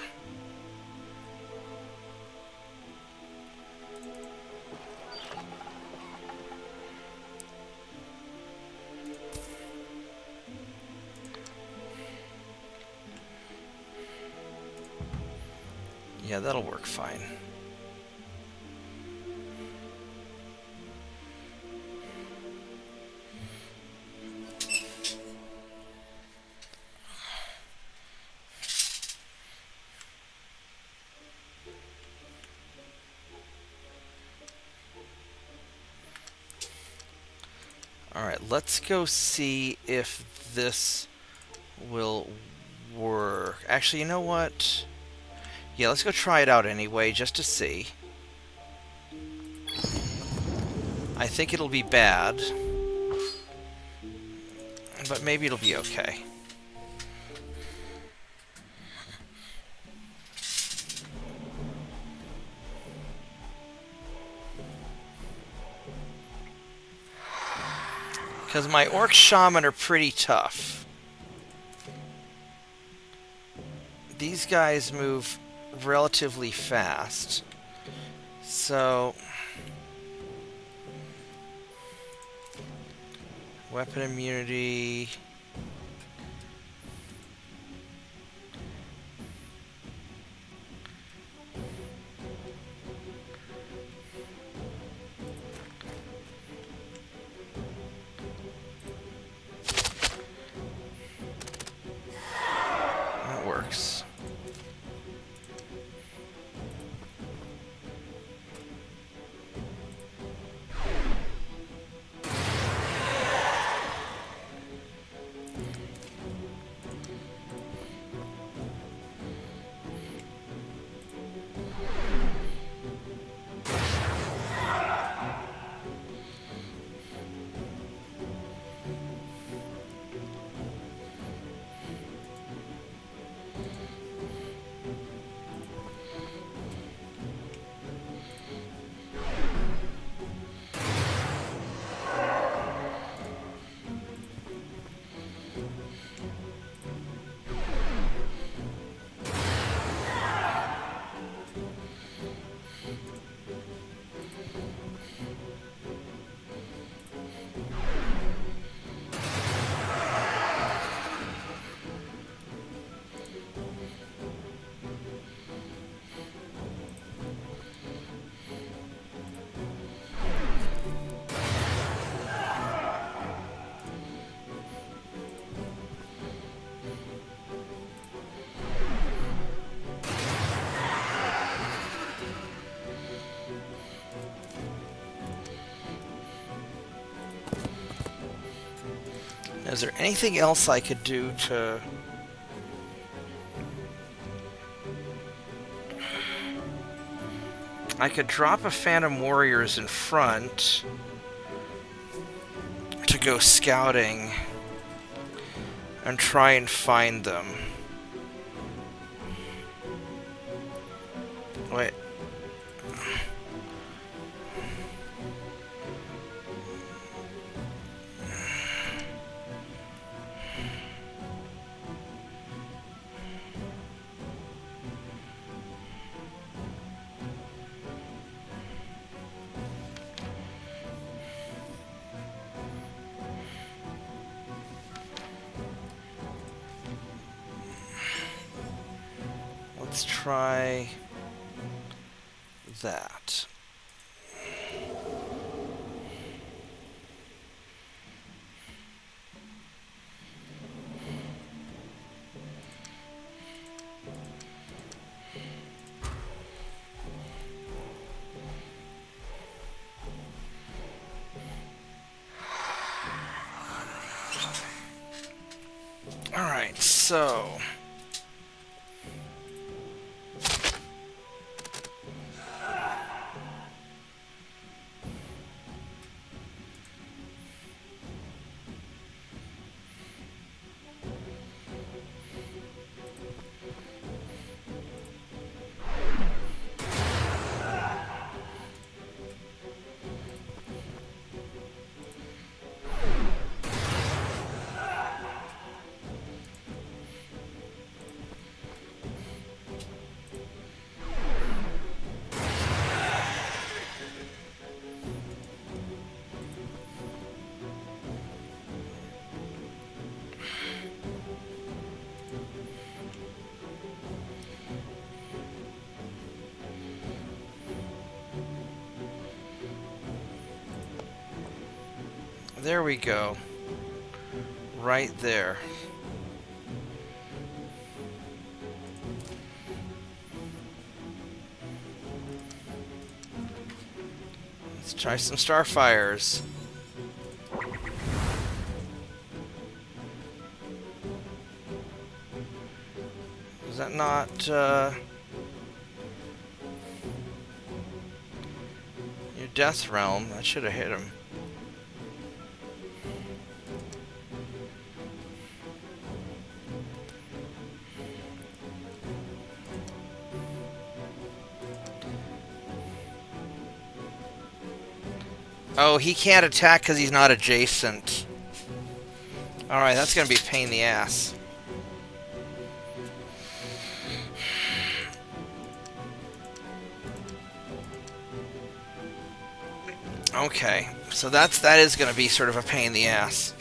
Yeah, that'll work fine. Alright, let's go see if this will work. Actually, you know what? Yeah, let's go try it out anyway, just to see. I think it'll be bad, but maybe it'll be okay. Because my orc shaman are pretty tough. These guys move relatively fast. So... weapon immunity... that works. Is there anything else I could do to... I could drop a Phantom Warriors in front to go scouting and try and find them. Wait. Let's try that. All right, so there we go. Right there. Let's try some Starfires. Is that not, your Death Realm? That should have hit him. Oh, he can't attack because he's not adjacent. Alright, that's going to be a pain in the ass. Okay, so that is going to be sort of a pain in the ass.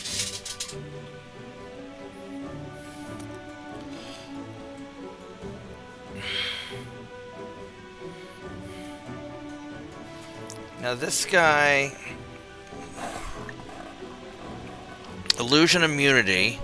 Now this guy, illusion immunity.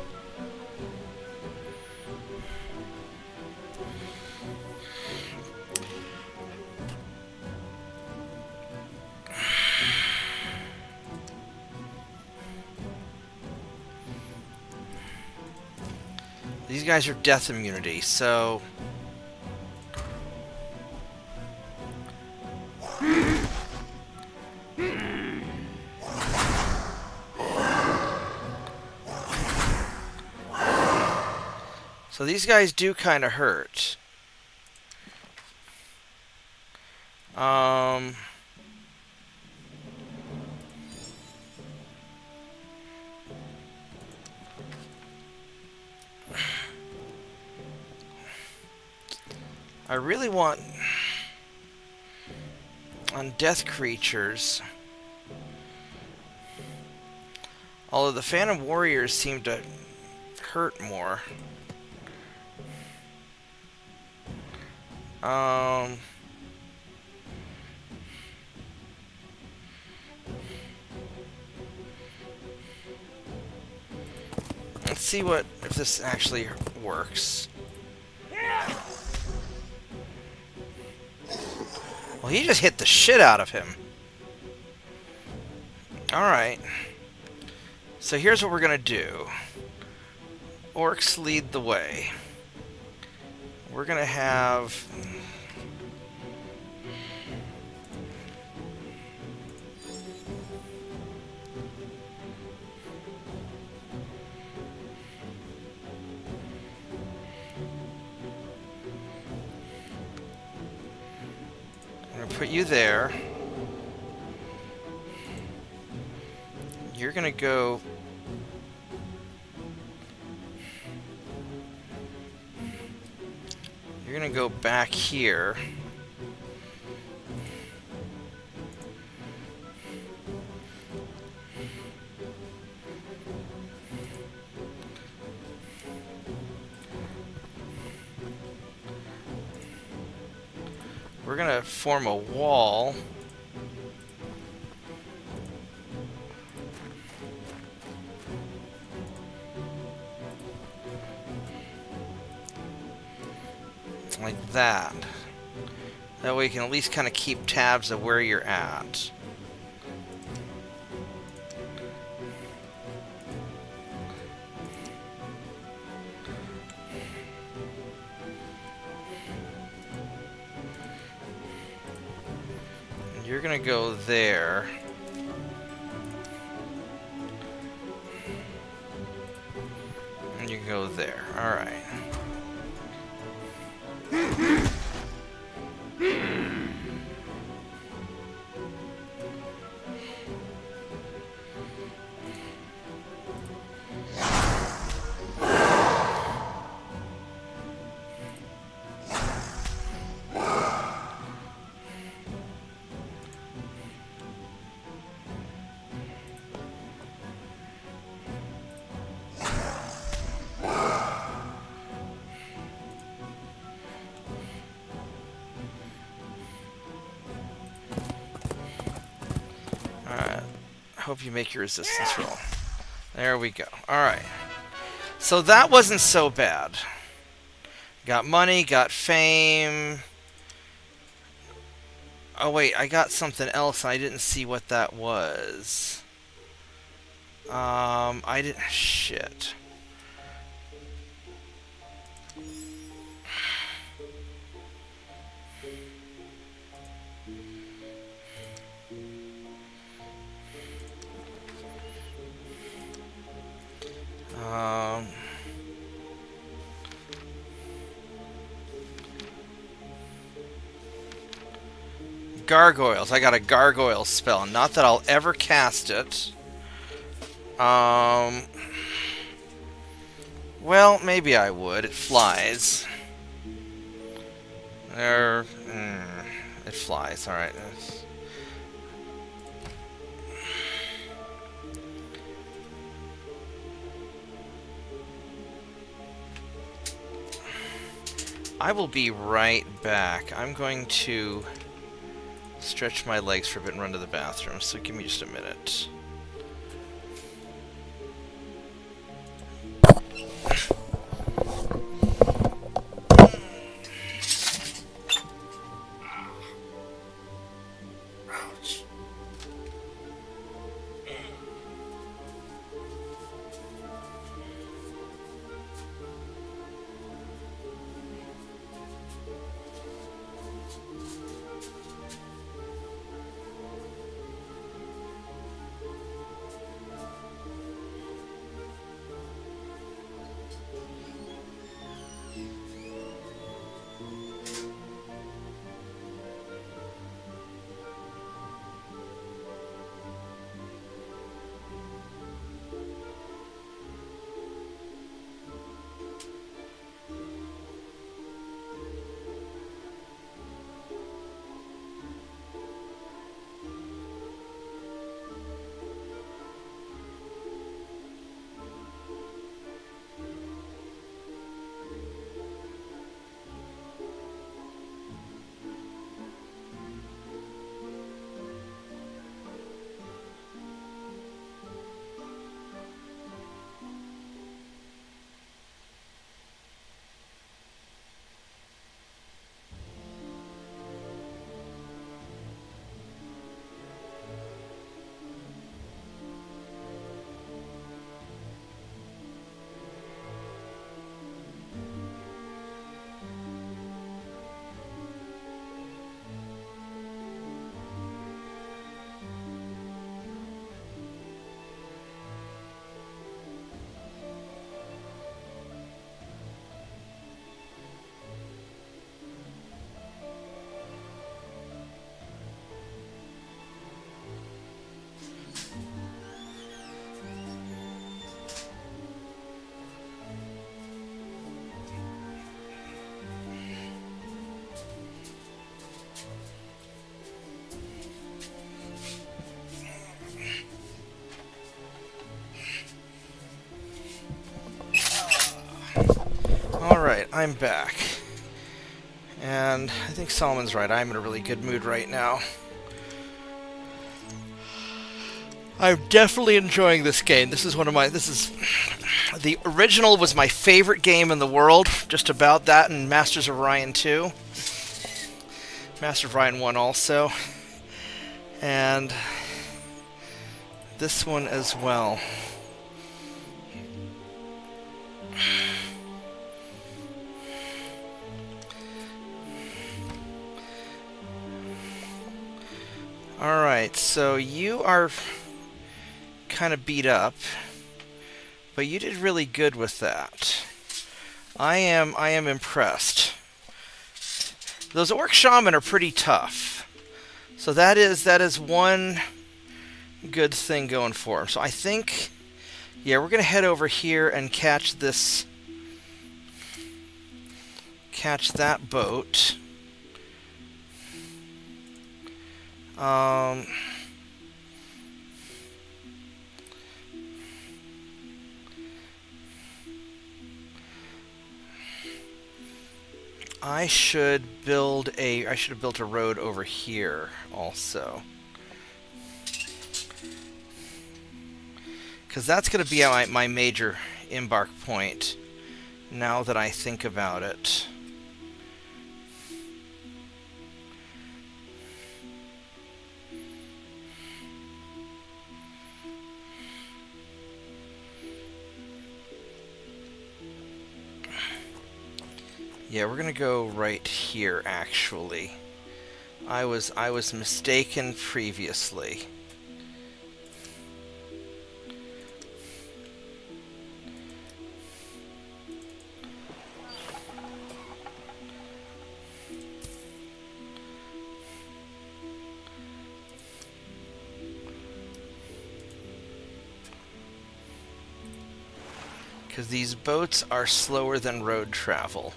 These guys are death immunity, so these guys do kind of hurt. I really want on death creatures. Although the Phantom Warriors seem to hurt more. Let's see if this actually works. Well, he just hit the shit out of him. Alright. So here's what we're gonna do. Orcs lead the way. We're gonna have... I'm gonna put you there. You're gonna go... You're gonna go back here. We're gonna form a wall. Like that. That way you can at least kind of keep tabs of where you're at. And you're gonna go there. And you can go there. Alright. Hope you make your resistance roll. There we go. Alright. So that wasn't so bad. Got money, got fame. Oh wait, I got something else and I didn't see what that was. I didn't... Shit. Gargoyles. I got a gargoyle spell. Not that I'll ever cast it. Well, maybe I would. It flies. It flies. Alright. I will be right back. I'm going to stretch my legs for a bit and run to the bathroom, so give me just a minute. I'm back. And I think Solomon's right. I'm in a really good mood right now. I'm definitely enjoying this game. This is the original was my favorite game in the world. Just about that, and Masters of Orion 2. Master of Orion 1 also. And this one as well. Alright, so you are kind of beat up, but you did really good with that. I am impressed. Those Orc Shaman are pretty tough. So that is one good thing going for them. So I think, yeah, we're going to head over here and catch that boat. I should have built a road over here also. Because that's going to be my major embark point, now that I think about it. Yeah, we're gonna go right here, actually. I was mistaken previously. Because these boats are slower than road travel.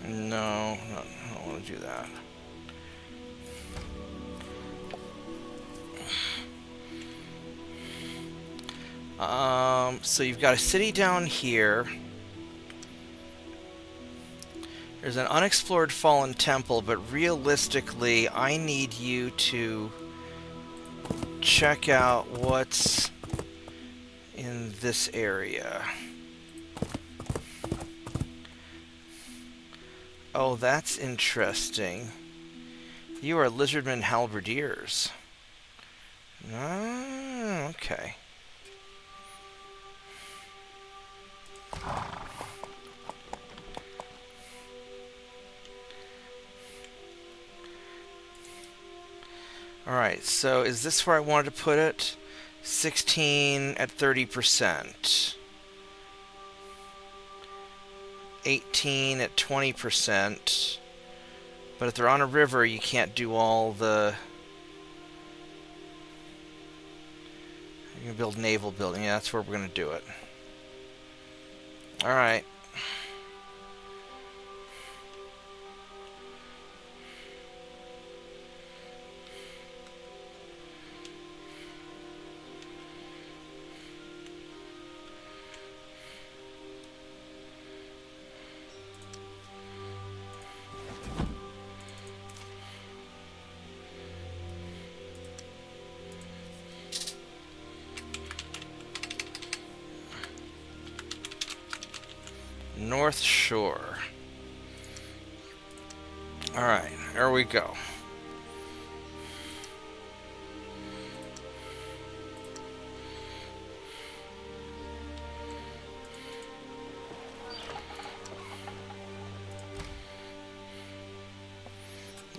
No, I don't want to do that. So you've got a city down here. There's an unexplored fallen temple, but realistically, I need you to check out what's in this area. Oh, that's interesting. You are lizardmen halberdiers. Ah, okay. Alright, so is this where I wanted to put it? 16 at 30%. 18 at 20%. But if they're on a river, you can't do all the... You can build naval building. Yeah, that's where we're going to do it. Alright. North Shore. Alright, there we go.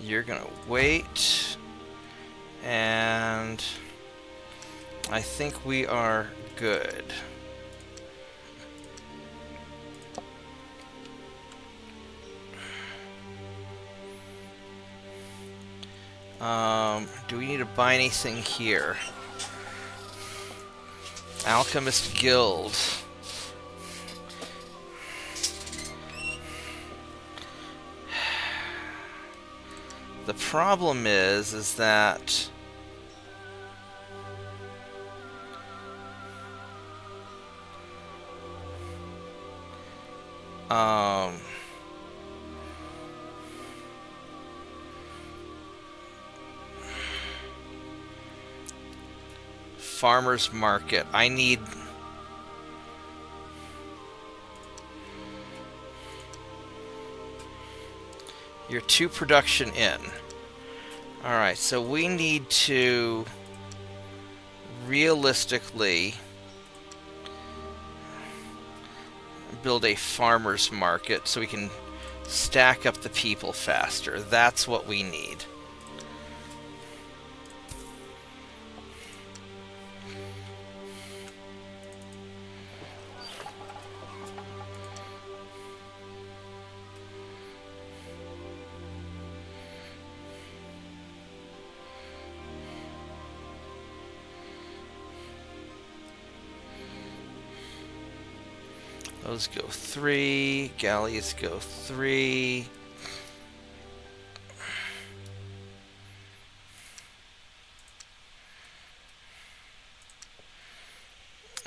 You're gonna wait, and I think we are good. Do we need to buy anything here? Alchemist Guild. The problem is that farmer's market. I need your 2 production in. Alright, so we need to realistically build a farmer's market so we can stack up the people faster. That's what we need. Those go 3, galleys go 3.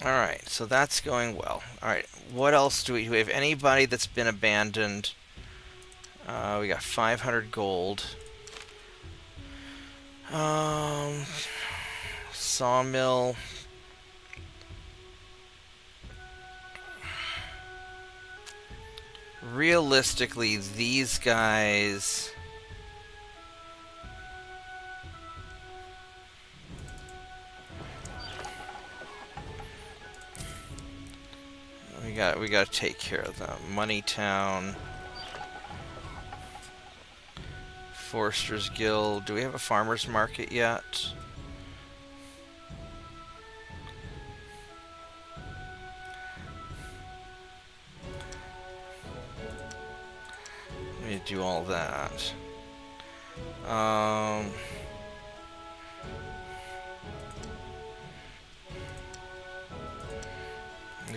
Alright, so that's going well. Alright, what else do we have? Anybody that's been abandoned? We got 500 gold. Sawmill. Realistically, these guys... We got to take care of them. Moneytown. Foresters Guild. Do we have a farmer's market yet? We need to do all that.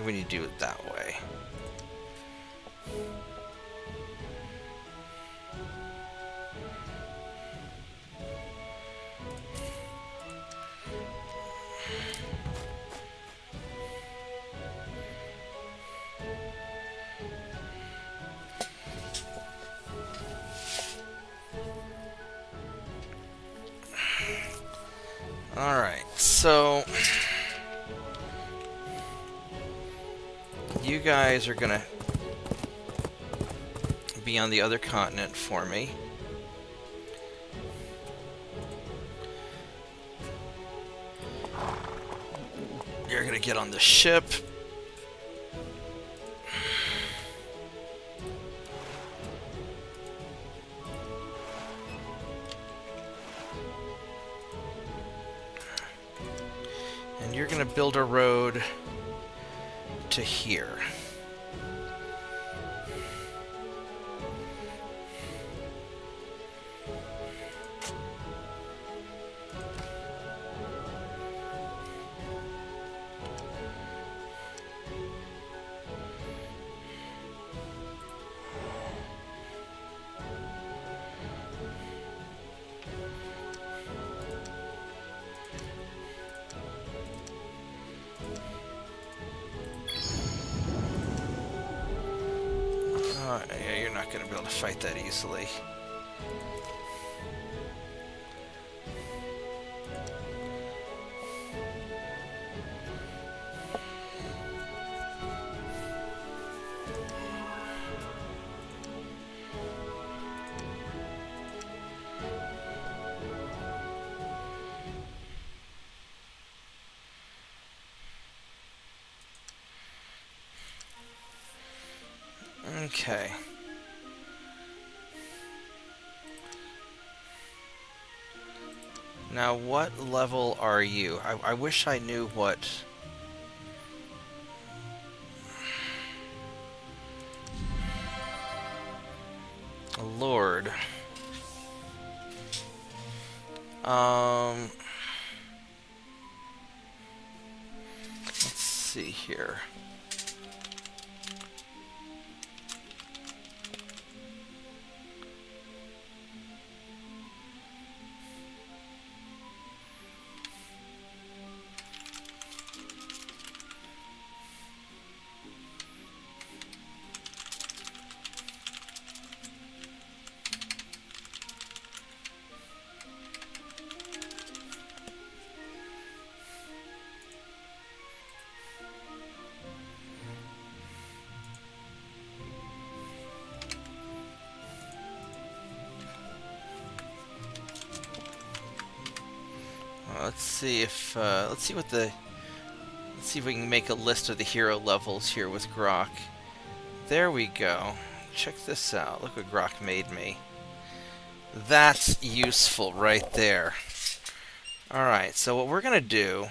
We need to do it that way. Alright, so you guys are gonna be on the other continent for me. You're gonna get on the ship. And you're gonna build a road to here. Yeah, you're not going to be able to fight that easily. Okay. Now, what level are you? I wish I knew what... Lord. Let's see here. Let's see if let's see if we can make a list of the hero levels here with Grok. There we go. Check this out. Look what Grok made me. That's useful right there. Alright, so what we're gonna do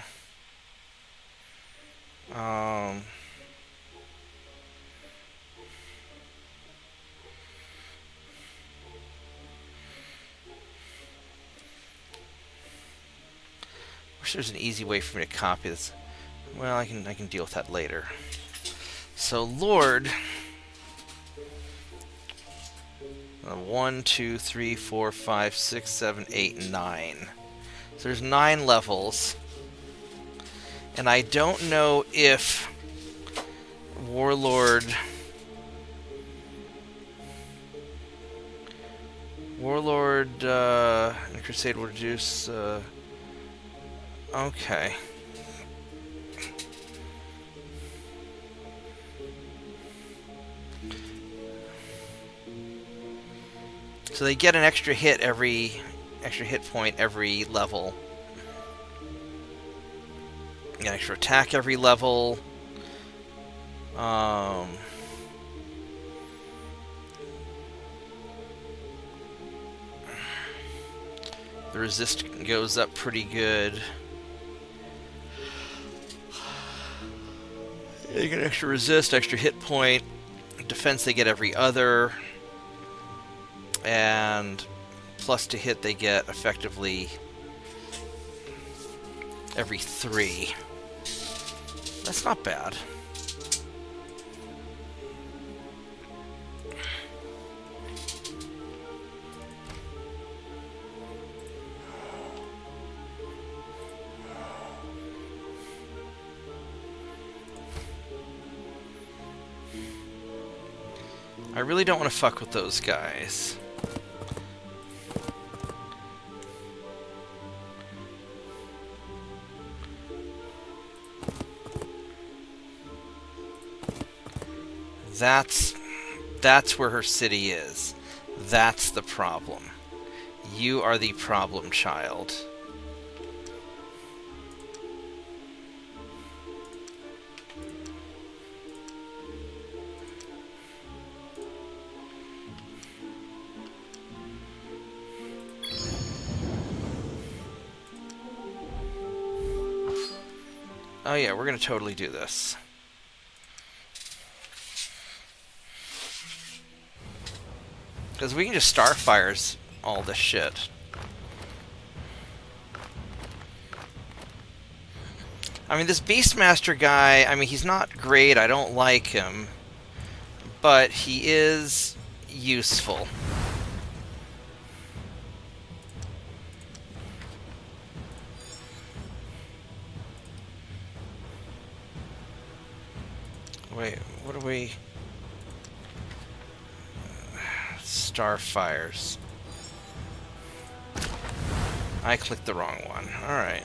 wish there's an easy way for me to copy this. Well, I can deal with that later. So Lord, 1, 2, 3, 4, 5, 6, 7, 8, 9. So there's 9 levels, and I don't know if Warlord and Crusade will reduce. Okay. So they get an extra hit point every level. An extra attack every level. The resist goes up pretty good. They get extra resist, extra hit point. Defense they get every other. And plus to hit they get effectively every 3. That's not bad. I really don't want to fuck with those guys. That's where her city is. That's the problem. You are the problem child. Oh yeah, we're gonna totally do this. Because we can just Starfires all this shit. I mean, this Beastmaster guy, I mean, he's not great, I don't like him. But he is useful. Wait, what are we... Starfires. I clicked the wrong one. Alright.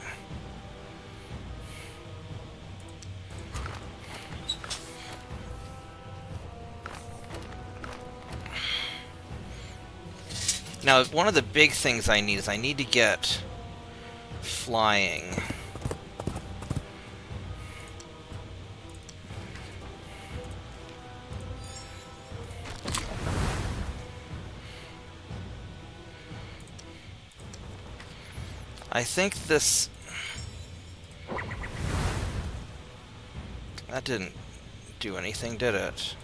Now, one of the big things I need is I need to get flying. I think this... That didn't do anything, did it?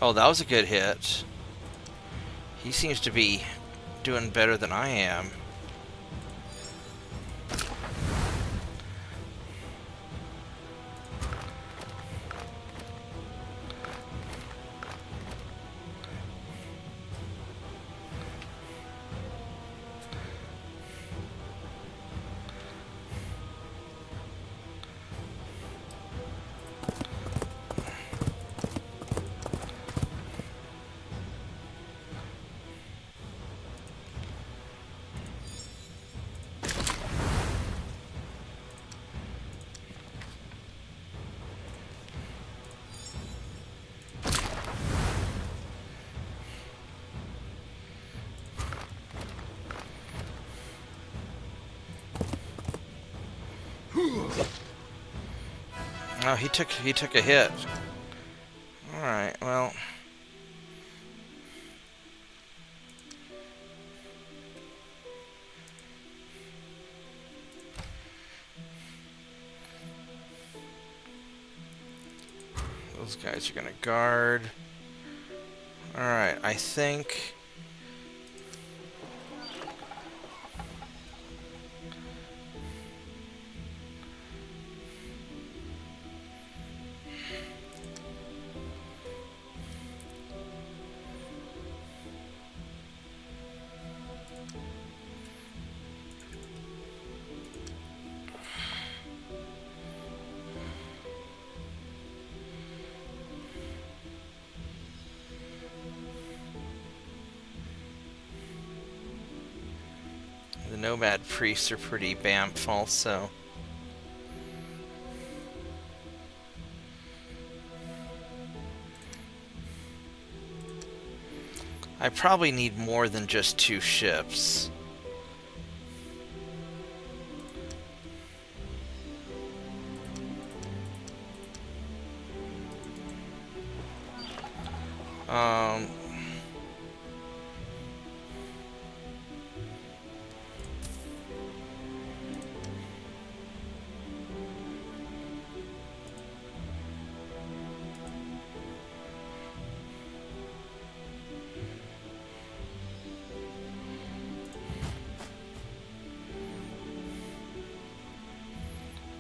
Oh, that was a good hit. He seems to be doing better than I am. Oh, he took a hit. All right, well. Those guys are gonna guard. All right, I think. The nomad priests are pretty bamf also. I probably need more than just 2 ships. Um...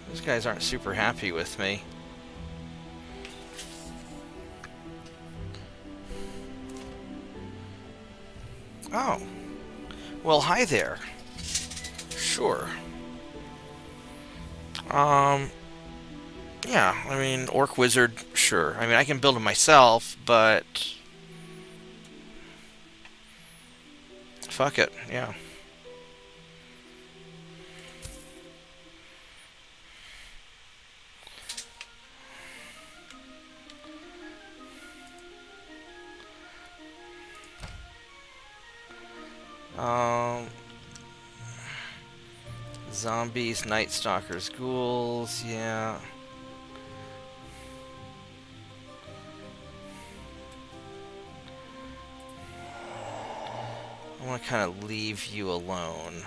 Those guys aren't super happy with me. Oh. Well, hi there. Sure. Yeah, I mean, Orc Wizard, sure. I mean, I can build them myself, but... fuck it, yeah. Zombies, Night Stalkers, ghouls, yeah. I want to kind of leave you alone.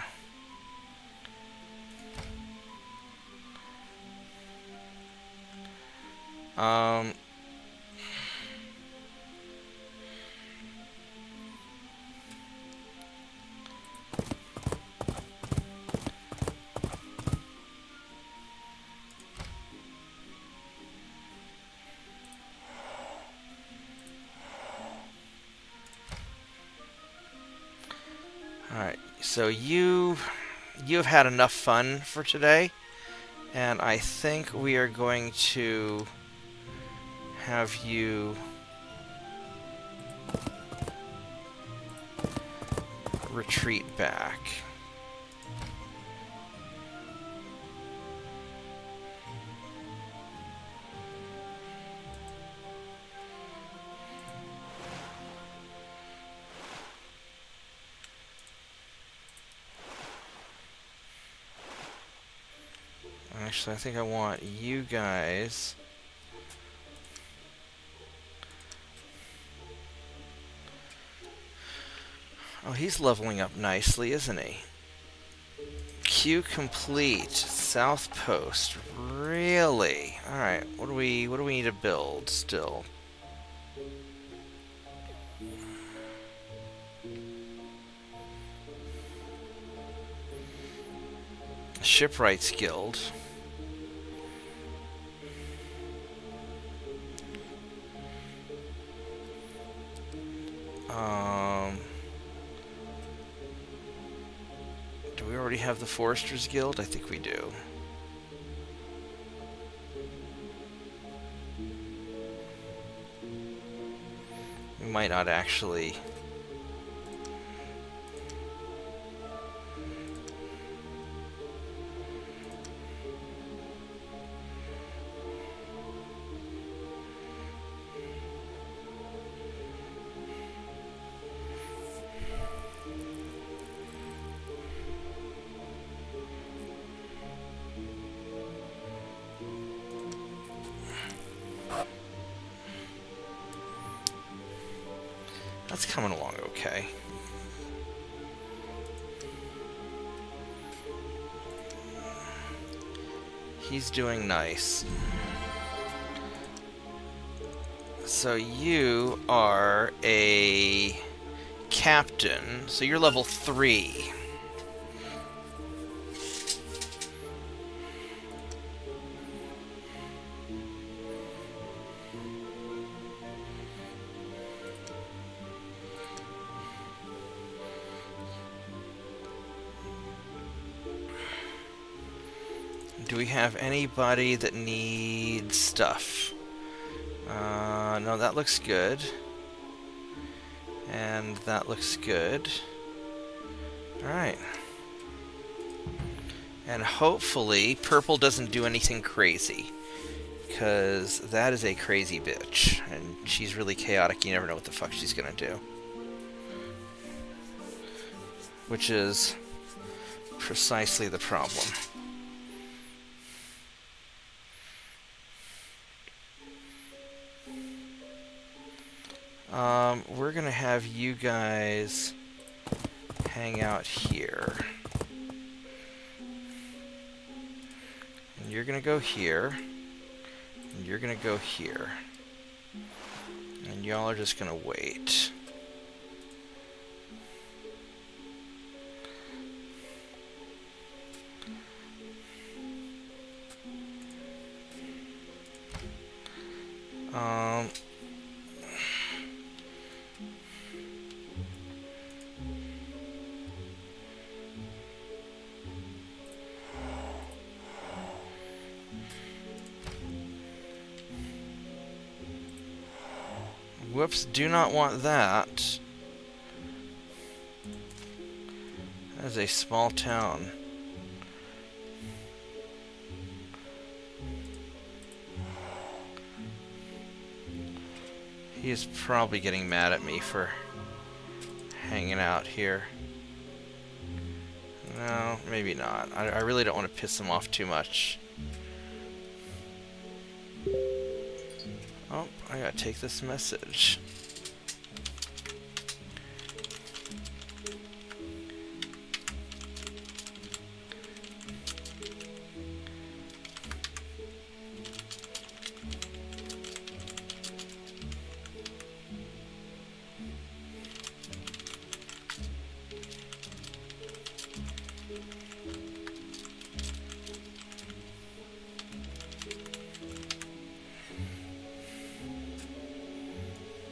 Alright, so you have had enough fun for today, and I think we are going to have you retreat back. Actually, I think I want you guys... Oh, he's leveling up nicely, isn't he? Queue complete. South Post. Really? Alright, what do we need to build still? Shipwrights Guild. Do we already have the Foresters Guild? I think we do. We might not actually. That's coming along okay. He's doing nice. So you are a captain. So you're level 3. Do we have anybody that needs stuff? No, that looks good. And that looks good. Alright. And hopefully purple doesn't do anything crazy. Because that is a crazy bitch. And she's really chaotic. You never know what the fuck she's gonna do. Which is precisely the problem. We're gonna have you guys hang out here. And you're gonna go here. And you're gonna go here. And y'all are just gonna wait. Whoops, do not want that. That is a small town. He is probably getting mad at me for hanging out here. No, maybe not. I really don't want to piss him off too much. Oh, I gotta take this message.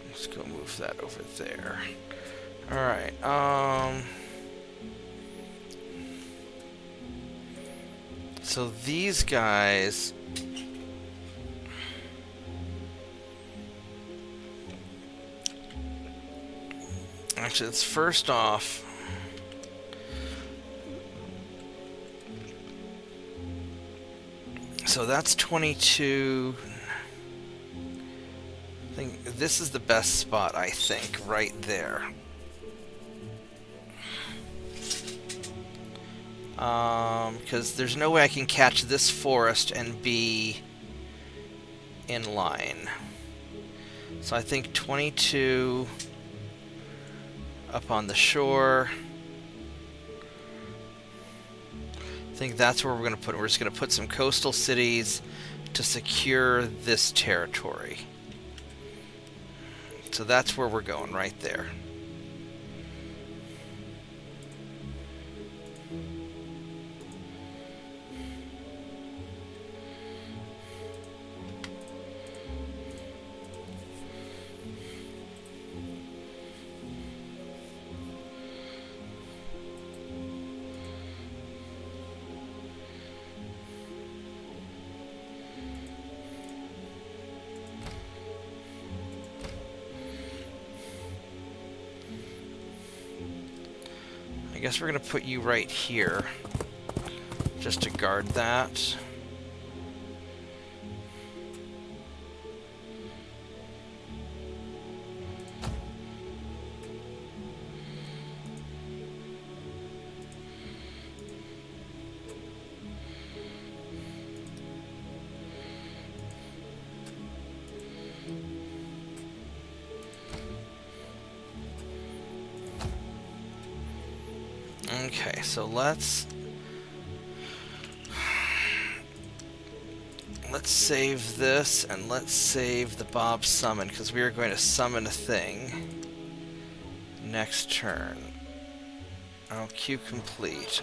Let's go move that over there. Alright, so these guys... Actually, let's first off... So that's 22... I think this is the best spot, I think, right there. Because there's no way I can catch this forest and be in line. So I think 22 up on the shore. I think that's where we're going to put it. We're just going to put some coastal cities to secure this territory. So that's where we're going, right there. guess we're going to put you right here, just to guard that. Okay, so let's save this, and let's save the Bob summon, because we are going to summon a thing next turn. Oh, queue complete.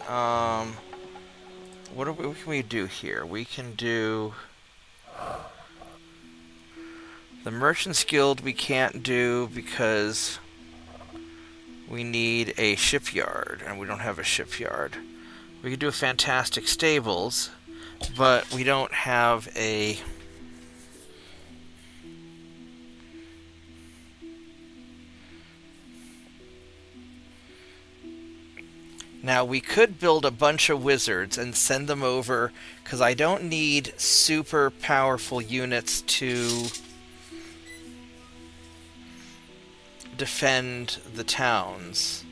What can we do here? We can do the Merchant's Guild. We can't do because we need a shipyard, and we don't have a shipyard. We could do a Fantastic Stables, but we don't have a... Now, we could build a bunch of wizards and send them over, because I don't need super powerful units to defend the towns.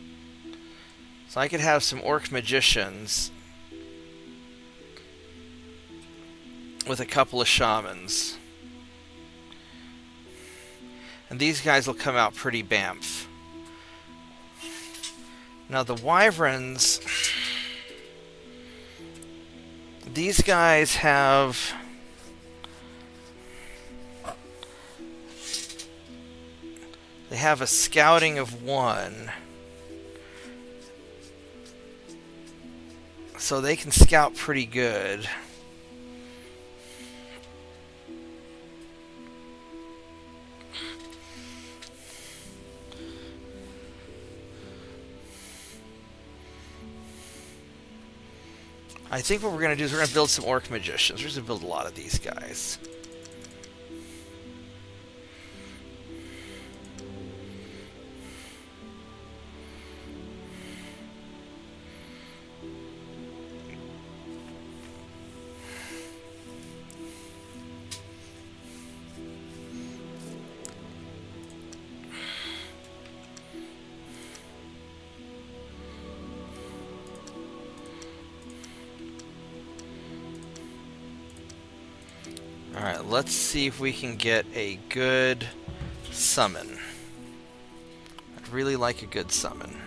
So I could have some orc magicians with a couple of shamans. And these guys will come out pretty bamf. Now the wyverns, these guys have... They have a scouting of 1. So they can scout pretty good. I think what we're going to do is we're going to build some orc magicians. We're just going to build a lot of these guys. Alright, let's see if we can get a good summon. I'd really like a good summon.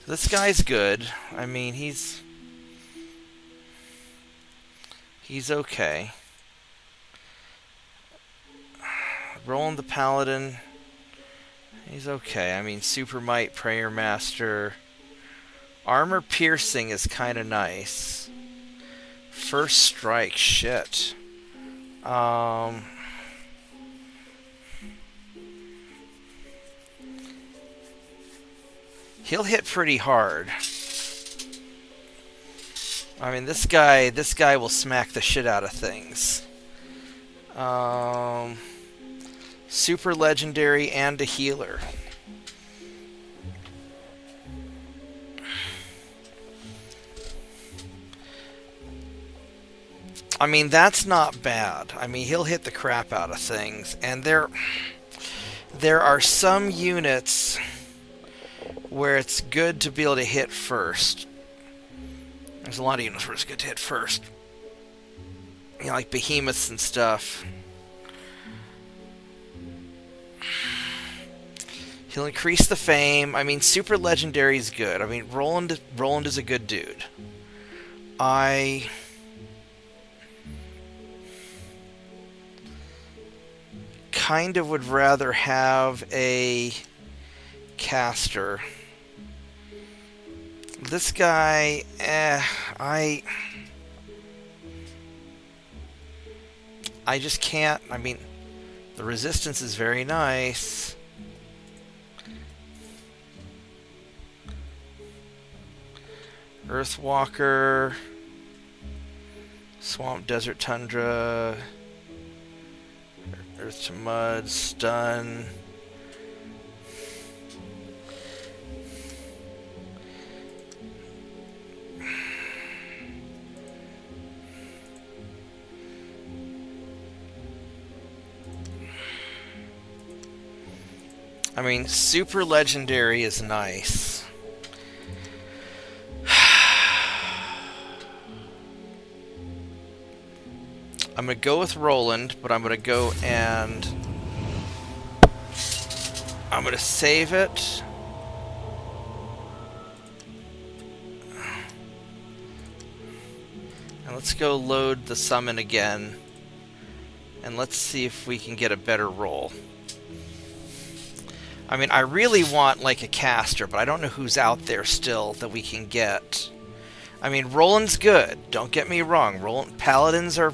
This guy's good. I mean, he's okay. Roland the Paladin, he's okay. I mean, Super Might, Prayer Master. Armor Piercing is kind of nice. First Strike, shit. He'll hit pretty hard. I mean, this guy will smack the shit out of things. Super legendary and a healer. I mean, that's not bad. I mean, he'll hit the crap out of things. And there are some units where it's good to be able to hit first. There's a lot of units where it's good to hit first. You know, like behemoths and stuff. He'll increase the fame. I mean, super legendary is good. I mean, Roland is a good dude. I kind of would rather have a caster. This guy, I just can't. I mean, the resistance is very nice. Earthwalker. Swamp, desert, tundra, earth to mud, stun. I mean, super legendary is nice. I'm going to go with Roland, but I'm going to go and I'm going to save it. And let's go load the summon again. And let's see if we can get a better roll. I mean, I really want like a caster, but I don't know who's out there still that we can get. I mean, Roland's good. Don't get me wrong. Paladins are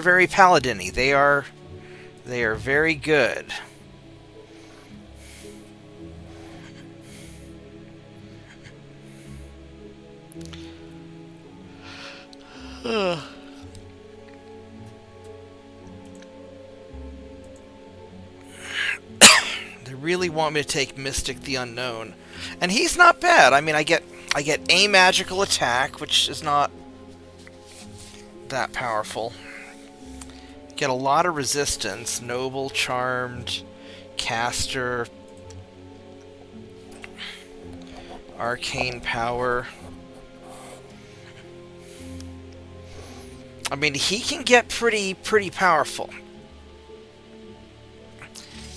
very paladin-y. They are very good. They really want me to take Mystic the Unknown, and he's not bad. I mean, I get a magical attack, which is not that powerful. Get a lot of resistance. Noble, Charmed, Caster, Arcane Power. I mean, he can get pretty powerful.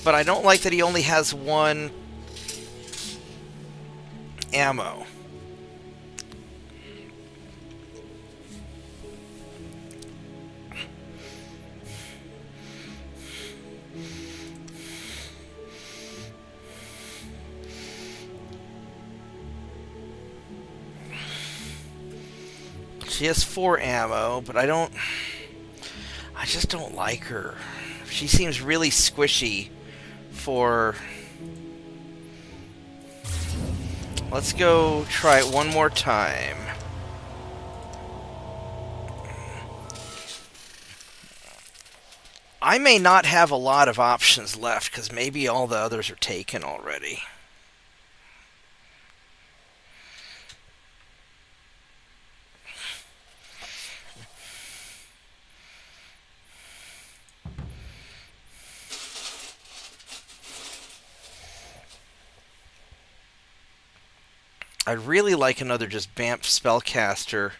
But I don't like that he only has one ammo. She has 4 ammo, but I just don't like her. She seems really squishy for... Let's go try it one more time. I may not have a lot of options left, because maybe all the others are taken already. I'd really like another just BAMF spellcaster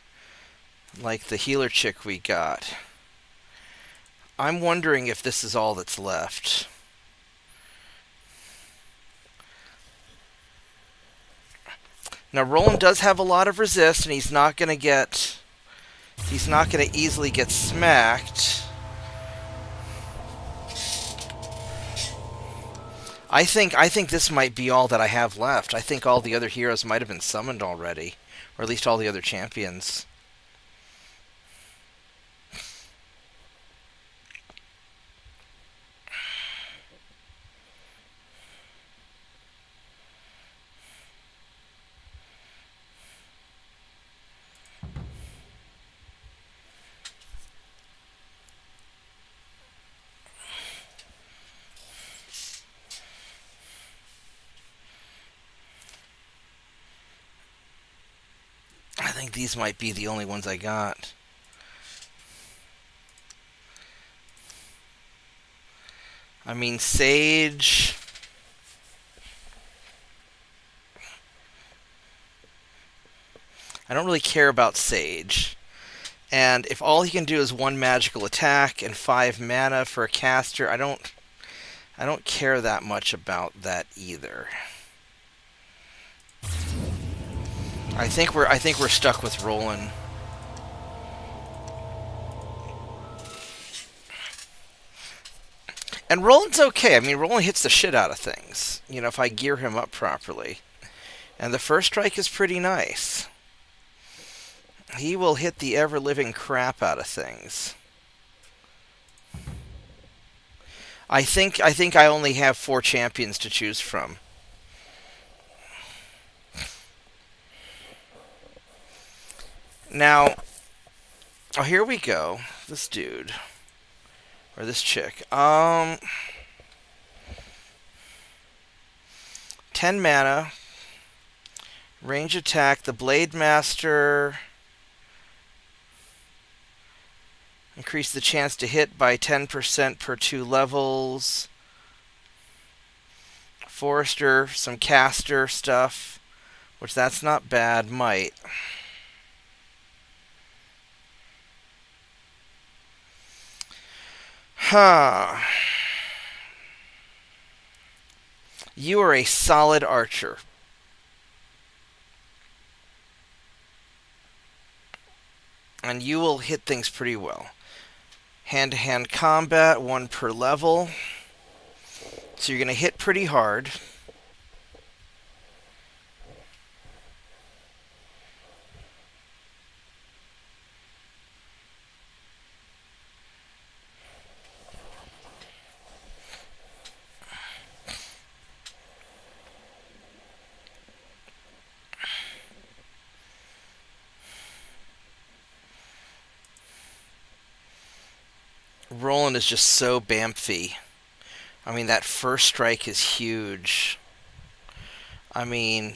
like the healer chick we got. I'm wondering if this is all that's left. Now Roland does have a lot of resist, and he's not going to easily get smacked. I think this might be all that I have left. I think all the other heroes might have been summoned already, or at least all the other champions. I think these might be the only ones I got. I mean, Sage... I don't really care about Sage. And if all he can do is 1 magical attack and 5 mana for a caster, I don't care that much about that either. I think we're stuck with Roland. And Roland's okay. I mean, Roland hits the shit out of things, you know, if I gear him up properly. And the first strike is pretty nice. He will hit the ever-living crap out of things. I think I only have 4 champions to choose from. Now, Oh, here we go. This dude. Or this chick. 10 mana. Range attack. The Blade Master. Increase the chance to hit by 10% per 2 levels. Forester, some caster stuff. Which that's not bad. Might. Huh. You are a solid archer. And you will hit things pretty well. Hand-to-hand combat, 1 per level. So you're going to hit pretty hard. Roland is just so bamfy. I mean, that first strike is huge. I mean,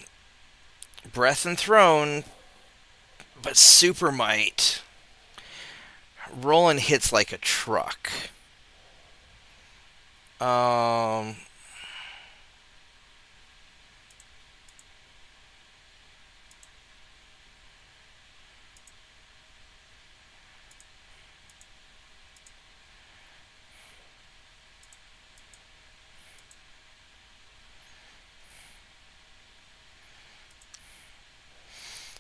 Breath and Throne, but Super Might. Roland hits like a truck.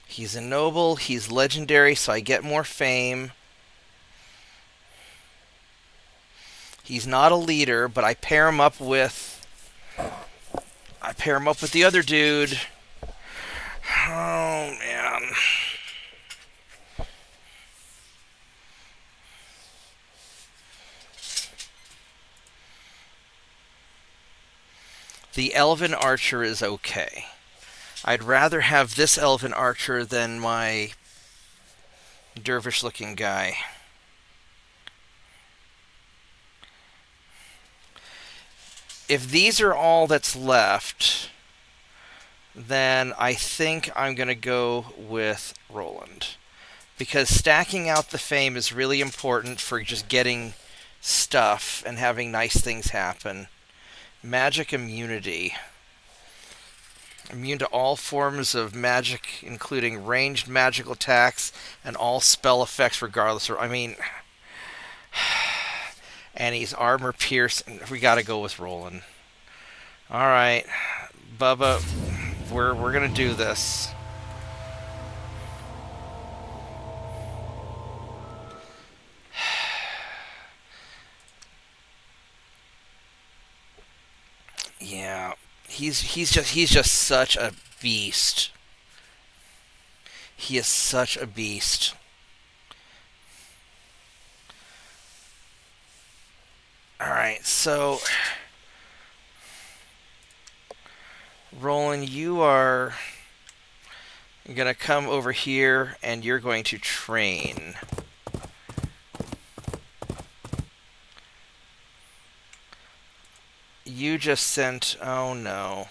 He's a noble, he's legendary, so I get more fame. He's not a leader, but I pair him up with the other dude. Oh man. The Elven Archer is okay. I'd rather have this Elven Archer than my dervish-looking guy. If these are all that's left, then I think I'm going to go with Roland. Because stacking out the fame is really important for just getting stuff and having nice things happen. Magic immunity. Immune to all forms of magic, including ranged magical attacks and all spell effects regardless. I mean, and he's armor pierce. We got to go with Roland. All right, Bubba, we're gonna do this. Yeah, he's just such a beast. He is such a beast. All right, so Roland, you're gonna come over here and you're going to train. You just sent... Oh, no.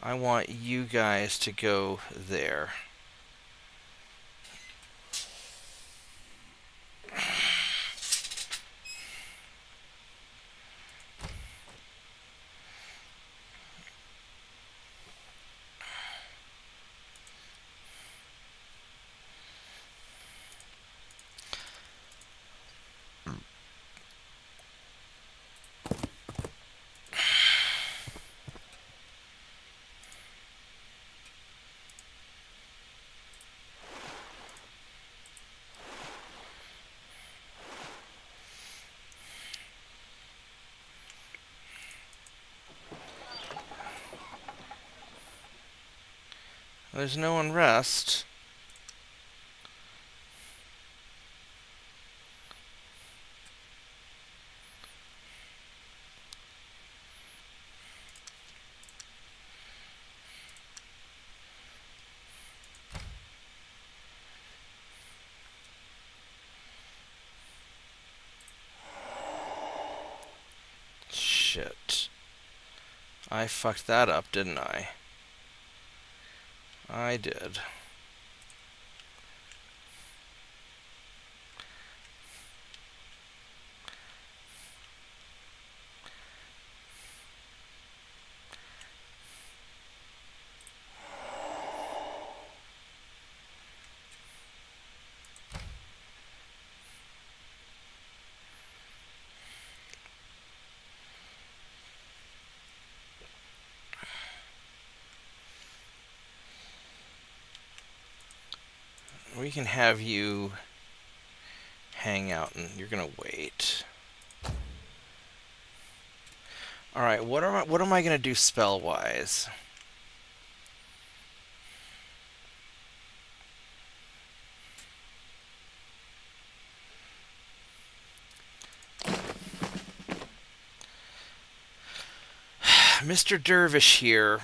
I want you guys to go there. There's no unrest. I fucked that up, didn't I? I did. We can have you hang out, and you're gonna wait. All right, what am I gonna do spell wise? Mr. Dervish here.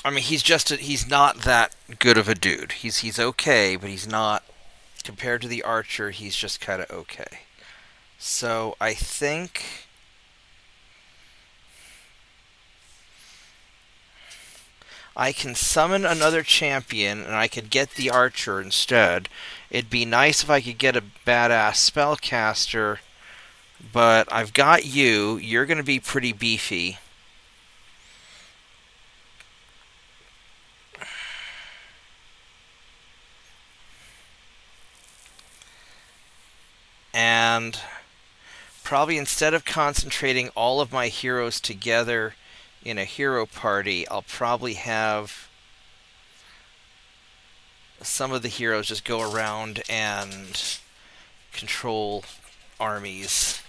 I mean, he's not that good of a dude. He's okay, but he's not, compared to the archer, he's just kind of okay. So I think I can summon another champion and I could get the archer instead. It'd be nice if I could get a badass spellcaster, but I've got you. You're going to be pretty beefy. And probably instead of concentrating all of my heroes together in a hero party, I'll probably have some of the heroes just go around and control armies.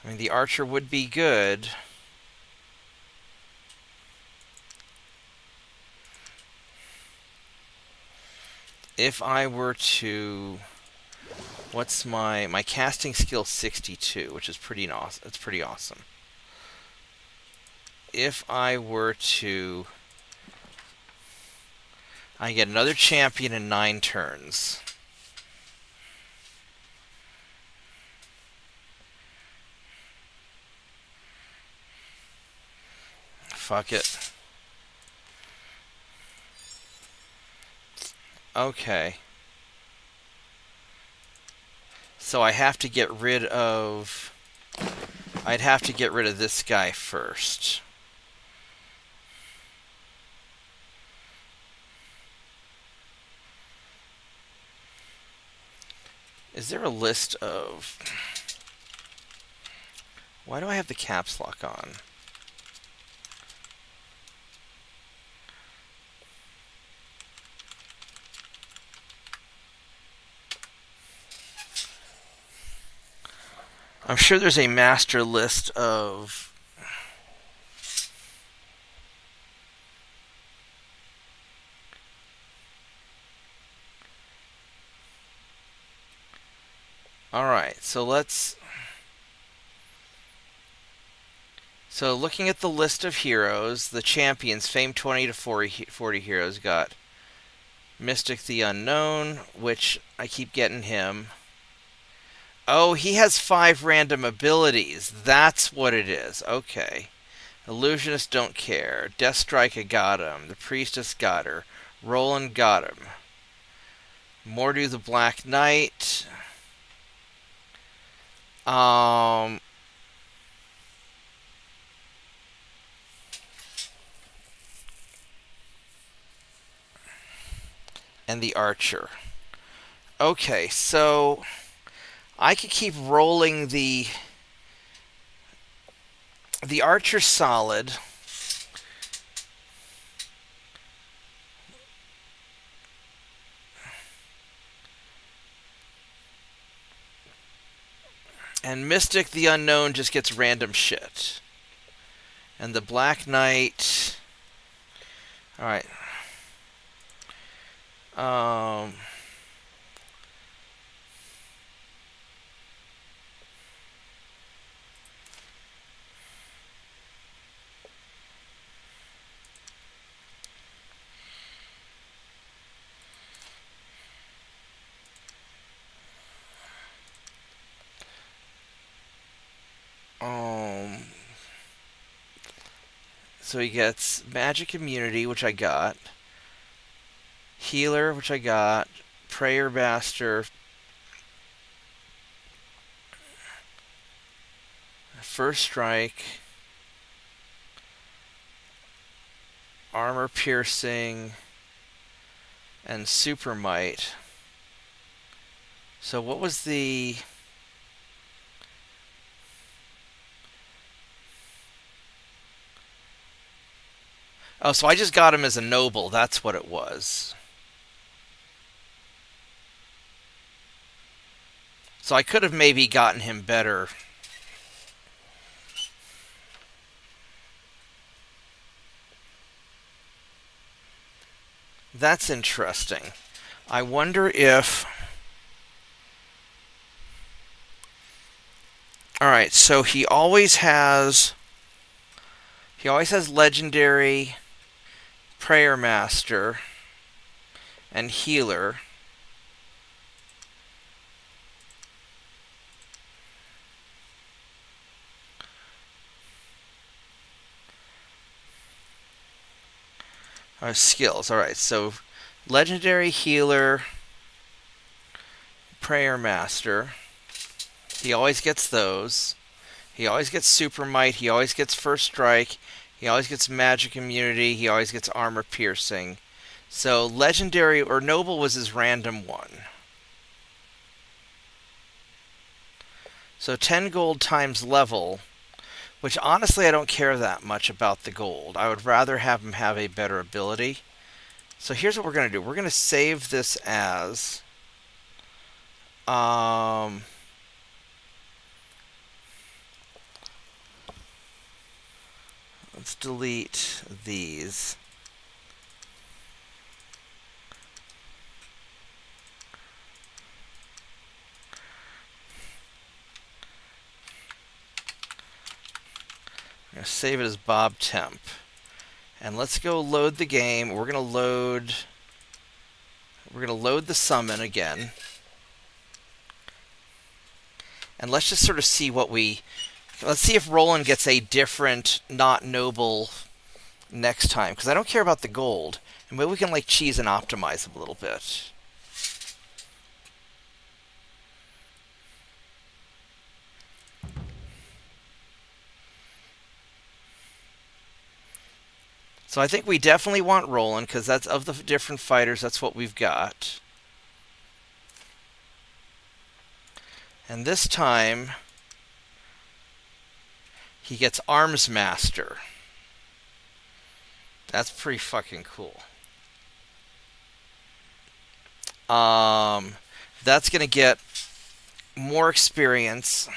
I mean, the archer would be good. If I were to... What's my casting skill 62, which is pretty awesome. It's pretty awesome. If I were to... I get another champion in 9 turns. Fuck it. Okay. So I have to get rid of... I'd have to get rid of this guy first. Is there a list of... Why do I have the caps lock on? I'm sure there's a master list of... Alright, so let's... So looking at the list of heroes, the champions, Fame 20 to 40 heroes, got Mystic the Unknown, which I keep getting him. Oh, he has 5 random abilities. That's what it is. Okay. Illusionist don't care. Death Strike got him. The Priestess got her. Roland got him. Mordu the Black Knight. And the Archer. Okay, so I could keep rolling the Archer solid. And Mystic the Unknown just gets random shit. And the Black Knight... Alright. So he gets magic immunity, which I got. Healer, which I got. Prayer Master. First Strike. Armor Piercing. And Super Might. So what was the... Oh, so I just got him as a noble. That's what it was. So I could have maybe gotten him better. That's interesting. I wonder if... Alright, so he always has legendary, Prayer Master, and Healer. Skills. Alright, so legendary, Healer, Prayer Master. He always gets those. He always gets Super Might. He always gets First Strike. He always gets Magic Immunity. He always gets Armor Piercing. So Legendary or Noble was his random one. So 10 gold times level, which honestly I don't care that much about the gold. I would rather have him have a better ability. So here's what we're going to do. We're going to save this as... let's delete these. I'm going to save it as Bob Temp. And let's go load the game. We're going to load the summon again. And let's just sort of see what let's see if Roland gets a different not noble next time, because I don't care about the gold. And maybe we can like cheese and optimize him a little bit. So I think we definitely want Roland, because that's of the different fighters, that's what we've got. And this time, he gets Arms Master. That's pretty fucking cool. That's going to get more experience.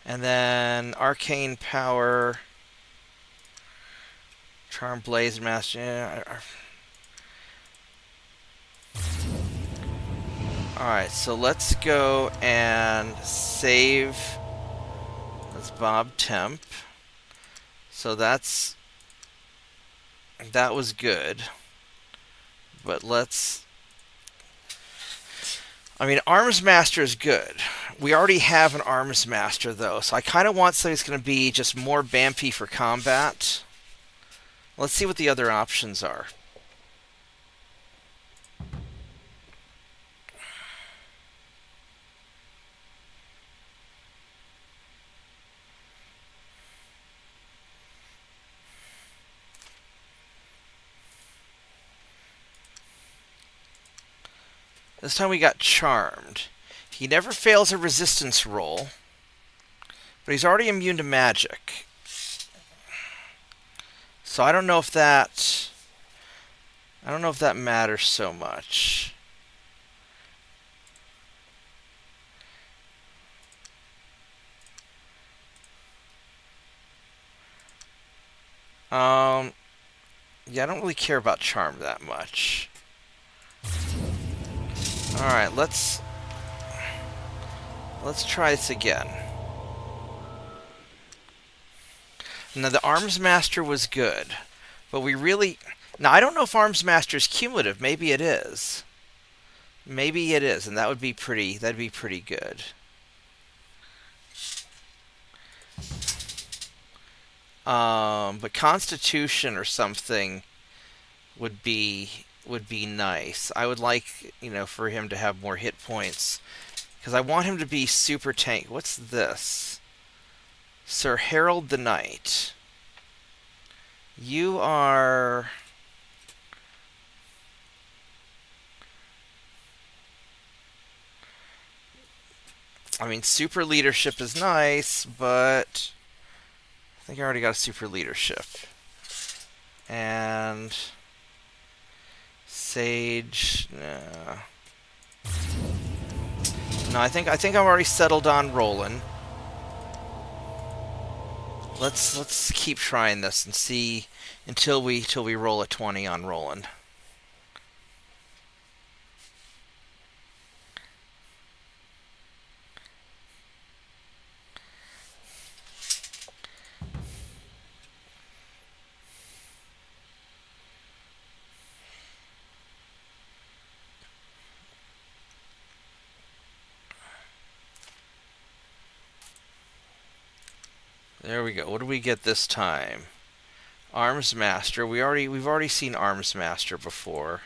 And then Arcane Power, Charm Blaze Master. Yeah. Alright, so let's go and save. That's Bob Temp. So that was good. But let's... I mean, Arms Master is good. We already have an Arms Master, though, so I kind of want something that's going to be just more Bampy for combat. Let's see what the other options are. This time we got Charmed. He never fails a resistance roll, but he's already immune to magic. So I don't know if that matters so much. Yeah, I don't really care about Charm that much. Alright, let's try this again. Now, the Arms Master was good, but we really... Now, I don't know if Arms Master is cumulative. Maybe it is. Maybe it is, and that'd be pretty good. But Constitution or something would be nice. I would like, for him to have more hit points because I want him to be super tank. What's this? Sir Harold the Knight. You are I mean, super leadership is nice, but I think I already got a super leadership. And Sage, no. No, I think I've already settled on Roland. Let's keep trying this and see until we roll a 20 on Roland. There we go. What do we get this time? Arms Master. We've already seen Arms Master before.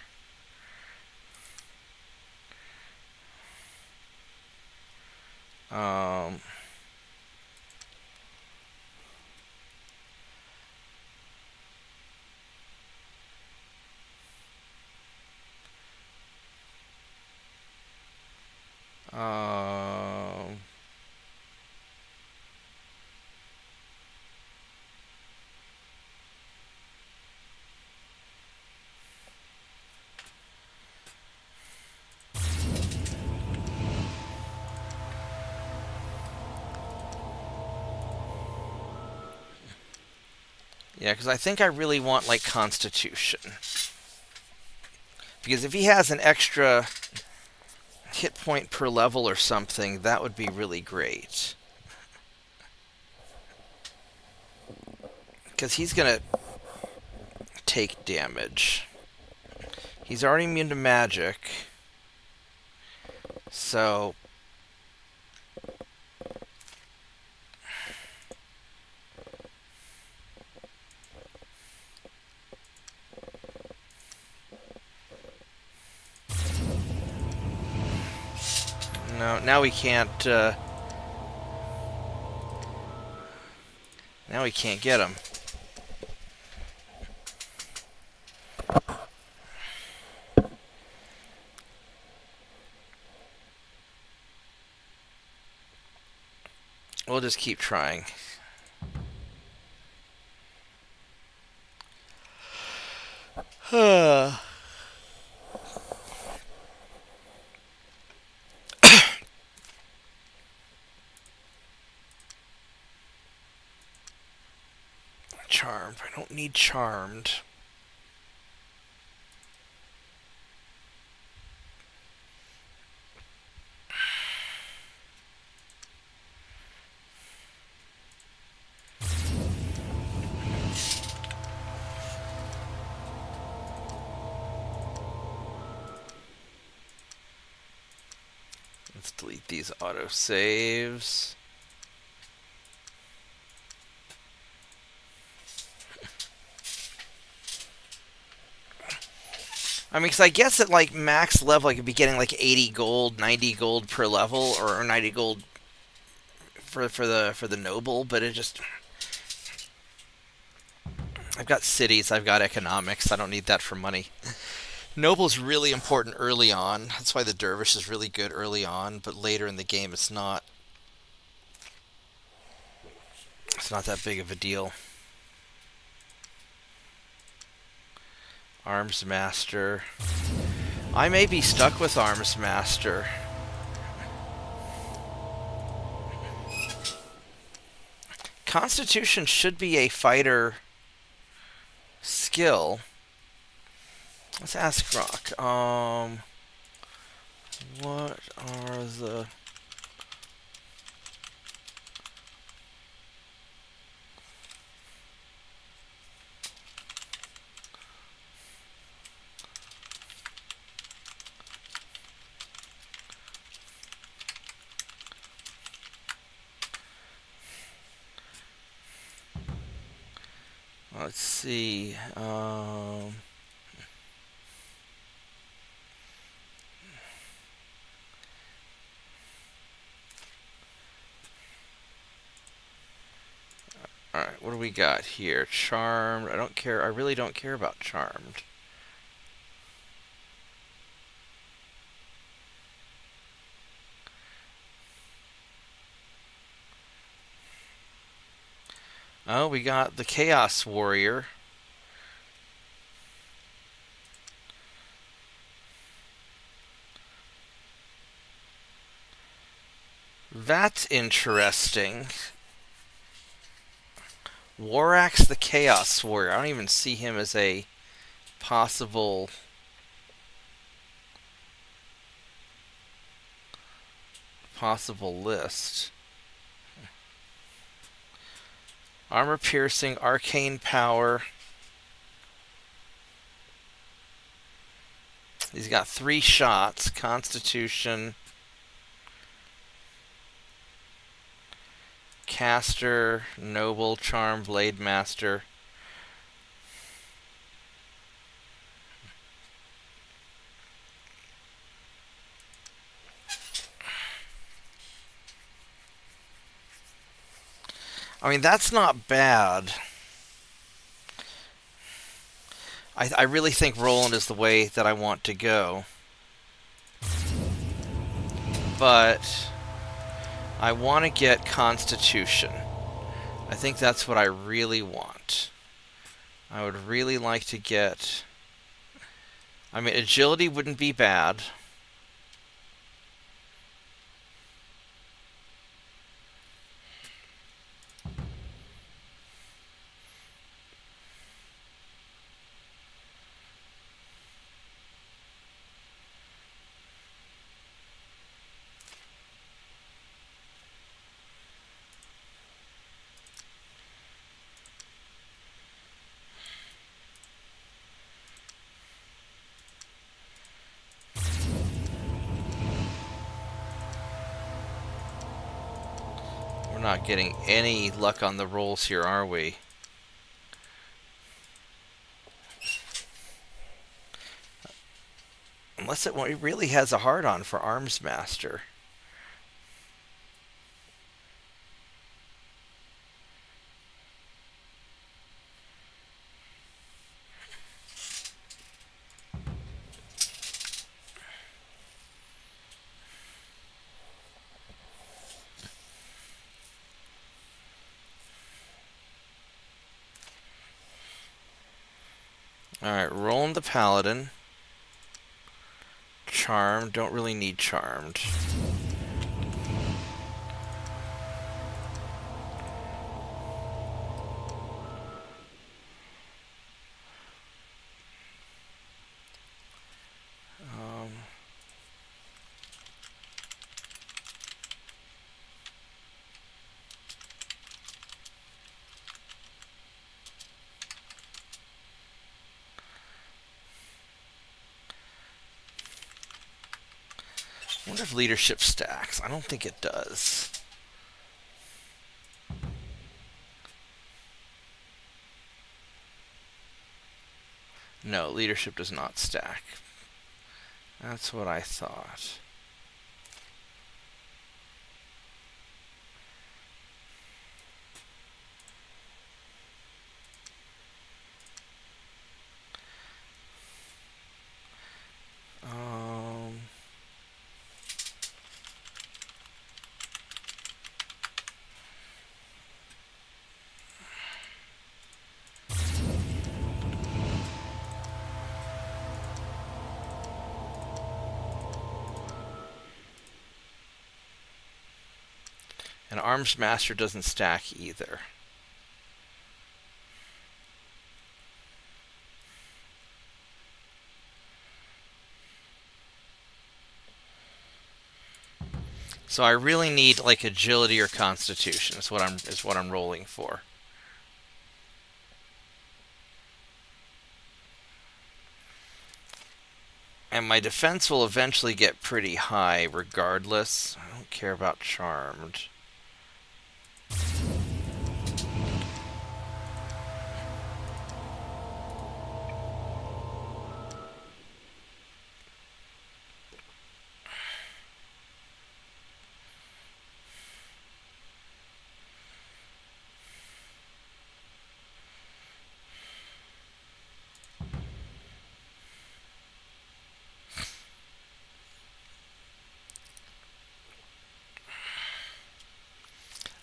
Um, um, yeah, because I think I really want like Constitution. Because if he has an extra hit point per level or something, that would be really great. Because he's gonna take damage. He's already immune to magic. So no, now we can't. Now we can't get him. We'll just keep trying. Charmed. I don't need charmed. Let's delete these autosaves. I mean, because I guess at like max level, I could be getting like 80 gold, 90 gold per level, or 90 gold for the noble. But it just, I've got cities, I've got economics. I don't need that for money. Noble's really important early on. That's why the dervish is really good early on, but later in the game, it's not. It's not that big of a deal. Arms Master. I may be stuck with Arms Master. Constitution should be a fighter skill. Let's ask Rock. What are the... Let's see. Alright, what do we got here? Charmed. I don't care. I really don't care about Charmed. Oh, we got the Chaos Warrior. That's interesting. Warax the Chaos Warrior. I don't even see him as a possible list. Armor piercing, arcane power. He's got 3 shots. Constitution. Caster, Noble, Charm, Blade Master. I mean, that's not bad. I really think Roland is the way that I want to go. But I want to get Constitution. I think that's what I really want. I would really like to get... I mean, Agility wouldn't be bad. We're not getting any luck on the rolls here, are we? Unless it really has a hard-on for Arms Master. Alright, Roland the Paladin. Charmed. Don't really need Charmed. I wonder if leadership stacks. I don't think it does. No, leadership does not stack. That's what I thought. And Arms Master doesn't stack either. So I really need like Agility or Constitution is what I'm rolling for. And my defense will eventually get pretty high regardless. I don't care about Charmed.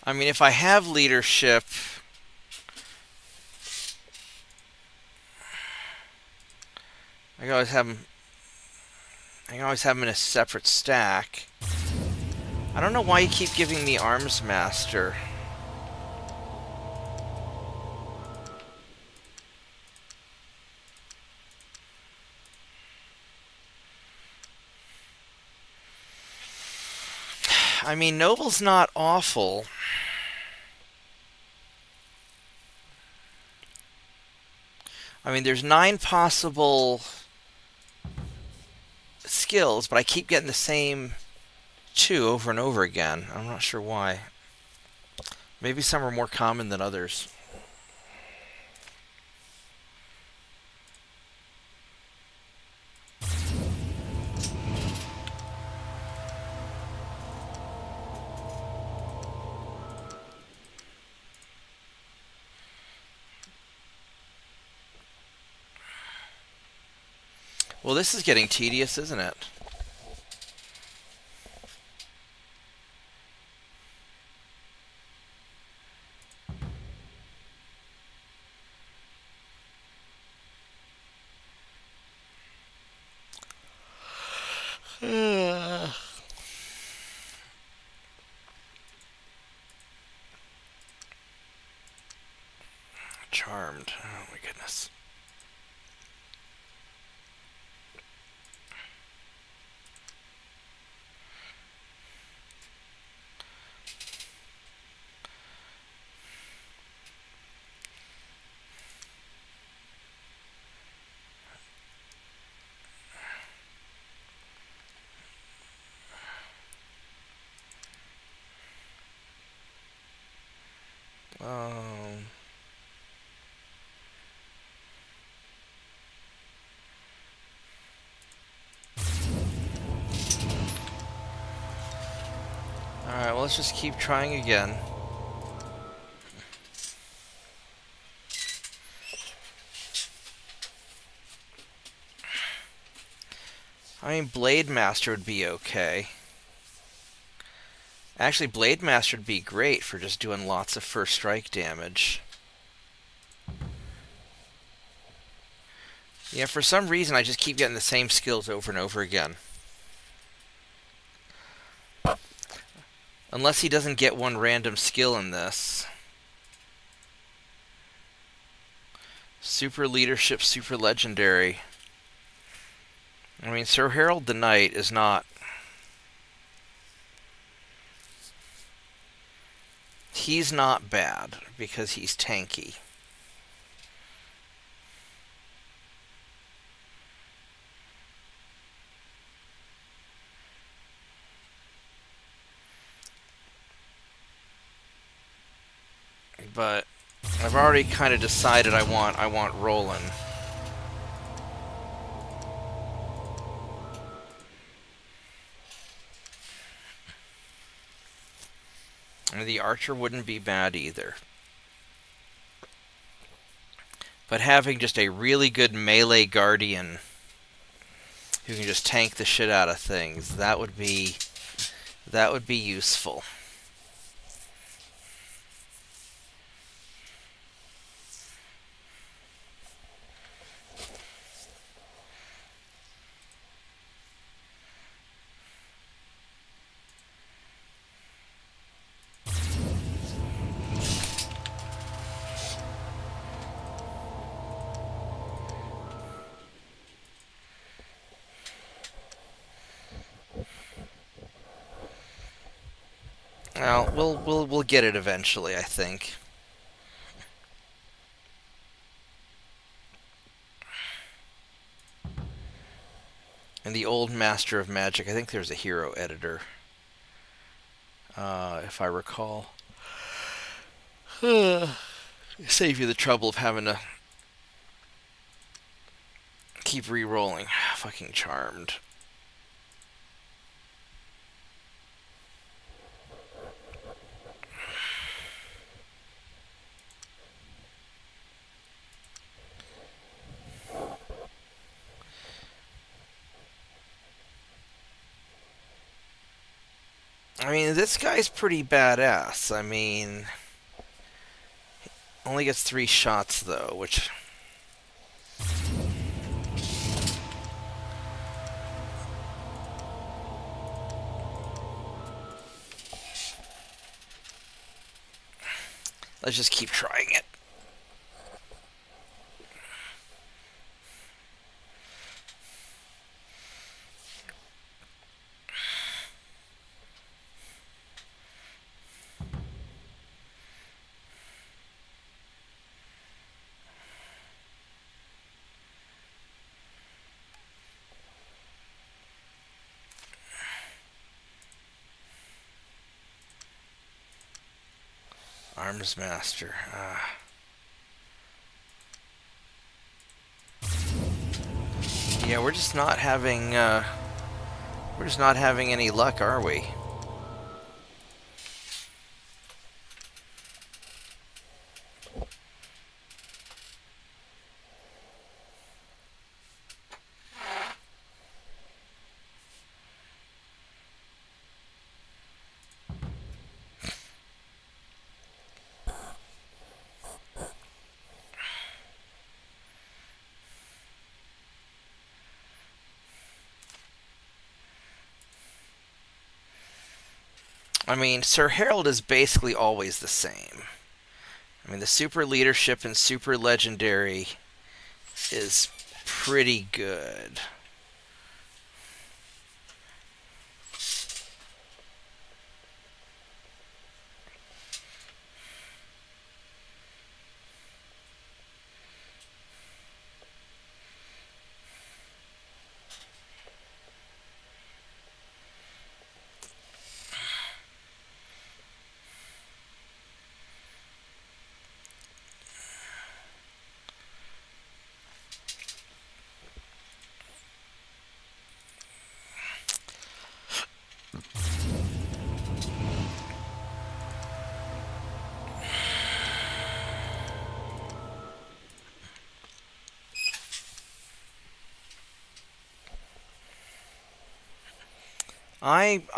I mean, if I have leadership, I can always have him. I can always have him in a separate stack. I don't know why you keep giving me Arms Master. I mean, Noble's not awful. I mean, there's 9 possible skills, but I keep getting the same 2 over and over again. I'm not sure why. Maybe some are more common than others. Well, this is getting tedious, isn't it? Charmed. Oh my goodness. Um, Alright, well, let's just keep trying again. I mean, Blade Master would be okay. Actually, Blade Master would be great for just doing lots of first strike damage. Yeah, for some reason, I just keep getting the same skills over and over again. Unless he doesn't get one random skill in this. Super Leadership, Super Legendary. I mean, Sir Harold the Knight is not... He's not bad, because he's tanky. But I've already kind of decided I want Roland. And the Archer wouldn't be bad either. But having just a really good melee Guardian who can just tank the shit out of things, that would be useful. Well, we'll get it eventually, I think. And the old Master of Magic, I think there's a hero editor, if I recall. Save you the trouble of having to keep re-rolling. Fucking Charmed. I mean, this guy's pretty badass. I mean, only gets 3 shots though, which let's just keep trying it. Arms Master. Yeah, we're just not having any luck, are we? I mean, Sir Harold is basically always the same. I mean, the super leadership and super legendary is pretty good.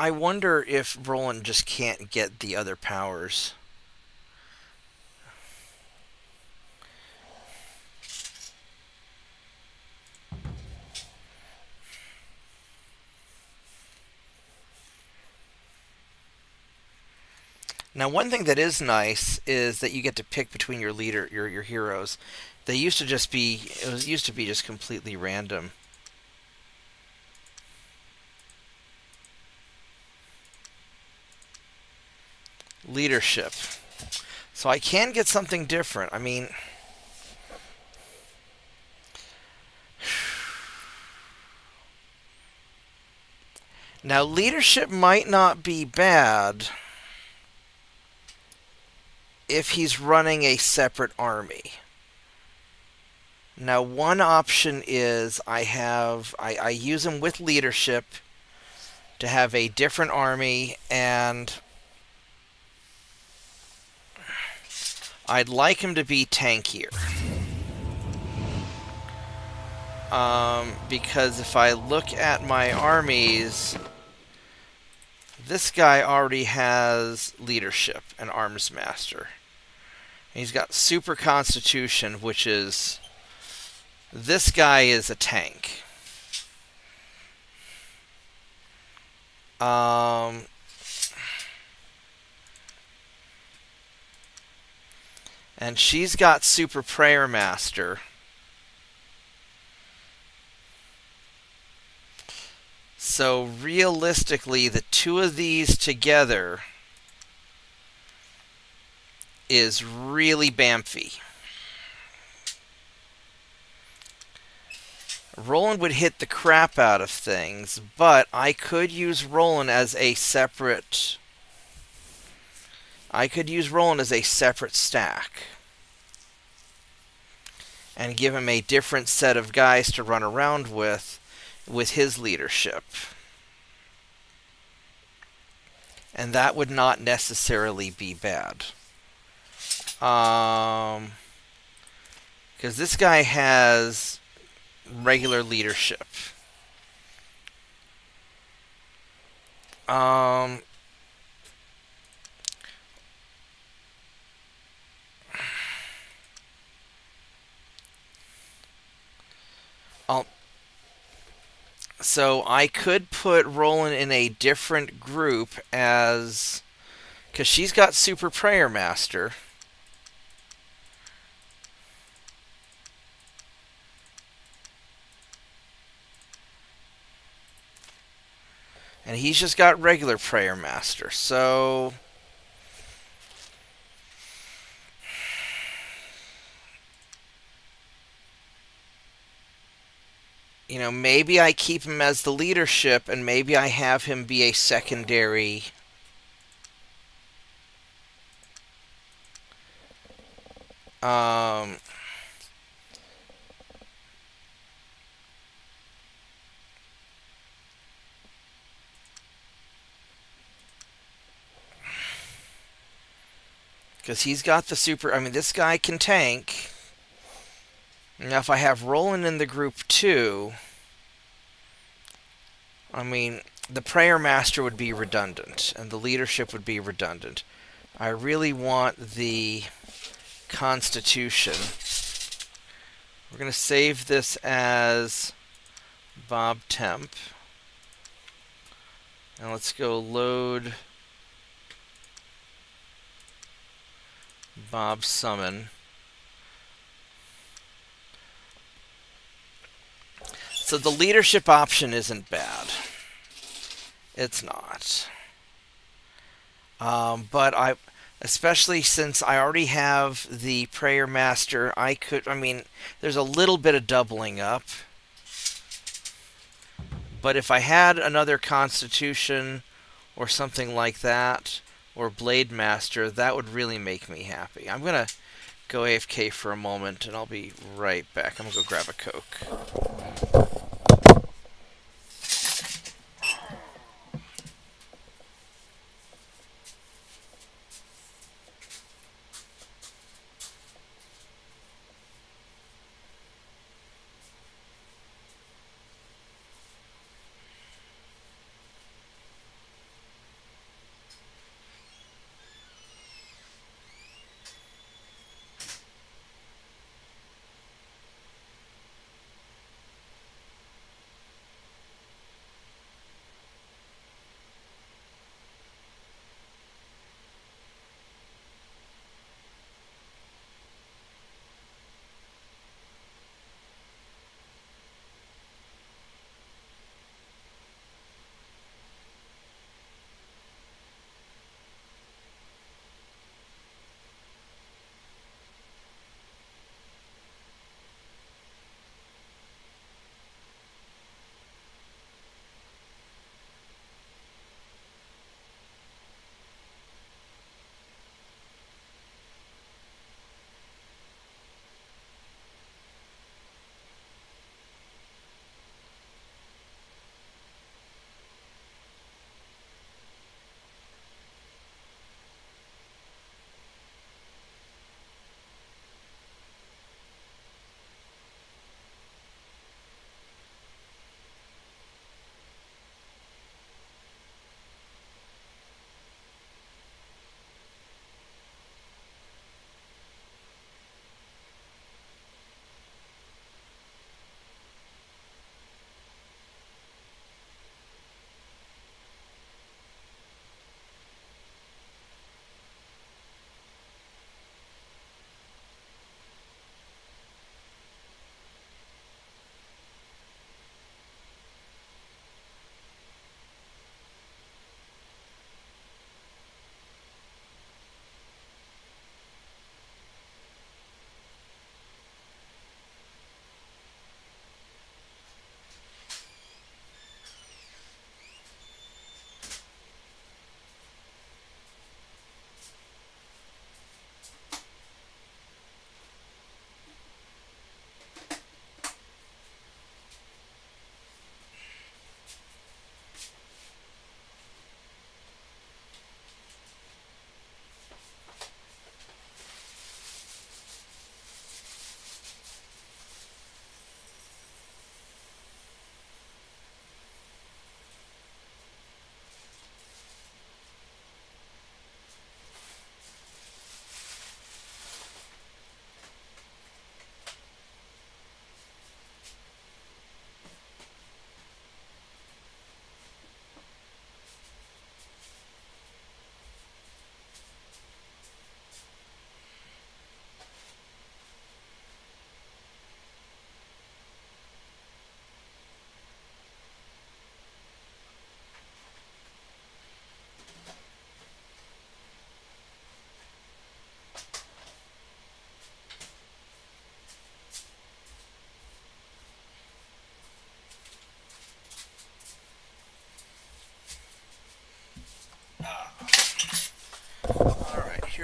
I wonder if Roland just can't get the other powers. Now, one thing that is nice is that you get to pick between your heroes. They used to just be used to be just completely random. Leadership. So I can get something different. I mean, now leadership might not be bad if he's running a separate army. Now, one option is I use him with leadership to have a different army, and I'd like him to be tankier. Because if I look at my armies, this guy already has leadership and arms master. He's got super constitution, which is... This guy is a tank. And she's got super prayer master. So realistically, the two of these together is really bamfy. Roland would hit the crap out of things, but I could use Roland as a separate... I could use Roland as a separate stack. And give him a different set of guys to run around with his leadership. And that would not necessarily be bad. Because this guy has regular leadership. So I could put Roland in a different group as... Because she's got Super Prayer Master. And he's just got regular Prayer Master. So... maybe I keep him as the leadership, and maybe I have him be a secondary... Um... Because he's got the super... I mean, this guy can tank. Now, if I have Roland in the group too... I mean, the Prayer Master would be redundant, and the leadership would be redundant. I really want the Constitution. We're going to save this as Bob Temp. And let's go load Bob Summon. So the leadership option isn't bad. It's not. But especially since I already have the Prayer Master, I mean, there's a little bit of doubling up. But if I had another Constitution or something like that, or Blade Master, that would really make me happy. I'm going to go AFK for a moment, and I'll be right back. I'm going to go grab a Coke.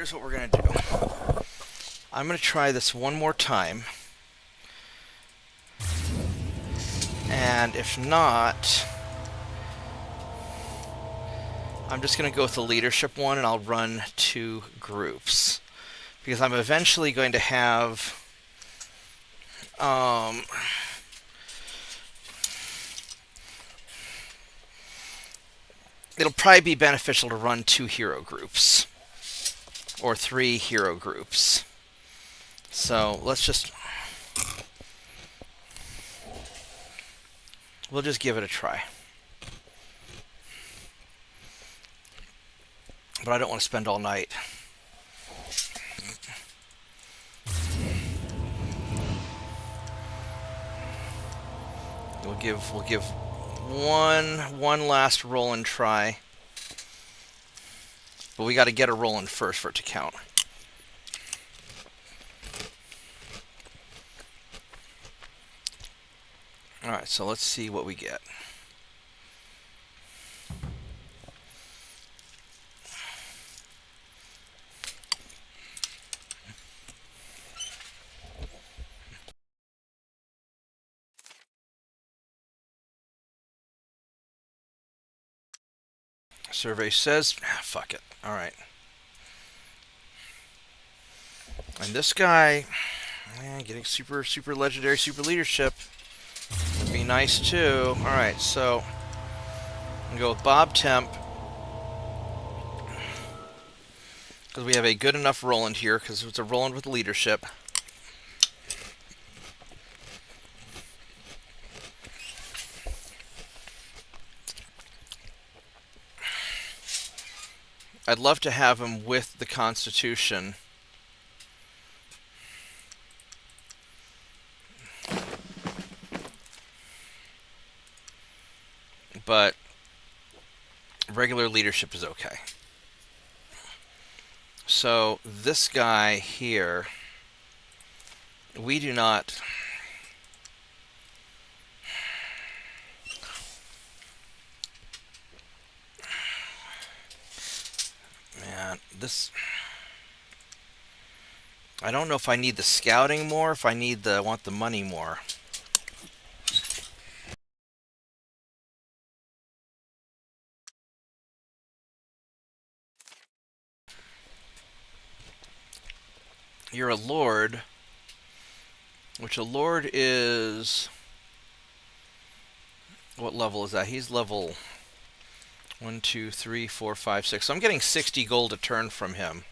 here's what we're going to do. I'm going to try this one more time. And if not, I'm just going to go with the leadership one, and I'll run 2 groups. Because I'm eventually going to have... it'll probably be beneficial to run 2 hero groups. Or 3 hero groups. So let's just... we'll just give it a try. But I don't want to spend all night. We'll give one last roll and try. But we got to get a roll in first for it to count. Alright, so let's see what we get. Survey says, fuck it. Alright. And this guy, getting super legendary, super leadership would be nice too. Alright, so I'm going to go with Bob Temp. Because we have a good enough Roland here, because it's a Roland with leadership. I'd love to have him with the Constitution. But regular leadership is okay. So this guy here, we do not... Man, this... I don't know if I need the scouting more, if I want the money more. You're a lord, which a lord is... what level is that? He's level 1, 2, 3, 4, 5, 6. So I'm getting 60 gold a turn from him.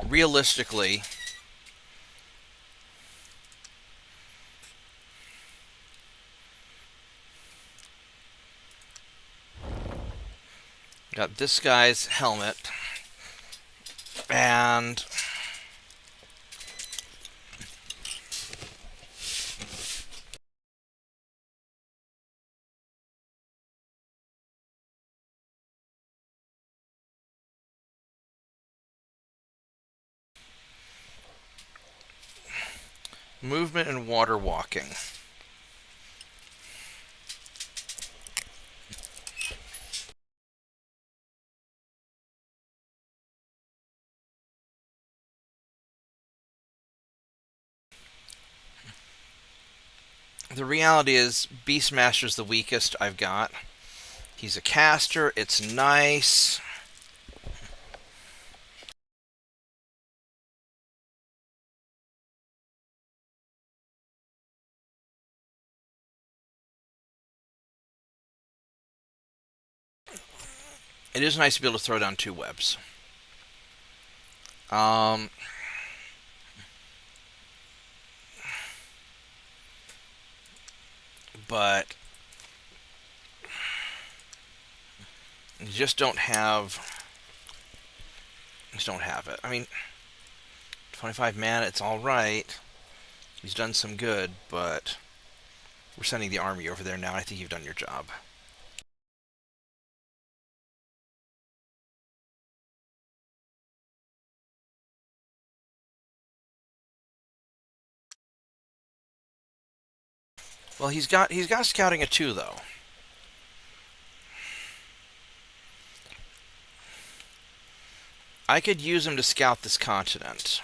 Realistically, got this guy's helmet, and movement and water walking. The reality is, Beastmaster's the weakest I've got. He's a caster, it's nice. It is nice to be able to throw down 2 webs. But you just don't have it. I mean, 25 mana, it's alright. He's done some good, but we're sending the army over there now. I think you've done your job. Well, he's got scouting at 2 though. I could use him to scout this continent.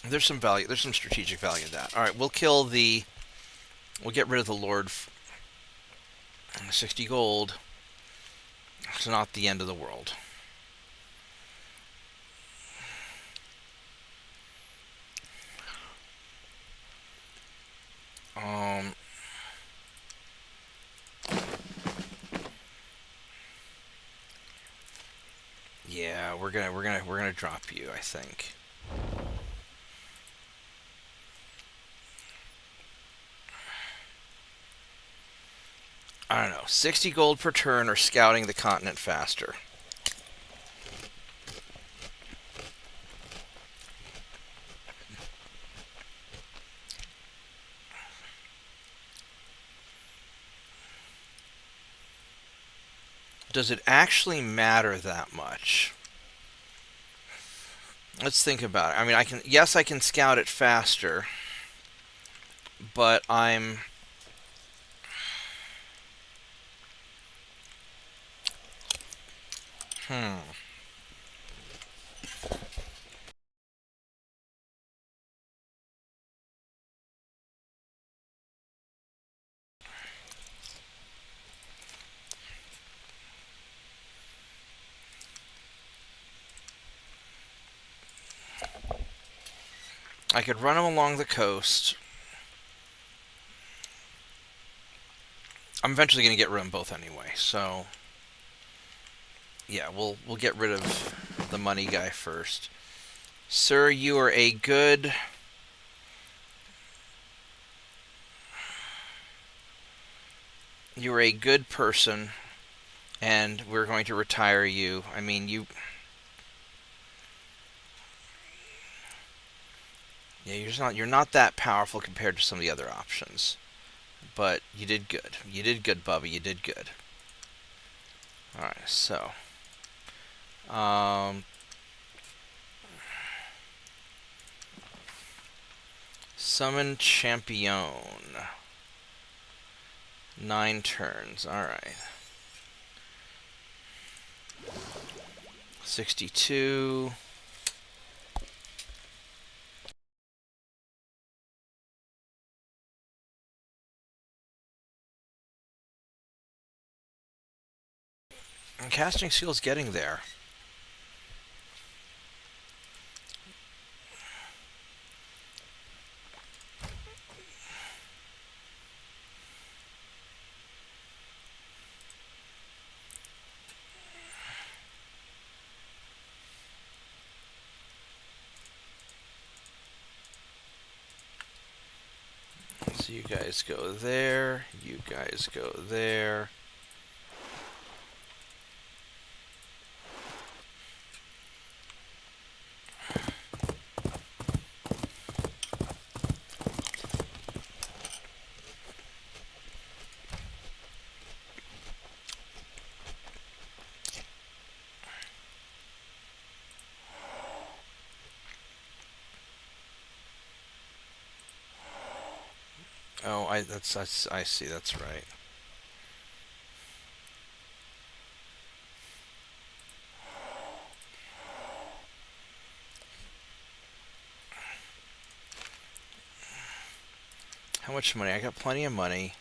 There's some value. There's some strategic value in that. All right, we'll kill the. We'll get rid of the Lord. 60 gold. It's not the end of the world. Um. Yeah, we're gonna drop you, I think. I don't know. 60 gold per turn or scouting the continent faster. Does it actually matter that much? Let's think about it. I mean, yes, I can scout it faster, but hmm. I could run them along the coast. I'm eventually going to get rid of them both anyway, so yeah, we'll get rid of the money guy first. Sir, you are a good. You are a good person, and we're going to retire you. I mean, you. Yeah, you're not that powerful compared to some of the other options. But you did good. You did good, Bubba. You did good. Alright, so. Um, summon champion. 9 turns. Alright. 62. And casting skill's getting there. So you guys go there. You guys go there. Oh, I see. That's right. How much money? I got plenty of money.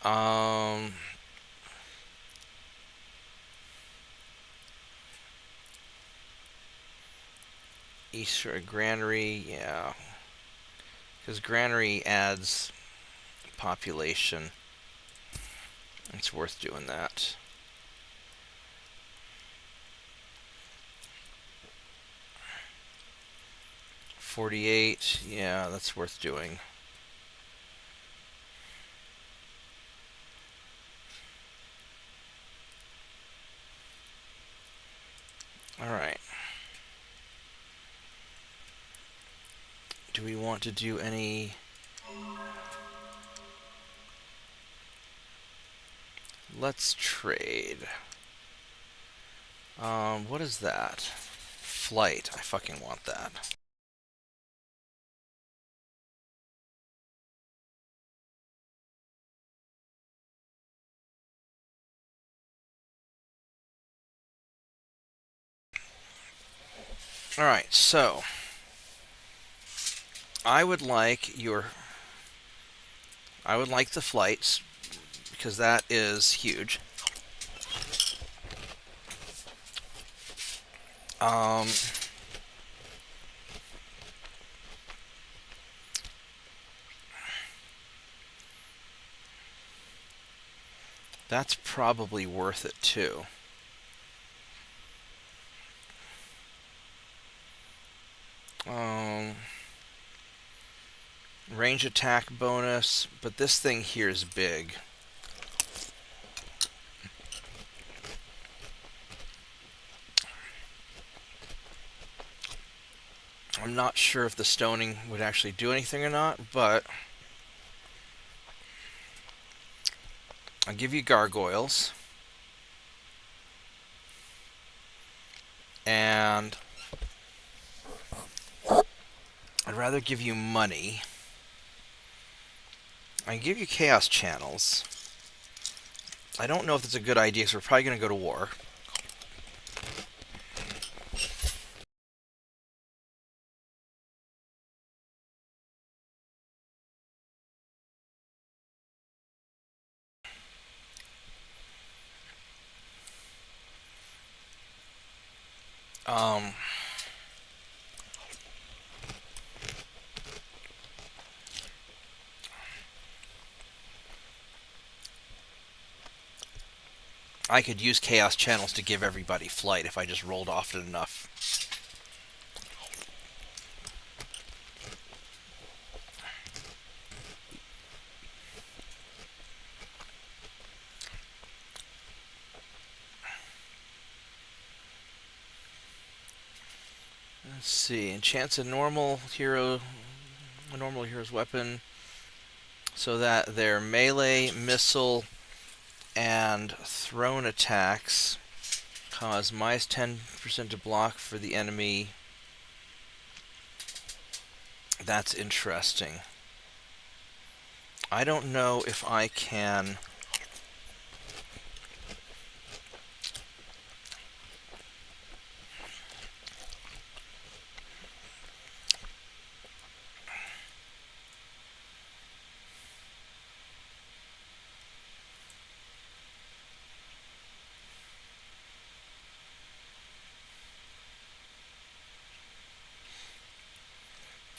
Um, Easter Granary, yeah, because Granary adds population. It's worth doing that. $48, yeah, that's worth doing. Alright. Do we want to do any Let's trade. What is that? Flight. I fucking want that. Alright, so I would like your I would like the flights because that is huge. Um that's probably worth it too. Um Range attack bonus, but this thing here is big. I'm not sure if the stoning would actually do anything or not, but I'll give you gargoyles. And I'd rather give you money. I can give you chaos channels. I don't know if it's a good idea because we're probably going to go to war. Um, I could use chaos channels to give everybody flight if I just rolled often enough. Let's see. Enchants a normal hero's weapon so that their melee, missile, and thrown attacks cause minus 10% to block for the enemy. That's interesting. I don't know if I can...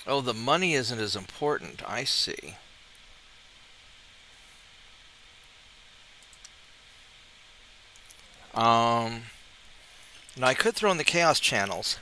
Oh, the money isn't as important. I see. Now I could throw in the chaos channels.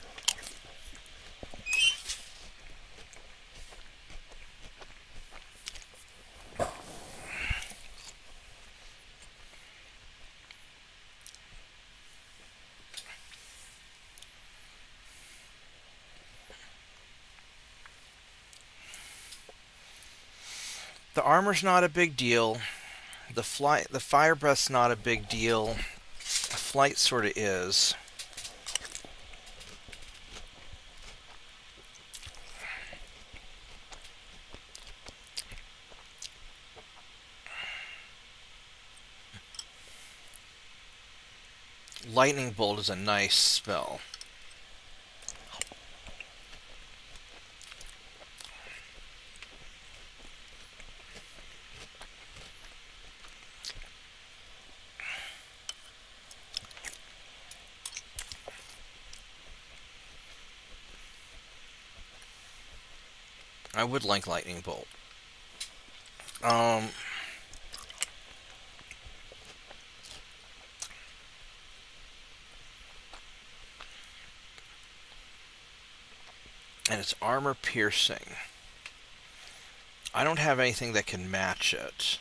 The armor's not a big deal. The fire breath's not a big deal. The flight sort of is. Lightning bolt is a nice spell. I would like lightning bolt. And it's armor piercing. I don't have anything that can match it.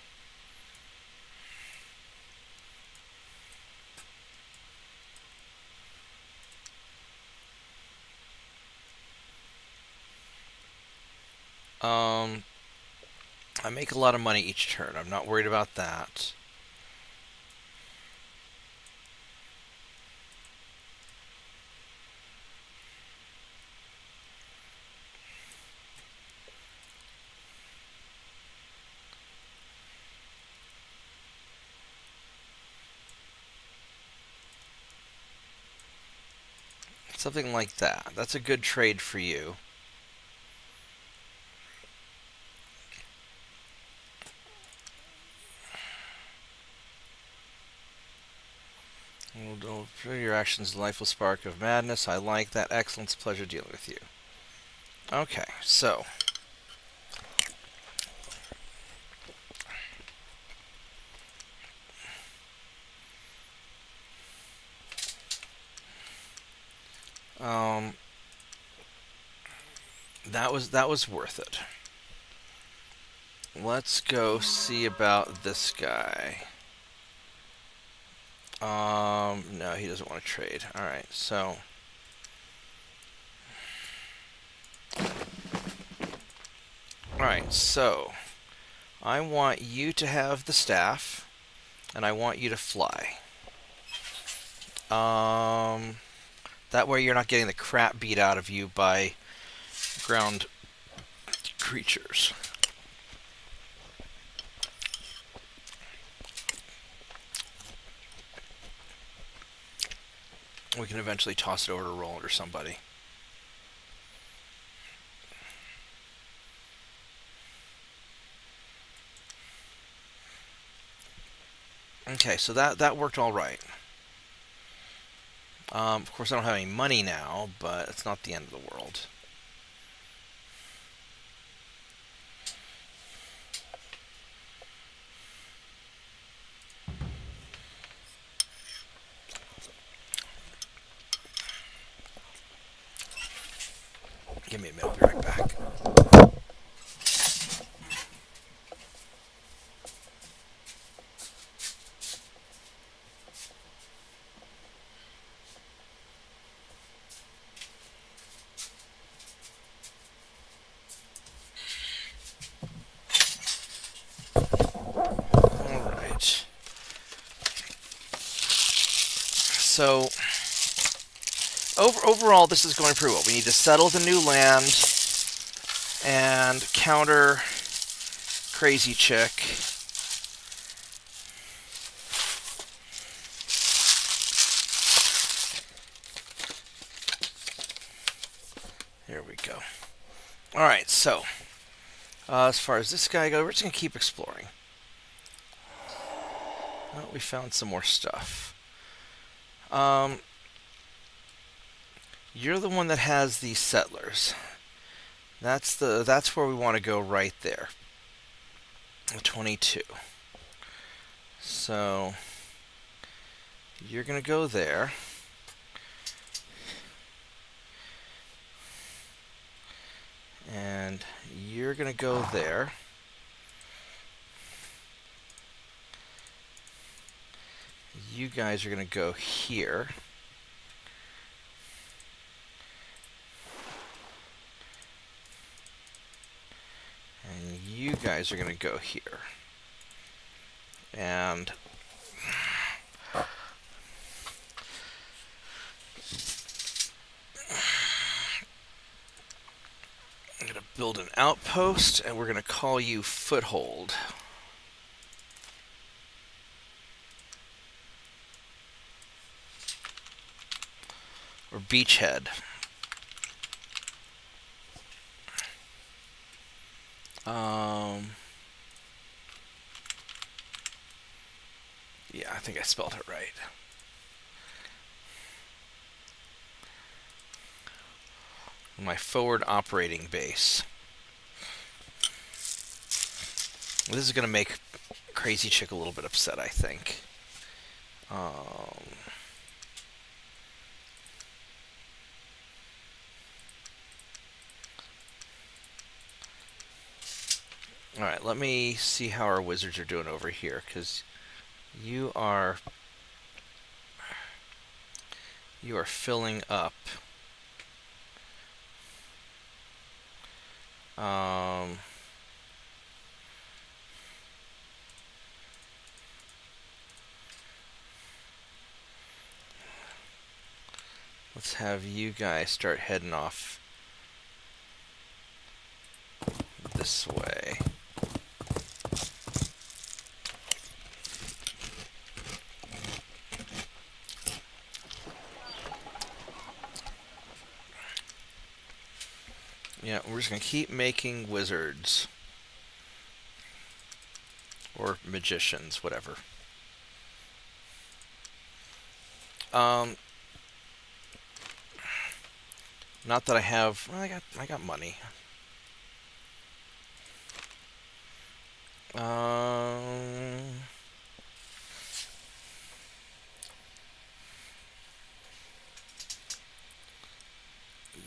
I make a lot of money each turn. I'm not worried about that. Something like that. That's a good trade for you. Don't feel your actions, lifeless spark of madness. I like that. Excellent. It's a pleasure dealing with you. Okay, so that was worth it. Let's go see about this guy. No, he doesn't want to trade. All right, so I want you to have the staff, and I want you to fly. That way you're not getting the crap beat out of you by ground creatures. We can eventually toss it over to Roland or somebody. Okay, so that worked all right. Of course, I don't have any money now, but it's not the end of the world. Give me a minute, I'll be right back. Alright. So, overall, this is going pretty well. We need to settle the new land and counter Crazy Chick. Here we go. Alright, so, as far as this guy goes, we're just going to keep exploring. Well, we found some more stuff. You're the one that has these settlers. That's where we want to go right there. 22. So you're going to go there. And you're going to go there. You guys are going to go here. And you guys are going to go here. And I'm going to build an outpost, and we're going to call you Foothold. Or Beachhead. Yeah, I think I spelled it right. My forward operating base. This is going to make Crazy Chick a little bit upset, I think. Alright, let me see how our wizards are doing over here, because you are filling up. Let's have you guys start heading off this way. Yeah, we're just gonna keep making wizards. Or magicians, whatever. Um, not that I have. Well, I got money. Um,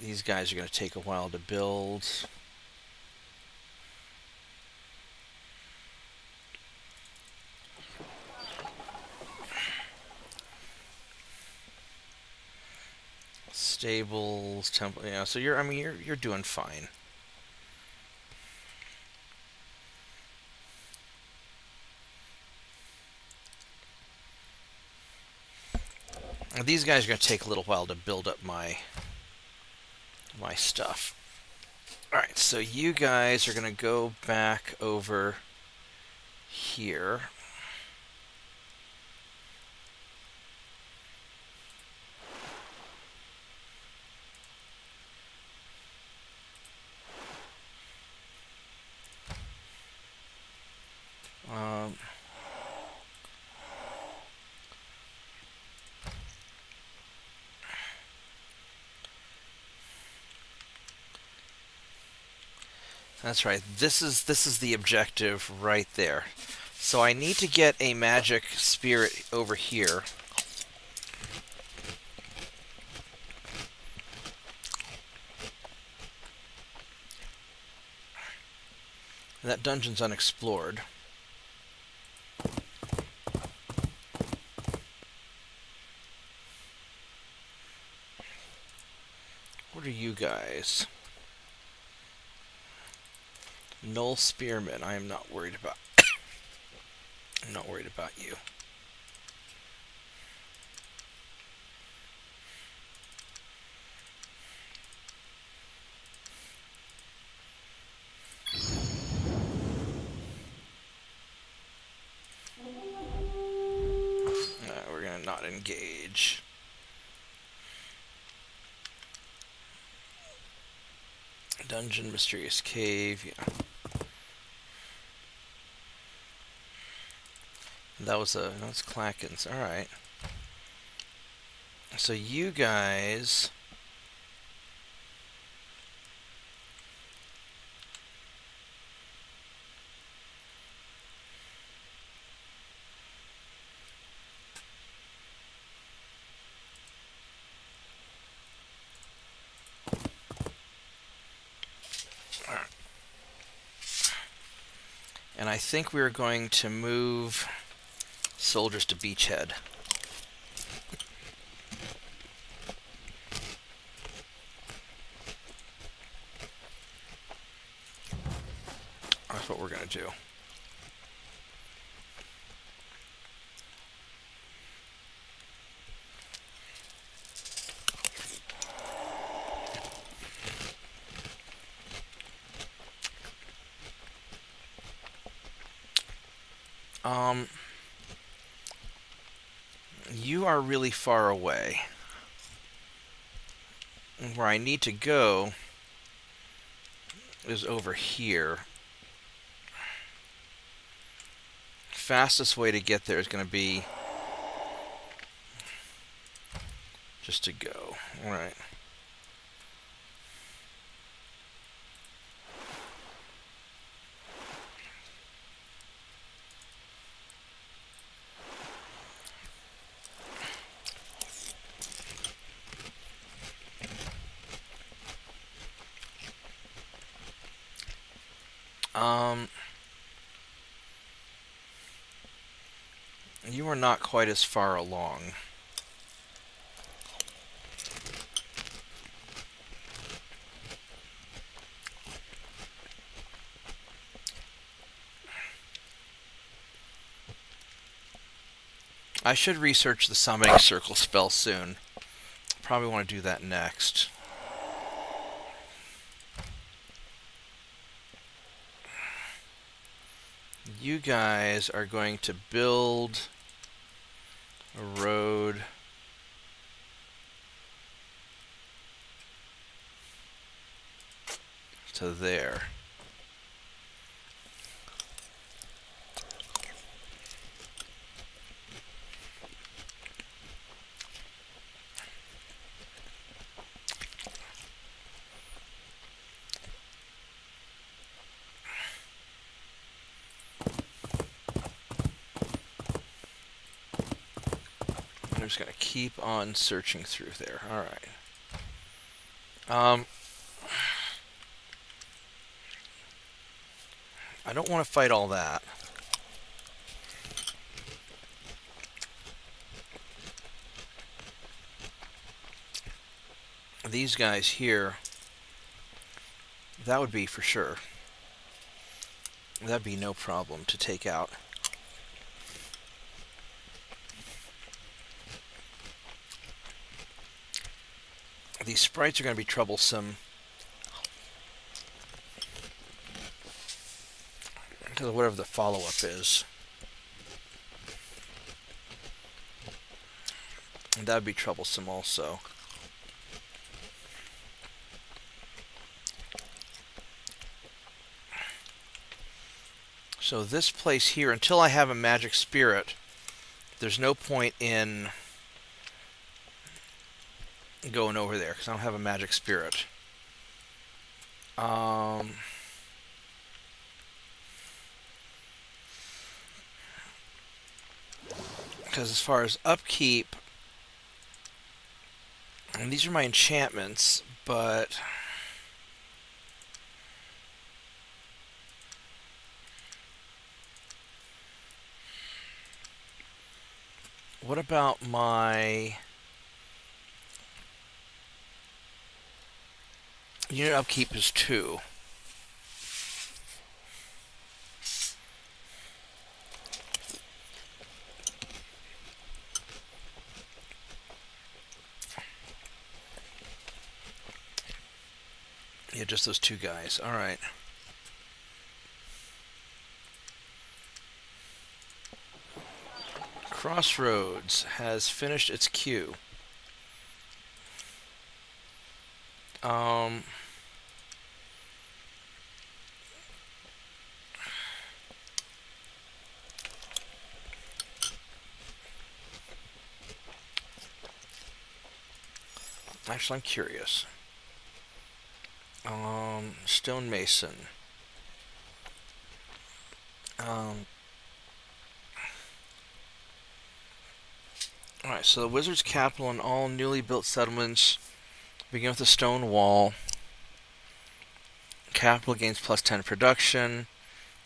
these guys are going to take a while to build. Stables, temple. Yeah, so you're. I mean, you're doing fine. These guys are going to take a little while to build up my stuff. All right, so you guys are going to go back over here. Um, that's right. This is the objective right there. So I need to get a magic spirit over here. That dungeon's unexplored. What are you guys? Null Spearman. I am not worried about. I'm not worried about you. We're gonna not engage. Dungeon, mysterious cave. Yeah. That was Clackens. All right. So you guys. And I think we're going to move soldiers to Beachhead. That's what we're going to do. You are really far away. Where I need to go is over here. Fastest way to get there is going to be just to go. All right. You are not quite as far along. I should research the summoning circle spell soon. Probably want to do that next. You guys are going to build a road. to there. I'm just going to keep on searching through there. All right. I don't want to fight all that. These guys here, that would be for sure. That'd be no problem to take out. These sprites are going to be troublesome. Because whatever the follow-up is. And that would be troublesome also. So this place here, until I have a magic spirit, there's no point in going over there, because I don't have a magic spirit. Because as far as upkeep, and these are my enchantments, but what about my unit upkeep is 2. Yeah, just those 2 guys. All right. Crossroads has finished its queue. Actually, I'm curious. Stonemason. Alright, so the wizard's capital and all newly built settlements begin with a stone wall. Capital gains +10 production.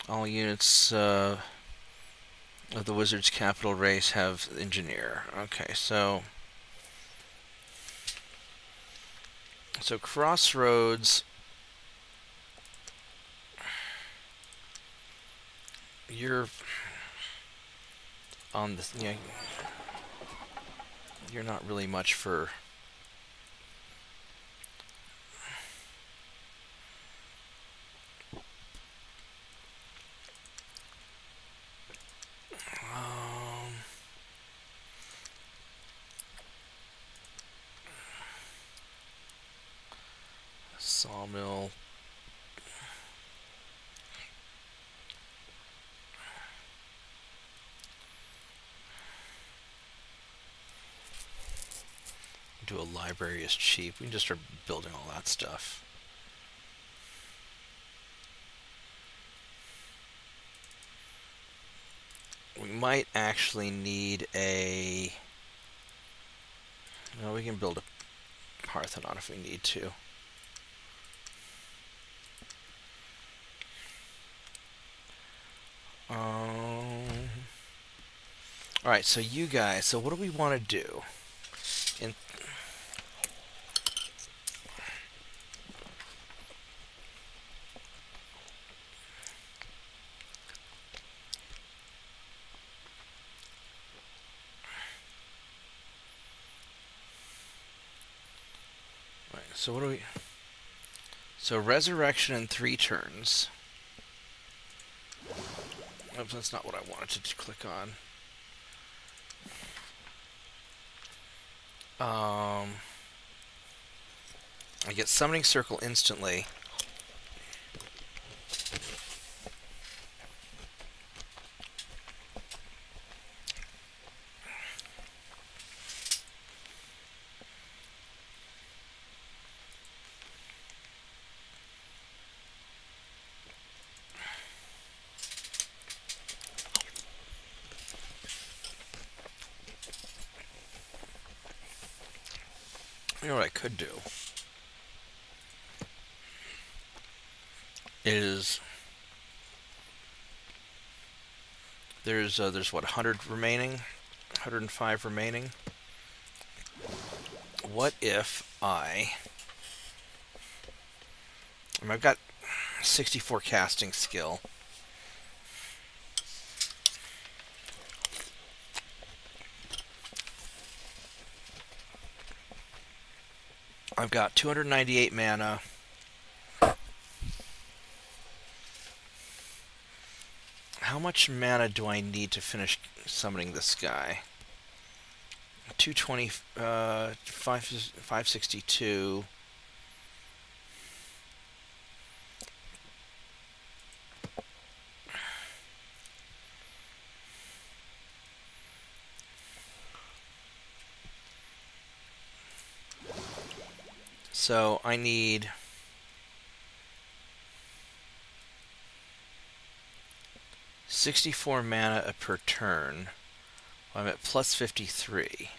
All units of the wizard's capital race have engineer. Okay, so Crossroads, you're on the you're not really much for sawmill. Do a library is cheap. We can just start building all that stuff. We might actually need a... No, we can build a Parthenon if we need to. Alright, so you guys, so what do we want to do? So what do we... So resurrection in 3 turns. Oops, that's not what I wanted to click on. I get summoning circle instantly. know what I could do is there's what 100 remaining, 105 remaining. What if I've got 64 casting skill. I've got 298 mana. How much mana do I need to finish summoning this guy? 220, 562. So I need 64 mana per turn. I'm at plus 53.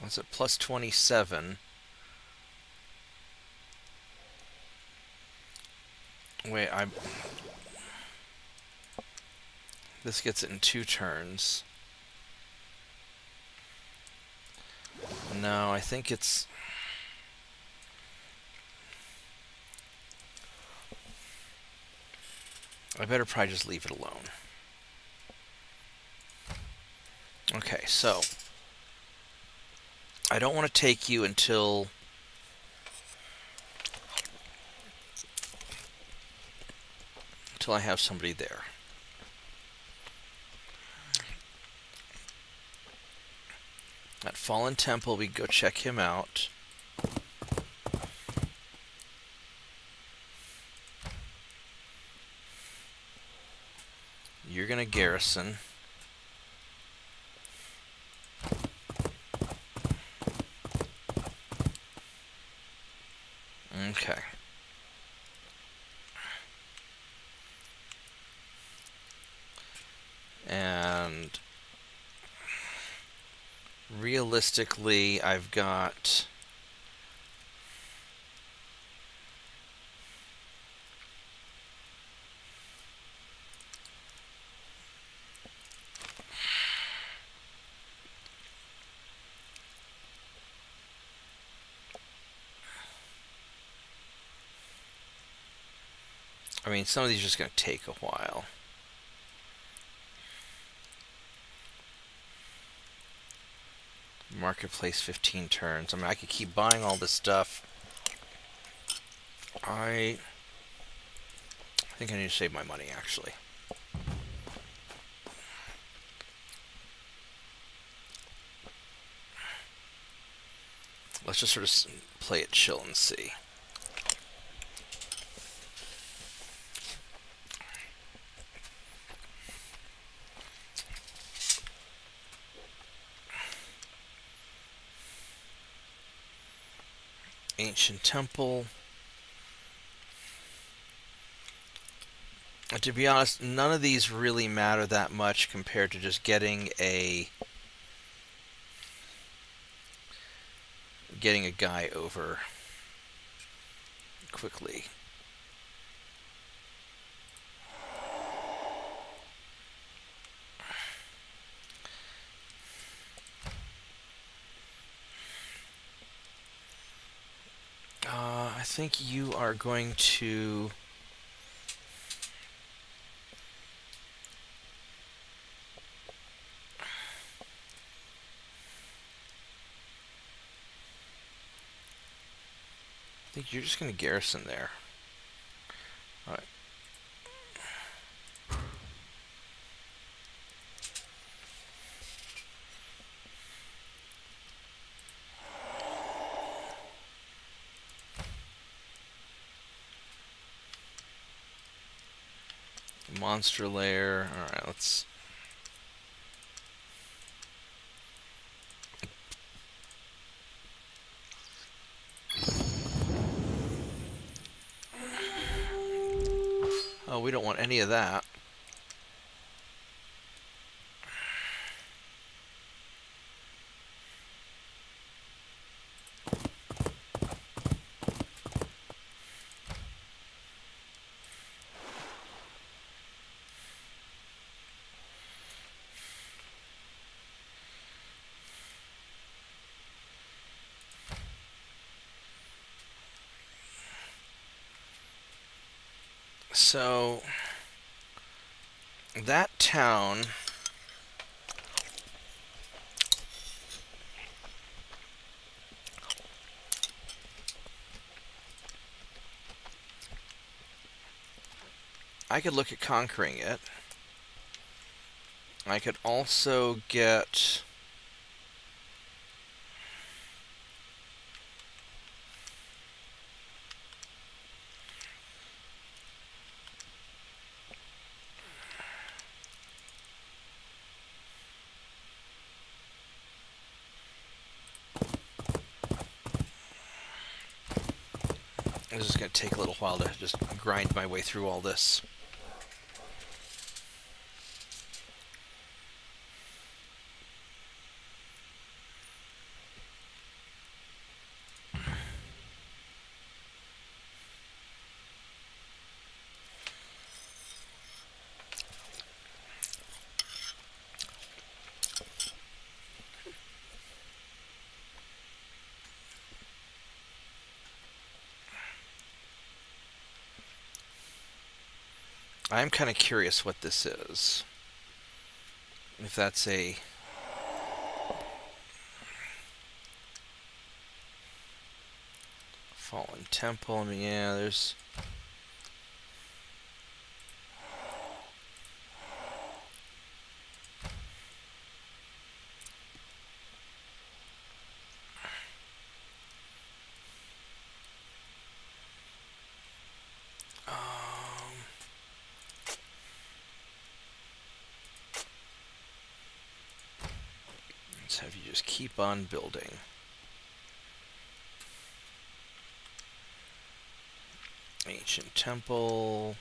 That's at plus 27. Wait, this gets it in 2 turns. No, I think it's... I better probably just leave it alone. Okay, so... I don't want to take you until... I have somebody there. At Fallen Temple, we go check him out. You're gonna garrison. Okay. And realistically, I've got... I mean, some of these are just going to take a while. Marketplace 15 turns. I mean, I could keep buying all this stuff. I think I need to save my money, actually. Let's just sort of play it chill and see. Ancient Temple. To be honest, none of these really matter that much compared to just getting a guy over quickly. I think you are going to... I think you're just going to garrison there. Alright. Monster lair. Alright, let's... we don't want any of that. So that town I could look at conquering it. I could also get this is going to take a little while to just grind my way through all this. I'm kind of curious what this is. If that's a fallen temple. I mean, yeah, there's... let's have you just keep on building. Ancient temple.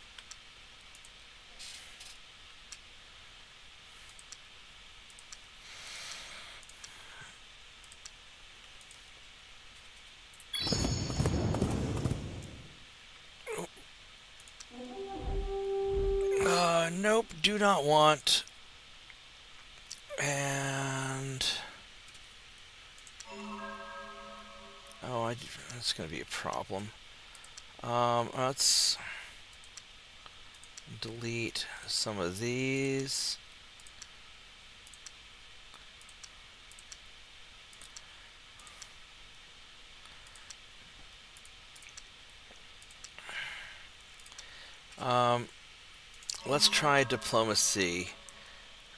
Nope, do not want. And... oh, that's going to be a problem. Let's delete some of these. Let's try diplomacy.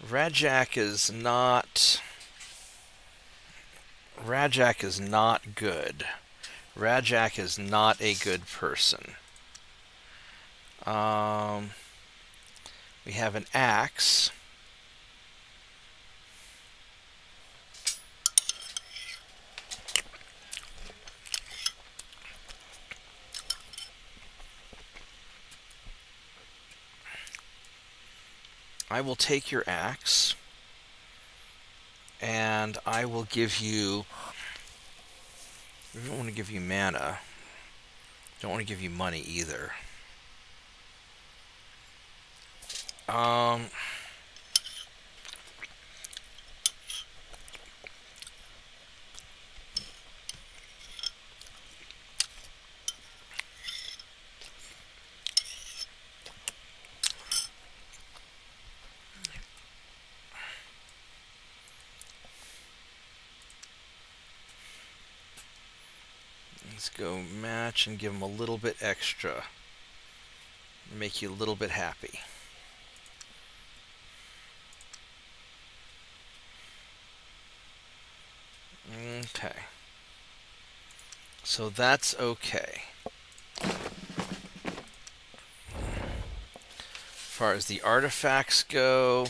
Rajak is not good. Rajak is not a good person. We have an axe. I will take your axe, and I will give you... I don't want to give you mana. Don't want to give you money either. Let's go match and give them a little bit extra. Make you a little bit happy. Okay. So that's okay. As far as the artifacts go,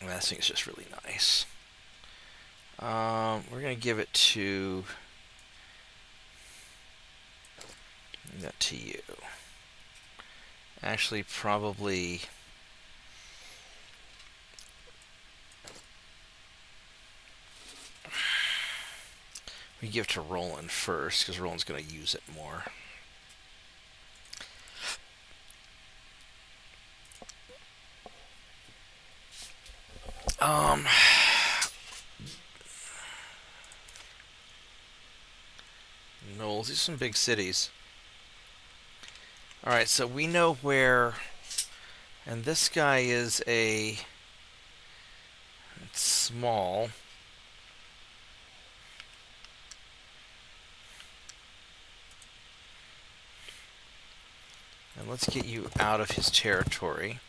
That thing's just really nice. We're going to give it to you. Actually, probably we give it to Roland first, because Roland's going to use it more. No, these are some big cities. Alright, so we know where, and this guy is it's small. And let's get you out of his territory.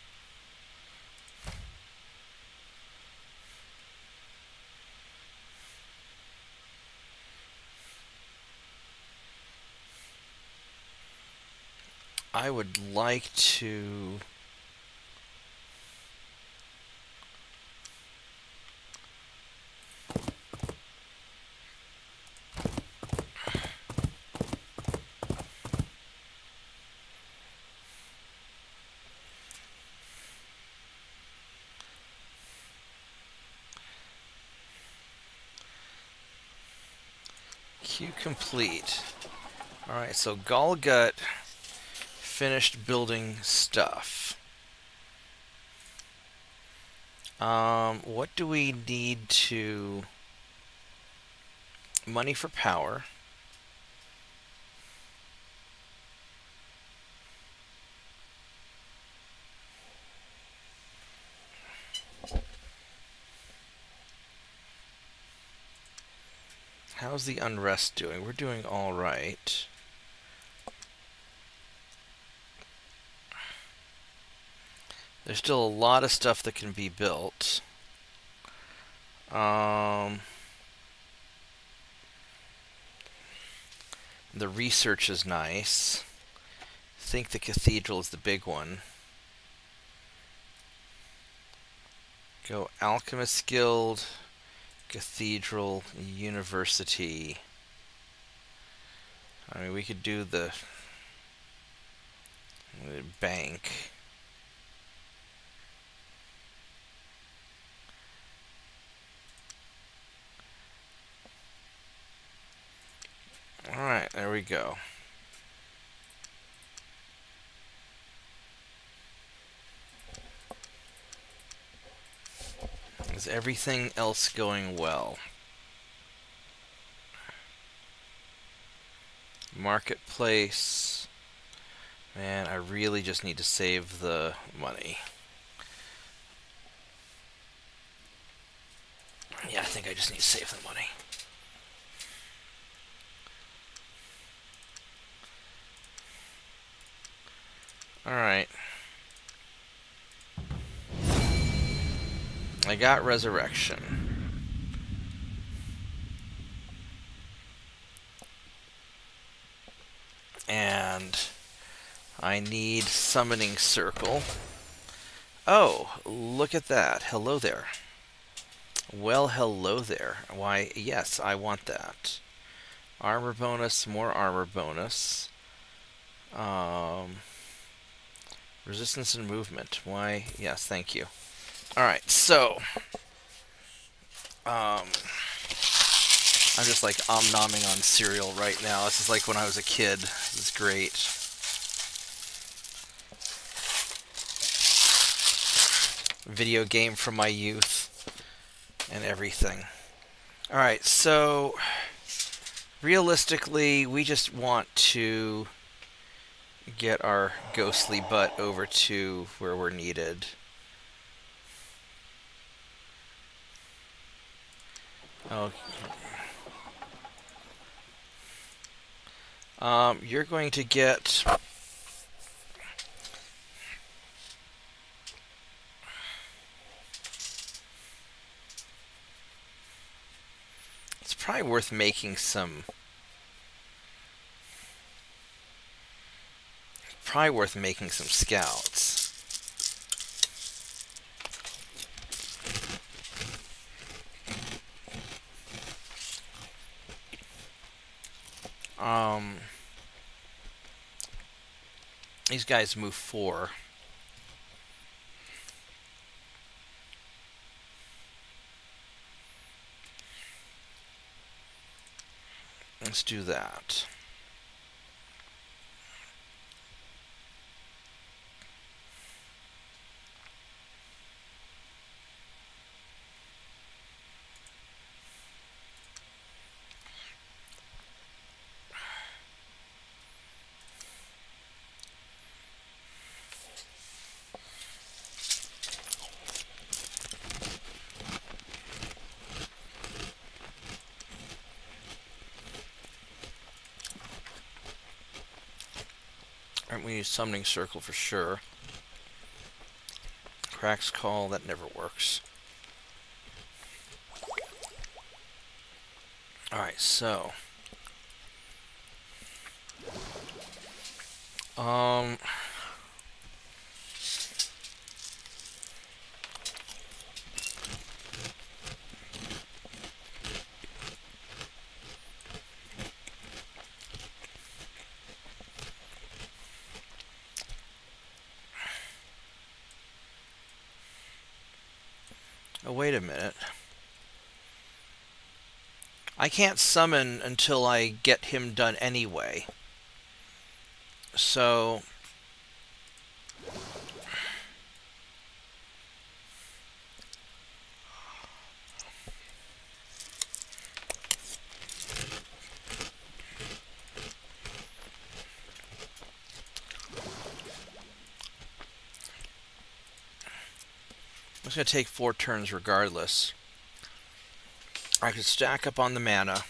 I would like to... Queue complete. Alright, so Golgut finished building stuff. What do we need to... Money for power. How's the unrest doing? We're doing all right. There's still a lot of stuff that can be built. The research is nice. I think the cathedral is the big one. Go Alchemist Guild, Cathedral, University. I mean, we could do the bank. Alright, there we go. Is everything else going well? Marketplace. Man, I really just need to save the money. Yeah, I think I just need to save the money. Alright. I got Resurrection. And I need Summoning Circle. Oh, look at that. Hello there. Well, hello there. Why, yes, I want that. Armor bonus, more armor bonus. Resistance and movement. Why, yes, thank you. Alright, so... I'm just like om-nomming on cereal right now. This is like when I was a kid. This is great. Video game from my youth and everything. Alright, so realistically, we just want to get our ghostly butt over to where we're needed. Oh. You're going to get... It's probably worth making some... scouts. These guys move 4. Let's do that. Alright, we need a summoning circle for sure. Cracks call, that never works. Alright, so... Oh, wait a minute. I can't summon until I get him done anyway. So... it's going to take 4 turns regardless. I could stack up on the mana.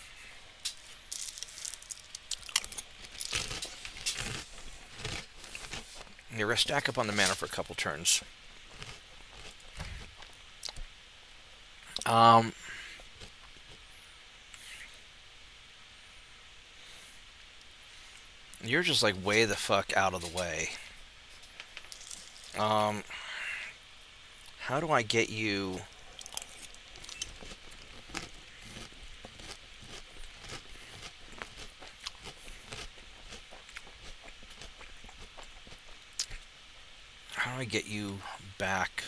You're going to stack up on the mana for a couple turns. You're just like way the fuck out of the way. How do I get you... How do I get you back?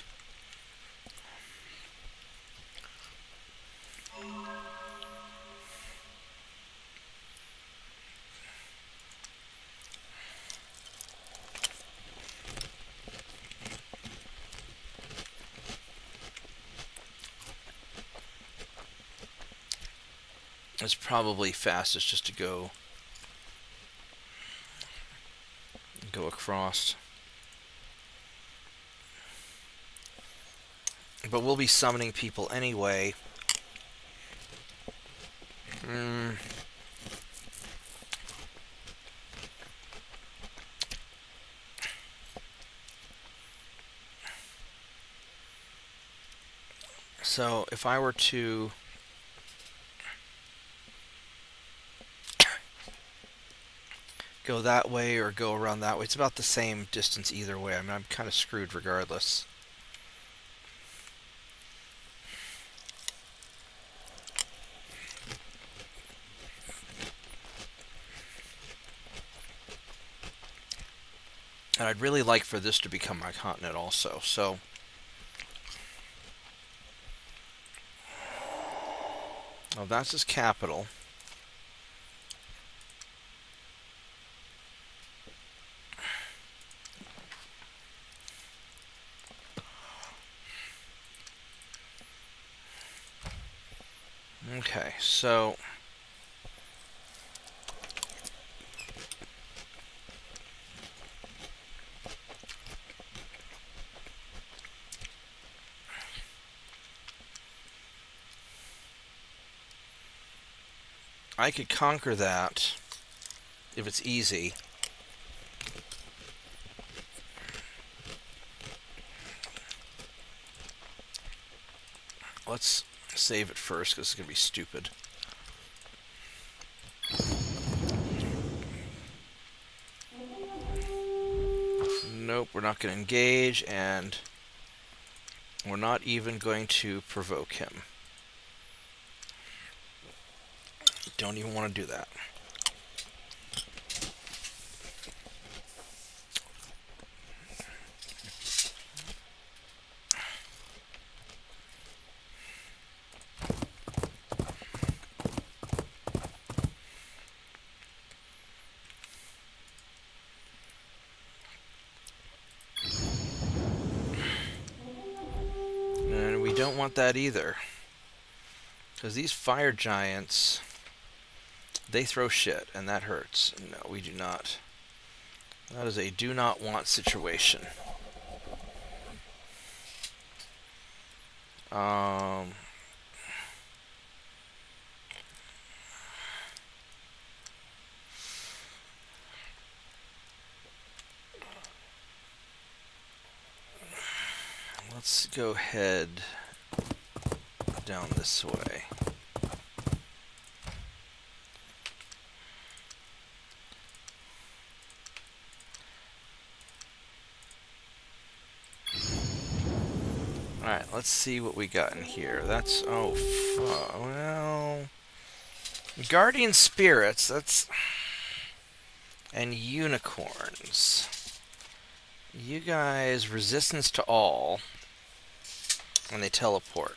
It's probably fastest just to go across. But we'll be summoning people anyway. So if I were to go that way or go around that way, it's about the same distance either way. I mean, I'm kind of screwed regardless. And I'd really like for this to become my continent also, so... Oh, that's his capital. Okay, so... I could conquer that if it's easy. Let's save it first because it's going to be stupid. Nope, we're not going to engage, and we're not even going to provoke him. Don't even want to do that. don't want that either. Because these fire giants, they throw shit, and that hurts. No, we do not. That is a do not want situation. Let's go ahead down this way. Alright, let's see what we got in here. That's, oh, well... Guardian spirits, that's... And unicorns. You guys, resistance to all. And they teleport.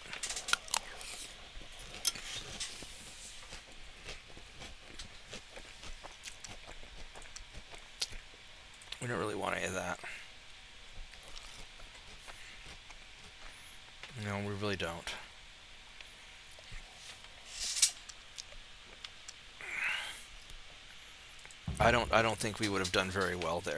We don't really want any of that. No, we really don't. I don't think we would have done very well there.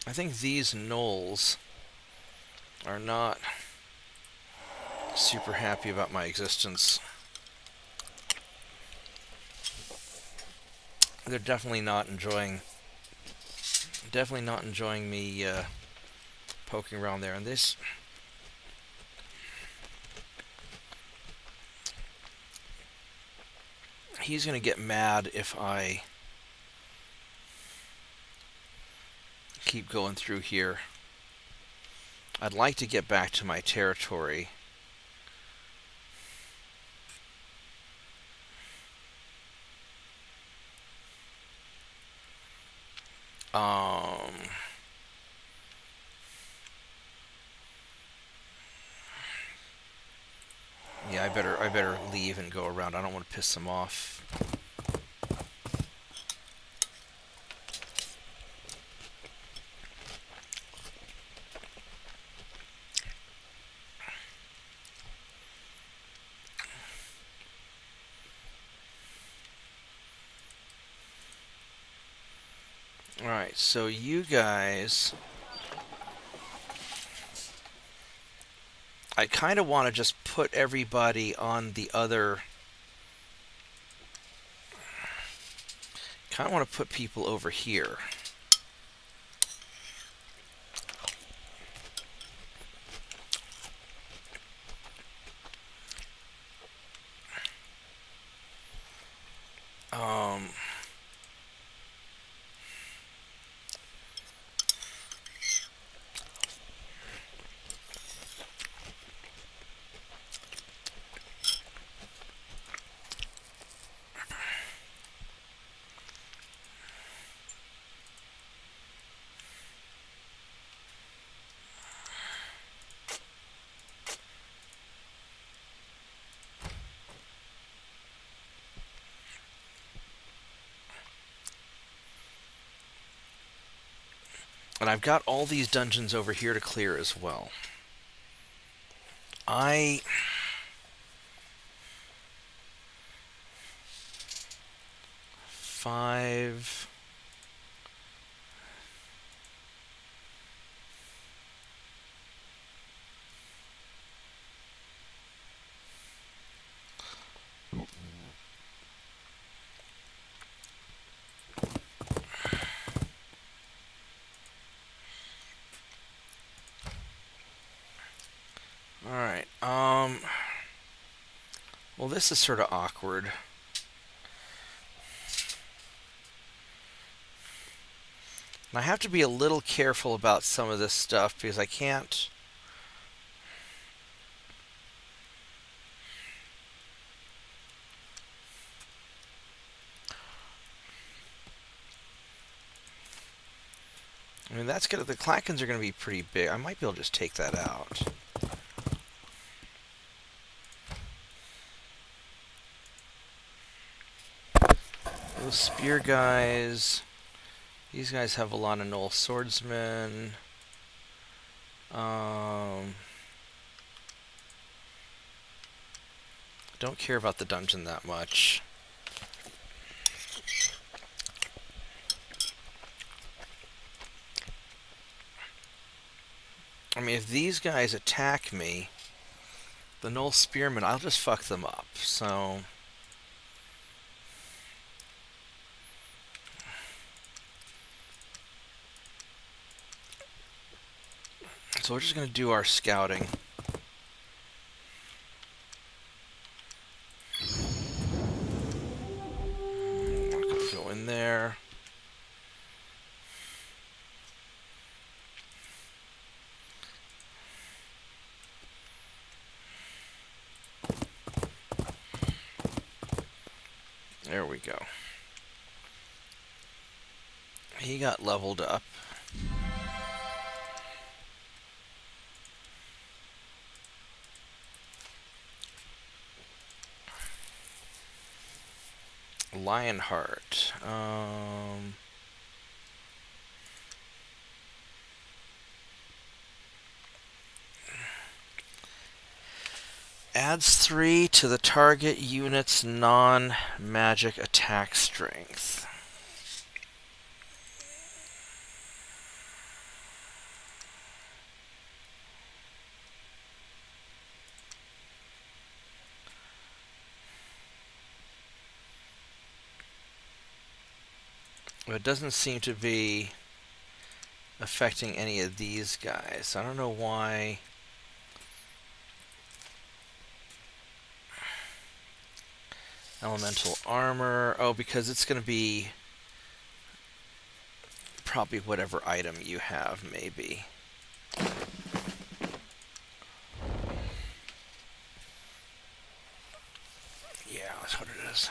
I think these gnolls are not super happy about my existence. They're definitely not enjoying me poking around there. And this, he's gonna get mad if I keep going through here. I'd like to get back to my territory. Yeah, I better leave and go around. I don't want to piss them off. Alright, so you guys... I kind of want to just put everybody on the other... kind of want to put people over here. And I've got all these dungeons over here to clear as well. Five... Alright, well, this is sort of awkward. And I have to be a little careful about some of this stuff because I can't... I mean, that's gonna... the Klakens are gonna be pretty big. I might be able to just take that out. those spear guys. These guys have a lot of Knoll swordsmen. Don't care about the dungeon that much. I mean, if these guys attack me, the Knoll spearmen, I'll just fuck them up. So we're just gonna do our scouting. Go in there. There we go. He got leveled up. Lionheart. Adds 3 to the target unit's non-magic attack strength. But it doesn't seem to be affecting any of these guys. I don't know why. Elemental armor. Oh, because it's going to be probably whatever item you have, maybe. Yeah, that's what it is.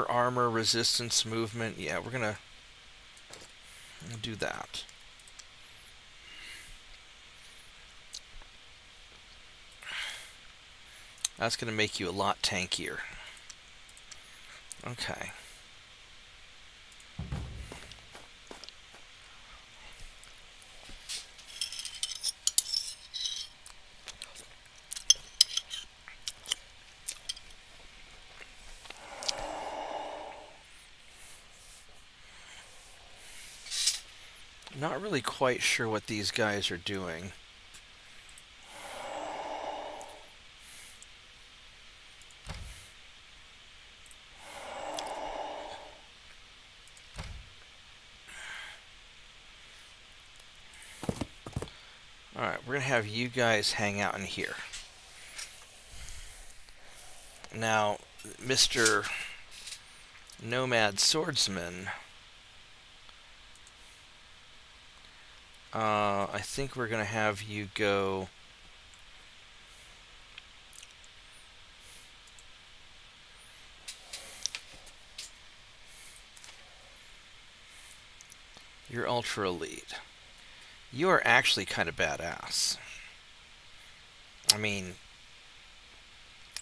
Armor, resistance, movement. Yeah, we're gonna do that. That's gonna make you a lot tankier. Okay. Not really quite sure what these guys are doing. Alright, we're going to have you guys hang out in here. Now, Mr. Nomad Swordsman, I think we're going to have you go... You're ultra elite. You are actually kind of badass. I mean,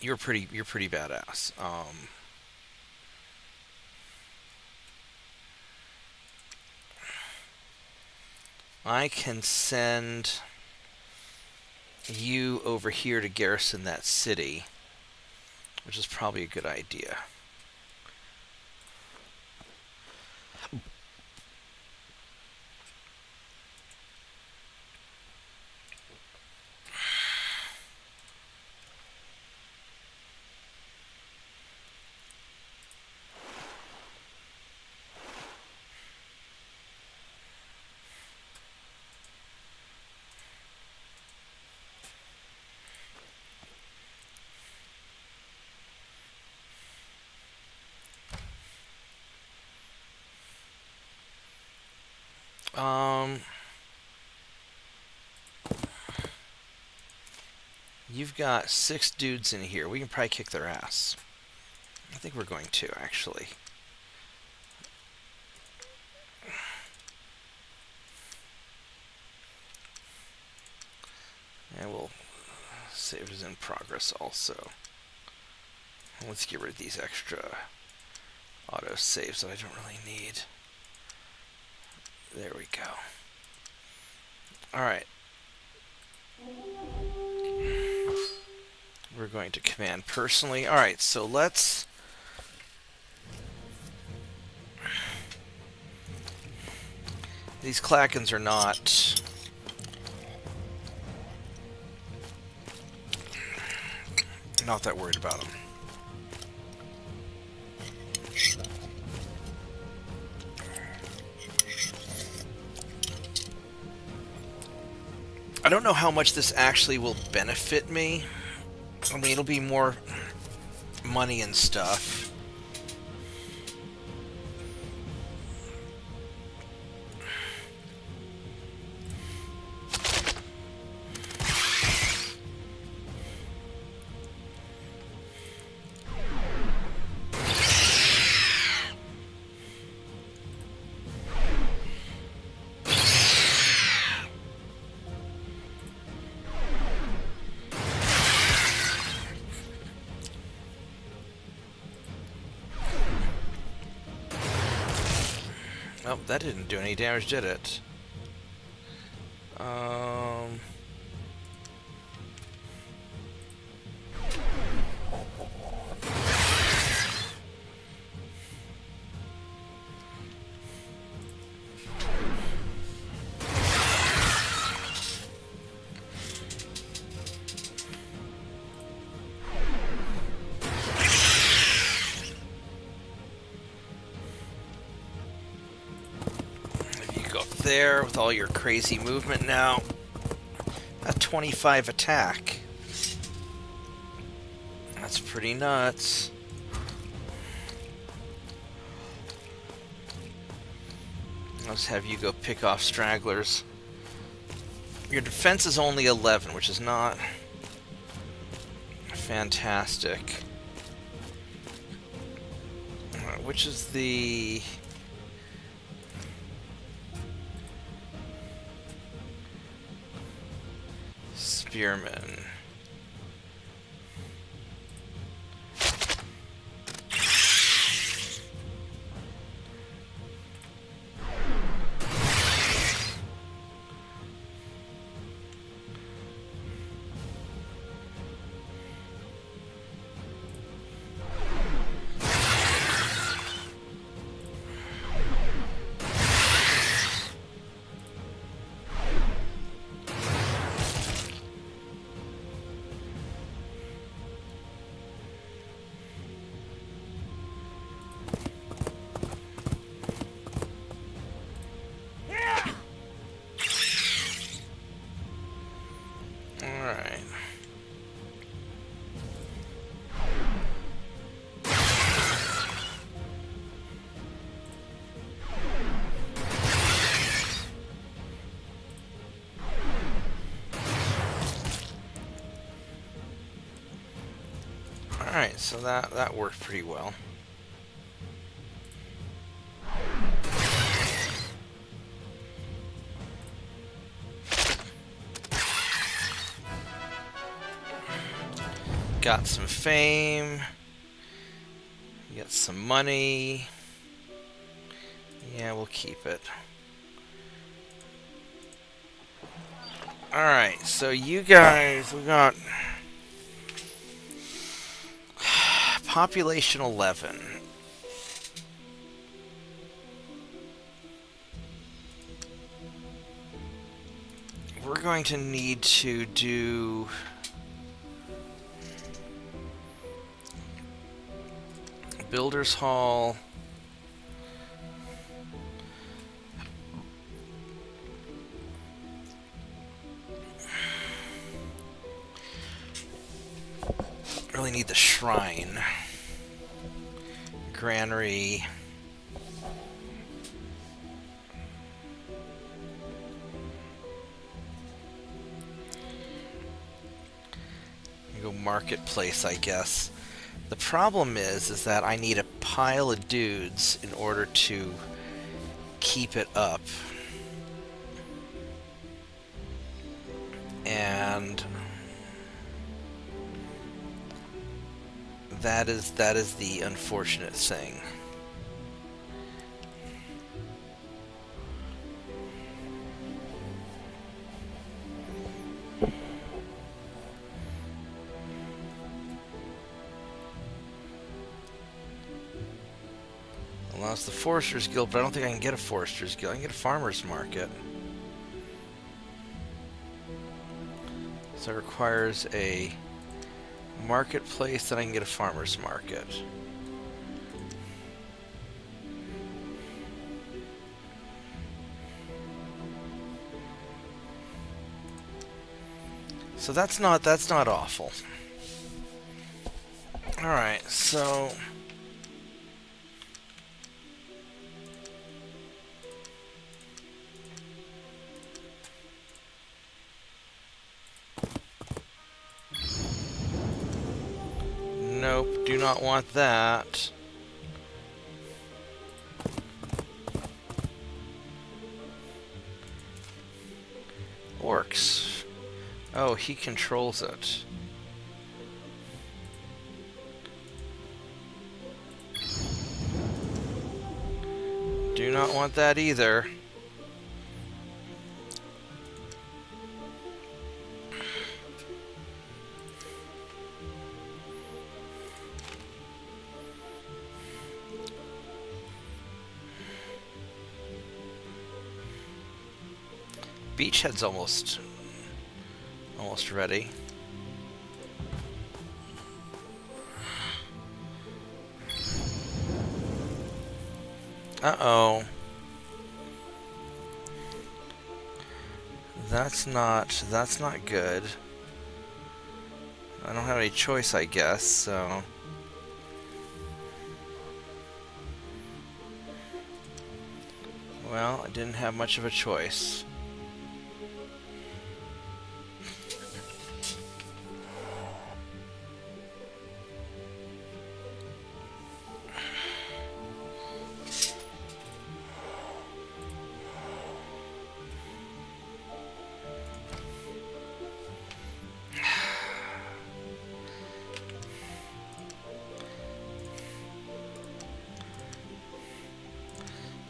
you're pretty badass. I can send you over here to garrison that city, which is probably a good idea. You've got 6 dudes in here. We can probably kick their ass. I think we're going to, actually. And we'll save as in progress also. Let's get rid of these extra auto saves that I don't really need. There we go. Alright. We're going to command personally. Alright, so let's... These Klakens are not... Not that worried about them. I don't know how much this actually will benefit me. I mean, it'll be more money and stuff. Oh, that didn't do any damage, did it? There with all your crazy movement now. A 25 attack. That's pretty nuts. Let's have you go pick off stragglers. Your defense is only 11, which is not fantastic. Which is the... Spearman. Alright, so that worked pretty well. Got some fame. Got some money. Yeah, we'll keep it. Alright, so you guys, we got population 11. We're going to need to do Builders Hall. Really need the shrine. Granary. Go marketplace, I guess. The problem is that I need a pile of dudes in order to keep it up. And That is the unfortunate thing. Allows the Forester's Guild, but I don't think I can get a Forester's Guild. I can get a Farmer's Market. So it requires a marketplace, then I can get a Farmer's Market. So that's not awful. All right, so nope, do not want that. Orcs. Oh, he controls it. Do not want that either. Beachhead's almost ready. Uh-oh. That's not good. I don't have any choice, I guess, so... Well, I didn't have much of a choice.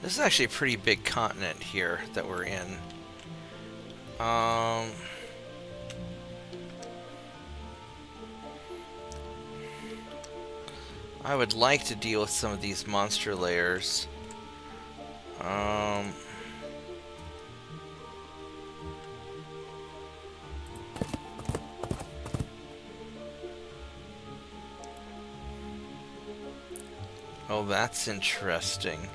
This is actually a pretty big continent here that we're in. I would like to deal with some of these monster layers. Oh, that's interesting.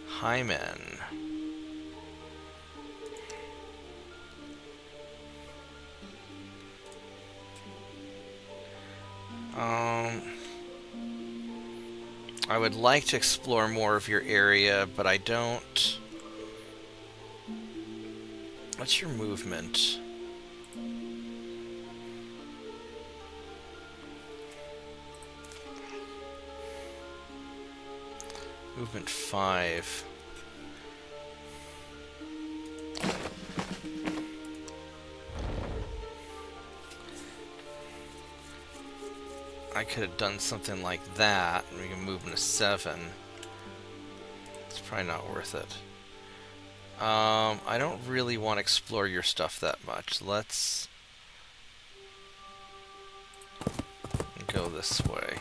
Hymen. I would like to explore more of your area, but I don't... What's your movement? Movement 5. I could have done something like that, and we can move into 7. It's probably not worth it. I don't really want to explore your stuff that much. Let's go this way.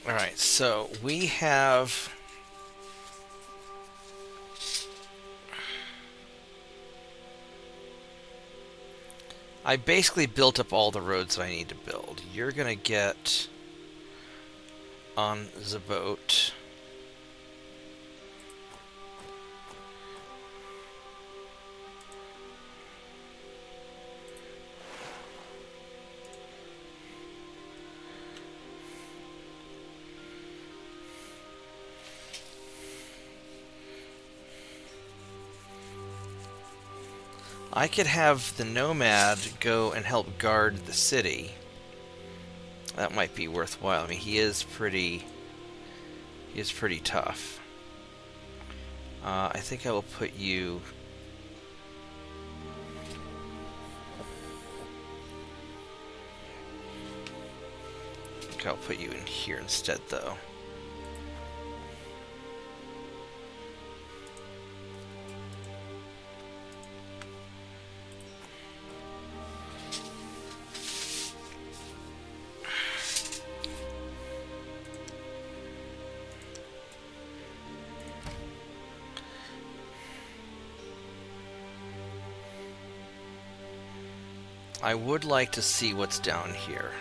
Alright, so we have... I basically built up all the roads that I need to build. You're gonna get on the boat. I could have the Nomad go and help guard the city. That might be worthwhile. I mean, he is pretty tough. I think I will put you... I think I'll put you in here instead, though. I would like to see what's down here.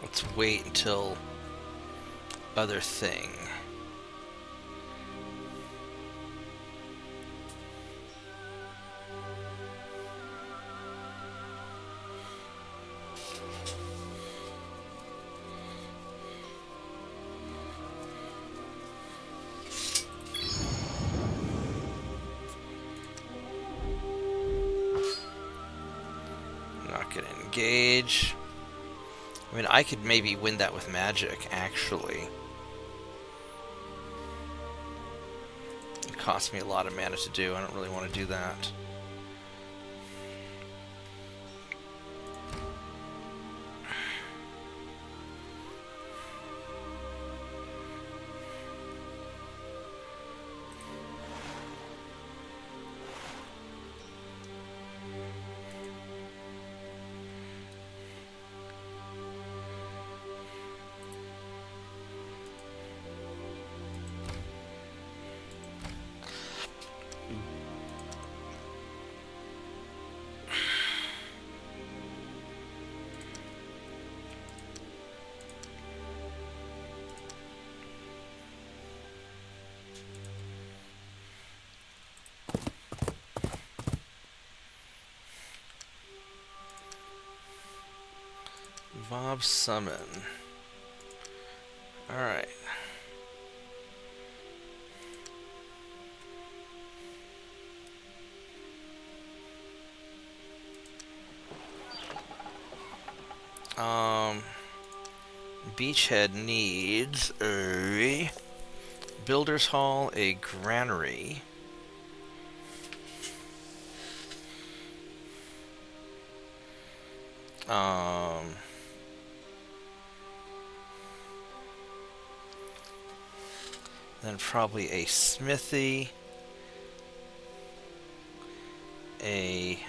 Let's wait until other thing. Not gonna engage. I mean, I could maybe win that with magic, actually. It costs me a lot of mana to do. I don't really want to do that. Bob summon. Alright. Beachhead needs a builder's hall, a granary. Then probably a smithy, a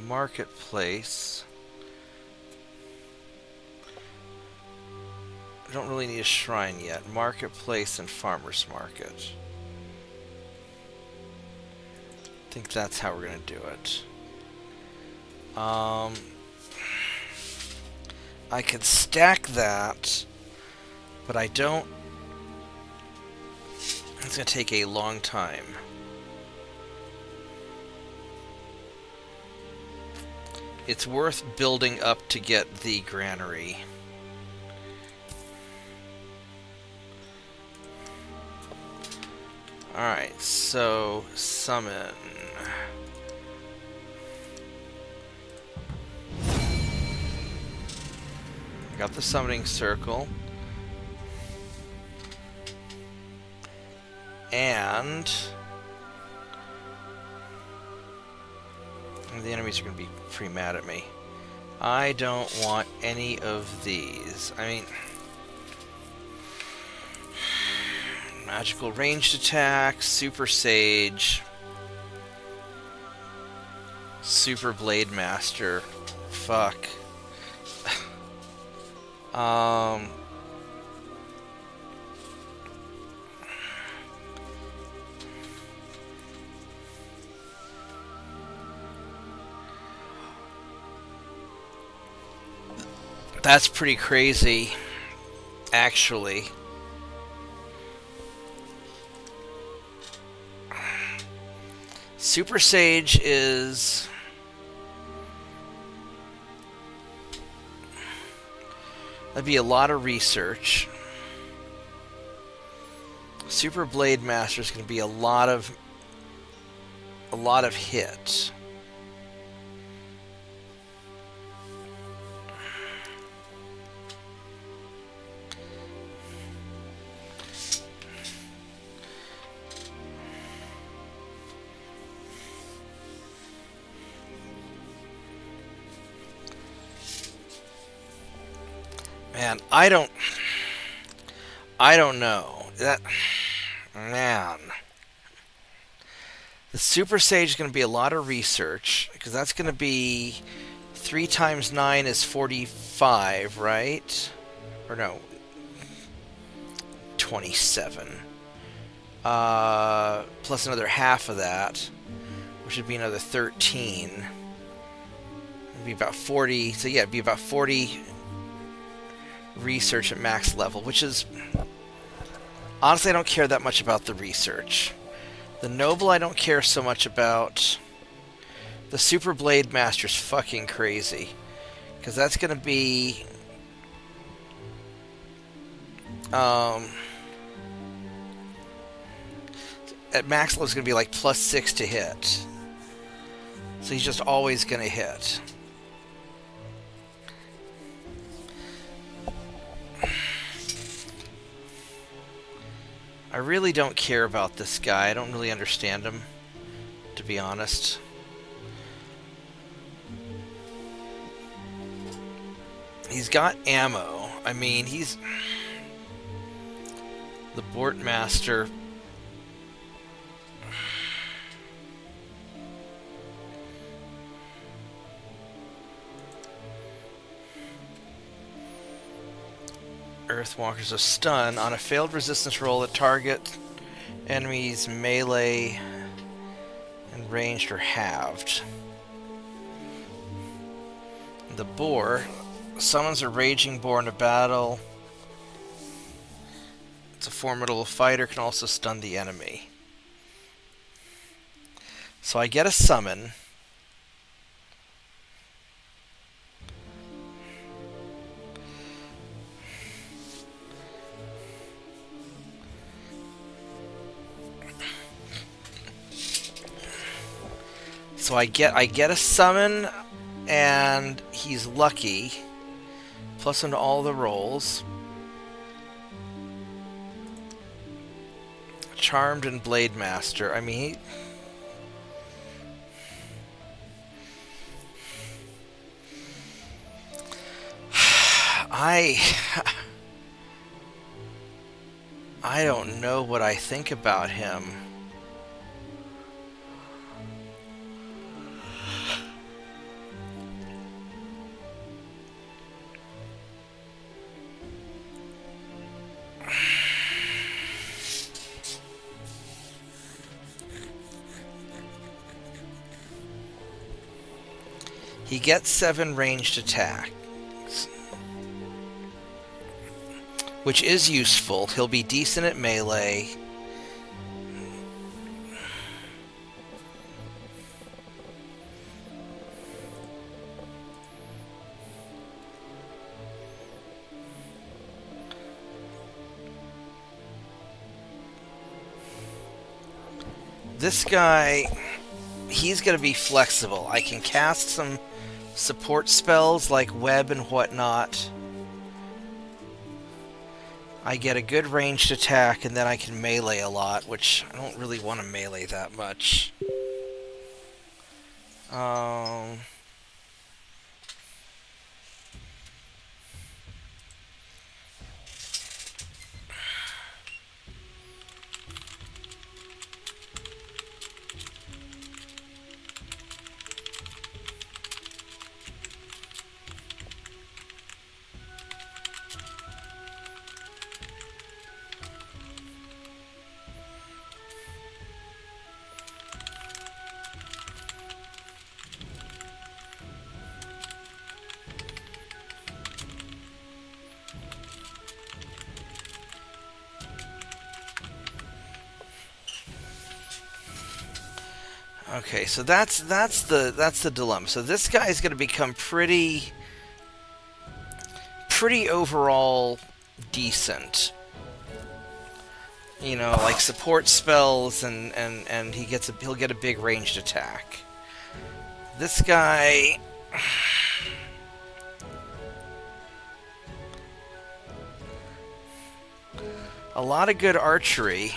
marketplace. I don't really need a shrine yet. Marketplace and farmer's market. I think that's how we're gonna do it. I could stack that, but I don't. It's gonna take a long time. It's worth building up to get the granary. Alright, so summon. Got the summoning circle. And the enemies are going to be pretty mad at me. I don't want any of these. I mean, magical ranged attack, super sage, super blade master. Fuck. That's pretty crazy, actually. Super Sage is... that'd be a lot of research. Super Blade Master is going to be a lot of hit. Man, I don't know. Man. The Super Sage is going to be a lot of research, because that's going to be 3 times 9 is 45, right? Or no, 27. Plus another half of that, which would be another 13. It'd be about 40. So yeah, it'd be about 40 research at max level, which is... Honestly, I don't care that much about the research. The Noble I don't care so much about. The Super Blade Master's fucking crazy. Because that's going to be... at max level, it's going to be like +6 to hit. So he's just always going to hit. I really don't care about this guy. I don't really understand him, to be honest. He's got ammo. I mean, he's... The Bort Master... Earthwalker's a stun. On a failed resistance roll, the target enemies melee and ranged are halved. The Boar summons a raging boar into battle. It's a formidable fighter, can also stun the enemy. So I get a summon. So I get a summon, and he's lucky. Plus into all the rolls. Charmed and Blade Master. I mean, I don't know what I think about him. He gets 7 ranged attacks, which is useful. He'll be decent at melee. This guy, he's going to be flexible. I can cast some support spells like web and whatnot. I get a good ranged attack, and then I can melee a lot, which I don't really want to melee that much. Okay, so that's the dilemma. So this guy is going to become pretty overall decent. like support spells, and he'll get a big ranged attack. This guy, a lot of good archery.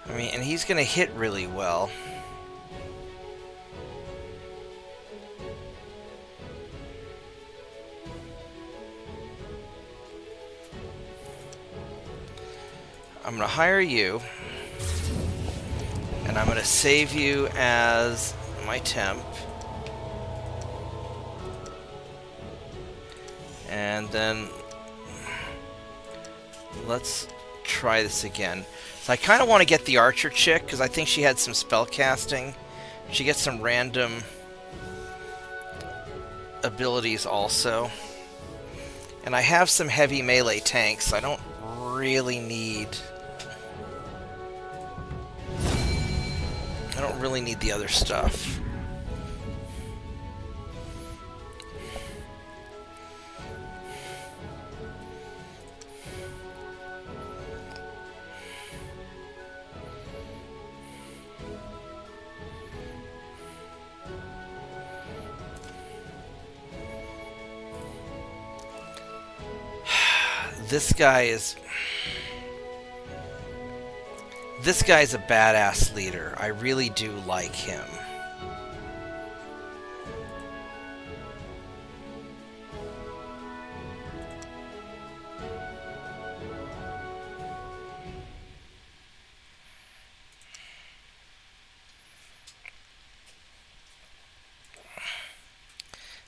I mean, and he's going to hit really well. I'm going to hire you, and I'm going to save you as my temp. And then let's try this again. So I kind of want to get the archer chick, because I think she had some spell casting. She gets some random abilities also. And I have some heavy melee tanks. I don't really need... the other stuff. This guy's a badass leader. I really do like him.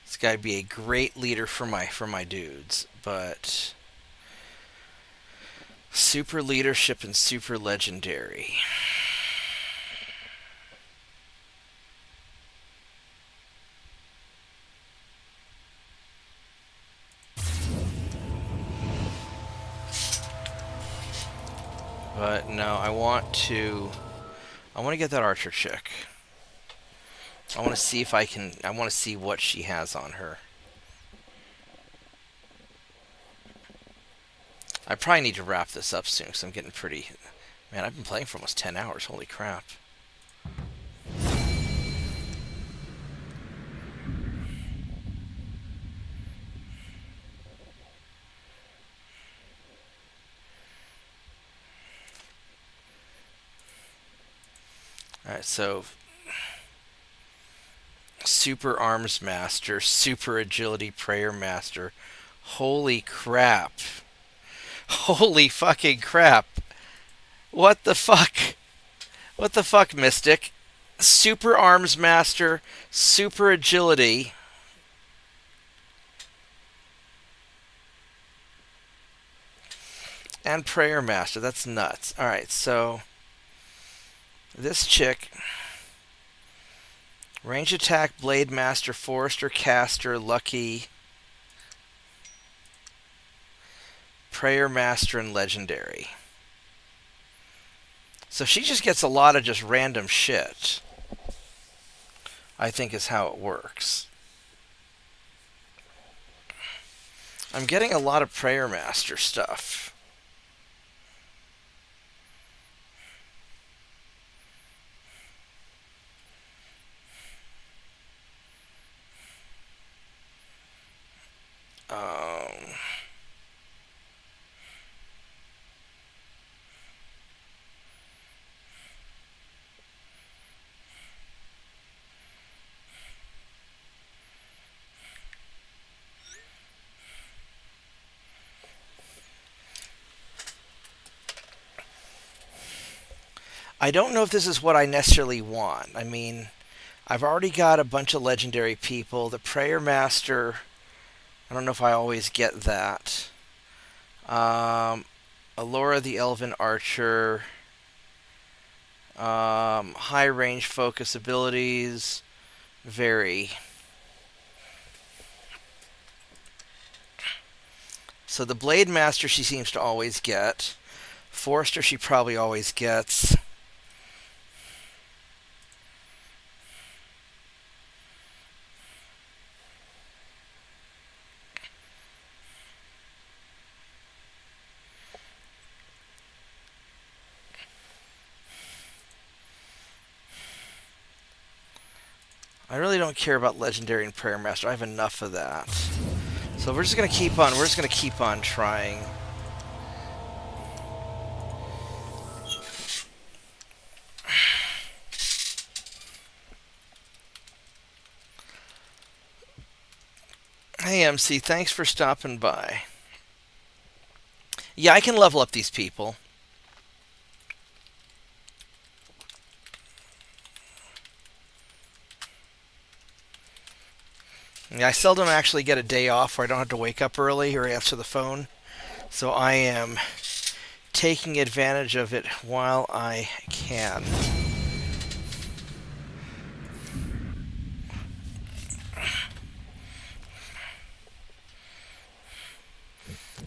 This guy'd be a great leader for my dudes, but super leadership and super legendary. But no, I want to get that archer chick. I want to see if I want to see what she has on her. I probably need to wrap this up soon because I'm getting pretty... Man, I've been playing for almost 10 hours. Holy crap. Alright, so... Super Arms Master, Super Agility Prayer Master. Holy crap. Holy fucking crap. What the fuck? What the fuck, Mystic? Super Arms Master, Super Agility. And Prayer Master. That's nuts. Alright, so... This chick... Range attack, Blade Master, Forester, Caster, Lucky... Prayer Master, and Legendary. So she just gets a lot of just random shit. I think is how it works. I'm getting a lot of Prayer Master stuff. I don't know if this is what I necessarily want. I mean, I've already got a bunch of legendary people. The Prayer Master, I don't know if I always get that. Alora the Elven Archer. High range focus abilities. Very. So the Blade Master she seems to always get. Forester she probably always gets. I really don't care about Legendary and Prayer Master. I have enough of that. So we're just gonna keep on. We're just gonna keep on trying. Hey MC, thanks for stopping by. Yeah, I can level up these people. Yeah, I seldom actually get a day off where I don't have to wake up early or answer the phone. So I am taking advantage of it while I can.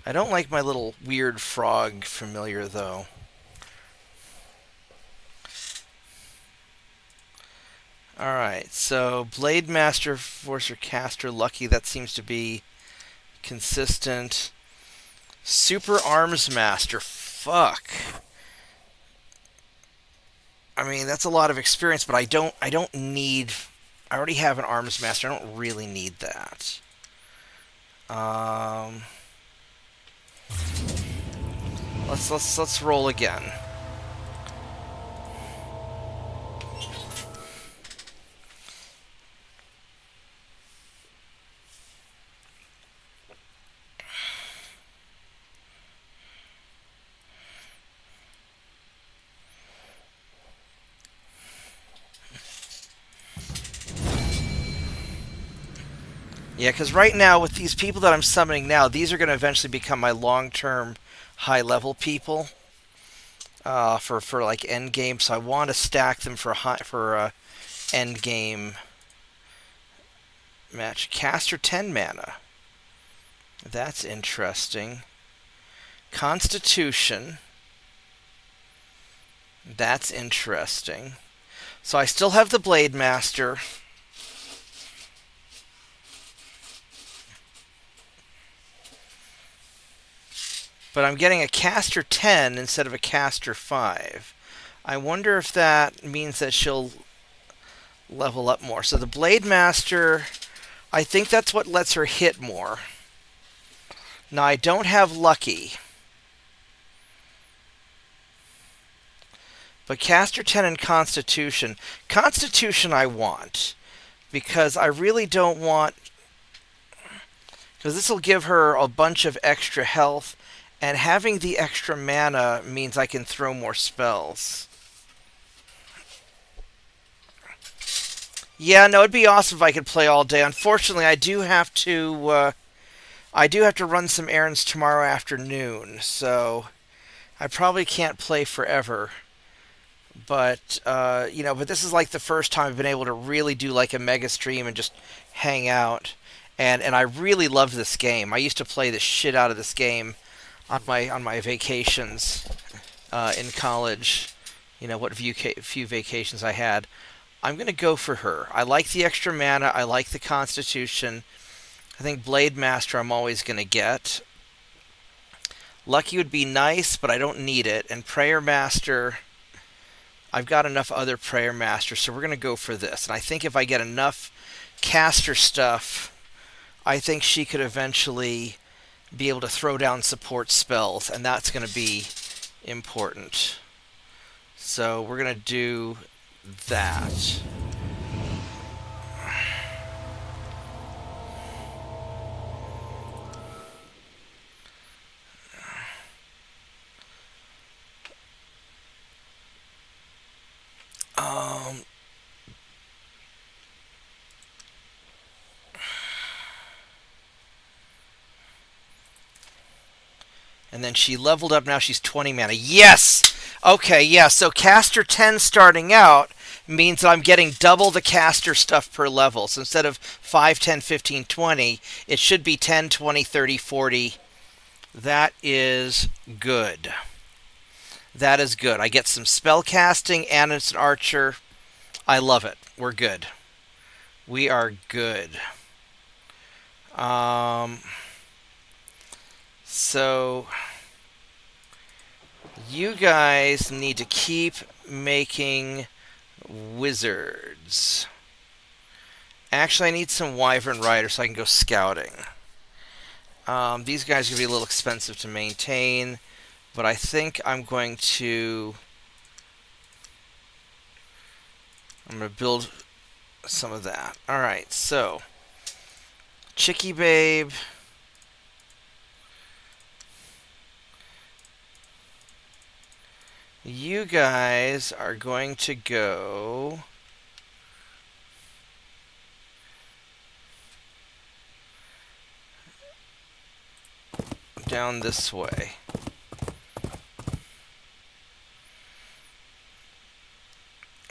I don't like my little weird frog familiar, though. Alright, so Blade Master, Forcer Caster, Lucky, that seems to be consistent. Super Arms Master, fuck. I mean, that's a lot of experience, but I don't need... I already have an Arms Master, I don't really need that. Let's roll again. Yeah, because right now, with these people that I'm summoning now, these are going to eventually become my long-term high-level people for like end game. So I want to stack them for end game match. Caster 10 mana. That's interesting. Constitution. That's interesting. So I still have the Blade Master. But I'm getting a caster 10 instead of a caster 5. I wonder if that means that she'll level up more. So the Blade Master, I think that's what lets her hit more. Now I don't have Lucky. But caster 10 and Constitution. Constitution I want. Because I really don't want... Because this will give her a bunch of extra health. And having the extra mana means I can throw more spells. Yeah, no, it'd be awesome if I could play all day. Unfortunately, I do have to run some errands tomorrow afternoon, so I probably can't play forever. But but this is like the first time I've been able to really do like a mega stream and just hang out. And I really love this game. I used to play the shit out of this game on my vacations in college. What few vacations I had. I'm going to go for her. I like the extra mana. I like the Constitution. I think Blade Master I'm always going to get. Lucky would be nice, but I don't need it. And Prayer Master, I've got enough other Prayer Masters, so we're going to go for this. And I think if I get enough caster stuff, I think she could eventually be able to throw down support spells, and that's going to be important. So we're going to do that. And then she leveled up, now she's 20 mana. Yes! Okay, yeah, so caster 10 starting out means that I'm getting double the caster stuff per level. So instead of 5, 10, 15, 20, it should be 10, 20, 30, 40, That is good. That is good. I get some spell casting and it's an archer. I love it. We're good. We are good. So you guys need to keep making wizards. Actually, I need some wyvern riders so I can go scouting. These guys are going to be a little expensive to maintain, but I think I'm going to build some of that. Alright, so Chicky Babe. You guys are going to go down this way.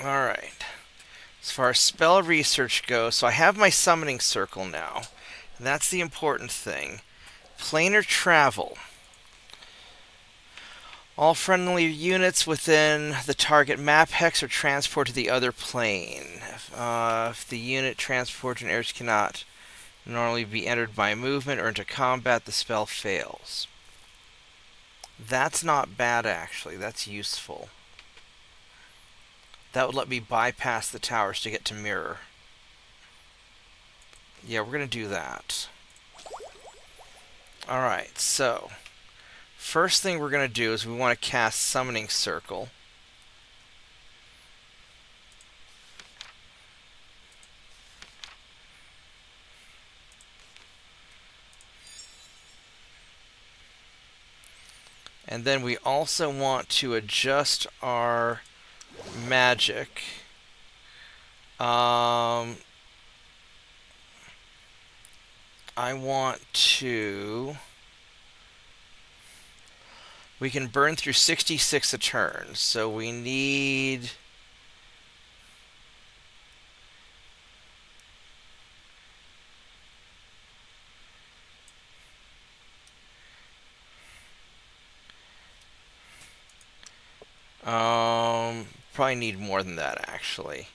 Alright. As far as spell research goes, so I have my summoning circle now. And that's the important thing. Planar travel. All friendly units within the target map hex are transported to the other plane. If the unit transported in areas cannot normally be entered by movement or into combat, the spell fails. That's not bad, actually. That's useful. That would let me bypass the towers to get to mirror. Yeah, we're going to do that. Alright, so first thing we're going to do is we want to cast Summoning Circle. And then we also want to adjust our magic. I want to... We can burn through 66 a turn, so we need... probably need more than that, actually.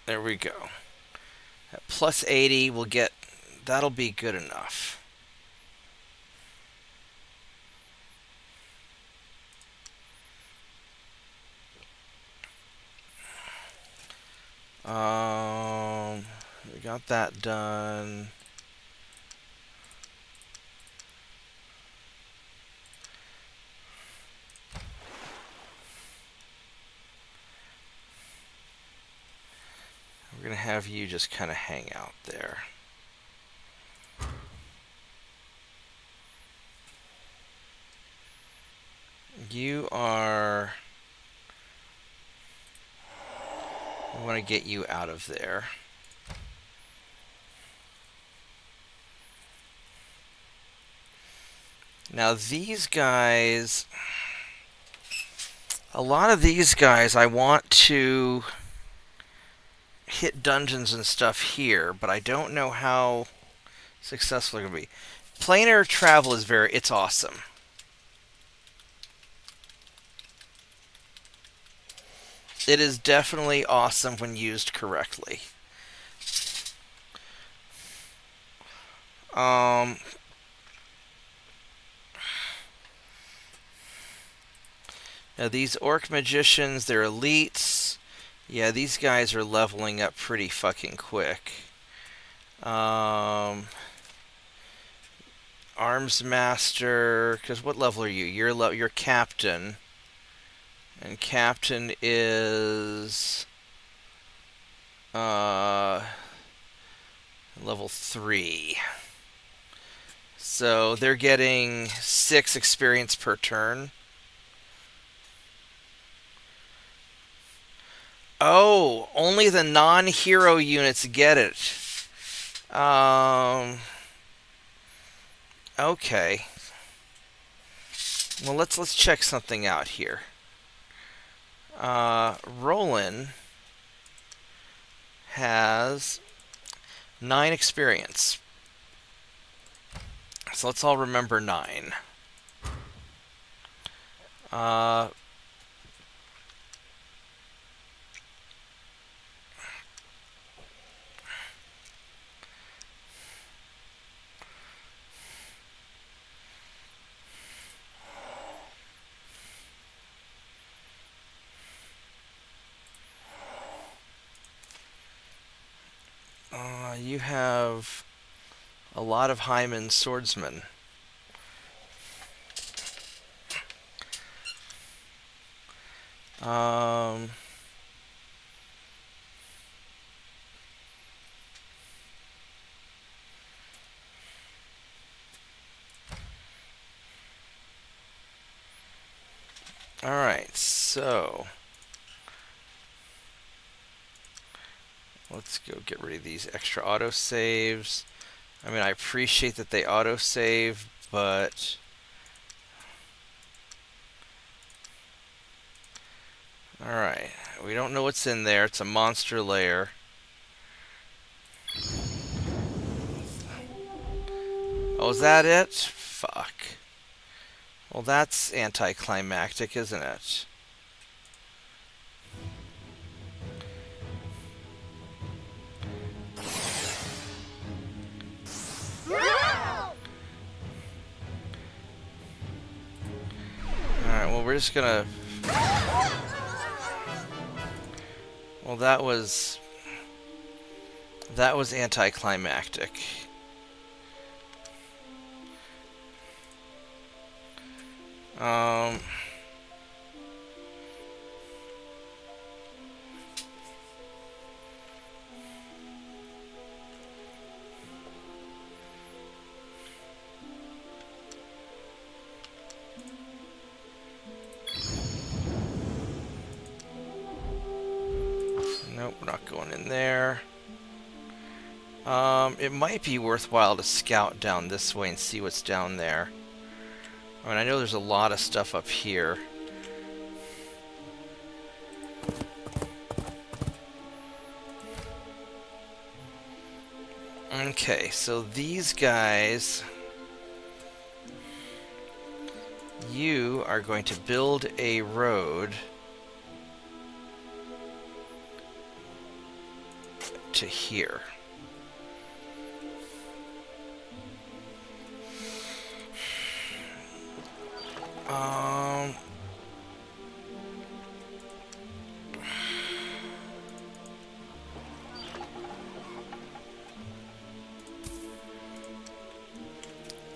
There we go. At plus 80, we'll get... That'll be good enough. We got that done. We're going to have you just kind of hang out there. You are... We want to get you out of there. Now these guys... A lot of these guys I want to hit dungeons and stuff here, but I don't know how successful they're going to be. Planar travel is it's awesome. It is definitely awesome when used correctly. Now these orc magicians, they're elites. Yeah, these guys are leveling up pretty fucking quick. Arms Master, because what level are you? You're Captain. And Captain is level 3. So they're getting 6 experience per turn. Oh, only the non-hero units get it. Okay. Well, let's check something out here. Roland has 9 experience. So let's all remember 9. You have a lot of Hyman swordsmen. Um, Alright, so let's go get rid of these extra autosaves. I mean, I appreciate that they autosave, but alright, we don't know what's in there. It's a monster lair. Oh, is that it? Fuck. Well, that's anticlimactic, isn't it? Alright, well, we're just gonna... Well, that was anticlimactic. Nope, we're not going in there. It might be worthwhile to scout down this way and see what's down there. I mean, I know there's a lot of stuff up here. Okay, so these guys... You are going to build a road to here.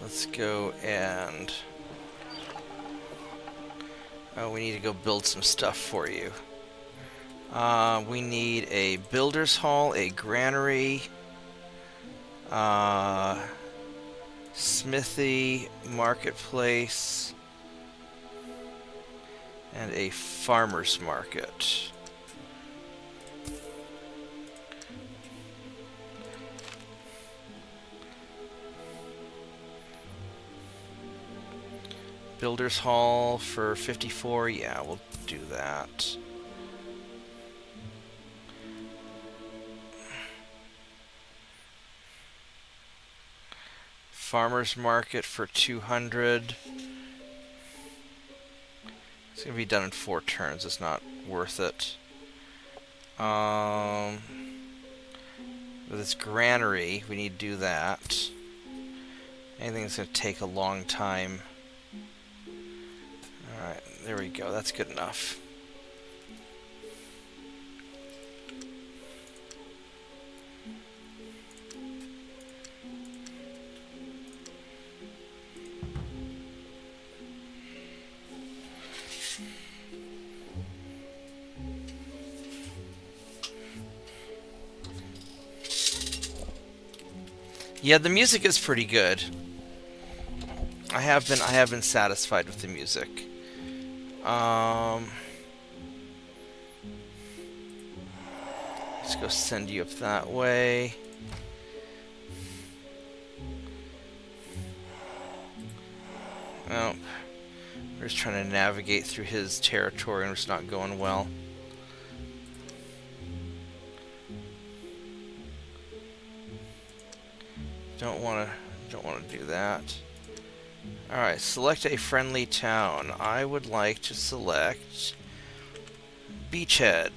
Let's go and... Oh, we need to go build some stuff for you. We need a builder's hall, a granary, smithy, marketplace, and a farmer's market. Builder's hall for 54, yeah, we'll do that. Farmer's market for 200. It's gonna be done in 4 turns. It's not worth it. With this granary, we need to do that. Anything that's gonna take a long time. Alright, there we go. That's good enough. Yeah, the music is pretty good. I have been satisfied with the music. Let's go send you up that way. Oh, We're just trying to navigate through his territory and it's not going well. Don't want to do that. Alright, select a friendly town. I would like to select Beachhead.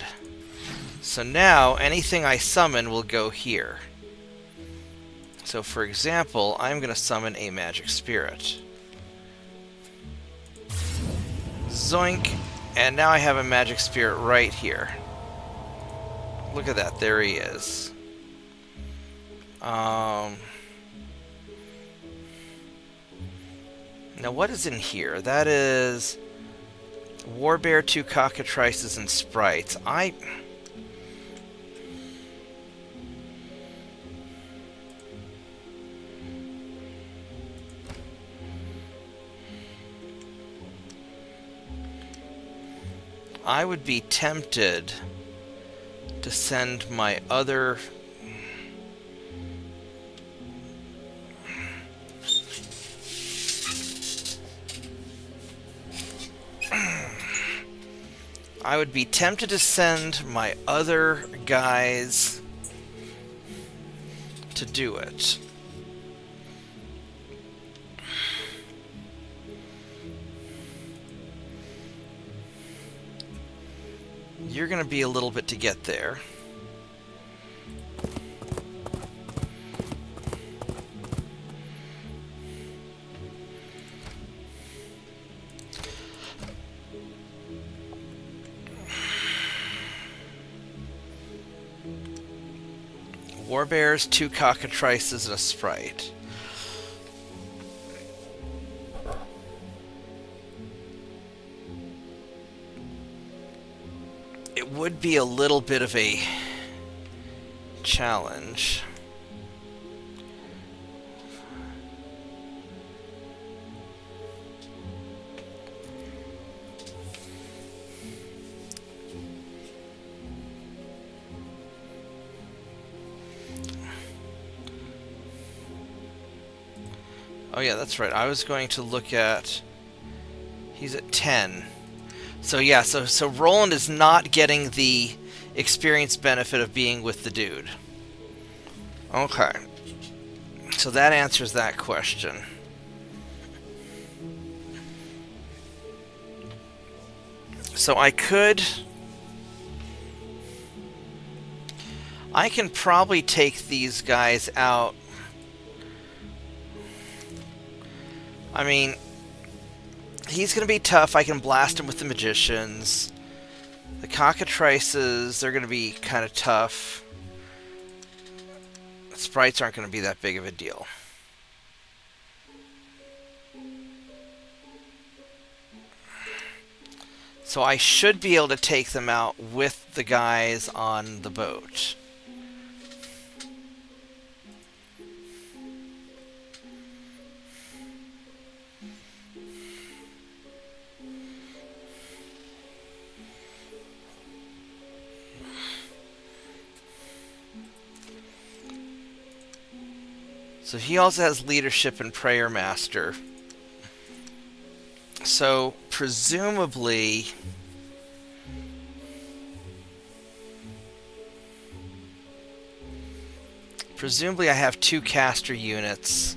So now anything I summon will go here. So for example, I'm going to summon a magic spirit. Zoink! And now I have a magic spirit right here. Look at that, there he is. Now what is in here? That is Warbear, 2 cockatrices, and sprites. I would be tempted to send my other... I would be tempted to send my other guys to do it. You're going to be a little bit to get there. Warbears, 2 cockatrices, and a sprite. It would be a little bit of a challenge. Oh yeah, that's right. I was going to look at... He's at 10. So yeah, so Roland is not getting the experience benefit of being with the dude. Okay. So that answers that question. So I can probably take these guys out. I mean, he's going to be tough. I can blast him with the magicians. The cockatrices, they're going to be kind of tough. The sprites aren't going to be that big of a deal. So I should be able to take them out with the guys on the boat. So he also has leadership and prayer master. So presumably I have 2 caster units.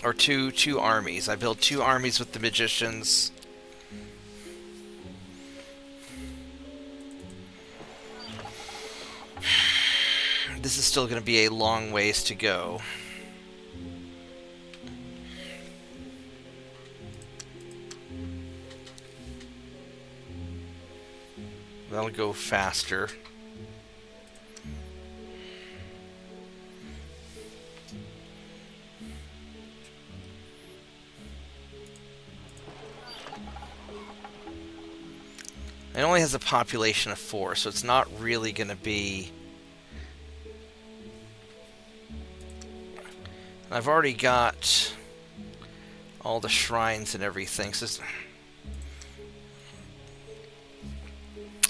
Or two armies. I build 2 armies with the magicians. This is still going to be a long ways to go. That'll go faster. It only has a population of 4, so it's not really going to be... I've already got all the shrines and everything, so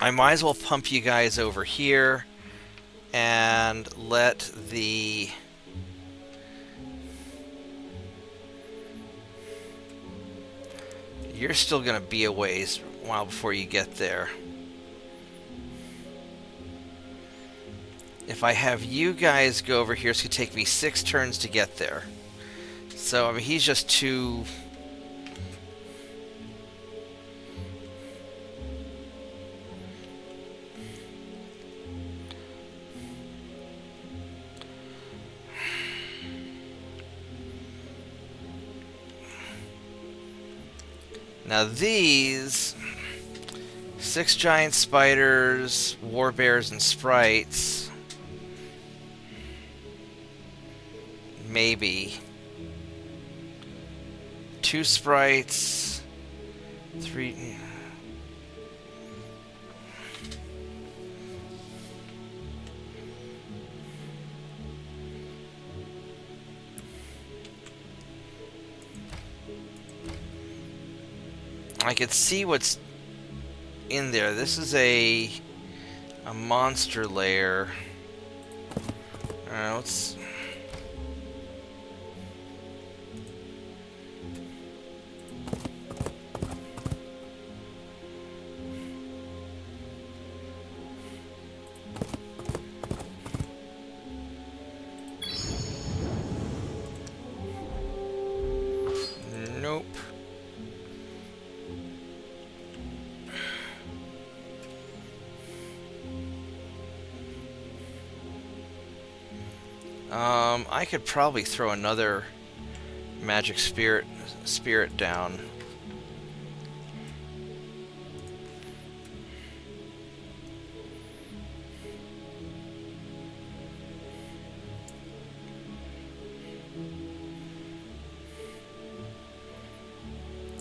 I might as well pump you guys over here and let the You're still gonna be a while before you get there. If I have you guys go over here, it's gonna take me 6 turns to get there. So, I mean, he's just too... Now these 6 giant spiders, war bears, and sprites. Maybe 2 sprites, 3. I could see what's in there. This is a monster lair. Let's... Nope. I could probably throw another magic spirit down.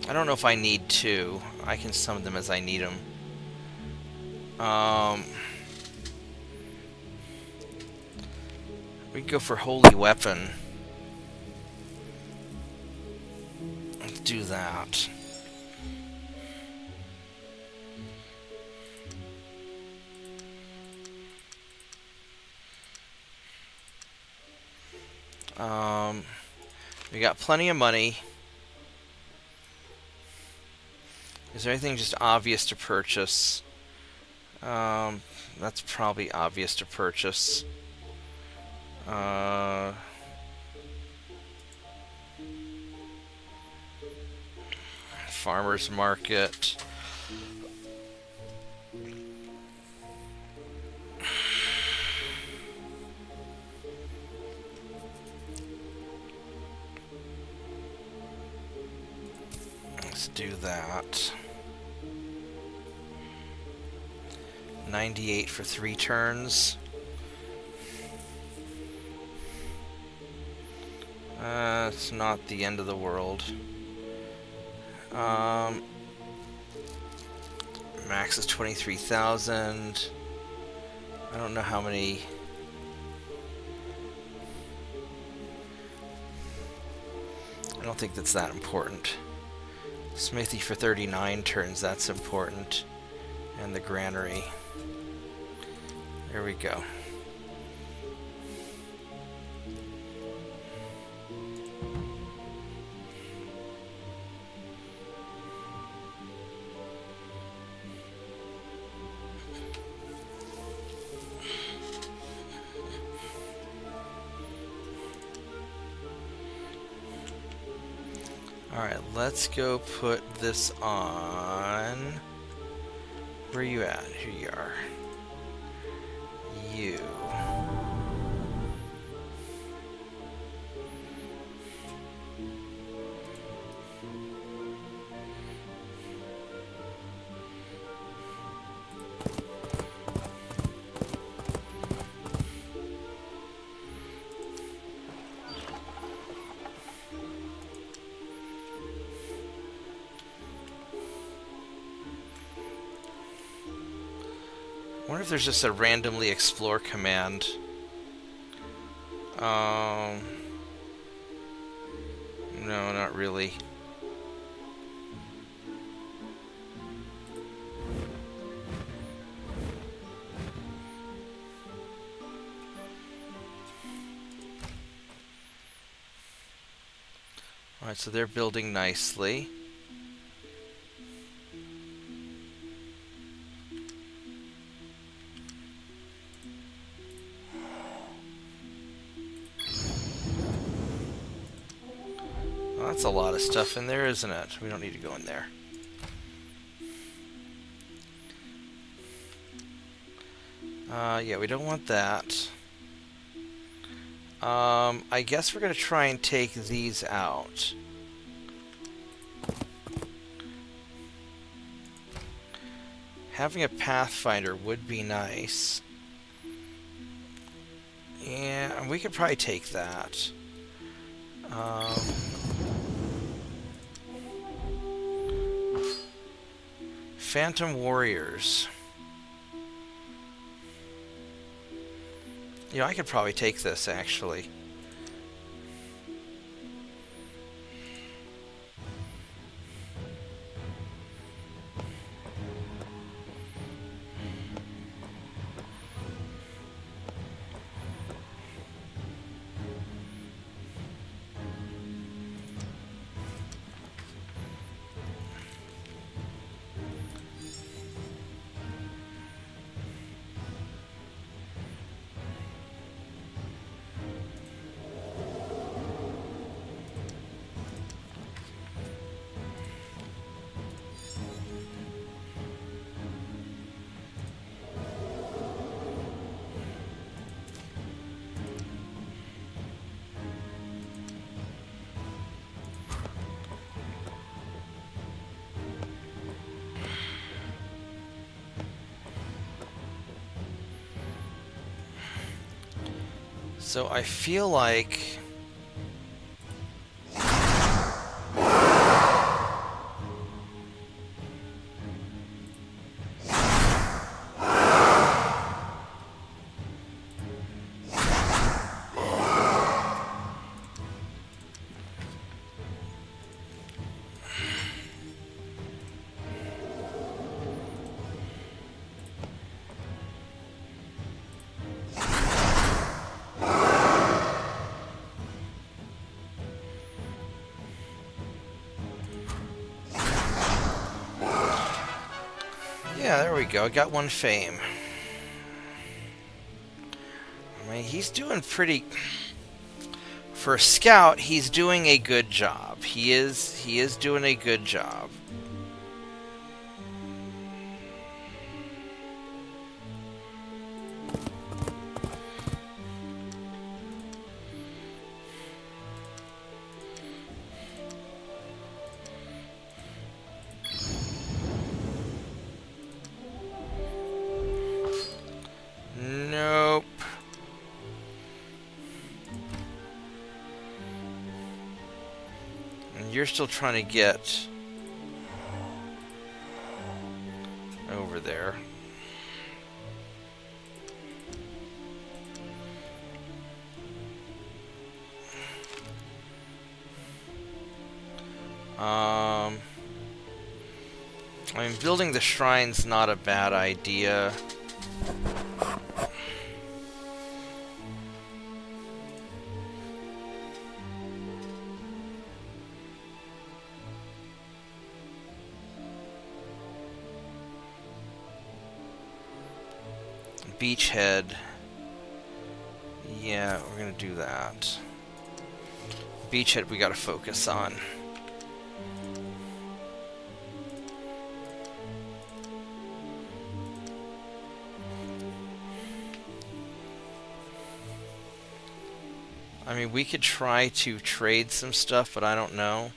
I don't know if I need 2. I can summon them as I need them. We can go for Holy Weapon. Let's do that. We got plenty of money. Is there anything just obvious to purchase? That's probably obvious to purchase. Farmer's market. Let's do that. 98 for 3 turns. It's not the end of the world. Max is 23,000. I don't know how many. I don't think that's that important. Smithy for 39 turns, that's important. And the granary. There we go. Alright, let's go put this on. Where are you at? Here you are. You. I wonder if there's just a randomly explore command. No, not really. Alright, so they're building nicely. That's a lot of stuff in there, isn't it? We don't need to go in there. Yeah, we don't want that. I guess we're going to try and take these out. Having a pathfinder would be nice. Yeah, we could probably take that. Phantom Warriors. You know, I could probably take this, actually. So I feel like... Yeah, there we go. Got one fame. I mean, he's doing pretty... For a scout, he's doing a good job. He is doing a good job. Nope. And you're still trying to get over there. I mean, building the shrine's not a bad idea. Beachhead. Yeah, we're gonna do that. Beachhead we gotta focus on. I mean, we could try to trade some stuff, but I don't know.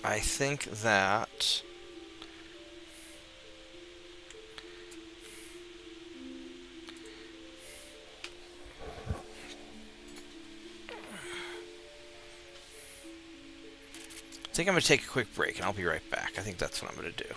I think that... I think I'm going to take a quick break, and I'll be right back. I think that's what I'm going to do.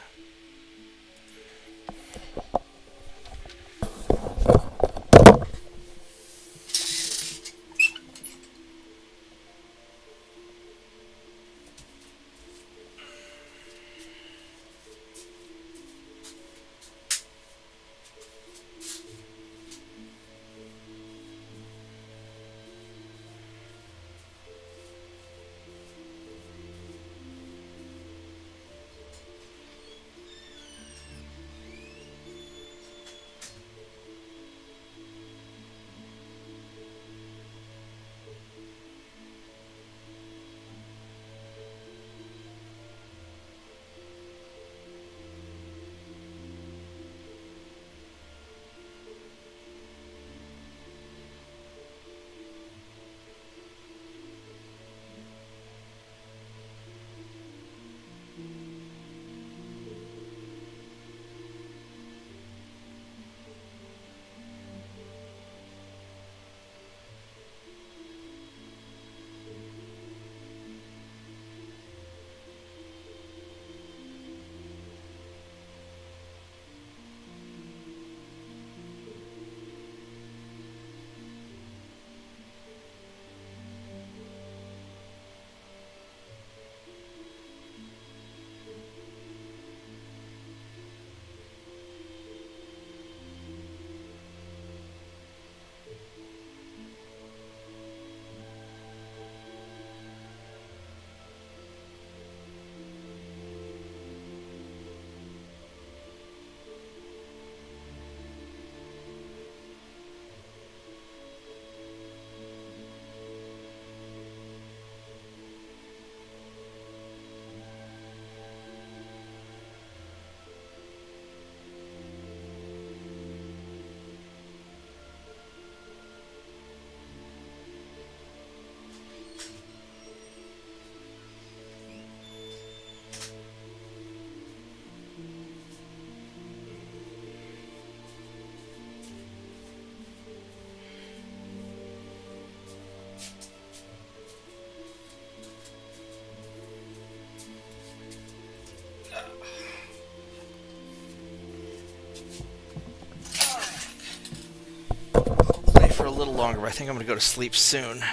little longer, but I think I'm going to go to sleep soon.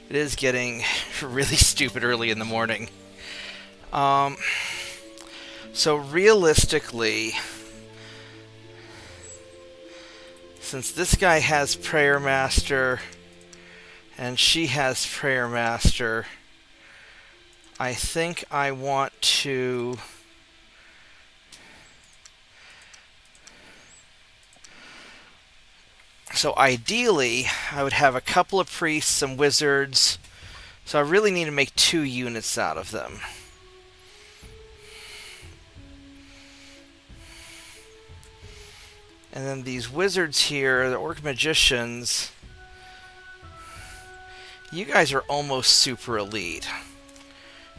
It is getting really stupid early in the morning. So realistically, since this guy has Prayer Master and she has Prayer Master, I think I want to... So ideally, I would have a couple of priests, some wizards. So I really need to make 2 units out of them. And then these wizards here, the orc magicians, you guys are almost super elite.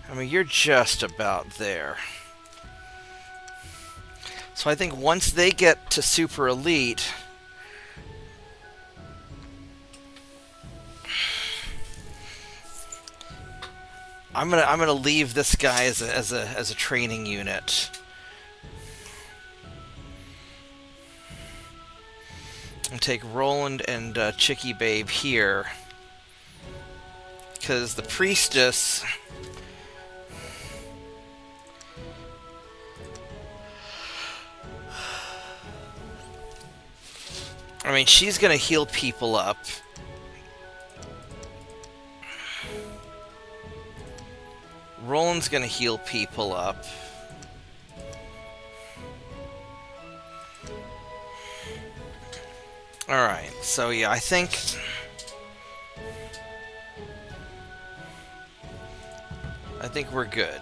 I mean, you're just about there. So I think once they get to super elite, I'm gonna leave this guy as a training unit. And take Roland and Chicky Babe here, because the priestess, I mean, she's gonna heal people up. Roland's gonna heal people up. Alright, so yeah, I think we're good.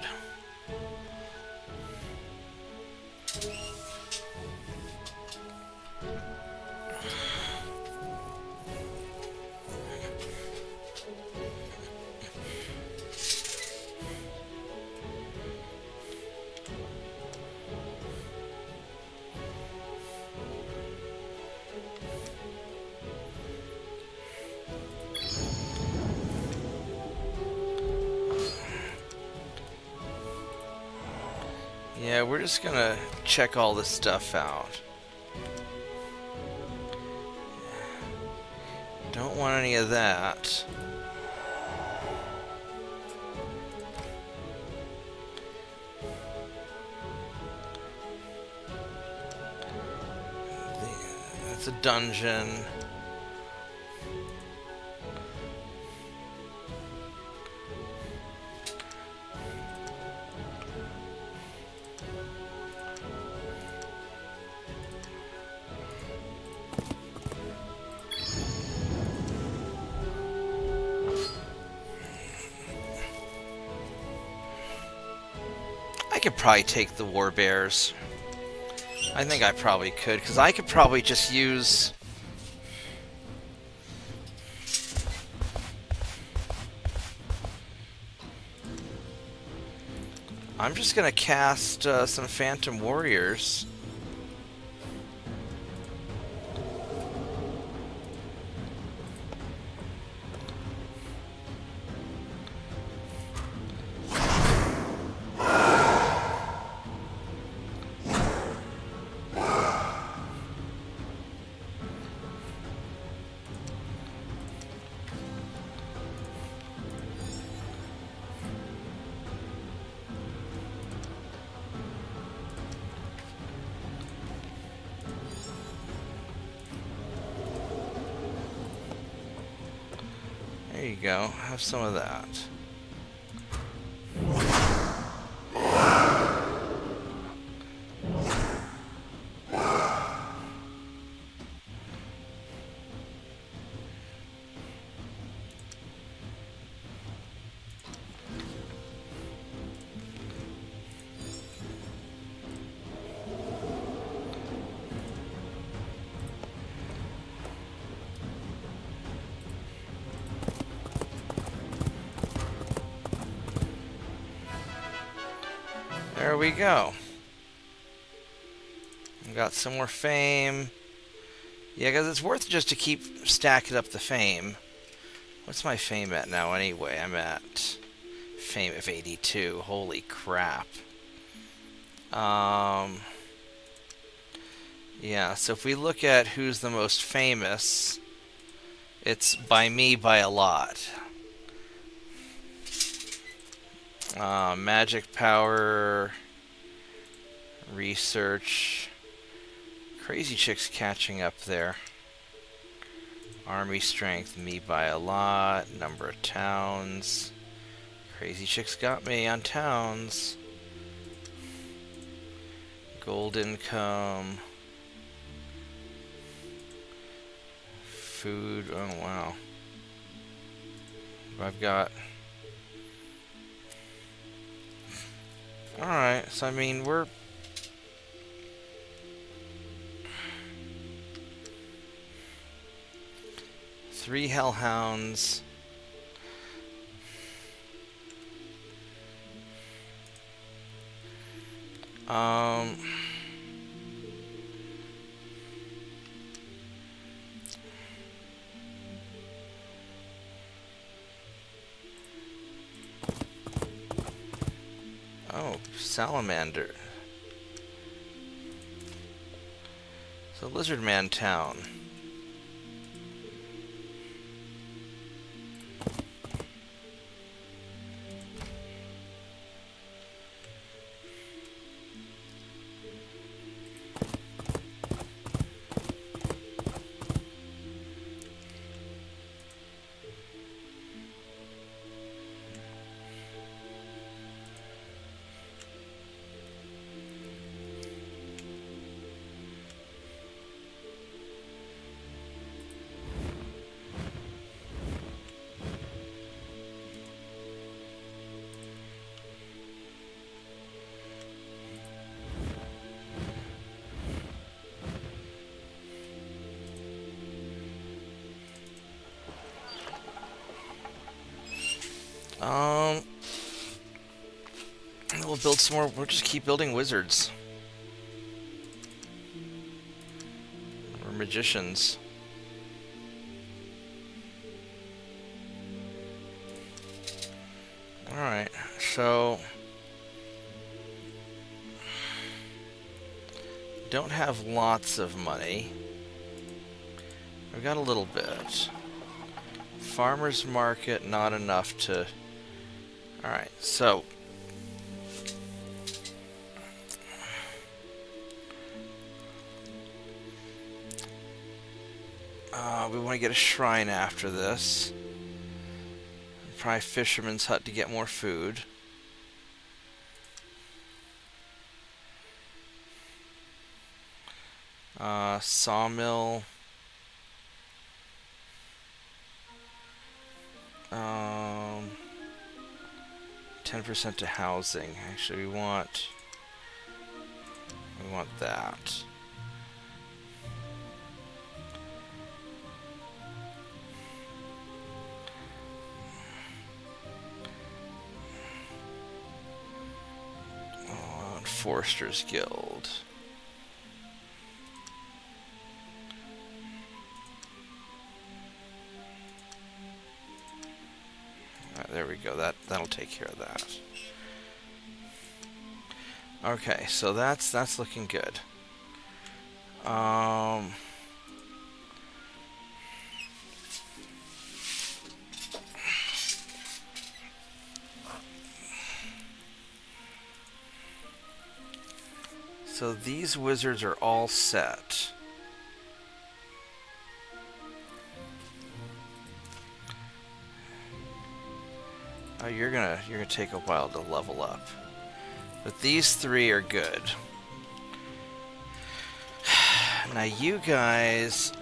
Yeah, we're just gonna check all this stuff out. Don't want any of that. That's a dungeon. I could probably take the War Bears. I think I probably could, because I could probably just use... I'm just gonna cast some Phantom Warriors. There you go. Have some of that. There we go. We got some more fame. Yeah, because it's worth just to keep stacking up the fame. What's my fame at now anyway? I'm at fame of 82. Holy crap. Yeah, so if we look at who's the most famous, It's by me by a lot. Magic power, research. Crazy Chick's catching up there. Army strength, me by a lot. Number of towns. Crazy Chick's got me on towns. Gold income. Food, oh wow. I've got... Alright, so I mean, we're... Three hellhounds. Oh, salamander. So Lizard Man Town. We'll build some more. We'll just keep building wizards. Or magicians. Alright, so... Don't have lots of money. We've got a little bit. Farmer's market, not enough to... Alright, so... we want to get a shrine after this. Probably Fisherman's Hut to get more food. Sawmill. 10% to housing. Actually, we want that. Foresters Guild. Alright, there we go. That'll take care of that. Okay, so that's looking good. So these wizards are all set. Oh, you're gonna take a while to level up. But these three are good. Now you guys...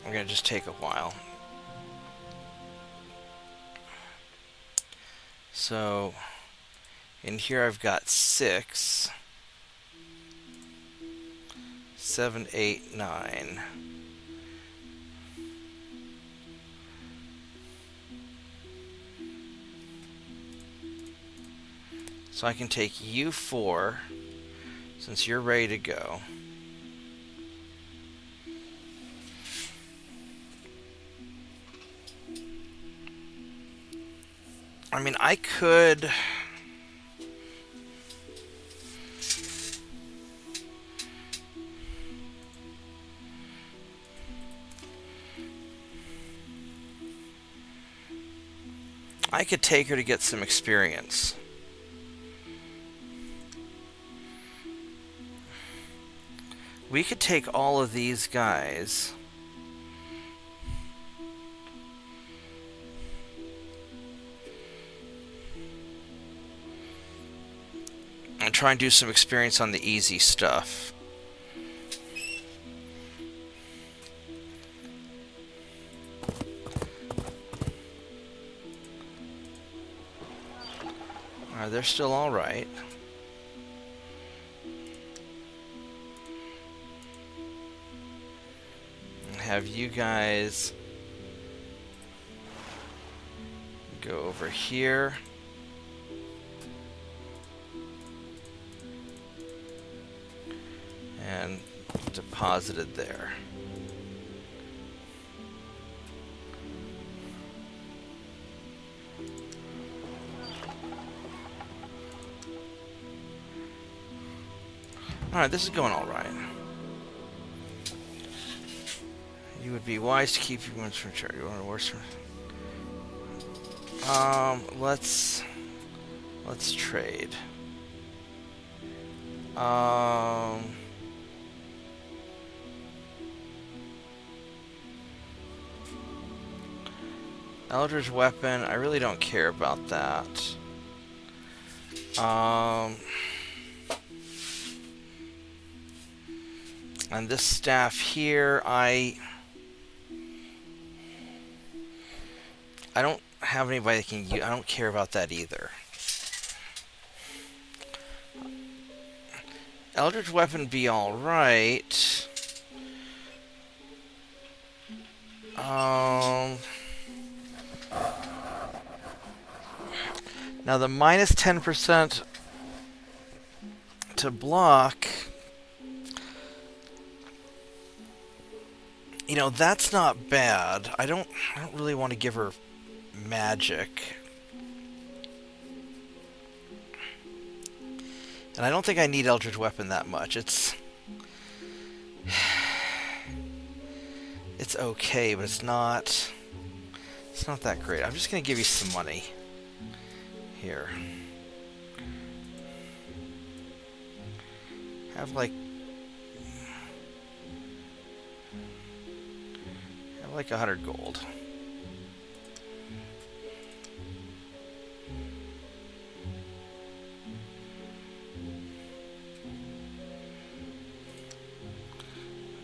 are gonna just take a while. So, in here I've got 6, 7, 8, 9. So I can take you 4, since you're ready to go. I mean, I could... I could take her to get some experience. We could take all of these guys. And try and do some experience on the easy stuff. Alright, they're still alright. Have you guys go over here. And deposited there. Alright, this is going alright. You would be wise to keep your ones from charity. You want to worse from... let's trade. Eldritch Weapon, I really don't care about that. And this staff here, I don't have anybody that can use. I don't care about that either. Eldritch Weapon be alright. Now the minus 10% to block, you know, that's not bad. I don't really want to give her magic. And I don't think I need Eldritch Weapon that much. It's okay, but it's not that great. I'm just going to give you some money here. Have like 100 gold.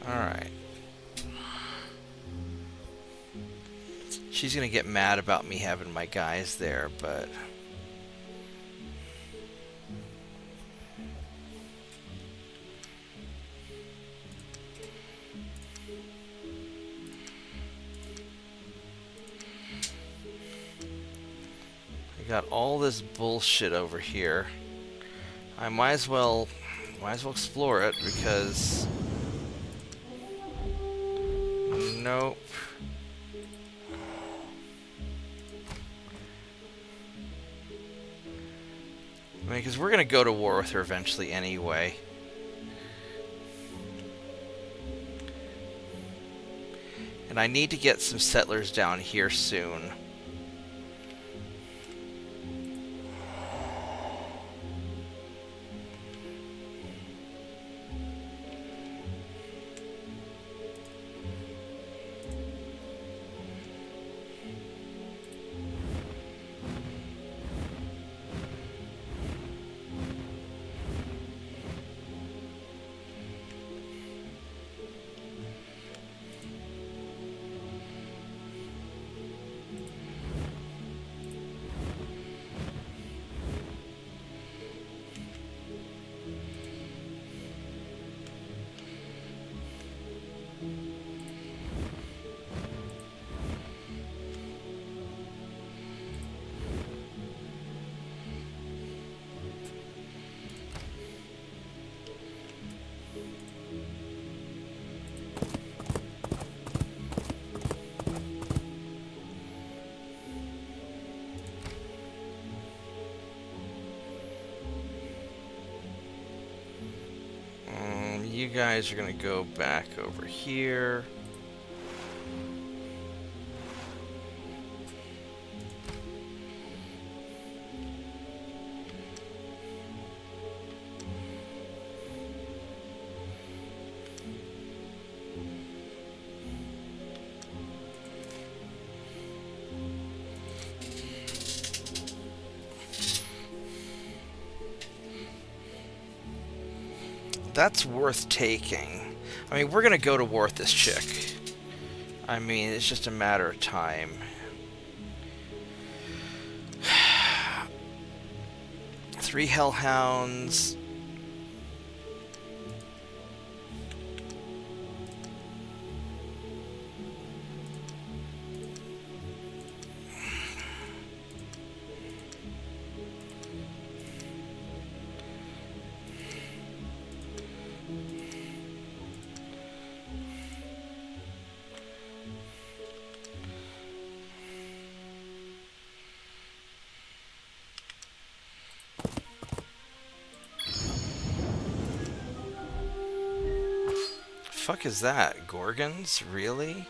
Alright. She's gonna get mad about me having my guys there, but... I got all this bullshit over here. I might as well explore it, because... Nope. I mean, because we're going to go to war with her eventually anyway. And I need to get some settlers down here soon. You guys are going to go back over here. That's worth taking. I mean, we're gonna go to war with this chick. I mean, it's just a matter of time. Three hellhounds. Fuck is that? Gorgons? Really?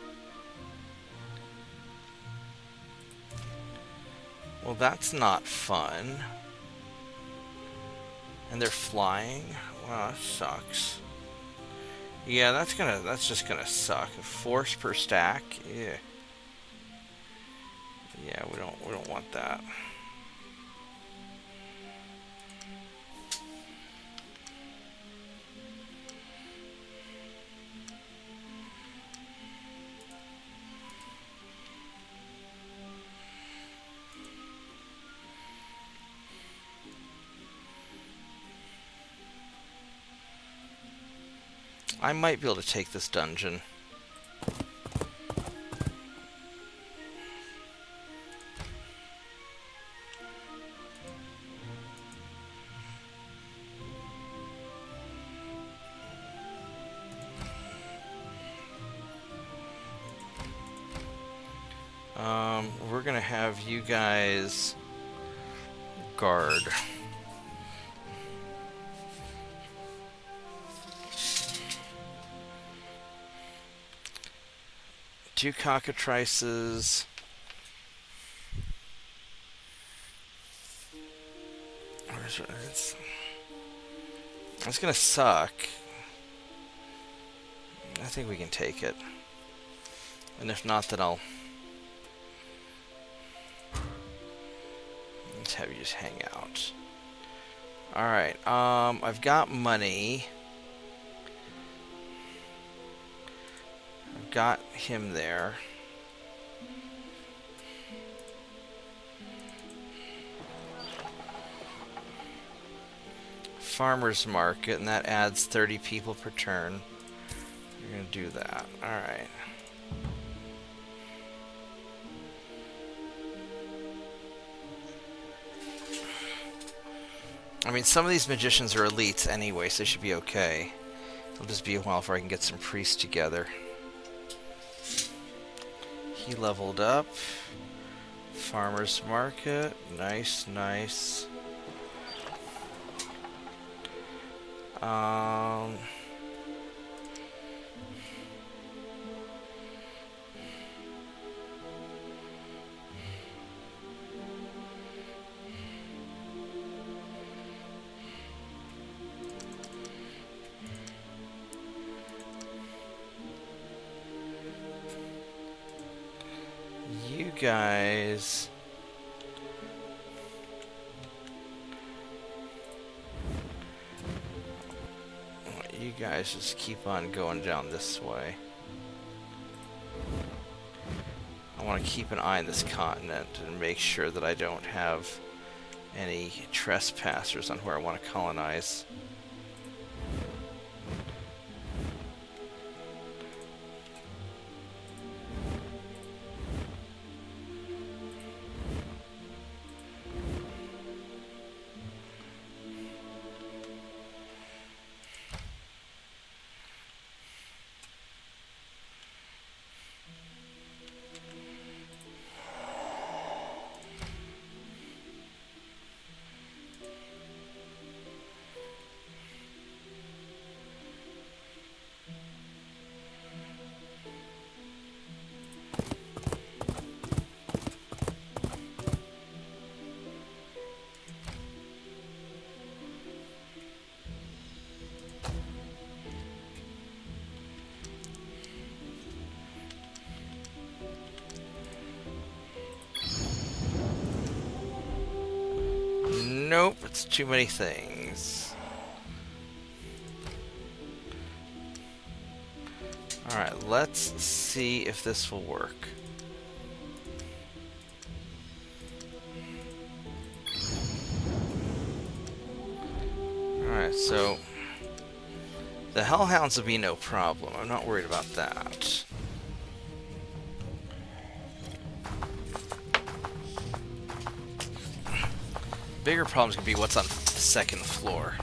Well, that's not fun. And they're flying? Wow, that sucks. Yeah, that's just gonna suck. Force per stack? Yeah. Yeah, we don't want that. I might be able to take this dungeon. We're gonna have you guys guard. Two cockatrices. It's gonna suck. I think we can take it. And if not, then I'll... let's have you just hang out. Alright, I've got money. I've got him there. Farmer's market, and that adds 30 people per turn. You're gonna do that. Alright. I mean, some of these magicians are elites anyway, so they should be okay. It'll just be a while before I can get some priests together. He leveled up. Farmer's market. Nice, nice. You guys... you guys just keep on going down this way. I want to keep an eye on this continent and make sure that I don't have any trespassers on where I want to colonize. Nope, it's too many things. Alright, let's see if this will work. Alright, so the hellhounds will be no problem. I'm not worried about that. Bigger problems could be what's on the second floor.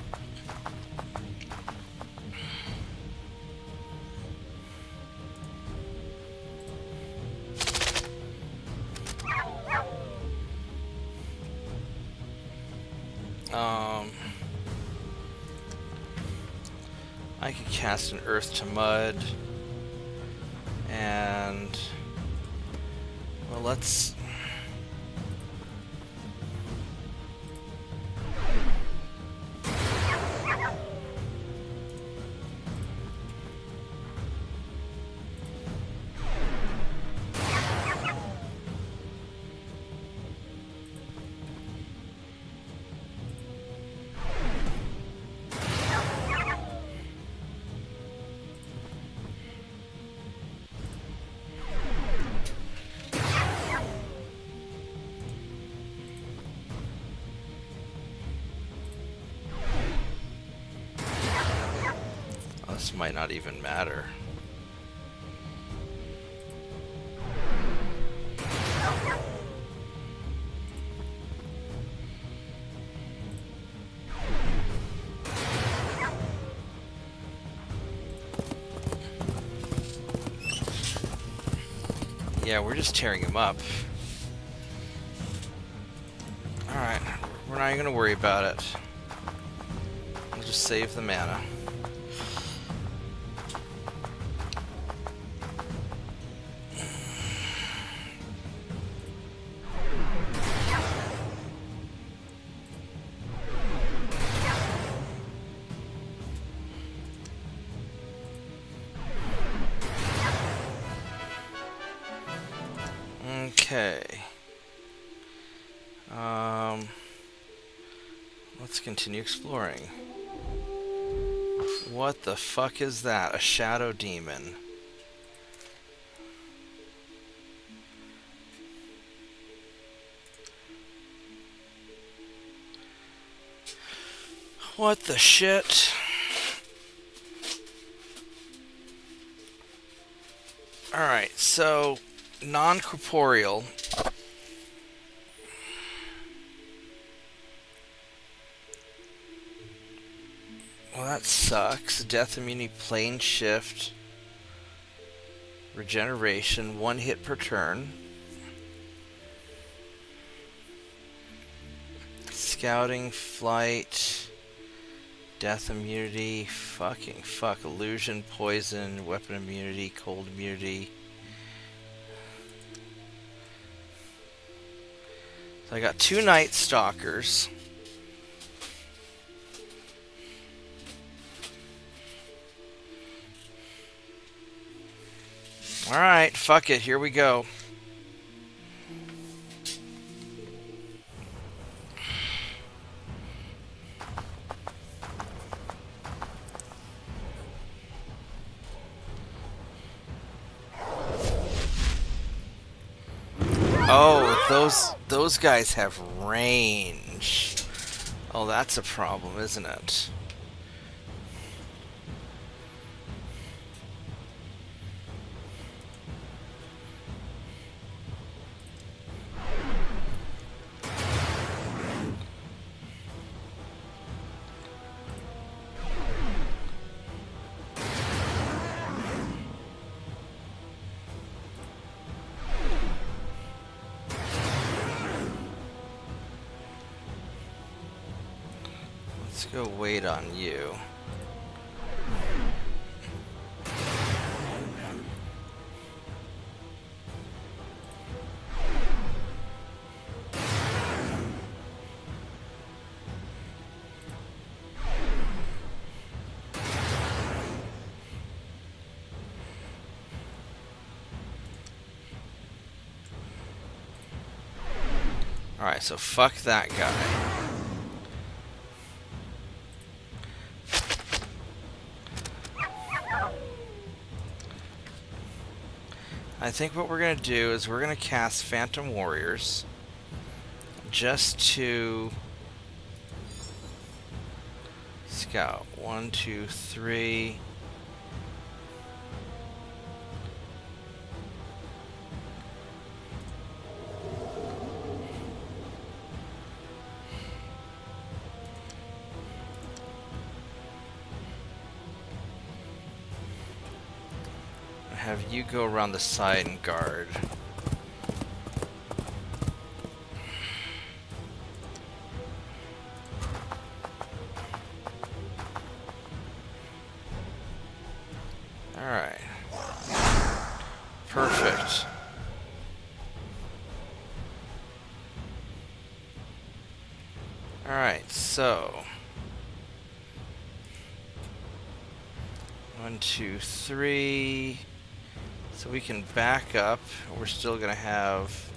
I could cast an earth to mud, and well, let's. This might not even matter. Yeah, we're just tearing him up. Alright, we're not even gonna worry about it. We'll just save the mana. Okay. Let's continue exploring. What the fuck is that? A shadow demon. What the shit? Alright, so non-corporeal. Well, that sucks. Death immunity, plane shift, regeneration, 1 hit per turn. Scouting, flight, death immunity, fucking fuck, illusion, poison, weapon immunity, cold immunity. So I got 2 Night Stalkers. Alright, fuck it, here we go. Oh, those guys have range. Oh, that's a problem, isn't it? Let's go wait on you. Alright, so fuck that guy. I think what we're going to do is we're going to cast Phantom Warriors just to scout. 1, 2, 3. Have you go around the side and guard. Alright. Perfect. Alright, so 1, 2, 3. So we can back up. We're still gonna have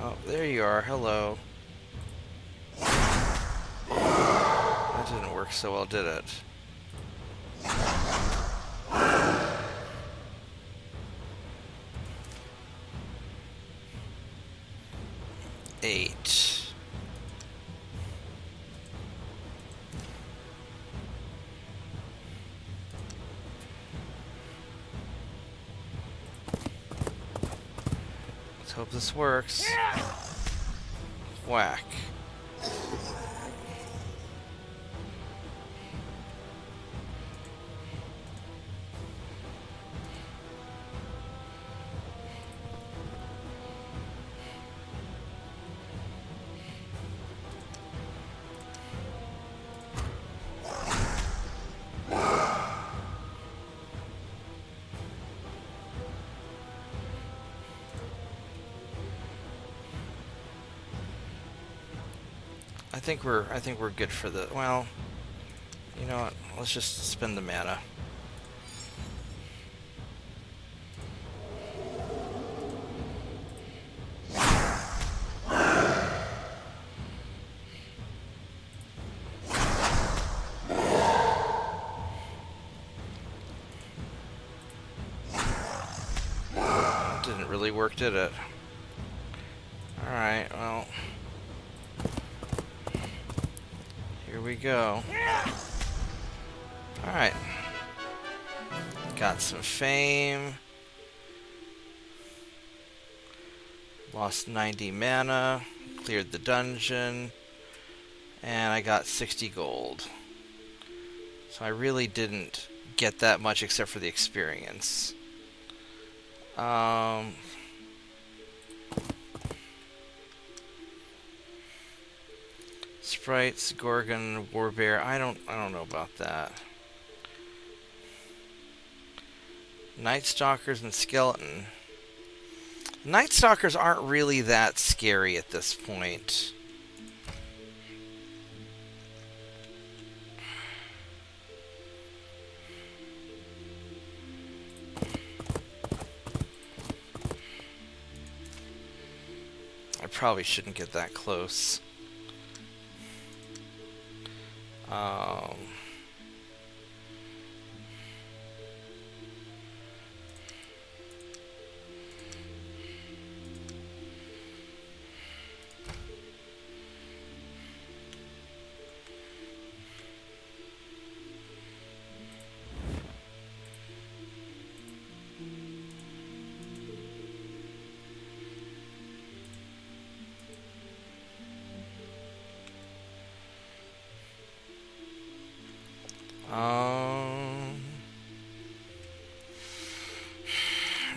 oh, there you are. Hello. That didn't work so well, did it? Eight. Let's hope this works. Whack. I think we're good for the, well, you know what? Let's just spend the mana. Didn't really work, did it? Alright, well, here we go. Alright. Got some fame. Lost 90 mana. Cleared the dungeon. And I got 60 gold. So I really didn't get that much except for the experience. Sprites, Gorgon, Warbear. I don't know about that. Night Stalkers and Skeleton. Night Stalkers aren't really that scary at this point. I probably shouldn't get that close.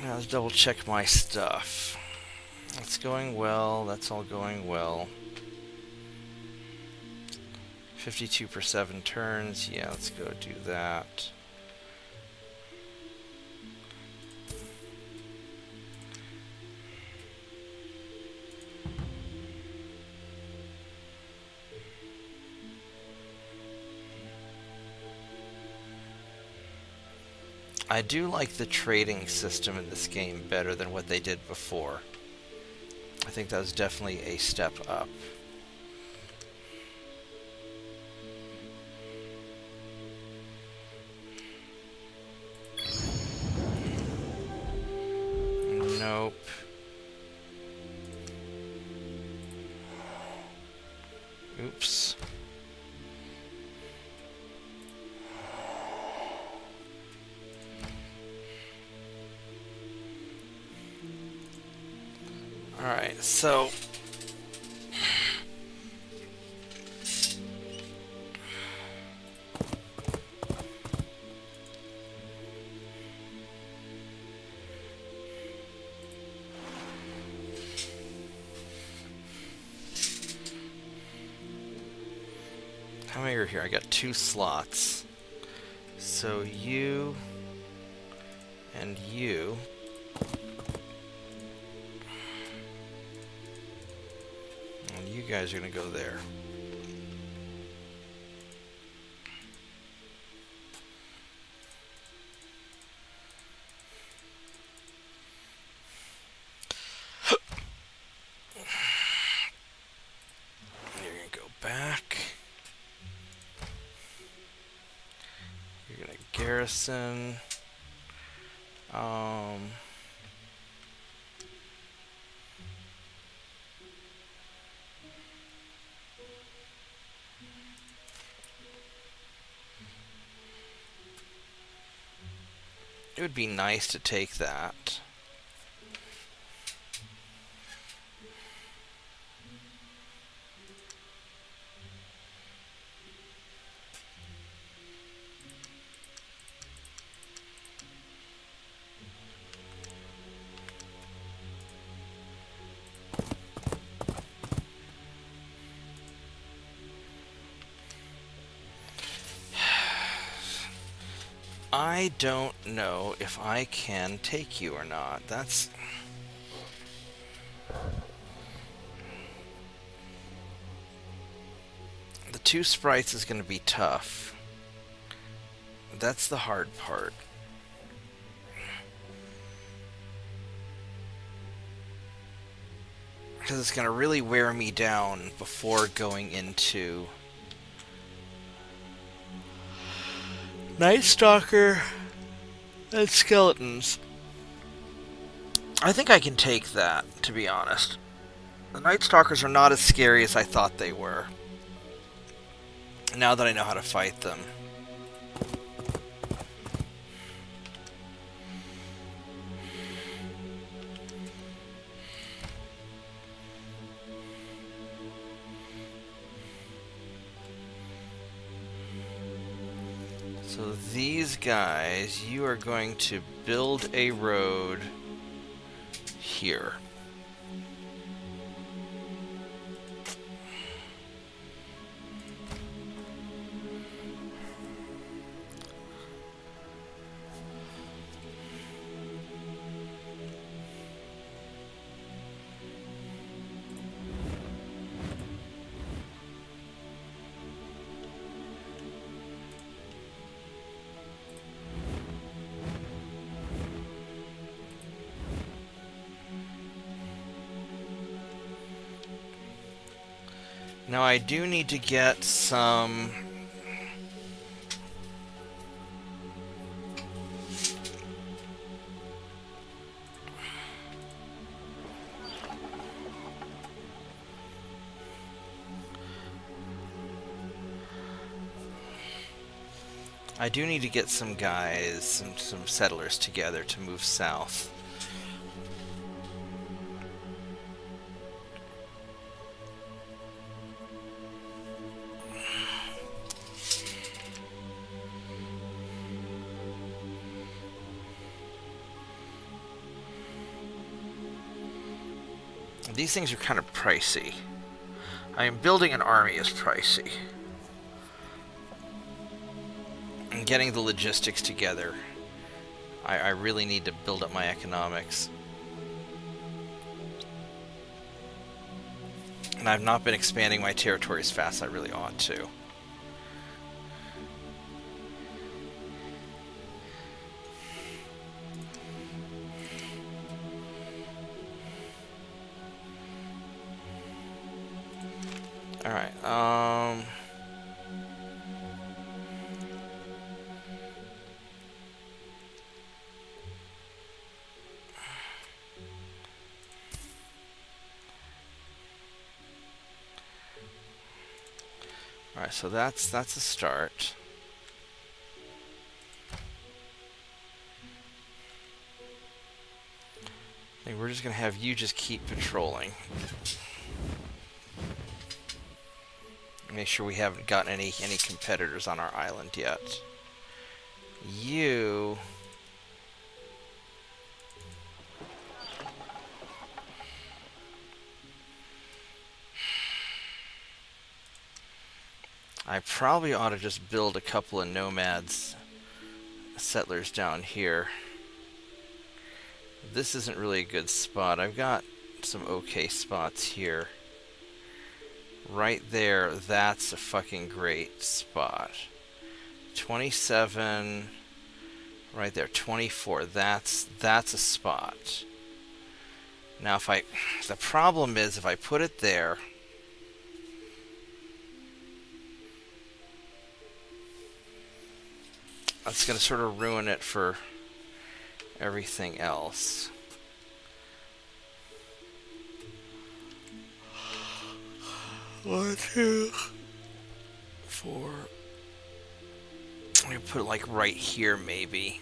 Now Let's double check my stuff. That's going well. That's all going well. 52 per 7 turns. Yeah, let's go do that. I do like the trading system in this game better than what they did before. I think that was definitely a step up. Nope. Oops. Alright, so how many are here? I got 2 slots. So you and you. And you guys are gonna go there. You're gonna go back. You're gonna garrison. It would be nice to take that. I don't know if I can take you or not. That's... The 2 sprites is going to be tough. That's the hard part. Because it's going to really wear me down before going into Night Stalker and Skeletons. I think I can take that, to be honest. The Night Stalkers are not as scary as I thought they were, now that I know how to fight them. So these guys, you are going to build a road here. Now I do need to get some... I do need to get some guys, some settlers together to move south. these things are kind of pricey. I mean, building an army is pricey. And getting the logistics together, I really need to build up my economics. And I've not been expanding my territory as fast as I really ought to. Alright, Alright, so that's a start. I think we're just gonna have you just keep patrolling. Make sure we haven't gotten any competitors on our island yet. You... I probably ought to just build a couple of nomads, settlers down here. This isn't really a good spot. I've got some okay spots here. Right there, that's a fucking great spot. 27, right there, 24, that's a spot. Now the problem is if I put it there, that's going to sort of ruin it for everything else. One, two, four. I'm going to put it like right here maybe.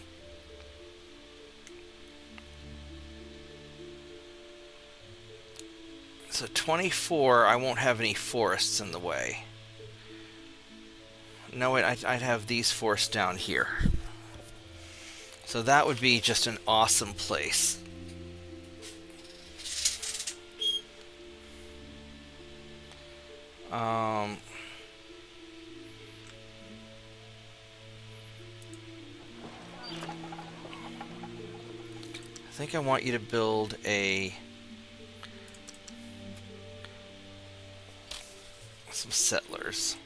So 24, I won't have any forests in the way. No, wait, I'd have these forests down here. So that would be just an awesome place. I think I want you to build some settlers.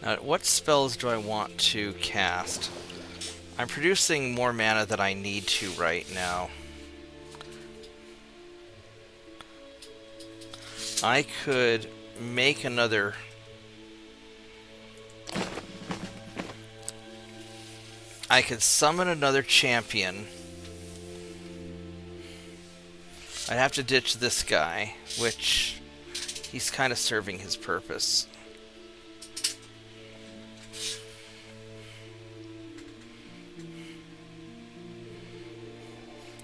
Now, what spells do I want to cast? I'm producing more mana than I need to right now. I could make another... I could summon another champion. I'd have to ditch this guy, which he's kind of serving his purpose.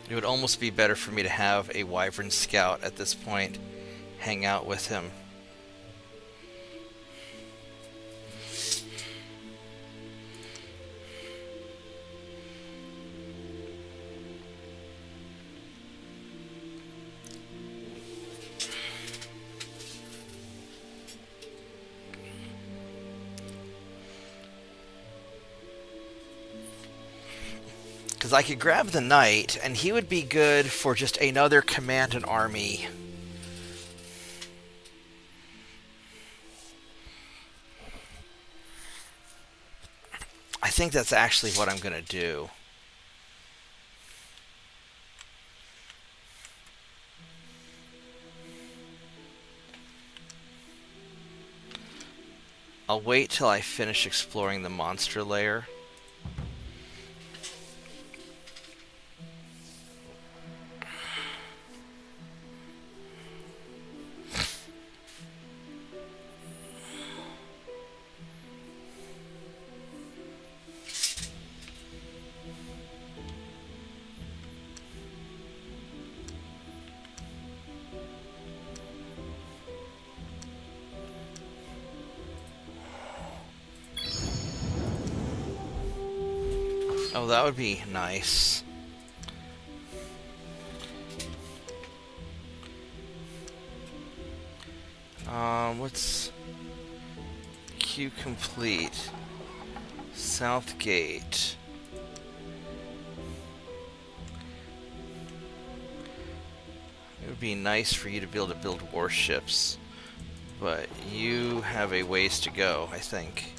It would almost be better for me to have a Wyvern Scout at this point hang out with him. Because I could grab the Knight, and he would be good for just another command an army. I think that's actually what I'm going to do. I'll wait till I finish exploring the monster lair. Oh, that would be nice. What's queue complete? Southgate. It would be nice for you to be able to build warships, but you have a ways to go, I think.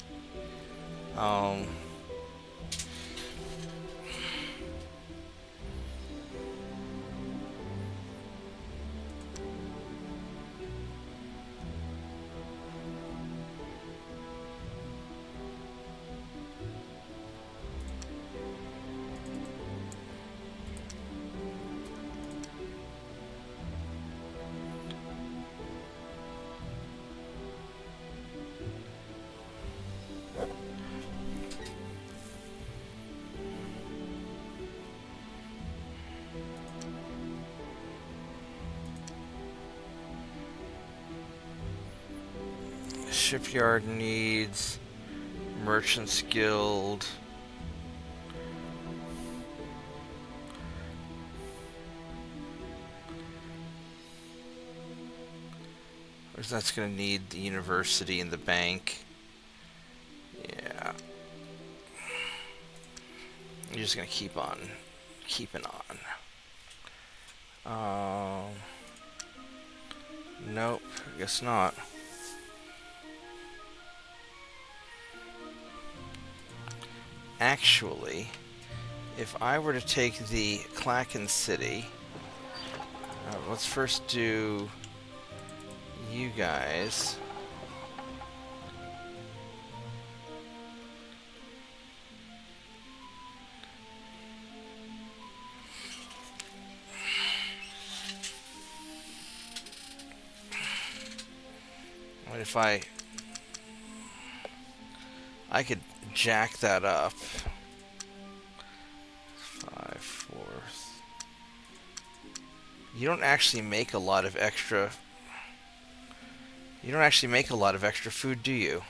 Shipyard needs Merchants Guild. Or that's going to need the university and the bank. Yeah. You're just going to keep on keeping on. Nope, I guess not. Actually, if I were to take the Klaken City, let's first do you guys. What if I could jack that up. 5/4. You don't actually make a lot of extra. You don't actually make a lot of extra food, do you?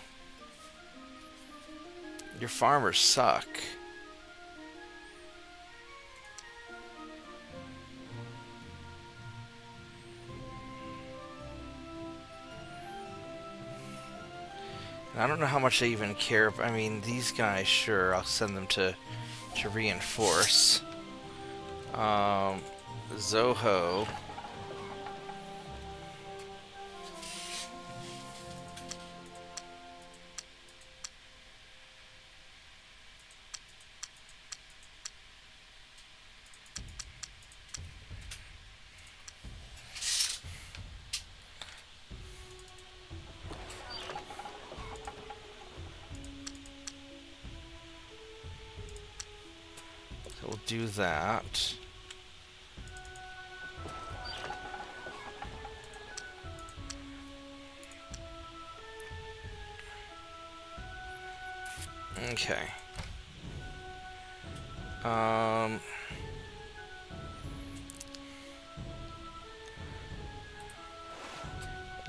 Your farmers suck. I don't know how much they even care. I mean, these guys, sure, I'll send them to reinforce. Zoho. So we'll do that. Okay.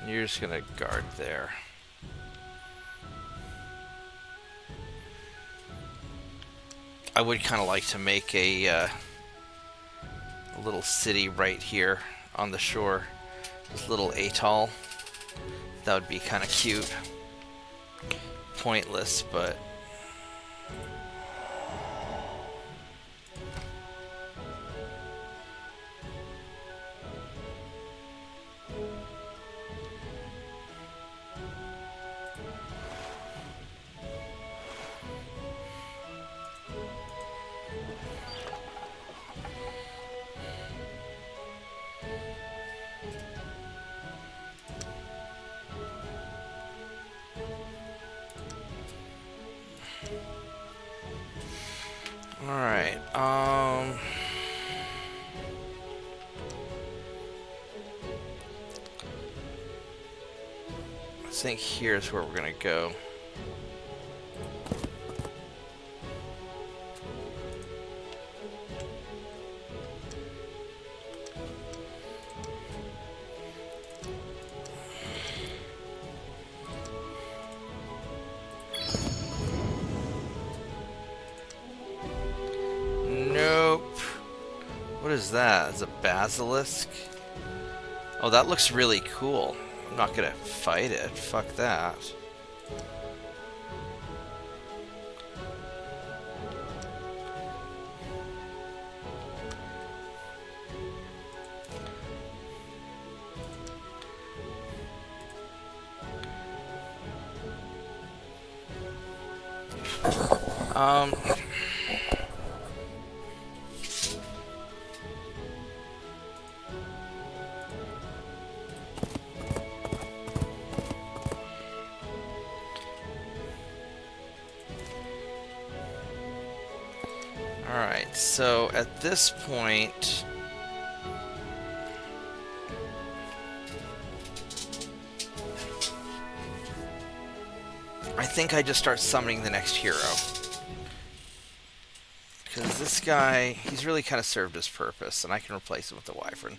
You're just gonna guard there. I would kind of like to make a little city right here on the shore. This little atoll. That would be kind of cute. Pointless, but... Alright, I think here's where we're gonna go. is that? It's a basilisk? Oh, that looks really cool. I'm not gonna fight it. Fuck that. Um... Alright, so at this point... I think I just start summoning the next hero. Because this guy, he's really kind of served his purpose, and I can replace him with the Wyvern.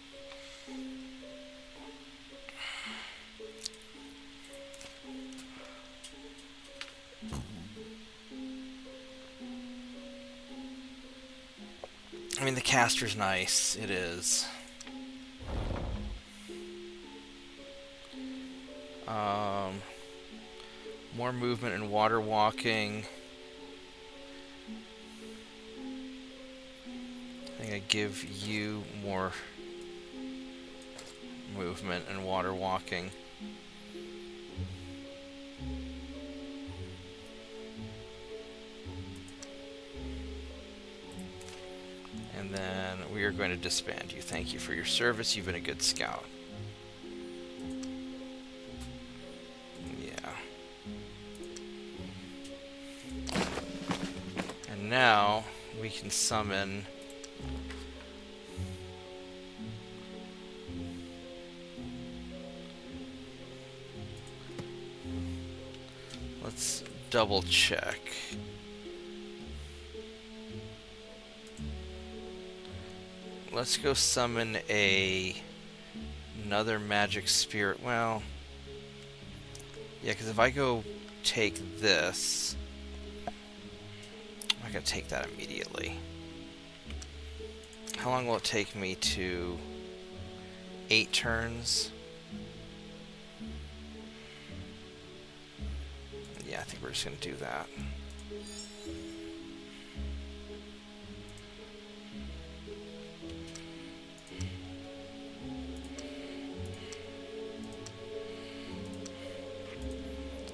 I mean, the caster's nice. It is. More movement and water walking. I think I give you more movement and water walking. And then we are going to disband you. Thank you for your service. You've been a good scout. Yeah. And now we can summon... Let's double check. Let's go summon another magic spirit. Well, yeah, because if I go take this, I'm not going to take that immediately. How long will it take me to 8 turns? Yeah, I think we're just going to do that.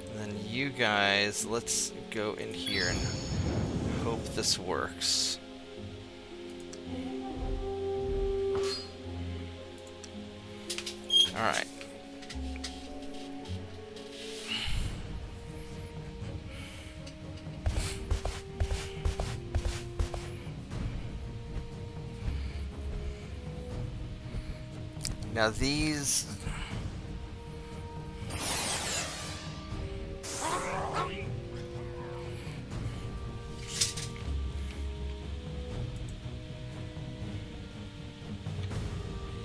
And then you guys, let's go in here and hope this works. Alright. Now these...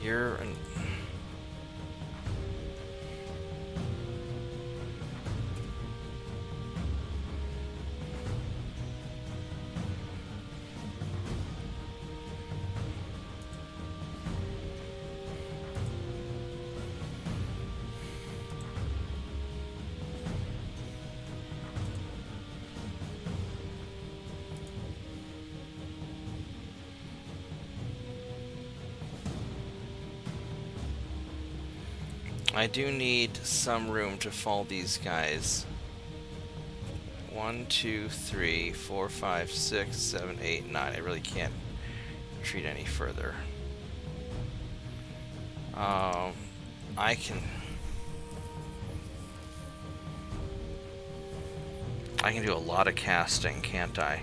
You're an... I do need some room to fall these guys. 1, 2, 3, 4, 5, 6, 7, 8, 9. I really can't retreat any further. I can do a lot of casting, can't I?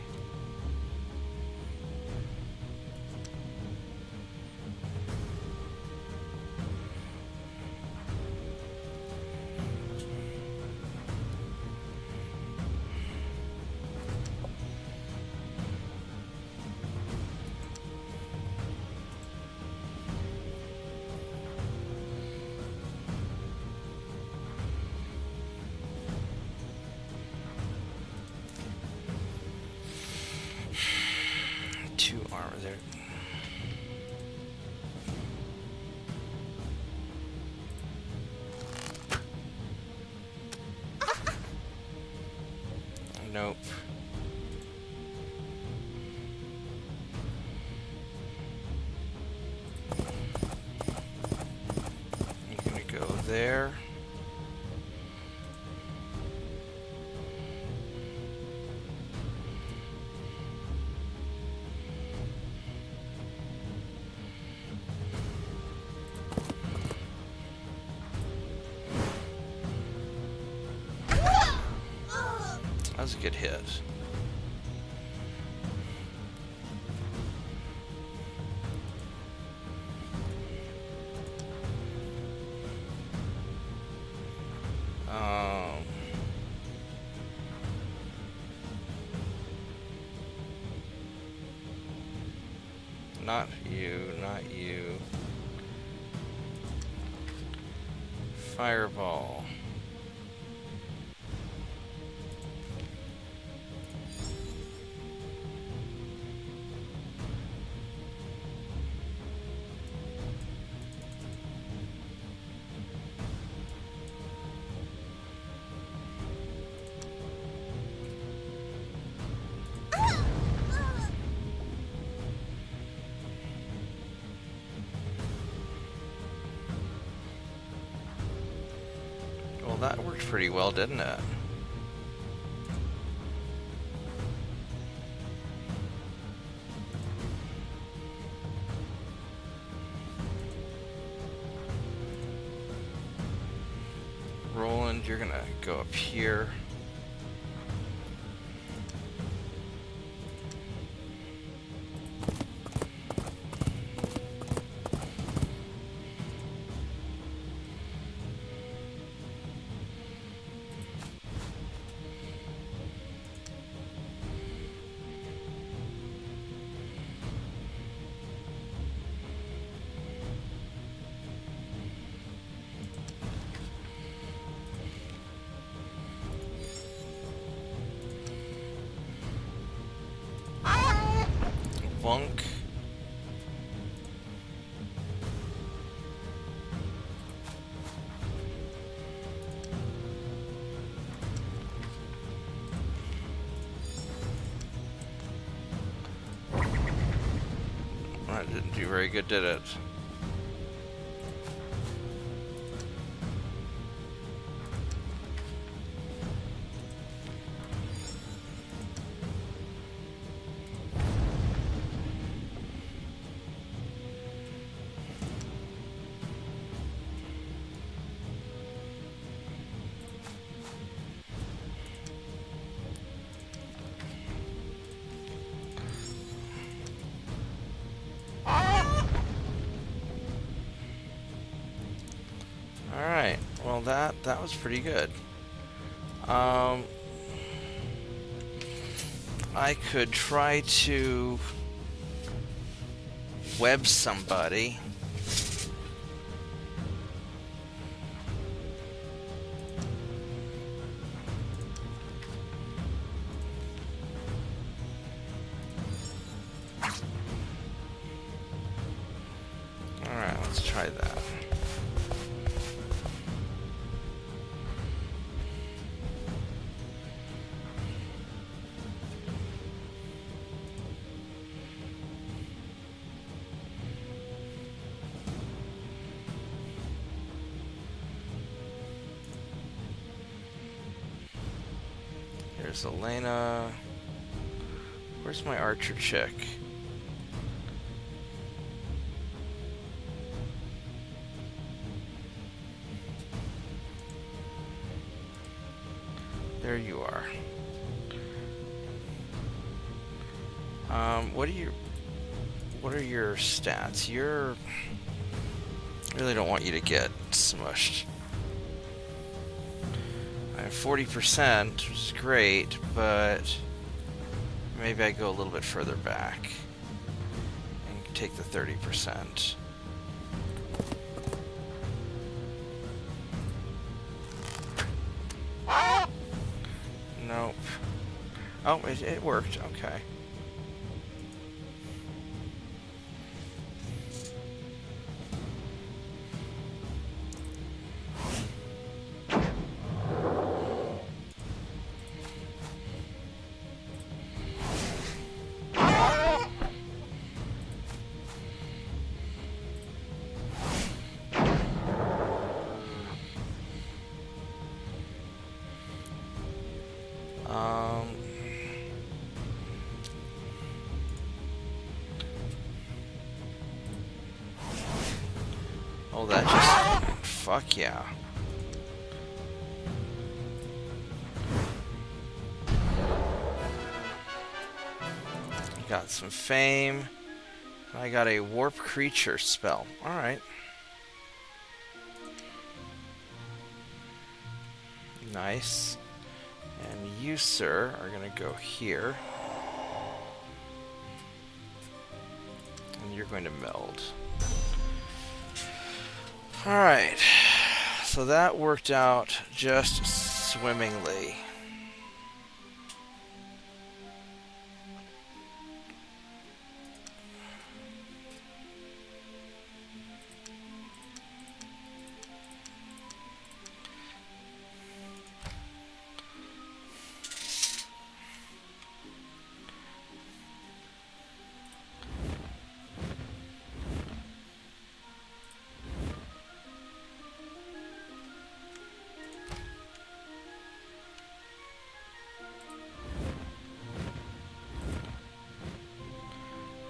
Nope. You're gonna go there. That was a good hit. Not you, not you. Fireball. Well, that worked pretty well, didn't it? Roland, you're gonna go up here. Vunk. That didn't do very good, did it? Alright, well that was pretty good. I could try to web somebody. Alright, let's try that. Here's Elena. Where's my archer chick? There you are. What are your stats? I really don't want you to get smushed. I have 40%, which is great, but maybe I go a little bit further back and take the 30%. Nope. Oh, it worked. Okay. Um, oh, that just... Fuck yeah. Got some fame. I got a warp creature spell. Alright. Nice. And you, sir, are going to go here. And you're going to meld. Alright. So that worked out just swimmingly.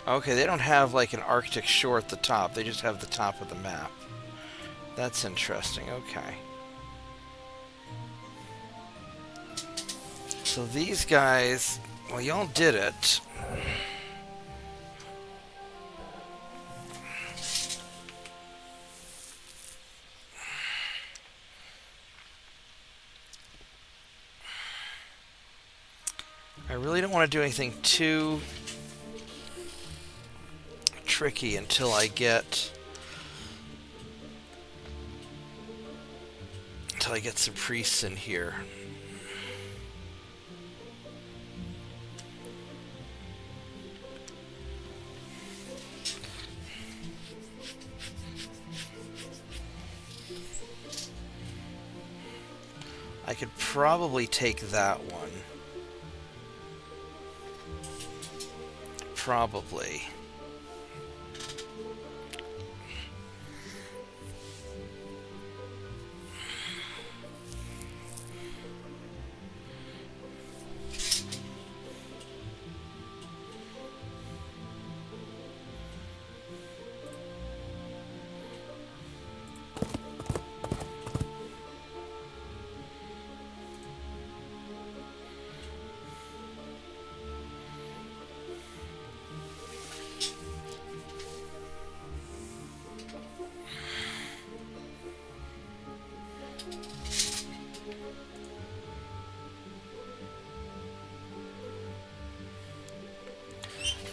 Okay, they don't have like an Arctic shore at the top. They just have the top of the map. That's interesting. Okay. So these guys, well, y'all did it. I really don't want to do anything too tricky until I get some priests in here. I could probably take that one. Probably.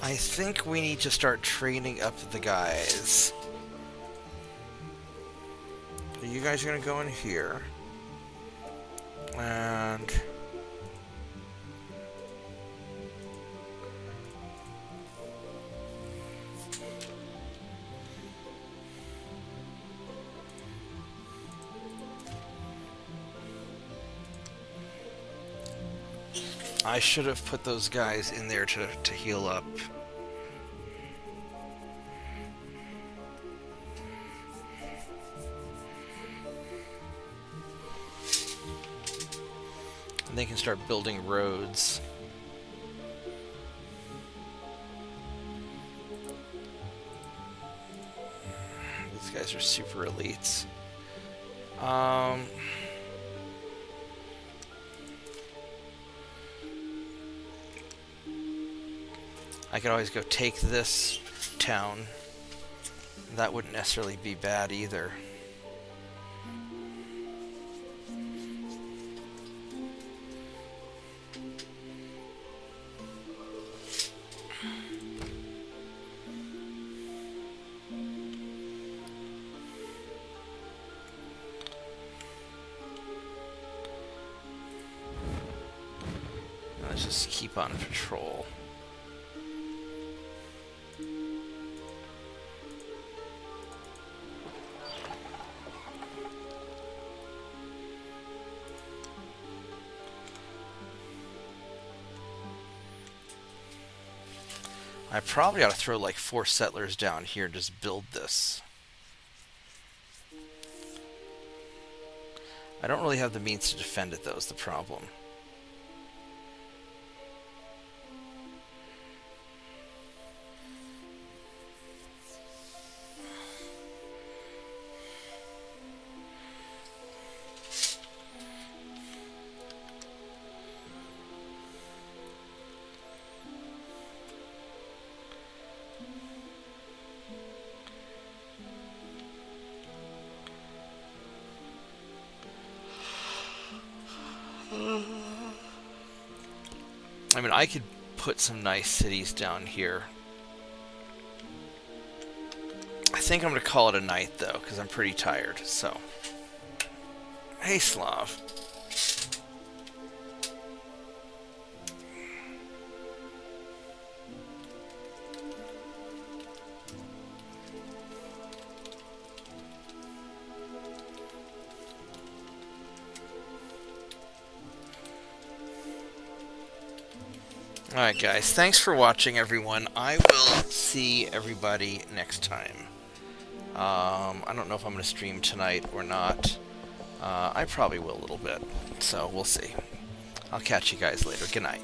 I think we need to start training up the guys. You guys are gonna go in here. And I should have put those guys in there to heal up. And they can start building roads. These guys are super elites. I could always go take this town. That wouldn't necessarily be bad either. Let's just keep on patrol. I probably ought to throw like 4 settlers down here and just build this. I don't really have the means to defend it, though, is the problem. I mean, I could put some nice cities down here. I think I'm going to call it a night, though, because I'm pretty tired, so. Hey, Slav. Alright guys, thanks for watching everyone. I will see everybody next time. I don't know if I'm going to stream tonight or not. I probably will a little bit, so we'll see. I'll catch you guys later. Good night.